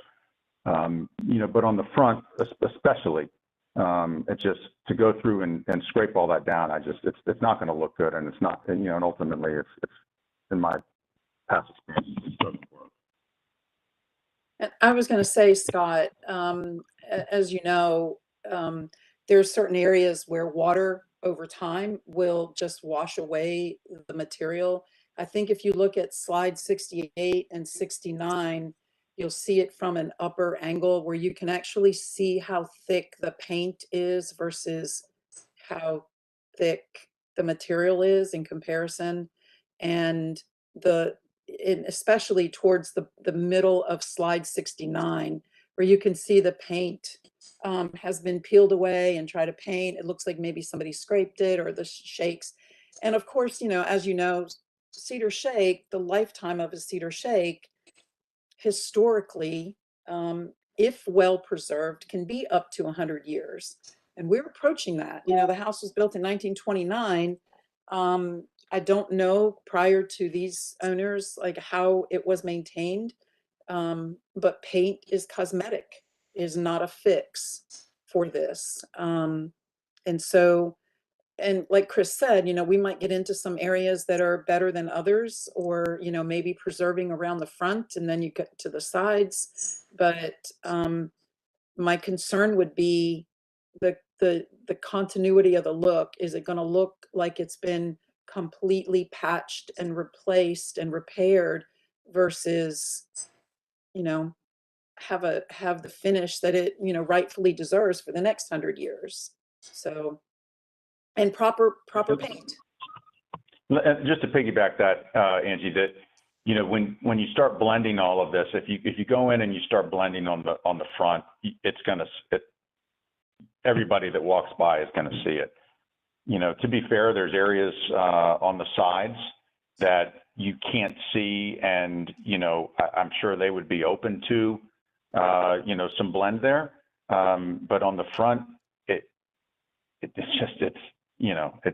[SPEAKER 6] But on the front, especially, it's just to go through and scrape all that down. It's not going to look good, and it's not, and ultimately it's in my past experience, it doesn't work.
[SPEAKER 16] And I was going to say, Scott, as you know, there's certain areas where water over time will just wash away the material. I think if you look at slide 68 and 69, you'll see it from an upper angle where you can actually see how thick the paint is versus how thick the material is in comparison. And especially towards the middle of slide 69, where you can see the paint has been peeled away and try to paint. It looks like maybe somebody scraped it or the shakes. And of course, as you know, cedar shake, the lifetime of a cedar shake, historically, if well preserved, can be up to 100 years. And we're approaching that. The house was built in 1929. I don't know prior to these owners, like how it was maintained, but paint is cosmetic, is not a fix for this. And like Chris said, we might get into some areas that are better than others, or, maybe preserving around the front and then you get to the sides. But my concern would be the continuity of the look. Is it going to look like it's been completely patched and replaced and repaired versus, have the finish that it, rightfully deserves for the next 100 years? So, and proper paint.
[SPEAKER 6] Just to piggyback that, Angie, that when you start blending all of this, if you go in and you start blending on the front, everybody that walks by is going to see it. To be fair, there's areas on the sides that you can't see, and I'm sure they would be open to some blend there. But on the front, it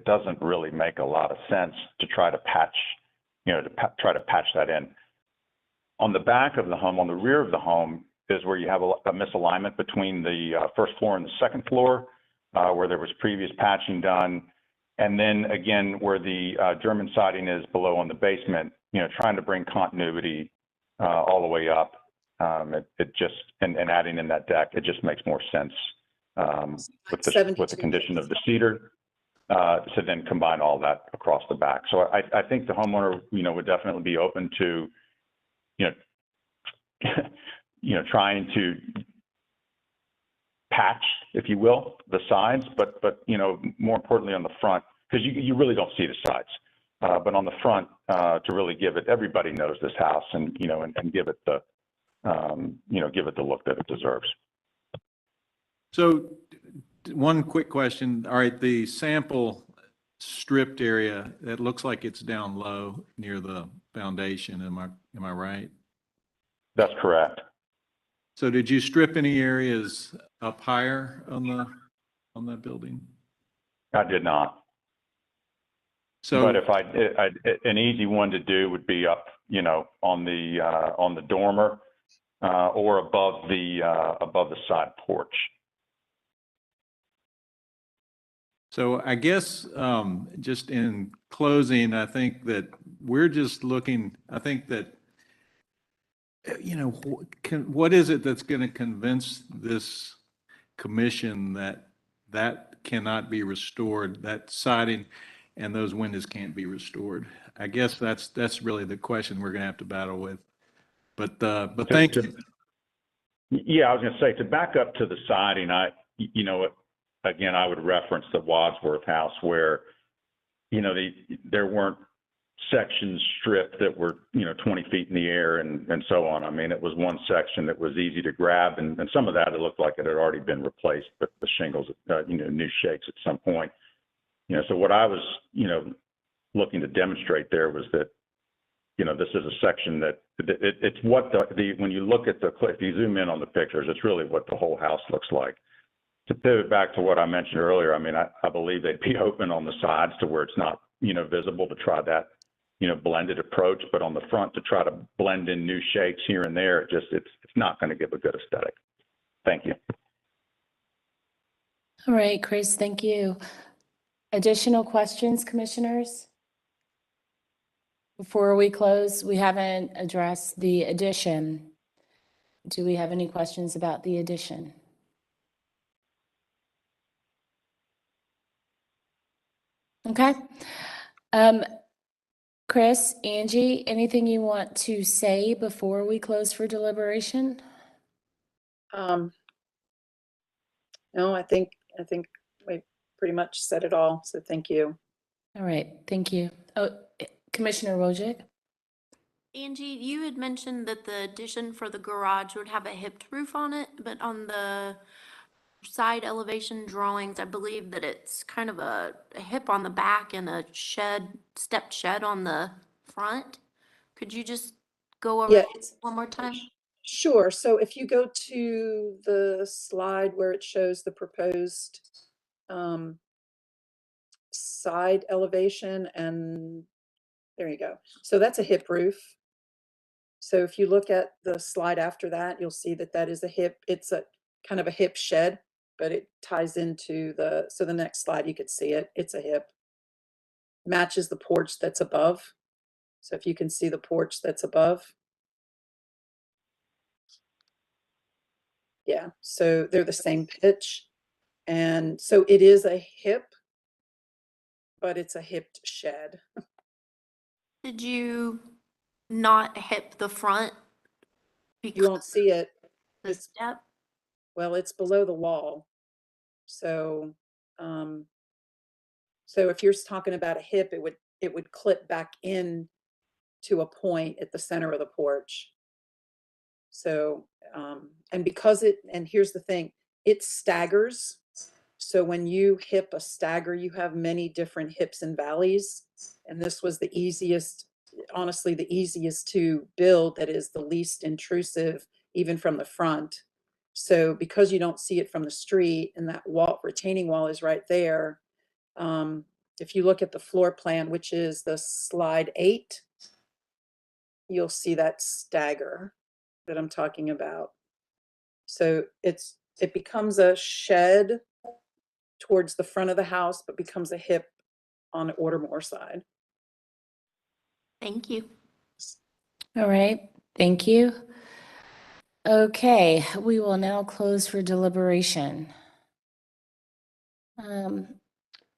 [SPEAKER 6] doesn't really make a lot of sense to try to patch, try to patch that in. On the back of the home, on the rear of the home, is where you have a misalignment between the first floor and the second floor, where there was previous patching done. And then again, where the German siding is below on the basement, trying to bring continuity all the way up. It just, and adding in that deck, it just makes more sense with the condition of the cedar to then combine all that across the back. So I think the homeowner, would definitely be open to, trying to patch, if you will, the sides, but more importantly on the front, because you really don't see the sides, but on the front to really give it, everybody knows this house, and and give it the give it the look that it deserves.
[SPEAKER 12] So one quick question. All right, the sample stripped area, that looks like it's down low near the foundation. Am I right?
[SPEAKER 6] That's correct.
[SPEAKER 12] So did you strip any areas up higher on that building?
[SPEAKER 6] I did not.
[SPEAKER 12] So,
[SPEAKER 6] but if an easy one to do would be up, on the dormer or above the side porch.
[SPEAKER 12] So I guess just in closing, I think that we're just looking, I think that, what is it that's going to convince this commission that cannot be restored, that siding and those windows can't be restored? I guess that's really the question we're going to have to battle with. But thank you.
[SPEAKER 6] Yeah, I was going to say, to back up to the siding, again, I would reference the Wadsworth house where, there weren't sections stripped that were, 20 feet in the air and so on. I mean, it was one section that was easy to grab, and some of that, it looked like it had already been replaced, but the shingles, new shakes at some point. So what I was, looking to demonstrate there was that, this is a section that it's what when you look at if you zoom in on the pictures, it's really what the whole house looks like. To pivot back to what I mentioned earlier, I mean, I believe they'd be open on the sides to where it's not, visible, to try that, blended approach, but on the front to try to blend in new shapes here and there, it's not going to give a good aesthetic. Thank you.
[SPEAKER 7] All right, Chris, thank you. Additional questions, commissioners? Before we close, we haven't addressed the addition. Do we have any questions about the addition? Okay. Chris, Angie, anything you want to say before we close for deliberation?
[SPEAKER 16] No, I think we pretty much said it all. So thank you.
[SPEAKER 7] All right, thank you. Oh, Commissioner Wojcik?
[SPEAKER 20] Angie, you had mentioned that the addition for the garage would have a hipped roof on it, but on the side elevation drawings, I believe that it's kind of a hip on the back and a stepped shed on the front. Could you just go over
[SPEAKER 16] Yeah,
[SPEAKER 20] it one more time?
[SPEAKER 16] Sure. So if you go to the slide where it shows the proposed side elevation, and there you go. So that's a hip roof. So if you look at the slide after that, you'll see that that is a hip. It's a kind of a hip shed, but it ties into so the next slide, you could see it. It's a hip. Matches the porch that's above. So if you can see the porch that's above. Yeah, so they're the same pitch. And so it is a hip, but it's a hipped shed.
[SPEAKER 20] Did you not hip the front?
[SPEAKER 16] You won't see it.
[SPEAKER 20] The step?
[SPEAKER 16] Well, it's below the wall. So, so if you're talking about a hip, it would clip back in to a point at the center of the porch. So, and because and here's the thing, it staggers. So when you hip a stagger, you have many different hips and valleys. And this was the easiest, honestly, the easiest to build, that is the least intrusive, even from the front. So because you don't see it from the street and that retaining wall is right there, if you look at the floor plan, which is the slide 8, you'll see that stagger that I'm talking about. So it becomes a shed towards the front of the house, but becomes a hip on the Ordermore side.
[SPEAKER 20] Thank you.
[SPEAKER 7] All right, thank you. Okay, we will now close for deliberation.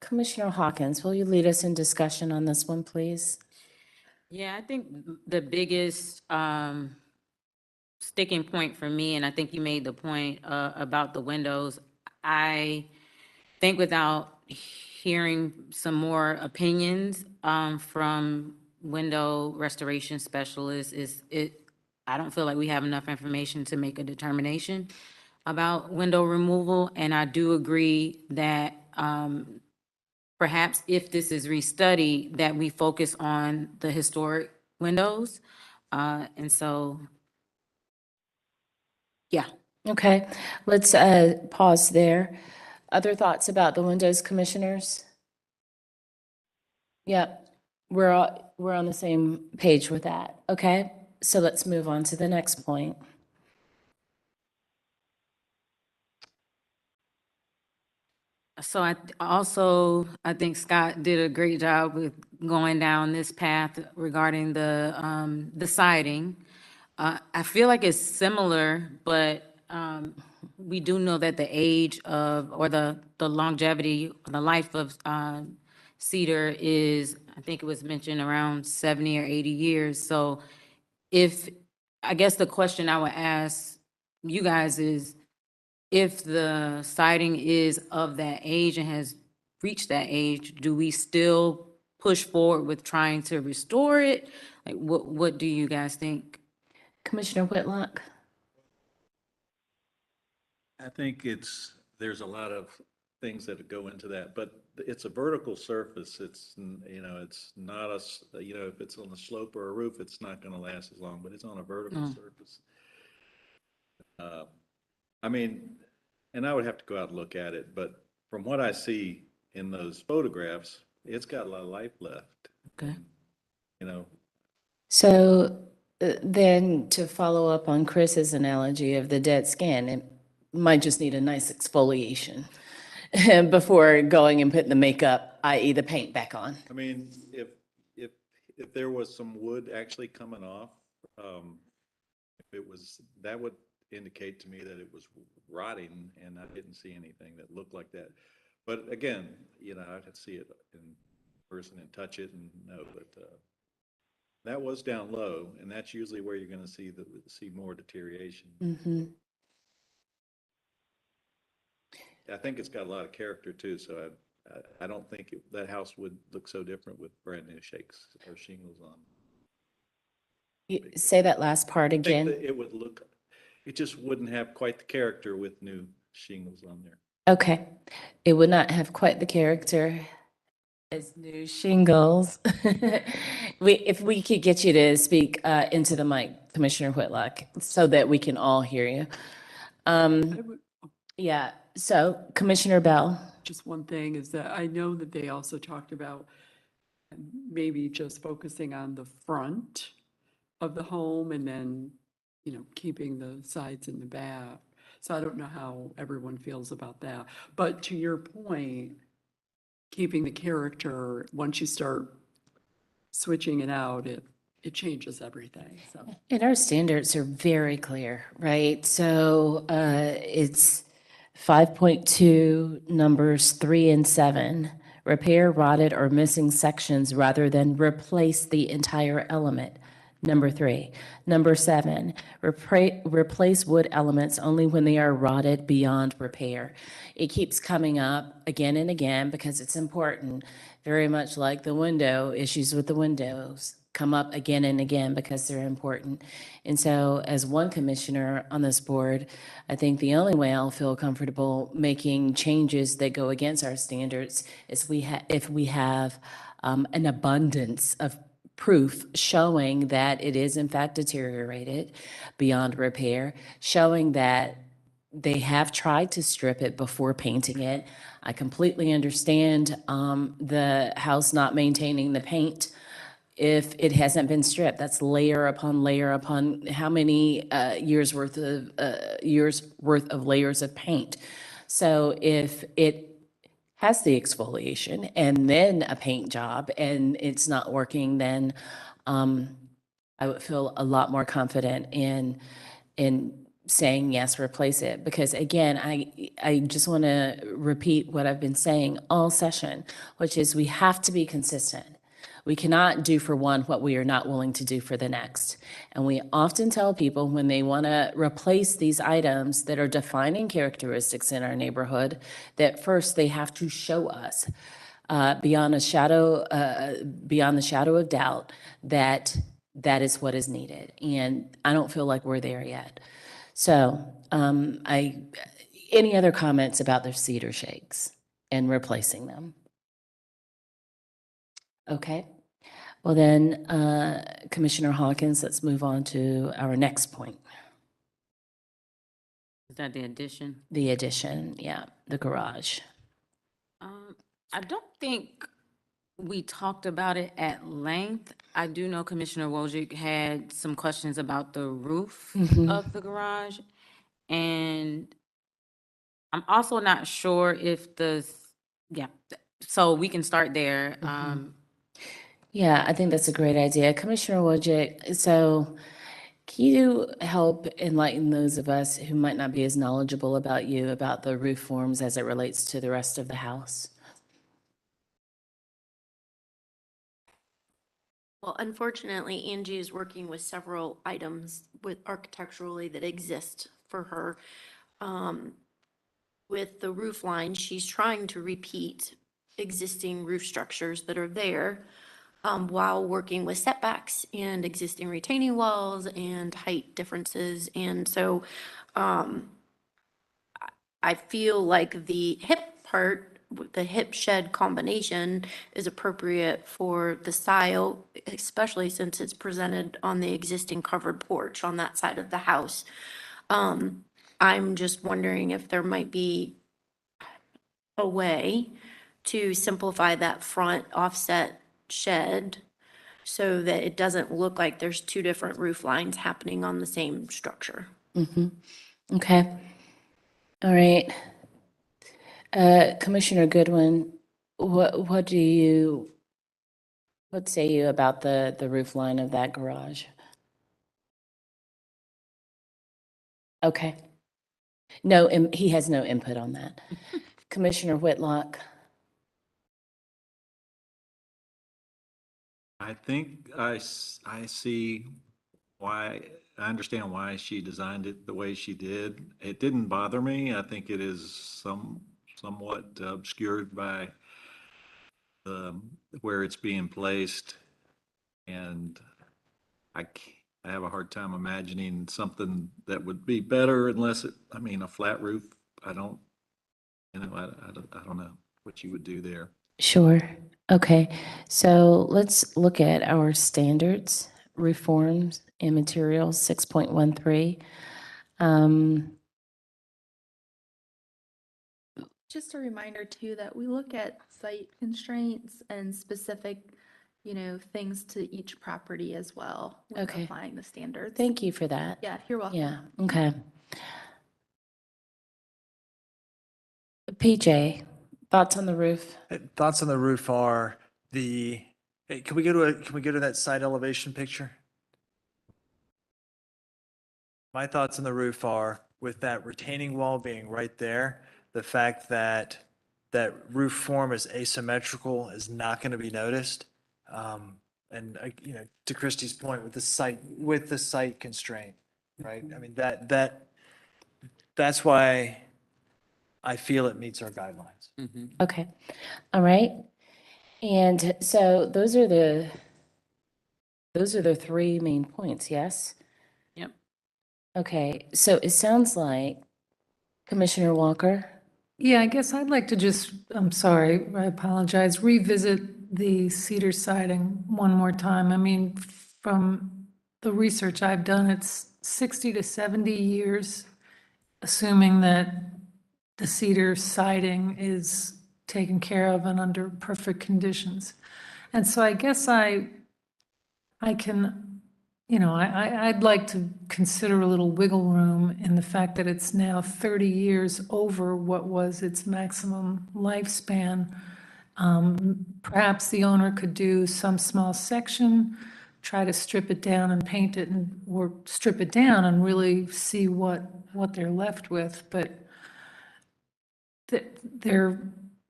[SPEAKER 7] Commissioner Hawkins, will you lead us in discussion on this one, please?
[SPEAKER 5] Yeah, I think the biggest sticking point for me, and I think you made the point about the windows, I think without hearing some more opinions from window restoration specialists, I don't feel like we have enough information to make a determination about window removal. And I do agree that perhaps if this is restudied, that we focus on the historic windows. And so, yeah.
[SPEAKER 7] Okay, let's pause there. Other thoughts about the windows, commissioners? Yep, we're on the same page with that. Okay, so let's move on to the next point.
[SPEAKER 5] So I think Scott did a great job with going down this path regarding the siding. I feel like it's similar, but we do know that the age of, or the longevity, the life of cedar is, I think it was mentioned around 70 or 80 years. So I guess the question I would ask you guys is, if the siding is of that age and has reached that age, do we still push forward with trying to restore it? Like, what do you guys think?
[SPEAKER 7] Commissioner Whitlock?
[SPEAKER 12] I think there's a lot of things that go into that, but it's a vertical surface. It's, it's not if it's on a slope or a roof, it's not going to last as long, but it's on a vertical surface. I mean, and I would have to go out and look at it, but from what I see in those photographs, it's got a lot of life left.
[SPEAKER 5] Okay.
[SPEAKER 7] So then to follow up on Chris's analogy of the dead skin, it might just need a nice exfoliation before going and putting the makeup, i.e. the paint, back on.
[SPEAKER 12] I mean, if there was some wood actually coming off, that would indicate to me that it was rotting, and I didn't see anything that looked like that. But again, I'd have to see it in person and touch it and know, but that was down low, and that's usually where you're going to see more deterioration.
[SPEAKER 7] Mm-hmm.
[SPEAKER 12] I think it's got a lot of character too, so I don't think that house would look so different with brand new shakes or shingles on.
[SPEAKER 7] Say that last part
[SPEAKER 12] I think
[SPEAKER 7] again.
[SPEAKER 12] that it just wouldn't have quite the character with new shingles on there.
[SPEAKER 7] Okay, it would not have quite the character as new shingles. If we could get you to speak into the mic, Commissioner Whitlock, so that we can all hear you. Yeah, so Commissioner Bell.
[SPEAKER 8] Just one thing is that I know that they also talked about maybe just focusing on the front of the home and then, keeping the sides and the back. So I don't know how everyone feels about that. But to your point, keeping the character, once you start switching it out, it changes everything. So.
[SPEAKER 7] And our standards are very clear, right? So it's 5.2, numbers 3 and 7. Repair rotted or missing sections rather than replace the entire element. Number 3. Number 7, replace wood elements only when they are rotted beyond repair. It keeps coming up again and again because it's important, very much like the window, issues with the windows come up again and again because they're important. And so as one commissioner on this board, I think the only way I'll feel comfortable making changes that go against our standards is if we have an abundance of proof showing that it is in fact deteriorated beyond repair, showing that they have tried to strip it before painting it. I completely understand the house not maintaining the paint if it hasn't been stripped, that's layer upon how many years worth of layers of paint. So if it has the exfoliation and then a paint job and it's not working, then I would feel a lot more confident in saying, yes, replace it. Because again, I just want to repeat what I've been saying all session, which is we have to be consistent. We cannot do for one what we are not willing to do for the next. And we often tell people when they want to replace these items that are defining characteristics in our neighborhood, that first they have to show us beyond the shadow of doubt that that is what is needed. And I don't feel like we're there yet. So any other comments about the cedar shakes and replacing them? Okay. Well then, Commissioner Hawkins, let's move on to our next point.
[SPEAKER 5] Is that the addition?
[SPEAKER 7] The addition, yeah, the garage.
[SPEAKER 5] I don't think we talked about it at length. I do know Commissioner Wojcik had some questions about the roof of the garage. And I'm also not sure if so we can start there.
[SPEAKER 7] Yeah, I think that's a great idea. Commissioner Wojcik, so can you help enlighten those of us who might not be as knowledgeable about you about the roof forms as it relates to the rest of the house?
[SPEAKER 20] Well, unfortunately, Angie is working with several items with architecturally that exist for her. With the roof line, she's trying to repeat existing roof structures that are there while working with setbacks and existing retaining walls and height differences. And so I feel like the hip part, the hip shed combination is appropriate for the style, especially since it's presented on the existing covered porch on that side of the house. I'm just wondering if there might be a way to simplify that front offset shed so that it doesn't look like there's two different roof lines happening on the same structure.
[SPEAKER 7] Okay. All right. Commissioner Goodwin, what say you about the roof line of that garage? Okay. No, he has no input on that. Commissioner Whitlock?
[SPEAKER 12] I think I see why, I understand why she designed it the way she did. It didn't bother me. I think it is somewhat obscured by where it's being placed. And I have a hard time imagining something that would be better unless a flat roof, I don't know what you would do there.
[SPEAKER 7] Sure. Okay. So let's look at our standards, reforms and materials, 6.13.
[SPEAKER 1] Just a reminder too, that we look at site constraints and specific, things to each property as well. When
[SPEAKER 7] Okay.
[SPEAKER 1] applying the standards.
[SPEAKER 7] Thank you for that.
[SPEAKER 1] Yeah, you're welcome.
[SPEAKER 7] Yeah, okay. PJ, thoughts on the roof?
[SPEAKER 13] Thoughts on the roof are hey, can we go to that side elevation picture? My thoughts on the roof are with that retaining wall being right there, the fact that that roof form is asymmetrical is not going to be noticed. And to Christie's point with the site constraint, right? I mean, that's why I feel it meets our guidelines.
[SPEAKER 7] Okay, all right. And so those are the three main points, yes?
[SPEAKER 5] Yep.
[SPEAKER 7] Okay, so it sounds like Commissioner Walker?
[SPEAKER 15] Yeah, I guess I'd like to I'm sorry, I apologize, revisit the cedar siding one more time. I mean, from the research I've done, it's 60 to 70 years, assuming that the cedar siding is taken care of and under perfect conditions. And so I guess I I can, I'd like to consider a little wiggle room in the fact that it's now 30 years over what was its maximum lifespan. Perhaps the owner could do some small section, try to strip it down and paint it, or strip it down and really see what they're left with. But they're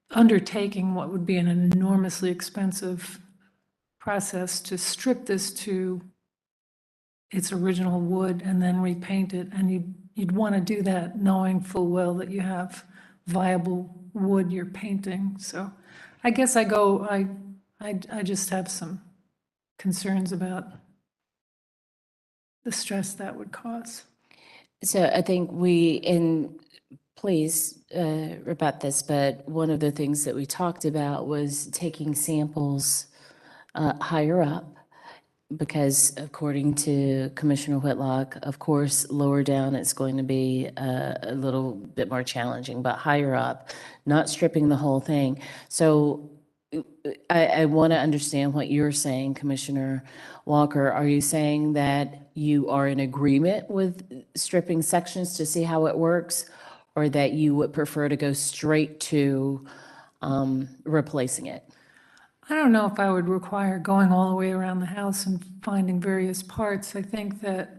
[SPEAKER 15] undertaking what would be an enormously expensive process to strip this to its original wood and then repaint it. And you'd want to do that knowing full well that you have viable wood you're painting. So I guess I just have some concerns about the stress that would cause.
[SPEAKER 7] So I think please rebut this, but one of the things that we talked about was taking samples higher up, because according to Commissioner Whitlock, of course, lower down it's going to be a little bit more challenging, but higher up, not stripping the whole thing. So I want to understand what you're saying, Commissioner Walker. Are you saying that you are in agreement with stripping sections to see how it works, or that you would prefer to go straight to replacing it?
[SPEAKER 15] I don't know if I would require going all the way around the house and finding various parts. I think that,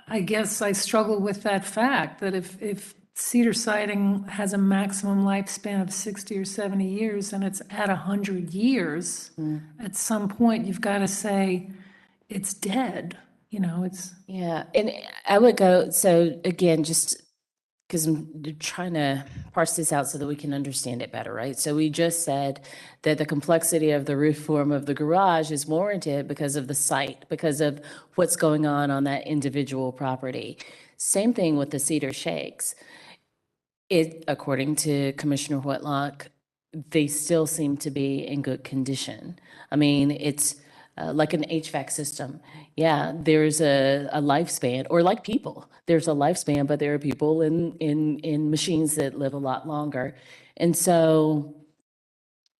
[SPEAKER 15] I guess I struggle with that fact that if cedar siding has a maximum lifespan of 60 or 70 years and it's at 100 years, at some point you've got to say it's dead, it's.
[SPEAKER 7] Yeah, and I would go, so again, just because I'm trying to parse this out so that we can understand it better, right? So we just said that the complexity of the roof form of the garage is warranted because of the site, because of what's going on that individual property. Same thing with the cedar shakes. According to Commissioner Whitlock, they still seem to be in good condition. I mean, it's like an HVAC system. Yeah, there's a lifespan, or like people, there's a lifespan, but there are people in machines that live a lot longer. And so,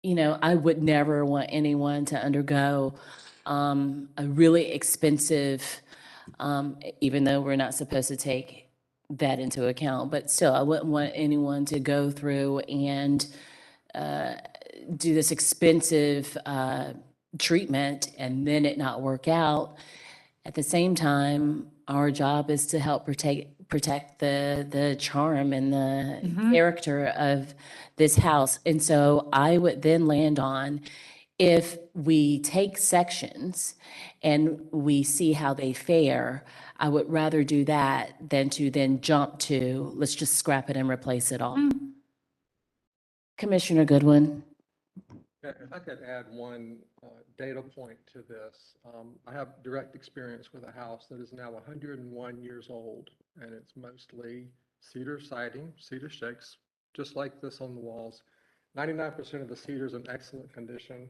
[SPEAKER 7] I would never want anyone to undergo a really expensive, even though we're not supposed to take that into account, but still, I wouldn't want anyone to go through and do this expensive treatment and then it not work out. At the same time, our job is to help protect the charm and the character of this house. And so I would then land on, if we take sections and we see how they fare, I would rather do that than to then jump to, let's just scrap it and replace it all. Commissioner Goodwin.
[SPEAKER 19] If I could add one data point to this. I have direct experience with a house that is now 101 years old, and it's mostly cedar siding, cedar shakes, just like this on the walls. 99% of the cedar is in excellent condition.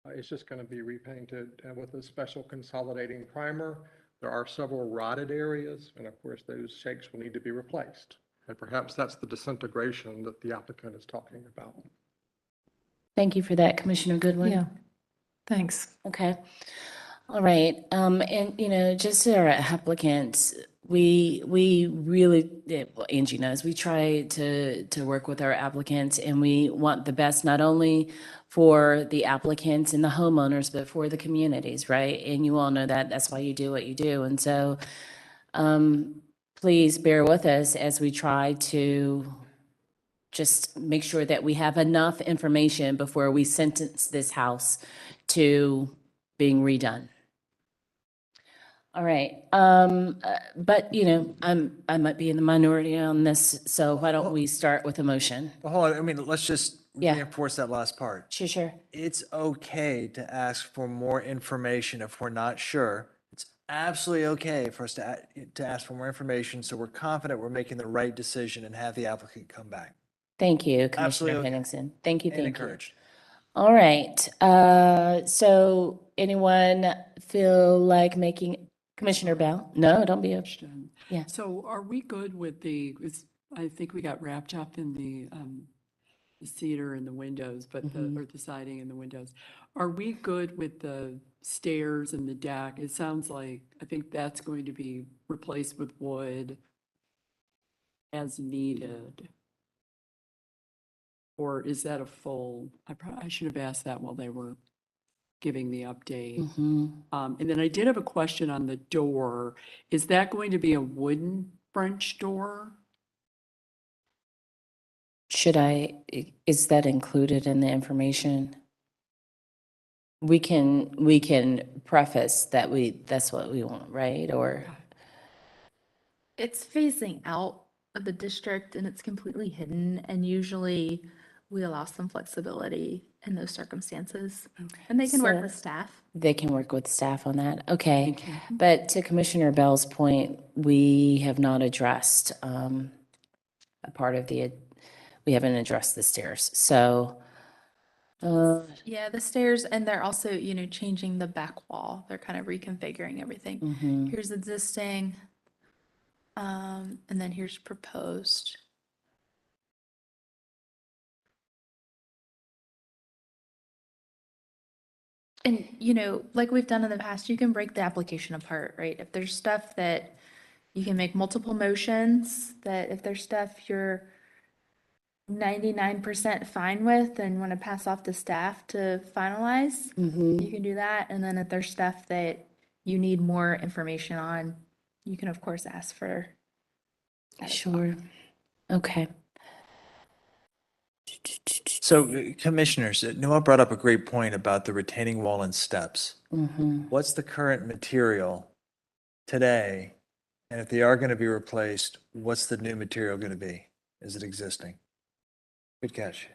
[SPEAKER 19] It's just going to be repainted with a special consolidating primer. There are several rotted areas, and of course those shakes will need to be replaced. And perhaps that's the disintegration that the applicant is talking about.
[SPEAKER 7] Thank you for that, Commissioner Goodwin.
[SPEAKER 15] Yeah, thanks.
[SPEAKER 7] Okay. All right. And, just our applicants, we really, well, Angie knows, we try to work with our applicants, and we want the best, not only for the applicants and the homeowners, but for the communities, right? And you all know that. That's why you do what you do. And so please bear with us as we try to just make sure that we have enough information before we sentence this house to being redone. All right. But, I might be in the minority on this, so why don't we start with a motion?
[SPEAKER 13] Well, hold on, I mean, let's just
[SPEAKER 7] Yeah.
[SPEAKER 13] reinforce that last part.
[SPEAKER 7] Sure.
[SPEAKER 13] It's okay to ask for more information if we're not sure. It's absolutely okay for us to ask for more information, so we're confident we're making the right decision and have the applicant come back.
[SPEAKER 7] Thank you, Commissioner
[SPEAKER 13] Absolutely.
[SPEAKER 7] Henningsen. Thank you.
[SPEAKER 13] And
[SPEAKER 7] Thank you.
[SPEAKER 13] encouraged.
[SPEAKER 7] All right. So anyone feel like making, Commissioner Bell? No, don't be. Yeah.
[SPEAKER 8] So are we good with I think we got wrapped up in the cedar in the windows, but or the siding in the windows. Are we good with the stairs and the deck? It sounds like, I think that's going to be replaced with wood as needed. Or is that a full, I should have asked that while they were giving the update. And then I did have a question on the door. Is that going to be a wooden French door?
[SPEAKER 7] Is that included in the information? We can preface that that's what we want, right? Or,
[SPEAKER 1] It's phasing out of the district and it's completely hidden, and usually we allow some flexibility in those circumstances. And they can work
[SPEAKER 7] So-
[SPEAKER 1] with staff.
[SPEAKER 7] they can work with staff on that, okay. But to Commissioner Bell's point, we have not addressed, a part of we haven't addressed the stairs, so,
[SPEAKER 1] Yeah, the stairs, and they're also, changing the back wall. They're kind of reconfiguring everything.
[SPEAKER 7] mhm.
[SPEAKER 1] Here's existing, and then here's proposed. And, like we've done in the past, you can break the application apart, right? If there's stuff that you can make multiple motions, that if there's stuff you're 99% fine with and want to pass off to staff to finalize, you can do that. And then if there's stuff that you need more information on, you can of course ask for.
[SPEAKER 7] Sure, okay.
[SPEAKER 13] So commissioners, Noah brought up a great point about the retaining wall and steps.
[SPEAKER 7] Mhm.
[SPEAKER 13] What's the current material today? And if they are going to be replaced, what's the new material going to be? Is it existing? Good catch.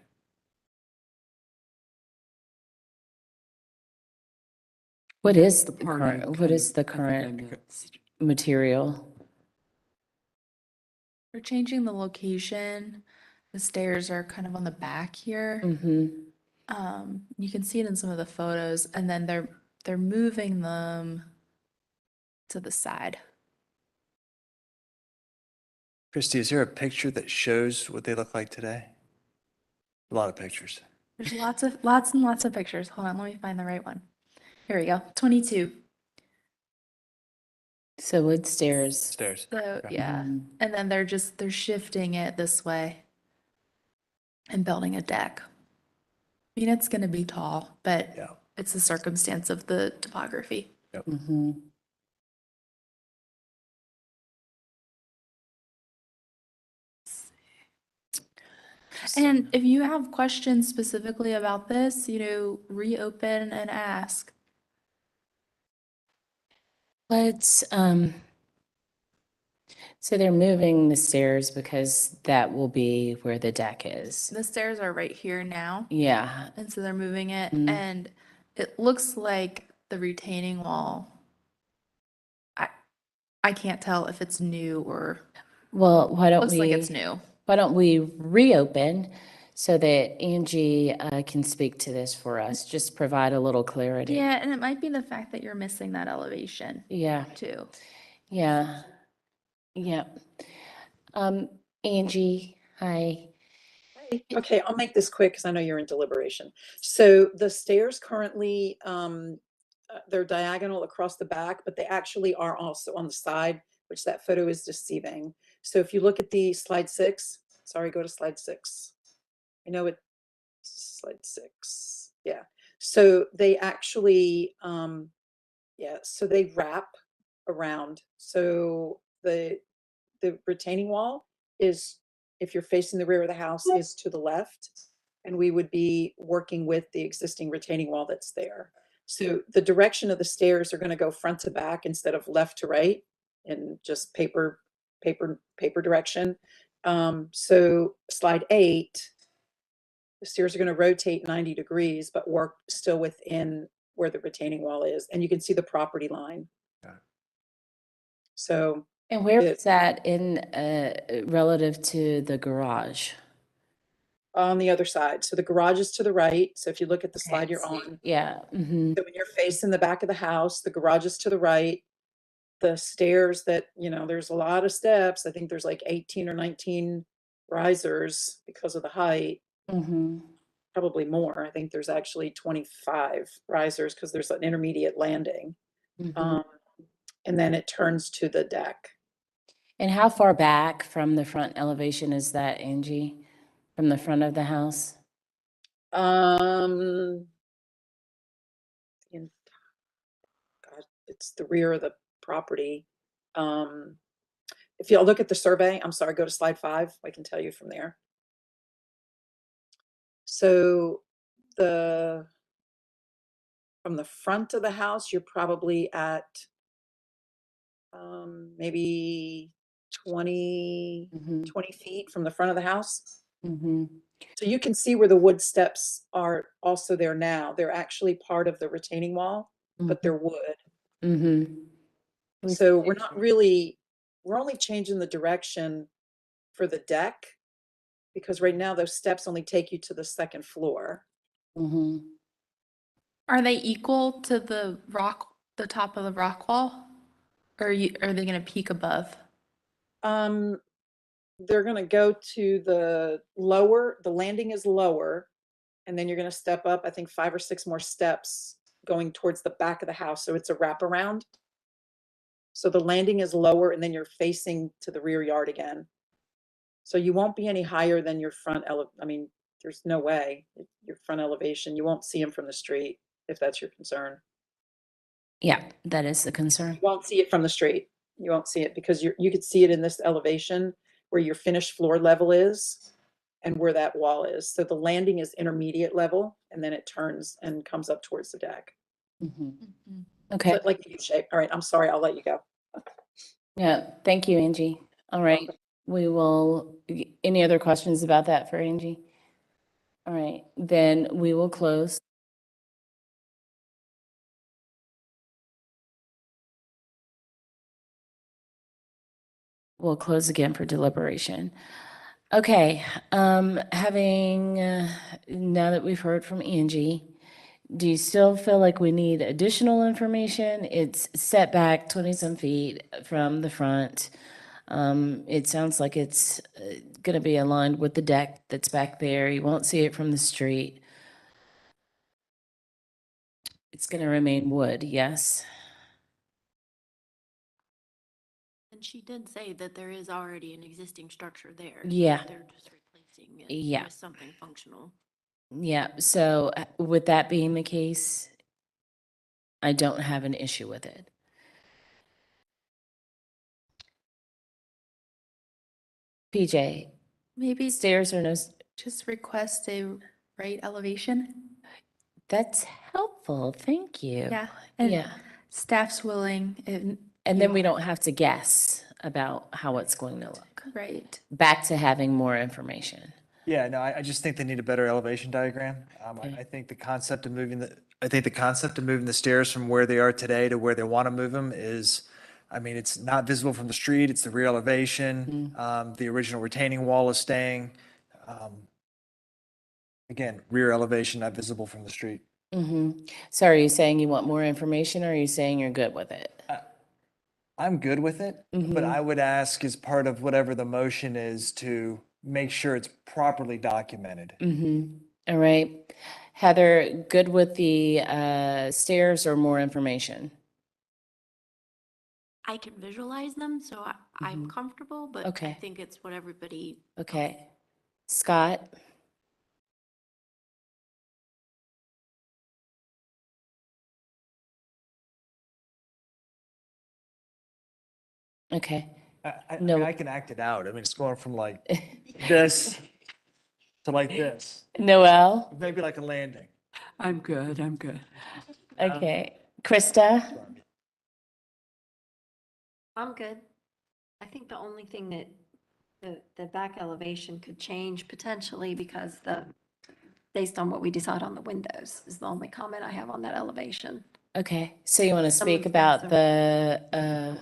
[SPEAKER 7] What is the
[SPEAKER 8] part
[SPEAKER 7] current,
[SPEAKER 8] I
[SPEAKER 7] what
[SPEAKER 8] kind
[SPEAKER 7] is
[SPEAKER 8] of-
[SPEAKER 7] the
[SPEAKER 8] I think I
[SPEAKER 7] current
[SPEAKER 8] missed.
[SPEAKER 7] material?
[SPEAKER 1] We're changing the location. The stairs are kind of on the back here. You can see it in some of the photos, and then they're moving them to the side.
[SPEAKER 13] Christy, is there a picture that shows what they look like today? A lot of pictures.
[SPEAKER 1] There's lots and lots of pictures. Hold on, let me find the right one. Here we go. 22.
[SPEAKER 7] So wood stairs.
[SPEAKER 13] Stairs.
[SPEAKER 1] So
[SPEAKER 13] Okay.
[SPEAKER 1] yeah, and then they're shifting it this way and building a deck. I mean, it's going to be tall, but
[SPEAKER 13] Yeah.
[SPEAKER 1] it's the circumstance of the topography.
[SPEAKER 7] Mhm.
[SPEAKER 1] And if you have questions specifically about this, reopen and ask.
[SPEAKER 7] Let's, so they're moving the stairs because that will be where the deck is.
[SPEAKER 1] The stairs are right here now.
[SPEAKER 7] Yeah,
[SPEAKER 1] And so they're moving it,
[SPEAKER 7] Mhm.
[SPEAKER 1] and it looks like the retaining wall. I can't tell if it's new or
[SPEAKER 7] well,
[SPEAKER 1] looks like it's new.
[SPEAKER 7] why don't we reopen so that Angie can speak to this for us, just provide a little clarity.
[SPEAKER 1] Yeah, and it might be the fact that you're missing that elevation
[SPEAKER 7] Yeah,
[SPEAKER 1] too.
[SPEAKER 7] yeah, yeah. Angie, hi.
[SPEAKER 16] Okay, I'll make this quick because I know you're in deliberation. So the stairs currently, they're diagonal across the back, but they actually are also on the side, which that photo is deceiving. So if you look at the slide 6, sorry, go to slide 6. I know it, slide 6, yeah. So they actually, so they wrap around. So the retaining wall is, if you're facing the rear of the house, is to the left. And we would be working with the existing retaining wall that's there. So the direction of the stairs are going to go front to back instead of left to right in just paper direction. So slide 8, the stairs are going to rotate 90 degrees, but work still within where the retaining wall is. And you can see the property line. So
[SPEAKER 7] And where is that in, relative to the garage?
[SPEAKER 16] on the other side. So the garage is to the right. So if you look at the slide you're on,
[SPEAKER 7] Yeah, mhm.
[SPEAKER 16] so when you're facing the back of the house, the garage is to the right. The stairs that, there's a lot of steps. I think there's like 18 or 19 risers because of the height.
[SPEAKER 7] Mm-hmm.
[SPEAKER 16] probably more. I think there's actually 25 risers because there's an intermediate landing.
[SPEAKER 7] Mm-hmm.
[SPEAKER 16] And then it turns to the deck.
[SPEAKER 7] And how far back from the front elevation is that, Angie? From the front of the house?
[SPEAKER 16] In, God, it's the rear of the property. If you'll look at the survey, I'm sorry, go to slide 5. I can tell you from there. So from the front of the house, you're probably at maybe 20 feet from the front of the house.
[SPEAKER 7] Mm-hmm.
[SPEAKER 16] So you can see where the wood steps are also there now. They're actually part of the retaining wall, but they're wood.
[SPEAKER 7] Mm-hmm.
[SPEAKER 16] So we're only changing the direction for the deck because right now those steps only take you to the second floor.
[SPEAKER 7] Mm-hmm.
[SPEAKER 1] Are they equal to the top of the rock wall? Or are they gonna peak above?
[SPEAKER 16] They're gonna go to the landing is lower, and then you're gonna step up, I think 5 or 6 more steps going towards the back of the house. So it's a wraparound. So the landing is lower and then you're facing to the rear yard again. So you won't be any higher than your I mean, there's no way your front elevation, you won't see them from the street if that's your concern.
[SPEAKER 7] Yeah, that is the concern.
[SPEAKER 16] You won't see it from the street. You won't see it because you could see it in this elevation where your finished floor level is and where that wall is. So the landing is intermediate level and then it turns and comes up towards the deck.
[SPEAKER 7] Okay.
[SPEAKER 16] So like U shape. All right, I'm sorry, I'll let you go.
[SPEAKER 7] Yeah, thank you, Angie. All right, we will, any other questions about that for Angie? All right, then we will close. We'll close again for deliberation. Okay, having, now that we've heard from Angie, do you still feel like we need additional information? It's set back 20-some feet from the front. It sounds like it's gonna be aligned with the deck that's back there. You won't see it from the street. It's gonna remain wood, yes?
[SPEAKER 20] And she did say that there is already an existing structure there.
[SPEAKER 7] Yeah.
[SPEAKER 20] They're just replacing it
[SPEAKER 7] Yeah.
[SPEAKER 20] with something functional.
[SPEAKER 7] Yeah, so with that being the case, I don't have an issue with it. PJ,
[SPEAKER 1] Maybe
[SPEAKER 7] stairs or no,
[SPEAKER 1] just request a right elevation?
[SPEAKER 7] that's helpful, thank you.
[SPEAKER 1] Yeah, and
[SPEAKER 7] Yeah,
[SPEAKER 1] staff's willing
[SPEAKER 7] and then we don't have to guess about how it's going to look.
[SPEAKER 1] right.
[SPEAKER 7] Back to having more information.
[SPEAKER 13] Yeah, no, I just think they need a better elevation diagram.
[SPEAKER 7] Okay.
[SPEAKER 13] I think the concept of moving the stairs from where they are today to where they want to move them is, I mean, it's not visible from the street, it's the rear elevation. The original retaining wall is staying. Again, rear elevation, not visible from the street.
[SPEAKER 7] So are you saying you want more information or are you saying you're good with it?
[SPEAKER 13] I'm good with it, but I would ask as part of whatever the motion is to make sure it's properly documented.
[SPEAKER 7] All right. Heather, good with the stairs or more information?
[SPEAKER 20] I can visualize them, so I'm comfortable, but I
[SPEAKER 7] Okay.
[SPEAKER 20] think it's what everybody.
[SPEAKER 7] Okay. Scott? Okay.
[SPEAKER 13] I
[SPEAKER 7] No.
[SPEAKER 13] mean, I can act it out. I mean, it's going from like this to like this,
[SPEAKER 7] Noel?
[SPEAKER 13] maybe like a landing.
[SPEAKER 8] I'm good, I'm good.
[SPEAKER 7] Okay. Krista?
[SPEAKER 3] I'm good. I think the only thing that the back elevation could change potentially because based on what we decide on the windows is the only comment I have on that elevation.
[SPEAKER 7] Okay. So you want to
[SPEAKER 3] Some
[SPEAKER 7] speak
[SPEAKER 3] of the
[SPEAKER 7] about
[SPEAKER 3] things
[SPEAKER 7] the,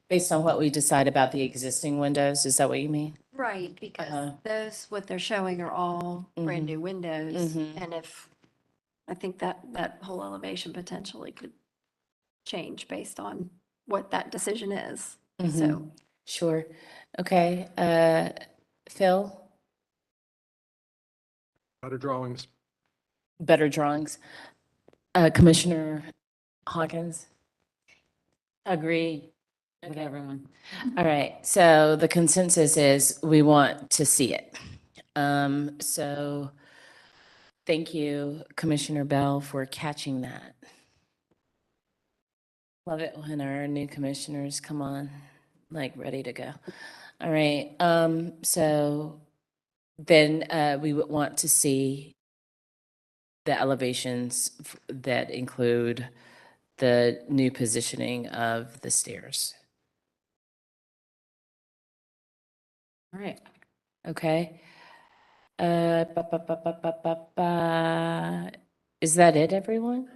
[SPEAKER 7] based on what we decide about the existing windows? Is that what you mean?
[SPEAKER 3] Right, because those, what they're showing are all brand new windows. And I think that whole elevation potentially could change based on what that decision is. So,
[SPEAKER 7] Sure. Okay. Phil?
[SPEAKER 19] Better drawings.
[SPEAKER 7] Better drawings. Commissioner Hawkins?
[SPEAKER 5] Agree with everyone.
[SPEAKER 7] All right, so the consensus is we want to see it. So thank you, Commissioner Bell, for catching that. Love it when our new commissioners come on, like, ready to go. All right, so then we would want to see the elevations that include the new positioning of the stairs.
[SPEAKER 5] All right.
[SPEAKER 7] Okay. Is that it, everyone?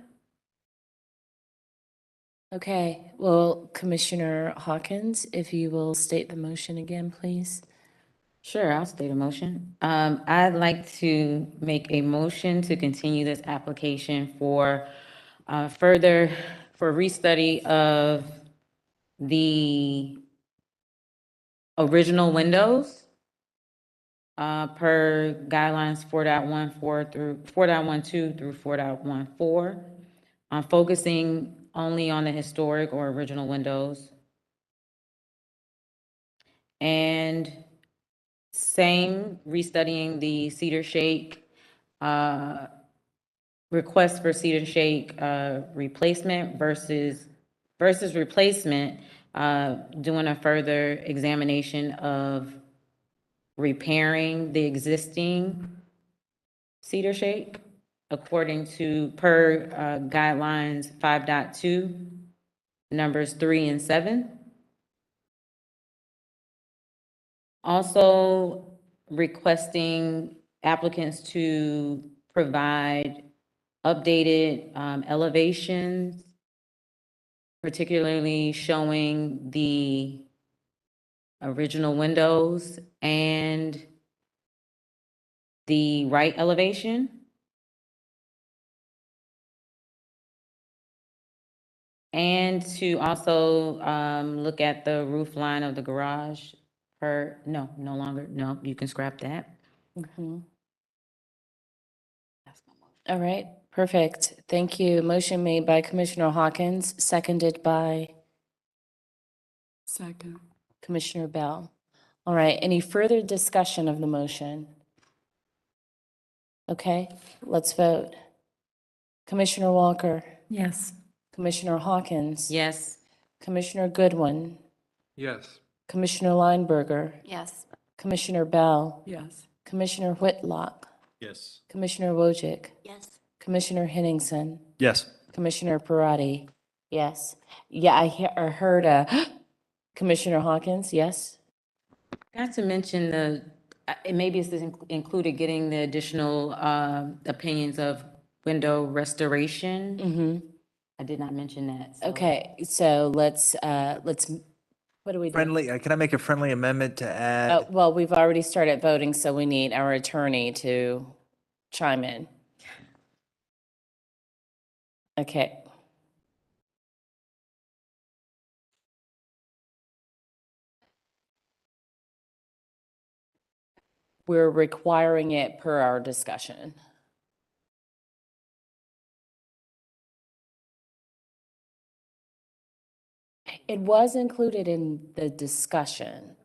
[SPEAKER 7] Okay, well, Commissioner Hawkins, if you will state the motion again, please.
[SPEAKER 5] Sure, I'll state a motion. I'd like to make a motion to continue this application for further, for restudy of the original windows per guidelines 4.14 through 4.12 through 4.14, focusing only on the historic or original windows. And same, restudying the Cedar Shake, request for Cedar Shake replacement versus replacement, doing a further examination of repairing the existing Cedar Shake according to per guidelines 5.2, numbers 3 and 7. Also requesting applicants to provide updated elevations, particularly showing the original windows and the right elevation. And to also look at the roof line of the garage no longer, no, you can scrap that.
[SPEAKER 7] Mhm. All right, perfect. Thank you. Motion made by Commissioner Hawkins, seconded by
[SPEAKER 8] Second.
[SPEAKER 7] Commissioner Bell. All right, any further discussion of the motion? Okay, let's vote. Commissioner Walker,
[SPEAKER 15] Yes.
[SPEAKER 7] Commissioner Hawkins.
[SPEAKER 5] Yes.
[SPEAKER 7] Commissioner Goodwin,
[SPEAKER 19] Yes.
[SPEAKER 7] Commissioner Lineberger,
[SPEAKER 3] Yes.
[SPEAKER 7] Commissioner Bell,
[SPEAKER 8] Yes.
[SPEAKER 7] Commissioner Whitlock,
[SPEAKER 12] Yes.
[SPEAKER 7] Commissioner Wojcik,
[SPEAKER 20] Yes.
[SPEAKER 7] Commissioner Henningsen,
[SPEAKER 13] Yes.
[SPEAKER 7] Commissioner Parati. Yes. Yeah, I heard Commissioner Hawkins, yes?
[SPEAKER 5] Got to mention maybe it's included getting the additional opinions of window restoration.
[SPEAKER 7] Mm-hmm.
[SPEAKER 5] I did not mention that. so-
[SPEAKER 7] Okay, so let's, what do we do?
[SPEAKER 13] Friendly, can I make a friendly amendment to add?
[SPEAKER 7] Well, we've already started voting, so we need our attorney to chime in. Okay. We're requiring it per our discussion. It was included in the discussion.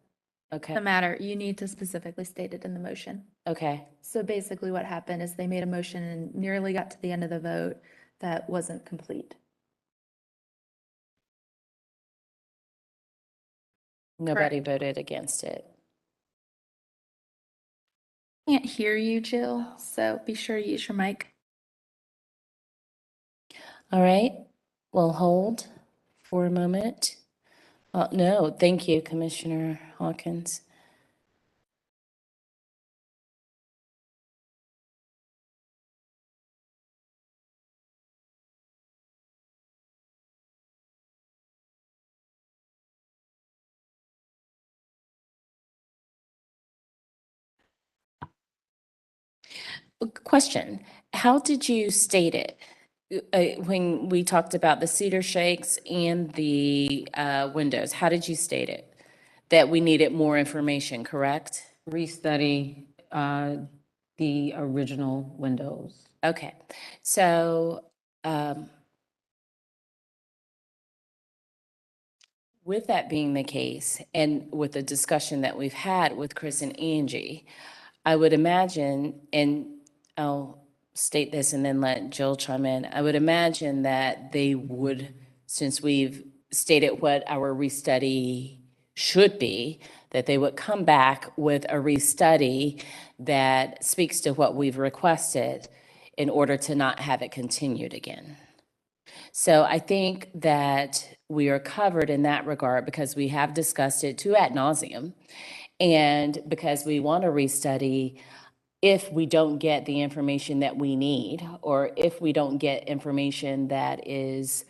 [SPEAKER 7] Okay,
[SPEAKER 1] No matter, you need to specifically state it in the motion.
[SPEAKER 7] okay,
[SPEAKER 1] So basically what happened is they made a motion and nearly got to the end of the vote that wasn't complete.
[SPEAKER 7] nobody voted against it.
[SPEAKER 1] Can't hear you, Jill, so be sure to use your mic.
[SPEAKER 7] All right, we'll hold for a moment. No, thank you, Commissioner Hawkins. Question, how did you state it? When we talked about the cedar shakes and the windows, how did you state it? That we needed more information, correct?
[SPEAKER 5] Restudy The original windows.
[SPEAKER 7] Okay, so, with that being the case, and with the discussion that we've had with Chris and Angie, I would imagine, and I'll state this and then let Jill chime in, I would imagine that they would, since we've stated what our restudy should be, that they would come back with a restudy that speaks to what we've requested in order to not have it continued again. So I think that we are covered in that regard because we have discussed it ad nauseum. And because we want to restudy if we don't get the information that we need, or if we don't get information that is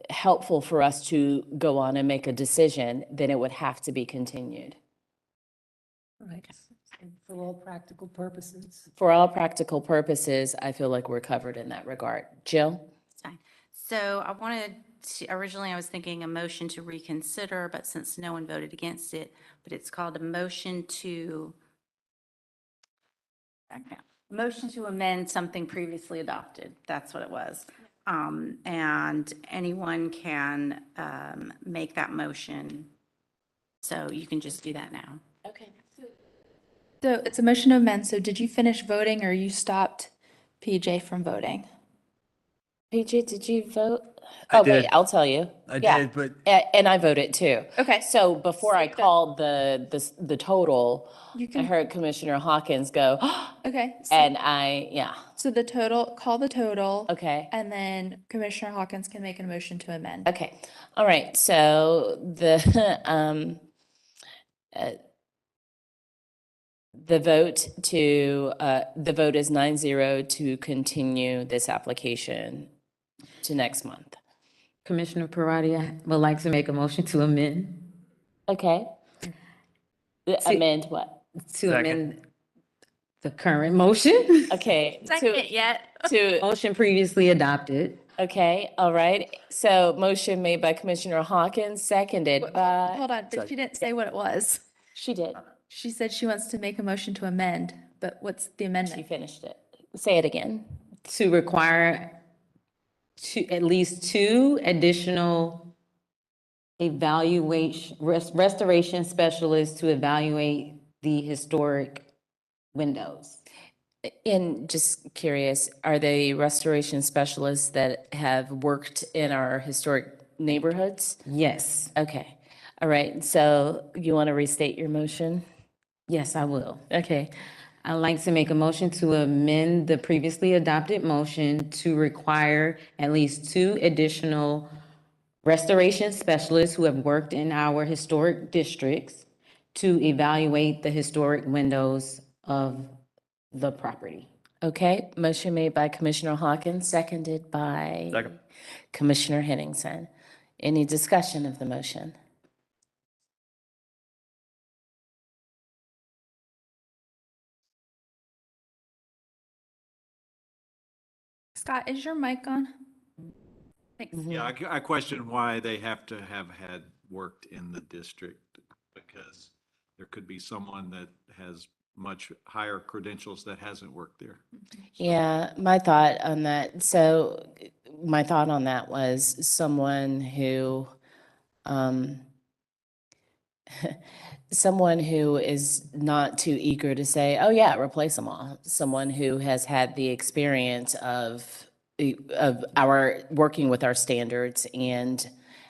[SPEAKER 7] helpful for us to go on and make a decision, then it would have to be continued.
[SPEAKER 15] Right. For all practical purposes.
[SPEAKER 7] For all practical purposes, I feel like we're covered in that regard. Jill?
[SPEAKER 10] Fine. So I wanted to, originally I was thinking a motion to reconsider, but since no one voted against it, but it's called a motion to, motion to amend something previously adopted. That's what it was. And anyone can make that motion. So you can just do that now.
[SPEAKER 7] Okay.
[SPEAKER 1] So it's a motion to amend. So did you finish voting or you stopped PJ from voting?
[SPEAKER 7] PJ, did you vote?
[SPEAKER 13] I
[SPEAKER 7] Oh, wait,
[SPEAKER 13] did.
[SPEAKER 7] I'll tell you.
[SPEAKER 13] I
[SPEAKER 7] Yeah.
[SPEAKER 13] did, but
[SPEAKER 7] And I voted too.
[SPEAKER 1] Okay.
[SPEAKER 7] So before I called the total,
[SPEAKER 1] You
[SPEAKER 7] I
[SPEAKER 1] can,
[SPEAKER 7] heard Commissioner Hawkins go,
[SPEAKER 1] okay.
[SPEAKER 7] and
[SPEAKER 1] So, so the total, call the total.
[SPEAKER 7] okay.
[SPEAKER 1] And then Commissioner Hawkins can make a motion to amend.
[SPEAKER 7] Okay, all right, so the vote is 9-0 to continue this application to next month.
[SPEAKER 5] Commissioner Parati, I would like to make a motion to amend.
[SPEAKER 7] Okay. Amend what?
[SPEAKER 5] To
[SPEAKER 13] Second.
[SPEAKER 5] amend the current motion.
[SPEAKER 7] Okay.
[SPEAKER 1] Second yet.
[SPEAKER 7] To,
[SPEAKER 5] Motion previously adopted.
[SPEAKER 7] okay, all right, so motion made by Commissioner Hawkins, seconded by,
[SPEAKER 1] Hold on, but she didn't say what it was.
[SPEAKER 7] she did,
[SPEAKER 1] She said she wants to make a motion to amend, but what's the
[SPEAKER 7] she
[SPEAKER 1] amendment?
[SPEAKER 7] finished it. Say it again.
[SPEAKER 5] To require at least 2 additional restoration specialists to evaluate the historic windows.
[SPEAKER 7] And just curious, are they restoration specialists that have worked in our historic neighborhoods?
[SPEAKER 5] Yes,
[SPEAKER 7] Okay, all right, so you want to restate your motion?
[SPEAKER 5] yes, I will.
[SPEAKER 7] Okay,
[SPEAKER 5] I'd like to make a motion to amend the previously adopted motion to require at least 2 additional restoration specialists who have worked in our historic districts to evaluate the historic windows of the property.
[SPEAKER 7] okay, motion made by Commissioner Hawkins, seconded by
[SPEAKER 12] Second.
[SPEAKER 7] Commissioner Henningsen. Any discussion of the motion?
[SPEAKER 1] Scott, is your mic on? Thanks.
[SPEAKER 12] Yeah, I question why they have to have had worked in the district, because there could be someone that has much higher credentials that hasn't worked there.
[SPEAKER 7] Yeah, my thought on that, so my thought on that was someone who, someone who is not too eager to say, oh yeah, replace them all. Someone who has had the experience of our, working with our standards and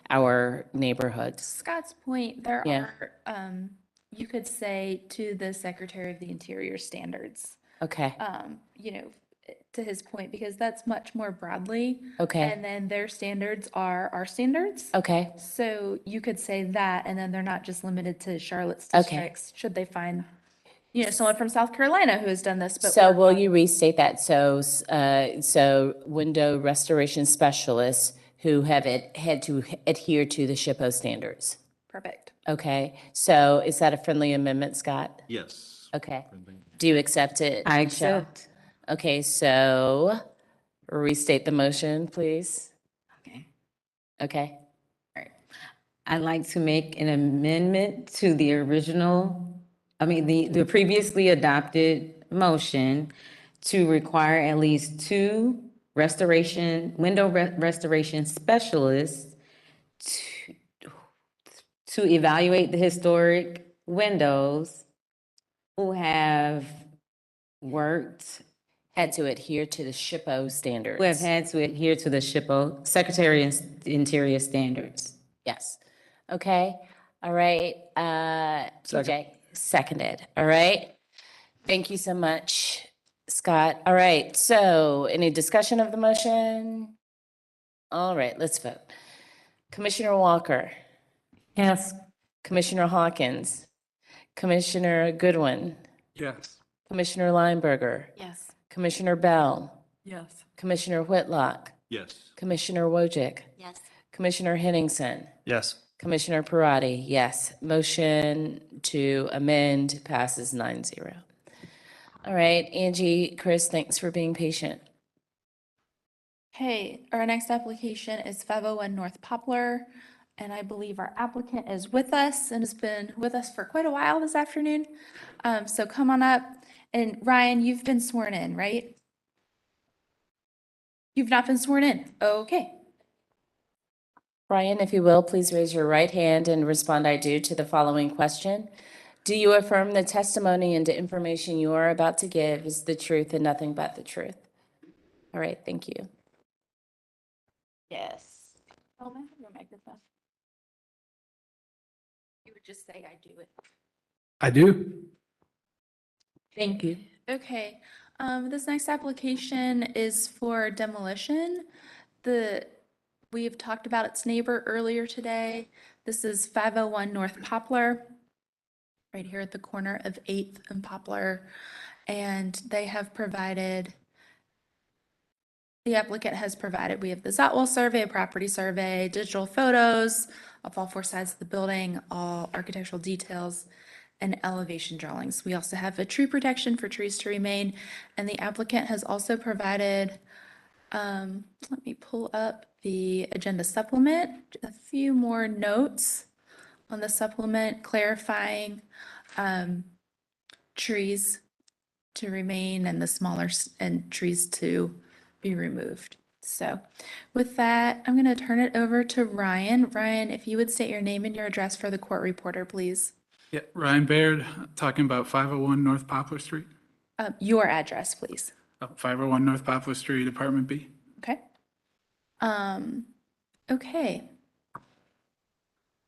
[SPEAKER 7] our neighborhoods.
[SPEAKER 1] Scott's point, there
[SPEAKER 7] Yeah.
[SPEAKER 1] are, you could say to the Secretary of the Interior standards,
[SPEAKER 7] Okay,
[SPEAKER 1] you know, to his point, because that's much more broadly.
[SPEAKER 7] okay,
[SPEAKER 1] And then their standards are our standards.
[SPEAKER 7] okay,
[SPEAKER 1] So you could say that, and then they're not just limited to Charlotte's
[SPEAKER 7] Okay.
[SPEAKER 1] districts. Should they find, you know, someone from South Carolina who has done this, but.
[SPEAKER 7] so
[SPEAKER 1] we're
[SPEAKER 7] will
[SPEAKER 1] not-
[SPEAKER 7] you restate that? So, so window restoration specialists who have had to adhere to the SHPO standards.
[SPEAKER 1] Perfect.
[SPEAKER 7] Okay, so is that a friendly amendment, Scott?
[SPEAKER 12] Yes.
[SPEAKER 7] Okay, do you accept it?
[SPEAKER 5] I
[SPEAKER 7] Michelle?
[SPEAKER 5] accept.
[SPEAKER 7] Okay, so restate the motion, please.
[SPEAKER 5] Okay.
[SPEAKER 7] Okay,
[SPEAKER 5] I'd like to make an amendment to the original the previously adopted motion to require at least two window restoration specialists to evaluate the historic windows who have worked,
[SPEAKER 7] Had to adhere to the SHPO standards.
[SPEAKER 5] who have had to adhere to the SHPO, Secretary of Interior standards.
[SPEAKER 7] Yes. Okay. All right. TJ, seconded. All right. Thank you so much, Scott. All right. So any discussion of the motion? All right, let's vote. Commissioner Walker,
[SPEAKER 15] Yes.
[SPEAKER 7] Commissioner Hawkins, Commissioner Goodwin,
[SPEAKER 19] Yes.
[SPEAKER 7] Commissioner Lineberger,
[SPEAKER 20] Yes.
[SPEAKER 7] Commissioner Bell,
[SPEAKER 8] Yes.
[SPEAKER 7] Commissioner Whitlock,
[SPEAKER 12] Yes.
[SPEAKER 7] Commissioner Wojcik,
[SPEAKER 20] Yes.
[SPEAKER 7] Commissioner Henningsen,
[SPEAKER 13] Yes.
[SPEAKER 7] Commissioner Parati, yes. Motion to amend passes 9-0. All right, Angie, Chris, thanks for being patient.
[SPEAKER 1] Okay, our next application is 501 North Poplar, and I believe our applicant is with us and has been with us for quite a while this afternoon. So come on up. And Ryan, you've been sworn in, right? You've not been sworn in? Okay.
[SPEAKER 7] Ryan, if you will, please raise your right hand and respond "I do" to the following question. Do you affirm the testimony and the information you are about to give is the truth and nothing but the truth? All right, thank you.
[SPEAKER 1] Yes. Oh, man, your microphone. You would just say, "I do it."
[SPEAKER 19] I do.
[SPEAKER 7] Thank you.
[SPEAKER 1] Okay, this next application is for demolition. We have talked about its neighbor earlier today. This is 501 North Poplar, right here at the corner of 8th and Poplar. And they have provided, the applicant has provided, we have the Zotwell survey, a property survey, digital photos of all four sides of the building, all architectural details, and elevation drawings. We also have a tree protection for trees to remain, and the applicant has also provided, let me pull up the agenda supplement, a few more notes on the supplement clarifying trees to remain and the smaller and trees to be removed. So with that, I'm going to turn it over to Ryan. Ryan, if you would state your name and your address for the court reporter, please.
[SPEAKER 2] Yeah, Ryan Baird, talking about 501 North Poplar Street.
[SPEAKER 1] Your address, please.
[SPEAKER 2] 501 North Poplar Street, Apartment B.
[SPEAKER 1] Okay. Okay.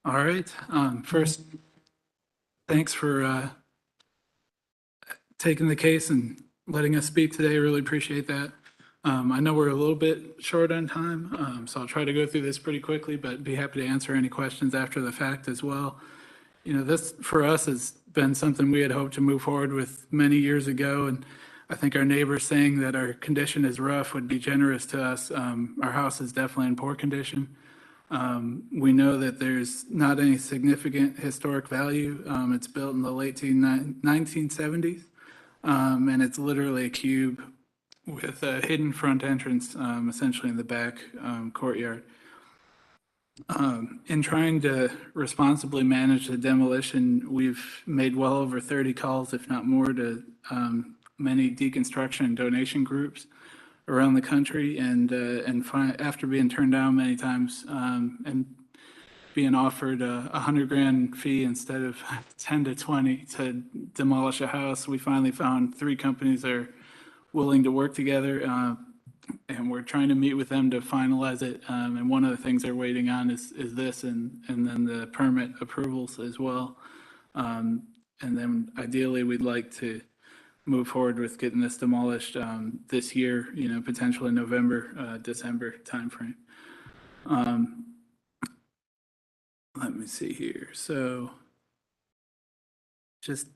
[SPEAKER 2] All right. First, thanks for taking the case and letting us speak today. Really appreciate that. I know we're a little bit short on time, so I'll try to go through this pretty quickly, but be happy to answer any questions after the fact as well. You know, this for us has been something we had hoped to move forward with many years ago, and I think our neighbors saying that our condition is rough would be generous to us. Our house is definitely in poor condition. We know that there's not any significant historic value. It's built in the late 1970s, and it's literally a cube with a hidden front entrance, essentially in the back courtyard. In trying to responsibly manage the demolition, we've made well over 30 calls, if not more, to many deconstruction and donation groups around the country, and after being turned down many times and being offered a $100,000 fee instead of 10 to 20 to demolish a house, we finally found 3 companies that are willing to work together, and we're trying to meet with them to finalize it. And one of the things they're waiting on is this, and then the permit approvals as well. And then ideally, we'd like to move forward with getting this demolished this year, you know, potentially November, December timeframe. Let me see here. So just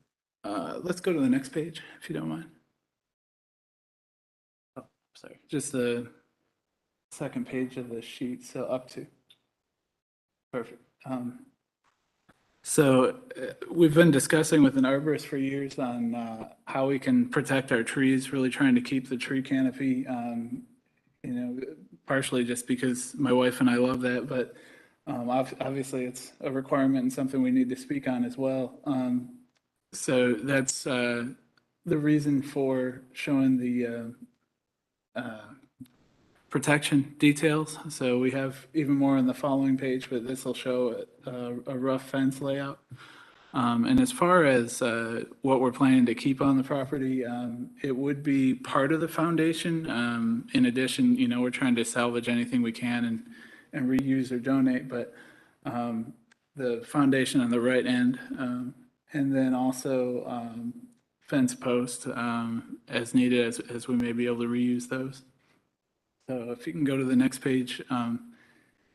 [SPEAKER 2] let's go to the next page, if you don't mind. Oh, sorry. Just the second page of the sheet, so up to. Perfect. So we've been discussing with an arborist for years on how we can protect our trees, really trying to keep the tree canopy, you know, partially just because my wife and I love that, but obviously it's a requirement and something we need to speak on as well. So that's the reason for showing the protection details. So we have even more on the following page, but this will show a rough fence layout. And as far as what we're planning to keep on the property, it would be part of the foundation. In addition, you know, we're trying to salvage anything we can and reuse or donate, but the foundation on the right end, and then also fence posts as needed, as we may be able to reuse those. So if you can go to the next page,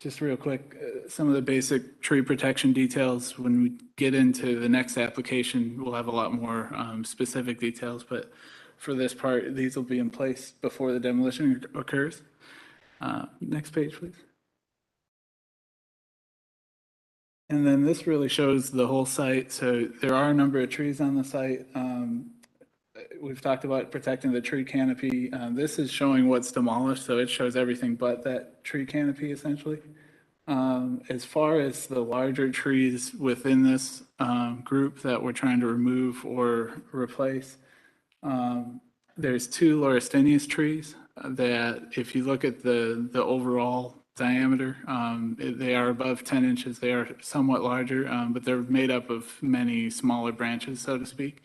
[SPEAKER 2] just real quick, some of the basic tree protection details. When we get into the next application, we'll have a lot more specific details, but for this part, these will be in place before the demolition occurs. Next page, please. And then this really shows the whole site. So there are a number of trees on the site. We've talked about protecting the tree canopy. This is showing what's demolished, so it shows everything but that tree canopy essentially. As far as the larger trees within this group that we're trying to remove or replace, there's 2 Laurustinus trees that if you look at the overall diameter, they are above 10 inches. They are somewhat larger, but they're made up of many smaller branches, so to speak.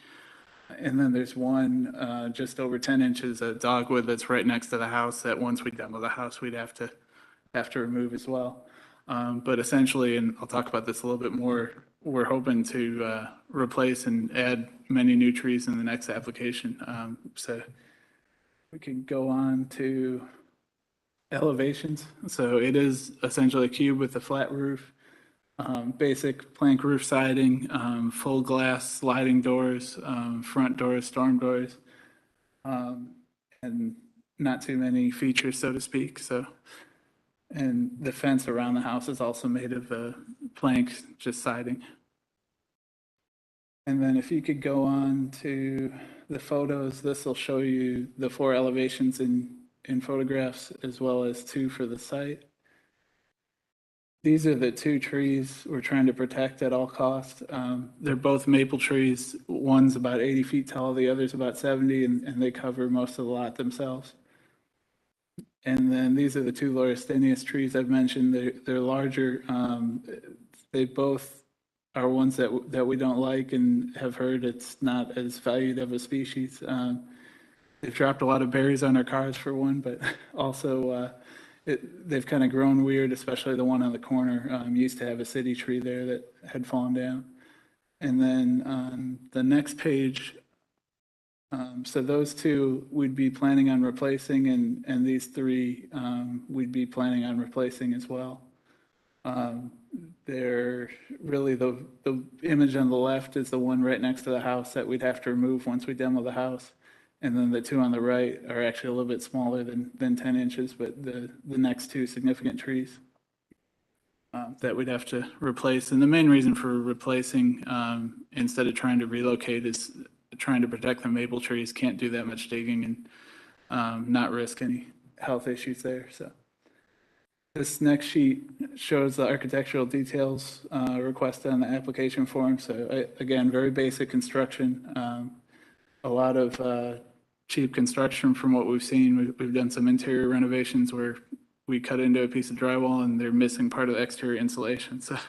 [SPEAKER 2] And then there's one just over 10 inches, a dogwood that's right next to the house that once we demo the house, we'd have to remove as well. But essentially, and I'll talk about this a little bit more, we're hoping to replace and add many new trees in the next application. So we can go on to elevations. So it is essentially a cube with a flat roof. Basic plank roof siding, full glass sliding doors, front doors, storm doors, and not too many features, so to speak. So, and the fence around the house is also made of planks, just siding. And then if you could go on to the photos, this will show you the 4 elevations in photographs as well as 2 for the site. These are the 2 trees we're trying to protect at all costs. They're both maple trees. One's about 80 feet tall, the other's about 70, and they cover most of the lot themselves. And then these are the 2 Laurustinus trees I've mentioned. They're larger. They both are ones that we don't like and have heard it's not as valued of a species. They've dropped a lot of berries on our cars for one, but also they've kind of grown weird, especially the one on the corner. Used to have a city tree there that had fallen down. And then on the next page, so those 2 we'd be planning on replacing, and these 3 we'd be planning on replacing as well. They're really the image on the left is the one right next to the house that we'd have to remove once we demo the house. And then the 2 on the right are actually a little bit smaller than 10 inches, but the next 2 significant trees that we'd have to replace. And the main reason for replacing instead of trying to relocate is trying to protect the maple trees. Can't do that much digging and not risk any health issues there. So this next sheet shows the architectural details requested on the application form. So again, very basic construction. A lot of cheap construction from what we've seen. We've done some interior renovations where we cut into a piece of drywall and they're missing part of the exterior insulation. So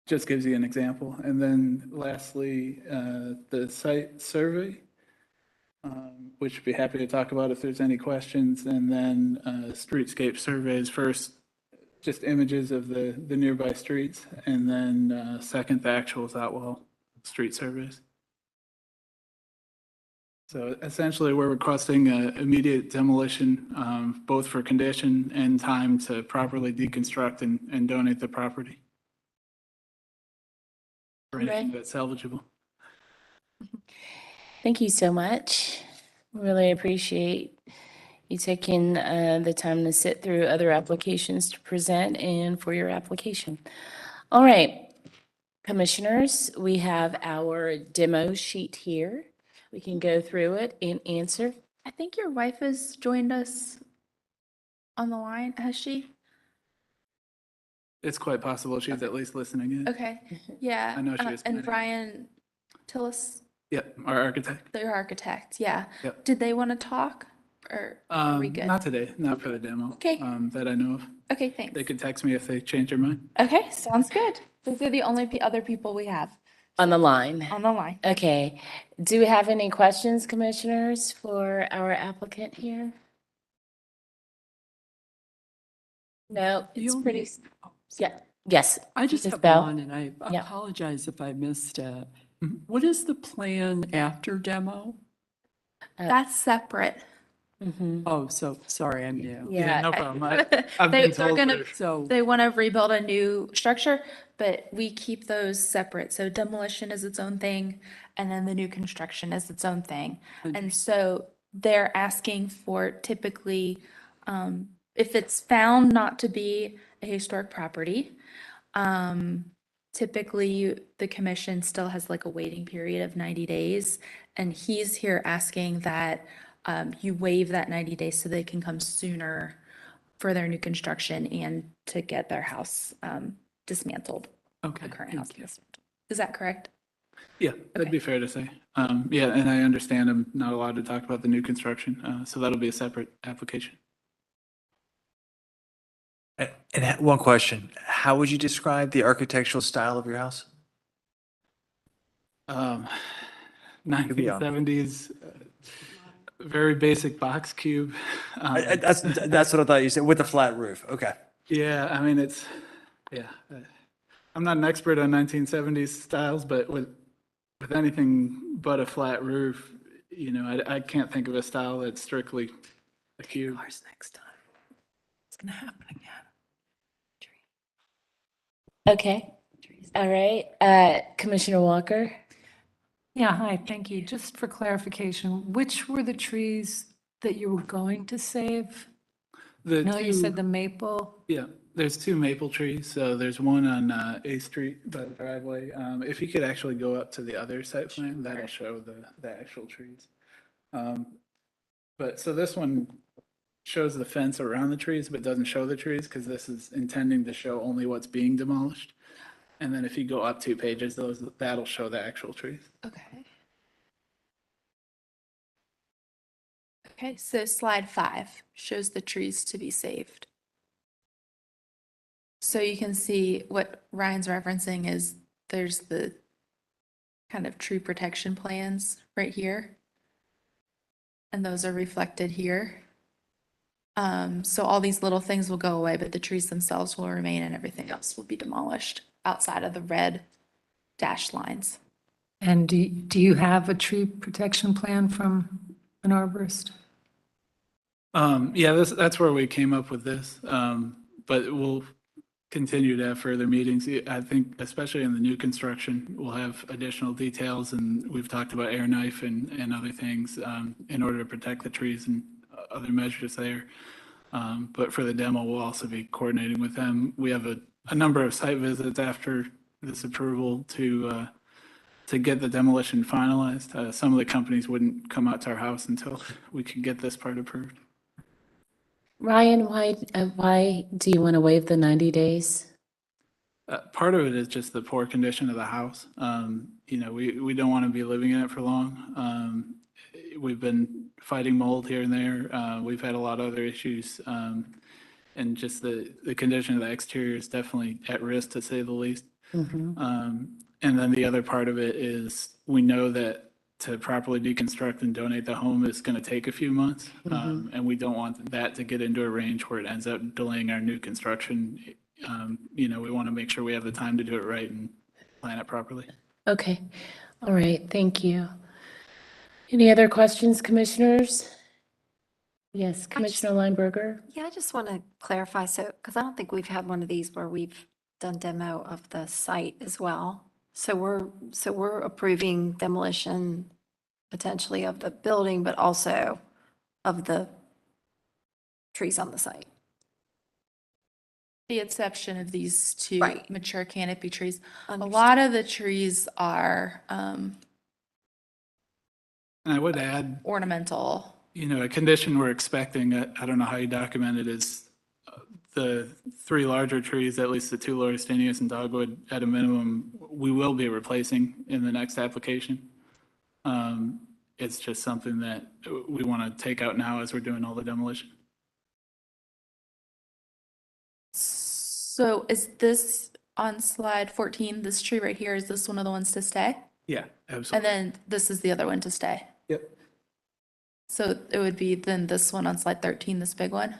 [SPEAKER 2] just gives you an example. And then lastly, the site survey, which I'd be happy to talk about if there's any questions. And then streetscape surveys first, just images of the nearby streets. And then second, the actual Zotwell street surveys. So essentially, we're requesting immediate demolition, both for condition and time to properly deconstruct and donate the property for anything that's salvageable.
[SPEAKER 7] Thank you so much. Really appreciate you taking the time to sit through other applications to present and for your application. All right, commissioners, we have our demo sheet here. We can go through it and answer.
[SPEAKER 1] I think your wife has joined us on the line, has she?
[SPEAKER 2] It's quite possible she's at least listening in.
[SPEAKER 1] Okay, yeah.
[SPEAKER 2] I know she is
[SPEAKER 1] And
[SPEAKER 2] planning.
[SPEAKER 1] Ryan Tillis,
[SPEAKER 2] Yep, our architect.
[SPEAKER 1] their architect, yeah.
[SPEAKER 2] Yep.
[SPEAKER 1] Did they want to talk or are we good?
[SPEAKER 2] Not today, not for the demo.
[SPEAKER 1] Okay.
[SPEAKER 2] That I know of.
[SPEAKER 1] Okay, thanks.
[SPEAKER 2] They could text me if they change their mind.
[SPEAKER 1] Okay, sounds good. Those are the only other people we have
[SPEAKER 7] On the line.
[SPEAKER 1] on the line.
[SPEAKER 7] Okay. Do we have any questions, commissioners, for our applicant here? No,
[SPEAKER 8] The
[SPEAKER 7] it's
[SPEAKER 8] only-
[SPEAKER 7] pretty, yeah, yes.
[SPEAKER 8] I just
[SPEAKER 7] Ms.
[SPEAKER 8] have
[SPEAKER 7] Bell?
[SPEAKER 8] one, and I
[SPEAKER 7] Yeah.
[SPEAKER 8] apologize if I missed it. What is the plan after demo?
[SPEAKER 1] That's separate.
[SPEAKER 7] Mhm.
[SPEAKER 8] Oh, so, sorry, I'm new.
[SPEAKER 1] Yeah,
[SPEAKER 2] no problem. I've
[SPEAKER 1] They,
[SPEAKER 2] been
[SPEAKER 1] they're
[SPEAKER 2] told
[SPEAKER 1] gonna,
[SPEAKER 2] for-
[SPEAKER 8] So,
[SPEAKER 1] they want to rebuild a new structure, but we keep those separate. So demolition is its own thing, and then the new construction is its own thing. And so they're asking for typically, if it's found not to be a historic property, typically the commission still has like a waiting period of 90 days. And he's here asking that you waive that 90 days so they can come sooner for their new construction and to get their house dismantled.
[SPEAKER 8] okay,
[SPEAKER 1] The current house
[SPEAKER 8] thank you.
[SPEAKER 1] dismantled. Is that correct?
[SPEAKER 2] Yeah, that'd be fair to say. Yeah, and I understand I'm not allowed to talk about the new construction, so that'll be a separate application.
[SPEAKER 13] And one question, how would you describe the architectural style of your house?
[SPEAKER 2] 1970s, very basic box cube.
[SPEAKER 13] That's what I thought you said, with a flat roof, okay.
[SPEAKER 2] Yeah, I mean, yeah. I'm not an expert on 1970s styles, but with anything but a flat roof, you know, I can't think of a style that's strictly a cube.
[SPEAKER 8] Ours next time. It's gonna happen again.
[SPEAKER 7] Okay. All right. Commissioner Walker?
[SPEAKER 15] Yeah, hi, thank you. Just for clarification, which were the trees that you were going to save?
[SPEAKER 2] The
[SPEAKER 15] No, you said
[SPEAKER 2] two-
[SPEAKER 15] the maple.
[SPEAKER 2] Yeah, there's two maple trees. So there's one on A Street by the driveway. If you could actually go up to the other site plan, that'll show the actual trees. But so this one shows the fence around the trees, but doesn't show the trees because this is intending to show only what's being demolished. And then if you go up 2 pages, that'll show the actual trees.
[SPEAKER 1] Okay. Okay, so slide 5 shows the trees to be saved. So you can see what Ryan's referencing is there's the kind of tree protection plans right here. And those are reflected here. So all these little things will go away, but the trees themselves will remain and everything else will be demolished outside of the red dashed lines.
[SPEAKER 15] And do you have a tree protection plan from an arborist?
[SPEAKER 2] Yeah, that's where we came up with this. But we'll continue to have further meetings. I think especially in the new construction, we'll have additional details and we've talked about air knife and other things in order to protect the trees and other measures there. But for the demo, we'll also be coordinating with them. We have a number of site visits after this approval to get the demolition finalized. Some of the companies wouldn't come out to our house until we could get this part approved.
[SPEAKER 7] Ryan, why do you want to waive the 90 days?
[SPEAKER 2] Part of it is just the poor condition of the house. You know, we don't want to be living in it for long. We've been fighting mold here and there. We've had a lot of other issues. And just the condition of the exterior is definitely at risk, to say the least. And then the other part of it is we know that to properly deconstruct and donate the home is going to take a few months. And we don't want that to get into a range where it ends up delaying our new construction. You know, we want to make sure we have the time to do it right and plan it properly.
[SPEAKER 7] Okay. All right. Thank you. Any other questions, commissioners? Yes, Commissioner Lineberger?
[SPEAKER 3] Yeah, I just want to clarify, so, because I don't think we've had one of these where we've done demo of the site as well. So we're approving demolition potentially of the building, but also of the trees on the site.
[SPEAKER 1] The exception of these two
[SPEAKER 3] Right.
[SPEAKER 1] mature canopy trees. A
[SPEAKER 3] Understood.
[SPEAKER 1] lot of the trees are
[SPEAKER 2] And I would add,
[SPEAKER 1] ornamental.
[SPEAKER 2] you know, a condition we're expecting, I don't know how you document it, is the 3 larger trees, at least the 2 Laurustinius and dogwood, at a minimum, we will be replacing in the next application. It's just something that we want to take out now as we're doing all the demolition.
[SPEAKER 1] So is this on slide 14, this tree right here, is this one of the ones to stay?
[SPEAKER 2] Yeah,
[SPEAKER 1] And
[SPEAKER 2] absolutely.
[SPEAKER 1] then this is the other one to stay?
[SPEAKER 2] Yep.
[SPEAKER 1] So it would be then this one on slide 13, this big one?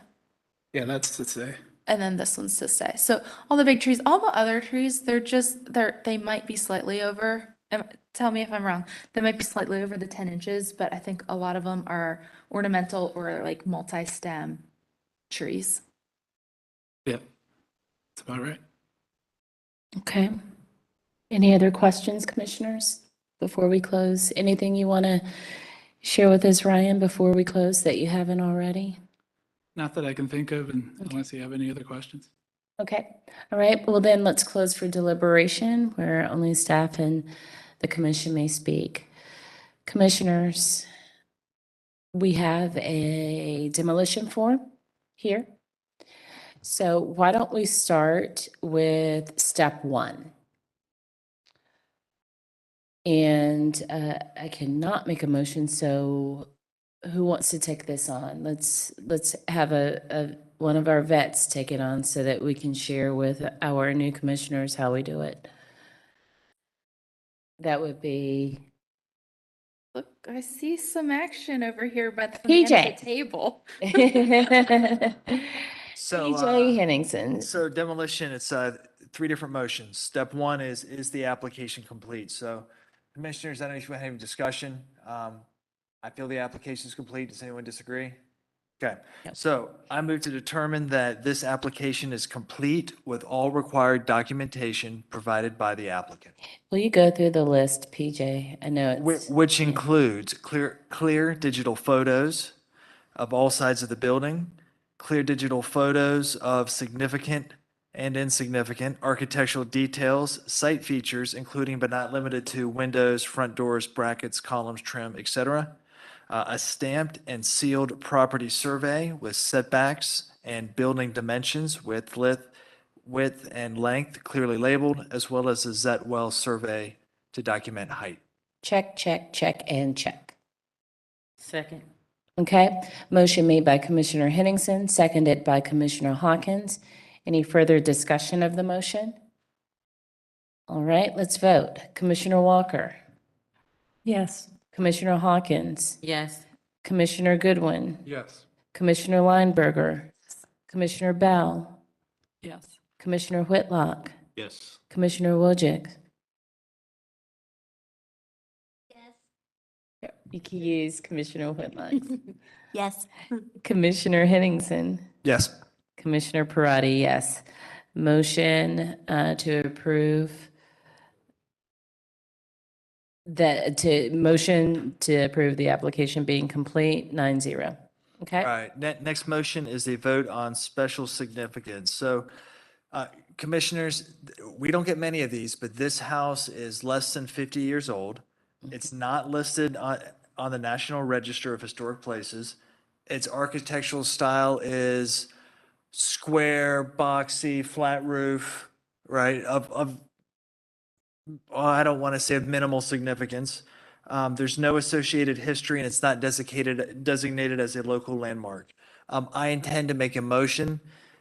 [SPEAKER 2] Yeah, that's to say.
[SPEAKER 1] And then this one's to stay. So all the big trees, all the other trees, they might be slightly over. Tell me if I'm wrong. They might be slightly over the 10 inches, but I think a lot of them are ornamental or like multi-stem trees.
[SPEAKER 2] Yeah, that's about right.
[SPEAKER 7] Okay. Any other questions, commissioners, before we close? Anything you want to share with us, Ryan, before we close that you haven't already?
[SPEAKER 2] Not that I can think of, and unless you have any other questions.
[SPEAKER 7] Okay. All right. Well, then let's close for deliberation where only staff and the commission may speak. Commissioners, we have a demolition form here. So why don't we start with step 1? And I cannot make a motion, so who wants to take this on? Let's have one of our vets take it on so that we can share with our new commissioners how we do it. That would be
[SPEAKER 1] Look, I see some action over here by the man at the table.
[SPEAKER 13] So,
[SPEAKER 7] PJ Henningsen.
[SPEAKER 13] So demolition, it's 3 different motions. Step 1 is the application complete? So commissioners, I don't know if you want to have a discussion. I feel the application is complete. Does anyone disagree? Okay, so I move to determine that this application is complete with all required documentation provided by the applicant.
[SPEAKER 7] Will you go through the list, PJ? I know it's.
[SPEAKER 13] Which includes clear digital photos of all sides of the building, clear digital photos of significant and insignificant architectural details, site features, including but not limited to windows, front doors, brackets, columns, trim, etc. A stamped and sealed property survey with setbacks and building dimensions, width and length clearly labeled, as well as a Zetwell survey to document height.
[SPEAKER 7] Check, check, check, and check.
[SPEAKER 5] Second.
[SPEAKER 7] Okay, motion made by Commissioner Henningsen, seconded by Commissioner Hawkins. Any further discussion of the motion? All right, let's vote. Commissioner Walker,
[SPEAKER 15] Yes.
[SPEAKER 7] Commissioner Hawkins,
[SPEAKER 5] Yes.
[SPEAKER 7] Commissioner Goodwin,
[SPEAKER 19] Yes.
[SPEAKER 7] Commissioner Lineberger, Commissioner Bell,
[SPEAKER 8] Yes.
[SPEAKER 7] Commissioner Whitlock,
[SPEAKER 12] Yes.
[SPEAKER 7] Commissioner Wojcik. Yes. You can use Commissioner Whitlock.
[SPEAKER 20] Yes.
[SPEAKER 7] Commissioner Henningsen.
[SPEAKER 13] Yes.
[SPEAKER 7] Commissioner Parati, yes. Motion to approve motion to approve the application being complete, 9-0. Okay?
[SPEAKER 13] All right, next motion is a vote on special significance. So, commissioners, we don't get many of these, but this house is less than 50 years old. It's not listed on the National Register of Historic Places. Its architectural style is square, boxy, flat roof, right? I don't want to say of minimal significance. There's no associated history and it's not designated as a local landmark. I intend to make a motion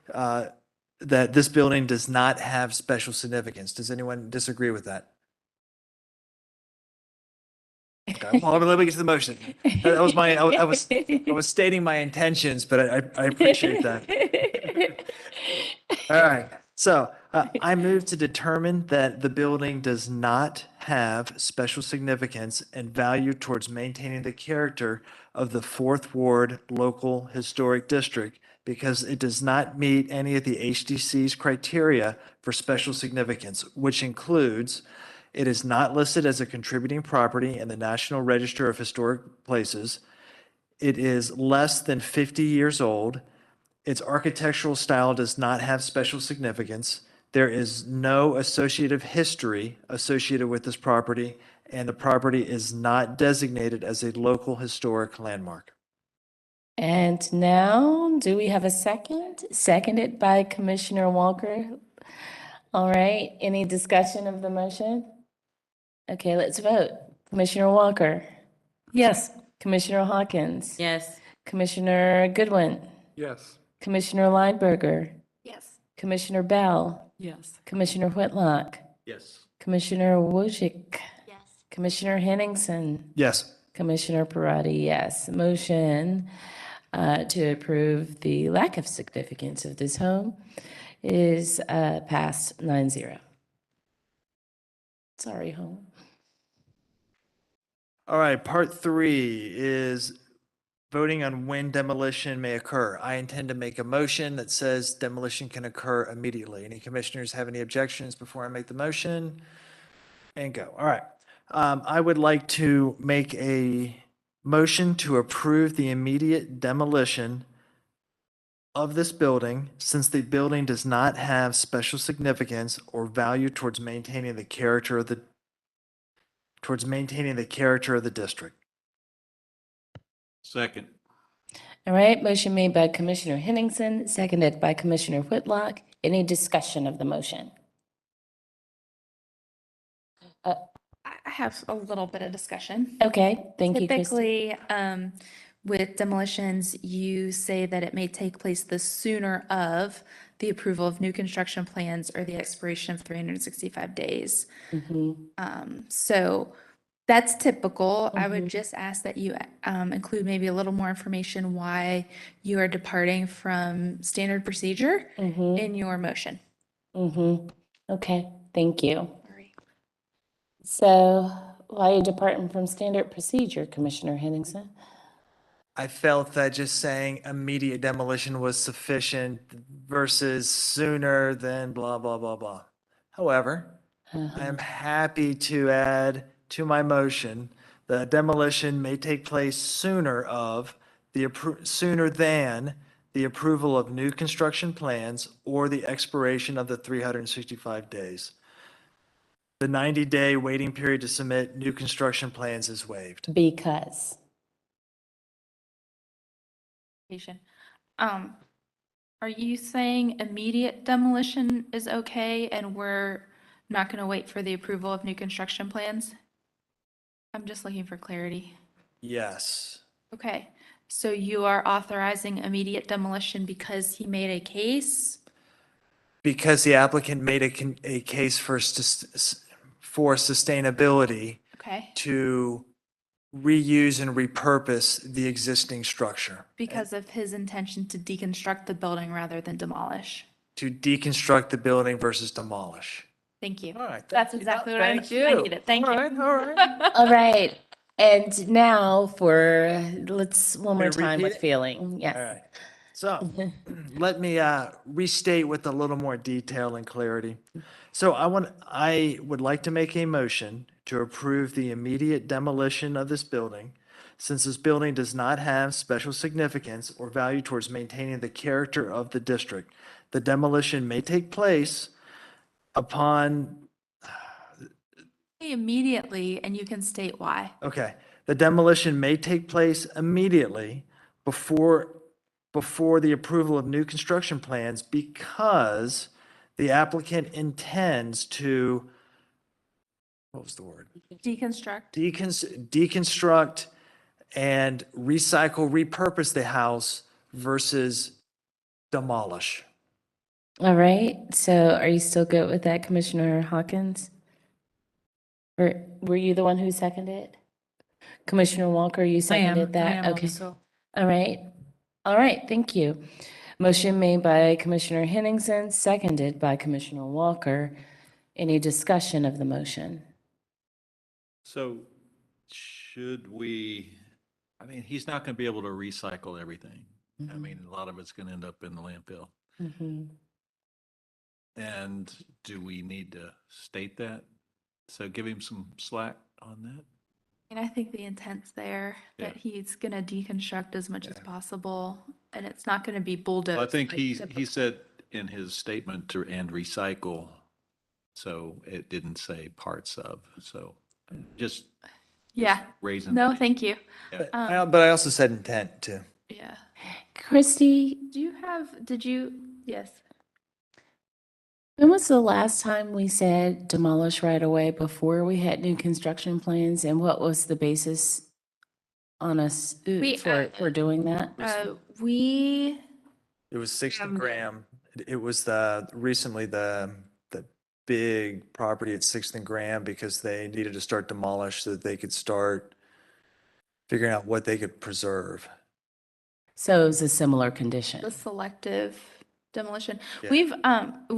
[SPEAKER 13] that this building does not have special significance. Does anyone disagree with that? Okay, well, let me get to the motion. That was I was stating my intentions, but I appreciate that. All right. So I move to determine that the building does not have special significance and value towards maintaining the character of the Fourth Ward Local Historic District because it does not meet any of the HDC's criteria for special significance, which includes it is not listed as a contributing property in the National Register of Historic Places. It is less than 50 years old. Its architectural style does not have special significance. There is no associative history associated with this property, and the property is not designated as a local historic landmark.
[SPEAKER 7] And now, do we have a second? Seconded by Commissioner Walker. All right, any discussion of the motion? Okay, let's vote. Commissioner Walker,
[SPEAKER 15] Yes.
[SPEAKER 7] Commissioner Hawkins,
[SPEAKER 5] Yes.
[SPEAKER 7] Commissioner Goodwin,
[SPEAKER 19] Yes.
[SPEAKER 7] Commissioner Lineberger,
[SPEAKER 20] Yes.
[SPEAKER 7] Commissioner Bell,
[SPEAKER 8] Yes.
[SPEAKER 7] Commissioner Whitlock,
[SPEAKER 12] Yes.
[SPEAKER 7] Commissioner Wojcik,
[SPEAKER 20] Yes.
[SPEAKER 7] Commissioner Henningsen,
[SPEAKER 13] Yes.
[SPEAKER 7] Commissioner Parati, yes. Motion to approve the lack of significance of this home is passed 9-0. Sorry, home.
[SPEAKER 13] All right, part 3 is voting on when demolition may occur. I intend to make a motion that says demolition can occur immediately. Any commissioners have any objections before I make the motion? And go. All right. I would like to make a motion to approve the immediate demolition of this building since the building does not have special significance or value towards maintaining the character of the district.
[SPEAKER 12] Second.
[SPEAKER 7] All right, motion made by Commissioner Henningsen, seconded by Commissioner Whitlock. Any discussion of the motion?
[SPEAKER 1] I have a little bit of discussion.
[SPEAKER 7] Okay, thank you, Christie.
[SPEAKER 1] Typically, with demolitions, you say that it may take place the sooner of the approval of new construction plans or the expiration of 365 days. So that's typical. I would just ask that you include maybe a little more information why you are departing from standard procedure in your motion.
[SPEAKER 7] Okay, thank you. So why are you departing from standard procedure, Commissioner Henningsen?
[SPEAKER 13] I felt that just saying immediate demolition was sufficient versus sooner than blah, blah, blah, blah. However, I am happy to add to my motion that demolition may take place sooner than the approval of new construction plans or the expiration of the 365 days. The 90-day waiting period to submit new construction plans is waived.
[SPEAKER 7] Because?
[SPEAKER 1] Are you saying immediate demolition is okay and we're not going to wait for the approval of new construction plans? I'm just looking for clarity.
[SPEAKER 13] Yes.
[SPEAKER 1] Okay, so you are authorizing immediate demolition because he made a case?
[SPEAKER 13] Because the applicant made a case for sustainability
[SPEAKER 1] Okay,
[SPEAKER 13] to reuse and repurpose the existing structure,
[SPEAKER 1] because of his intention to deconstruct the building rather than demolish.
[SPEAKER 13] to deconstruct the building versus demolish.
[SPEAKER 1] Thank you.
[SPEAKER 13] All right.
[SPEAKER 1] That's exactly what I
[SPEAKER 13] Thank you.
[SPEAKER 1] needed. Thank you.
[SPEAKER 13] All right.
[SPEAKER 7] All right, and now let's one more
[SPEAKER 13] May I
[SPEAKER 7] time
[SPEAKER 13] repeat
[SPEAKER 7] with
[SPEAKER 13] it?
[SPEAKER 7] feeling, yes.
[SPEAKER 13] All right. So let me restate with a little more detail and clarity. So I would like to make a motion to approve the immediate demolition of this building since this building does not have special significance or value towards maintaining the character of the district. The demolition may take place upon,
[SPEAKER 1] Immediately, and you can state why.
[SPEAKER 13] okay, the demolition may take place immediately before the approval of new construction plans because the applicant intends to, what was the word?
[SPEAKER 1] Deconstruct.
[SPEAKER 13] Deconstruct and repurpose the house versus demolish.
[SPEAKER 7] All right, so are you still good with that, Commissioner Hawkins? Or were you the one who seconded? Commissioner Walker, you seconded that? Okay. All right, thank you. Motion made by Commissioner Henningsen, seconded by Commissioner Walker. Any discussion of the motion?
[SPEAKER 12] So should we, I mean, he's not going to be able to recycle everything. I mean, a lot of it's going to end up in the landfill. And do we need to state that? So give him some slack on that.
[SPEAKER 1] And I think the intent's there, that he's going to deconstruct as much as possible, and it's not going to be bulldozed.
[SPEAKER 12] I think
[SPEAKER 1] like
[SPEAKER 12] he
[SPEAKER 1] typical.
[SPEAKER 12] said in his statement to and recycle, so it didn't say parts of, so just
[SPEAKER 1] Yeah.
[SPEAKER 12] raising.
[SPEAKER 1] No, thank you.
[SPEAKER 12] Yeah.
[SPEAKER 13] But I also said intent too.
[SPEAKER 1] Yeah.
[SPEAKER 7] Christy,
[SPEAKER 1] Yes.
[SPEAKER 7] when was the last time we said demolish right away before we had new construction plans? And what was the basis on us for doing that?
[SPEAKER 1] We,
[SPEAKER 13] It was Sixth Graham. It was recently the big property at Sixth and Graham because they needed to start demolish so that they could start figuring out what they could preserve.
[SPEAKER 7] So it was a similar condition.
[SPEAKER 1] the selective demolition.
[SPEAKER 13] Yeah.
[SPEAKER 1] We've,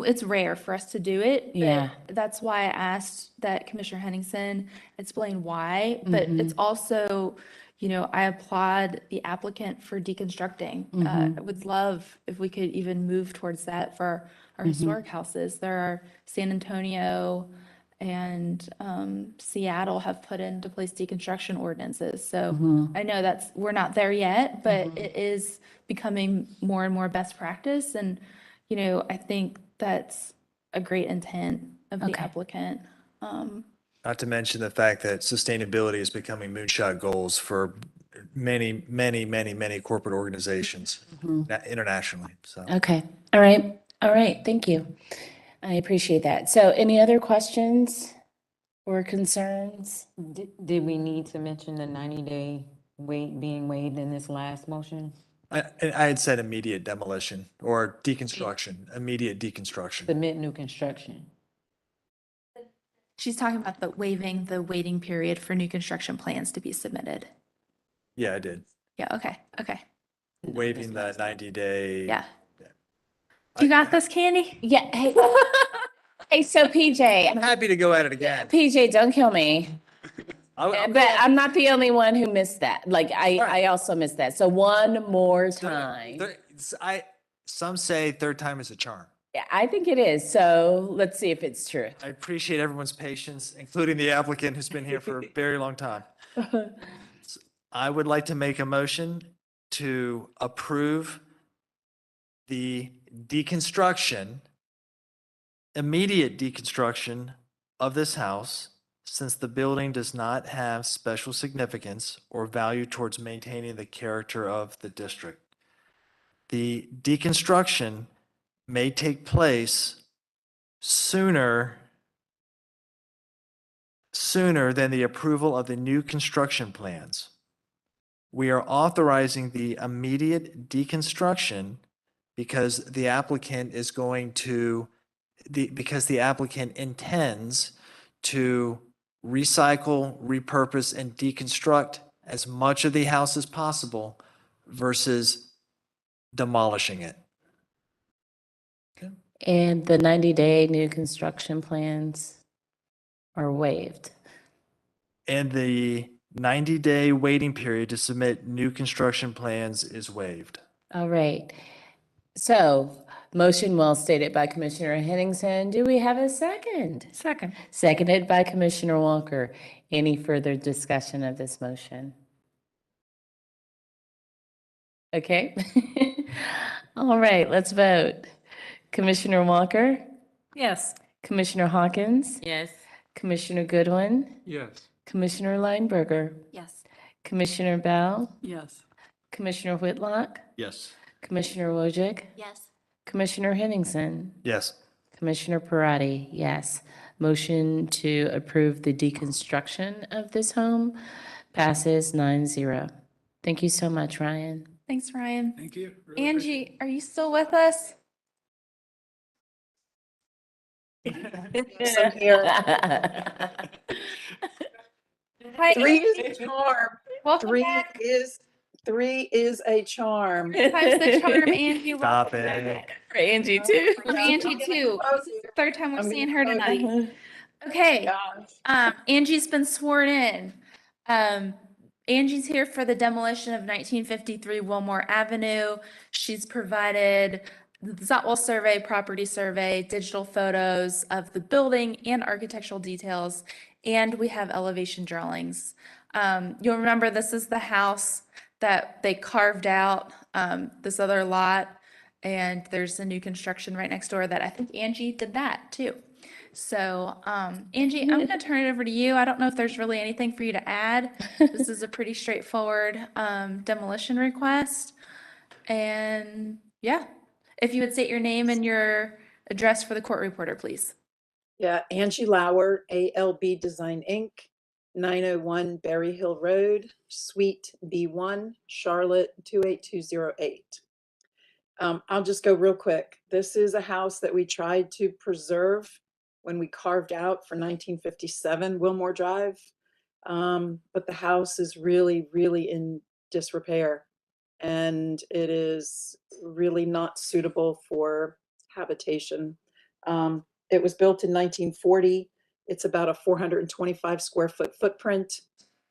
[SPEAKER 1] it's rare for us to do it. but
[SPEAKER 7] Yeah.
[SPEAKER 1] That's why I asked that Commissioner Henningsen explain why, but it's also, I applaud the applicant for deconstructing. I would love if we could even move towards that for our historic houses. There are San Antonio and Seattle have put into place deconstruction ordinances. So I know we're not there yet, but it is becoming more and more best practice. And, I think that's a great intent of the applicant.
[SPEAKER 13] Not to mention the fact that sustainability is becoming moonshot goals for many, many, many, many corporate organizations internationally. So.
[SPEAKER 7] Okay. All right. All right. Thank you. I appreciate that. So any other questions or concerns?
[SPEAKER 5] Did we need to mention the 90-day being waived in this last motion?
[SPEAKER 13] I had said immediate demolition or deconstruction, immediate deconstruction.
[SPEAKER 5] Submit new construction.
[SPEAKER 1] She's talking about waiving the waiting period for new construction plans to be submitted.
[SPEAKER 13] Yeah, I did.
[SPEAKER 1] Yeah, okay.
[SPEAKER 13] Waiving the 90-day.
[SPEAKER 1] Yeah. You got this, Candy?
[SPEAKER 7] Yeah. Hey, hey, so PJ,
[SPEAKER 13] I'm happy to go at it again.
[SPEAKER 7] PJ, don't kill me.
[SPEAKER 13] I'll
[SPEAKER 7] But I'm not the only one who missed that. Like, I also missed that. So one more time.
[SPEAKER 13] Some say third time is a charm.
[SPEAKER 7] Yeah, I think it is. So let's see if it's true.
[SPEAKER 13] I appreciate everyone's patience, including the applicant who's been here for a very long time. I would like to make a motion to approve the deconstruction, immediate deconstruction of this house, since the building does not have special significance or value towards maintaining the character of the district. The deconstruction may take place sooner than the approval of the new construction plans. We are authorizing the immediate deconstruction because the applicant intends to recycle, repurpose, and deconstruct as much of the house as possible versus demolishing it.
[SPEAKER 7] And the 90-day new construction plans are waived.
[SPEAKER 13] And the 90-day waiting period to submit new construction plans is waived.
[SPEAKER 7] All right. So motion well stated by Commissioner Henningsen. Do we have a second?
[SPEAKER 1] Second.
[SPEAKER 7] Seconded by Commissioner Walker. Any further discussion of this motion? Okay. All right, let's vote. Commissioner Walker,
[SPEAKER 15] Yes.
[SPEAKER 7] Commissioner Hawkins,
[SPEAKER 5] Yes.
[SPEAKER 7] Commissioner Goodwin,
[SPEAKER 19] Yes.
[SPEAKER 7] Commissioner Lineberger,
[SPEAKER 3] Yes.
[SPEAKER 7] Commissioner Bell,
[SPEAKER 8] Yes.
[SPEAKER 7] Commissioner Whitlock,
[SPEAKER 12] Yes.
[SPEAKER 7] Commissioner Wojcik,
[SPEAKER 3] Yes.
[SPEAKER 7] Commissioner Henningsen,
[SPEAKER 13] Yes.
[SPEAKER 7] Commissioner Parati, yes. Motion to approve the deconstruction of this home passes 9-0. Thank you so much, Ryan.
[SPEAKER 1] Thanks, Ryan.
[SPEAKER 2] Thank you. Really appreciate
[SPEAKER 1] Angie, are you still with us?
[SPEAKER 16] Yes, I'm here.
[SPEAKER 1] Hi,
[SPEAKER 16] Three
[SPEAKER 1] Angie.
[SPEAKER 16] is a charm.
[SPEAKER 1] Welcome
[SPEAKER 16] Three
[SPEAKER 1] back.
[SPEAKER 16] is a charm.
[SPEAKER 1] Time's the charm, Angie.
[SPEAKER 13] Stop
[SPEAKER 1] Welcome
[SPEAKER 13] it.
[SPEAKER 1] back.
[SPEAKER 7] For Angie too.
[SPEAKER 1] For Angie too. This is the third time we're
[SPEAKER 16] I'm
[SPEAKER 1] seeing
[SPEAKER 16] gonna
[SPEAKER 1] her
[SPEAKER 16] focus.
[SPEAKER 1] tonight. Okay,
[SPEAKER 16] Gosh.
[SPEAKER 1] Angie's been sworn in. Angie's here for the demolition of 1953 Wilmore Avenue. She's provided the Zotwell survey, property survey, digital photos of the building and architectural details, and we have elevation drawings. You'll remember this is the house that they carved out, this other lot, and there's a new construction right next door that I think Angie did that too. So, Angie, I'm gonna turn it over to you. I don't know if there's really anything for you to add. This is a pretty straightforward demolition request. And yeah, if you would state your name and your address for the court reporter, please.
[SPEAKER 16] Yeah, Angie Lauer, ALB Design Inc., 901 Berry Hill Road, Suite B1, Charlotte 28208. I'll just go real quick. This is a house that we tried to preserve when we carved out for 1957 Wilmore Drive. But the house is really, really in disrepair, and it is really not suitable for habitation. It was built in 1940. It's about a 425 square foot footprint,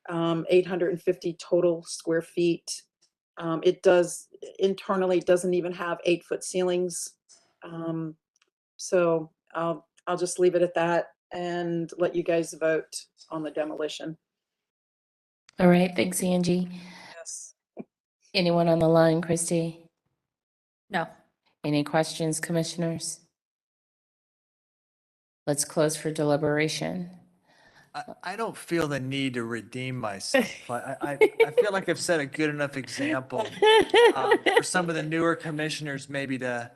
[SPEAKER 16] 850 total square feet. It does internally doesn't even have 8-foot ceilings. So I'll just leave it at that and let you guys vote on the demolition.
[SPEAKER 7] All right, thanks, Angie.
[SPEAKER 16] Yes.
[SPEAKER 7] Anyone on the line, Christy?
[SPEAKER 1] No.
[SPEAKER 7] Any questions, commissioners? Let's close for deliberation.
[SPEAKER 13] I don't feel the need to redeem myself. I feel like I've set a good enough example for some of the newer commissioners maybe to,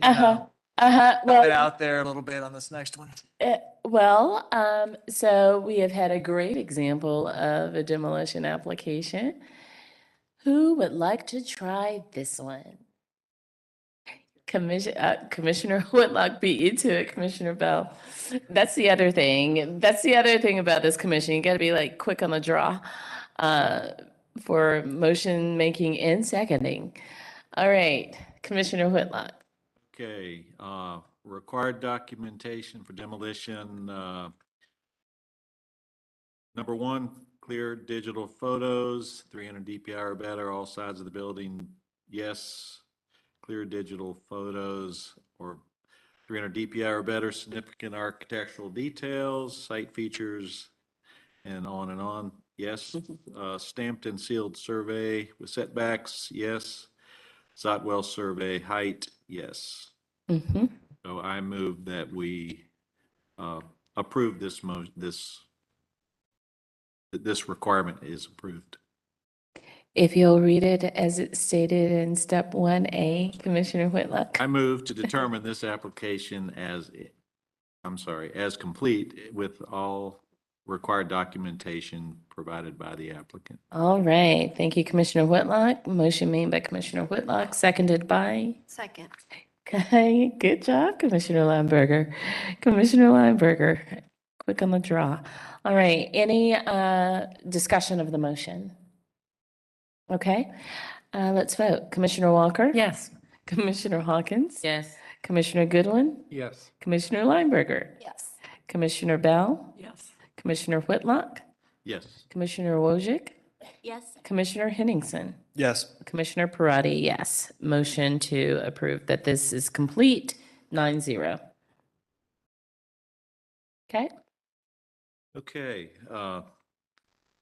[SPEAKER 13] you know, put
[SPEAKER 7] Well,
[SPEAKER 13] it out there a little bit on this next one.
[SPEAKER 7] So we have had a great example of a demolition application. Who would like to try this one? Commissioner Whitlock beat you to it, Commissioner Bell. That's the other thing. That's the other thing about this commission. You got to be like quick on the draw for motion making and seconding. All right, Commissioner Whitlock.
[SPEAKER 12] Okay, required documentation for demolition. Number one, clear digital photos, 300 DPI or better, all sides of the building. Yes. Clear digital photos or 300 DPI or better, significant architectural details, site features, and on and on. Yes. Stamped and sealed survey with setbacks. Yes. Zotwell survey height. Yes.
[SPEAKER 7] Mm-hmm.
[SPEAKER 12] So I move that we approve this requirement is approved.
[SPEAKER 7] If you'll read it as it's stated in step 1A, Commissioner Whitlock.
[SPEAKER 12] I move to determine this application as complete with all required documentation provided by the applicant.
[SPEAKER 7] All right, thank you, Commissioner Whitlock. Motion made by Commissioner Whitlock, seconded by?
[SPEAKER 20] Second.
[SPEAKER 7] Okay, good job, Commissioner Lineberger. Commissioner Lineberger, quick on the draw. All right, any discussion of the motion? Okay, let's vote. Commissioner Walker?
[SPEAKER 15] Yes.
[SPEAKER 7] Commissioner Hawkins?
[SPEAKER 5] Yes.
[SPEAKER 7] Commissioner Goodwin?
[SPEAKER 19] Yes.
[SPEAKER 7] Commissioner Lineberger?
[SPEAKER 20] Yes.
[SPEAKER 7] Commissioner Bell?
[SPEAKER 16] Yes.
[SPEAKER 7] Commissioner Whitlock?
[SPEAKER 12] Yes.
[SPEAKER 7] Commissioner Wojcik?
[SPEAKER 20] Yes.
[SPEAKER 7] Commissioner Henningsen?
[SPEAKER 13] Yes.
[SPEAKER 7] Commissioner Parati, yes. Motion to approve that this is complete, 9-0. Okay,
[SPEAKER 12] Okay,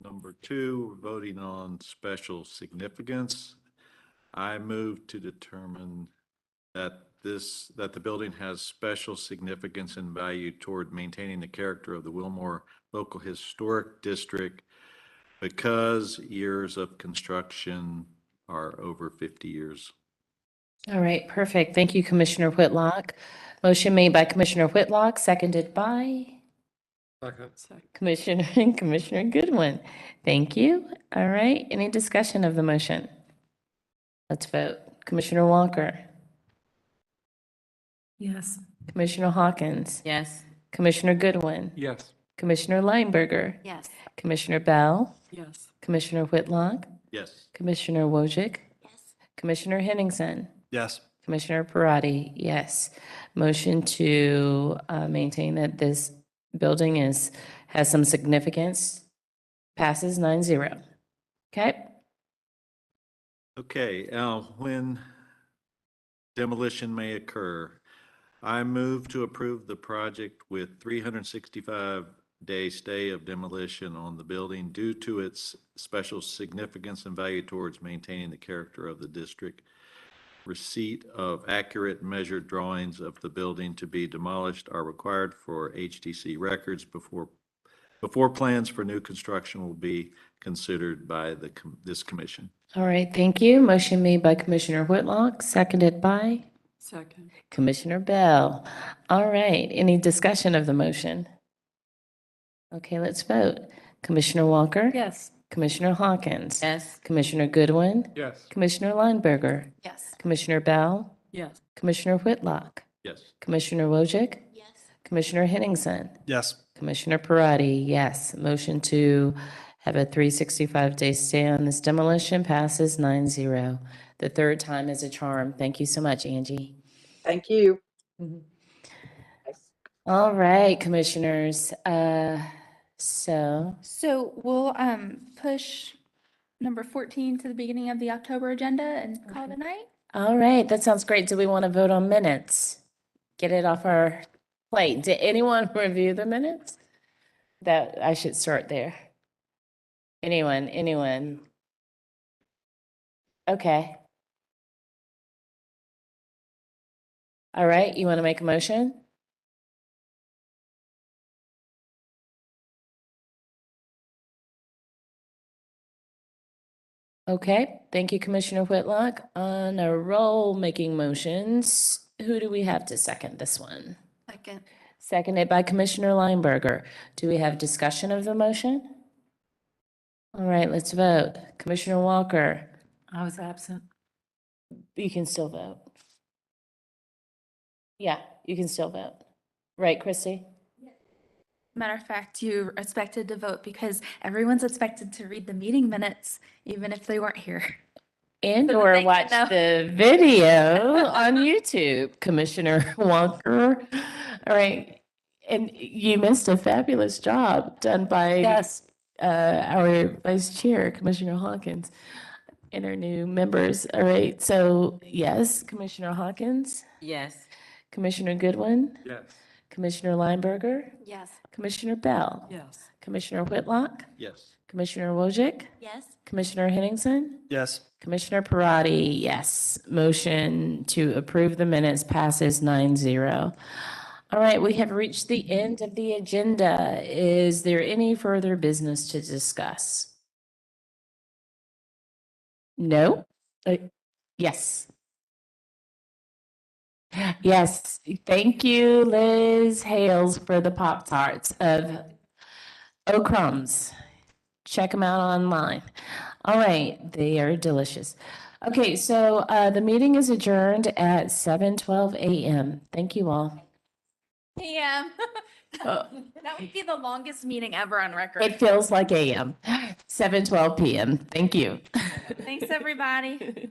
[SPEAKER 12] number two, we're voting on special significance. I move to determine that the building has special significance and value toward maintaining the character of the Wilmore Local Historic District because years of construction are over 50 years.
[SPEAKER 7] all right, perfect. Thank you, Commissioner Whitlock. Motion made by Commissioner Whitlock, seconded by Commissioner Goodwin. Thank you. All right, any discussion of the motion? Let's vote. Commissioner Walker?
[SPEAKER 15] Yes.
[SPEAKER 7] Commissioner Hawkins?
[SPEAKER 5] Yes.
[SPEAKER 7] Commissioner Goodwin?
[SPEAKER 19] Yes.
[SPEAKER 7] Commissioner Lineberger?
[SPEAKER 20] Yes.
[SPEAKER 7] Commissioner Bell?
[SPEAKER 16] Yes.
[SPEAKER 7] Commissioner Whitlock?
[SPEAKER 12] Yes.
[SPEAKER 7] Commissioner Wojcik?
[SPEAKER 20] Yes.
[SPEAKER 7] Commissioner Henningsen?
[SPEAKER 13] Yes.
[SPEAKER 7] Commissioner Parati, yes. Motion to maintain that this building has some significance passes 9-0. Okay,
[SPEAKER 12] Okay, when demolition may occur, I move to approve the project with 365-day stay of demolition on the building due to its special significance and value towards maintaining the character of the district. Receipt of accurate measured drawings of the building to be demolished are required for HTC records before before plans for new construction will be considered by this commission.
[SPEAKER 7] All right, thank you. Motion made by Commissioner Whitlock, seconded by
[SPEAKER 8] Second.
[SPEAKER 7] Commissioner Bell. All right, any discussion of the motion? Okay, let's vote. Commissioner Walker?
[SPEAKER 15] Yes.
[SPEAKER 7] Commissioner Hawkins?
[SPEAKER 5] Yes.
[SPEAKER 7] Commissioner Goodwin?
[SPEAKER 19] Yes.
[SPEAKER 7] Commissioner Lineberger?
[SPEAKER 20] Yes.
[SPEAKER 7] Commissioner Bell?
[SPEAKER 8] Yes.
[SPEAKER 7] Commissioner Whitlock?
[SPEAKER 12] Yes.
[SPEAKER 7] Commissioner Wojcik?
[SPEAKER 20] Yes.
[SPEAKER 7] Commissioner Henningsen?
[SPEAKER 13] Yes.
[SPEAKER 7] Commissioner Parati, yes. Motion to have a 365-day stay on this demolition passes 9-0. The third time is a charm. Thank you so much, Angie.
[SPEAKER 16] Thank you.
[SPEAKER 7] All right, commissioners. So
[SPEAKER 1] So we'll push number 14 to the beginning of the October agenda and call it a night.
[SPEAKER 7] all right, that sounds great. Do we want to vote on minutes? Get it off our plate. Did anyone review the minutes? That I should start there. Anyone? Okay. All right, you want to make a motion? Okay, thank you, Commissioner Whitlock. On a roll making motions, who do we have to second this one?
[SPEAKER 3] Second.
[SPEAKER 7] Seconded by Commissioner Lineberger. Do we have discussion of the motion? All right, let's vote. Commissioner Walker,
[SPEAKER 15] I was absent.
[SPEAKER 7] you can still vote. Yeah, you can still vote. Right, Christy?
[SPEAKER 1] Matter of fact, you're expected to vote because everyone's expected to read the meeting minutes, even if they weren't here.
[SPEAKER 7] And
[SPEAKER 1] So that
[SPEAKER 7] or
[SPEAKER 1] they can
[SPEAKER 7] watch
[SPEAKER 1] know.
[SPEAKER 7] the video on YouTube, Commissioner Walker. All right. And you missed a fabulous job done by our Vice Chair, Commissioner Hawkins, and our new members. All right. So yes, Commissioner Hawkins,
[SPEAKER 5] Yes.
[SPEAKER 7] Commissioner Goodwin,
[SPEAKER 19] Yes.
[SPEAKER 7] Commissioner Lineberger,
[SPEAKER 3] Yes.
[SPEAKER 7] Commissioner Bell,
[SPEAKER 8] Yes.
[SPEAKER 7] Commissioner Whitlock,
[SPEAKER 12] Yes.
[SPEAKER 7] Commissioner Wojcik,
[SPEAKER 20] Yes.
[SPEAKER 7] Commissioner Henningsen,
[SPEAKER 13] Yes.
[SPEAKER 7] Commissioner Parati, yes. Motion to approve the minutes passes 9-0. All right, we have reached the end of the agenda. Is there any further business to discuss? No? Yes. Yes, thank you, Liz Hales, for the Pop-Tarts of O'Crumbs. Check them out online. All right, they are delicious. Okay, so the meeting is adjourned at 7:12 a.m. Thank you all.
[SPEAKER 1] PM. That would be the longest meeting ever on record.
[SPEAKER 7] It feels like a.m. 7:12 p.m. Thank you.
[SPEAKER 1] Thanks, everybody.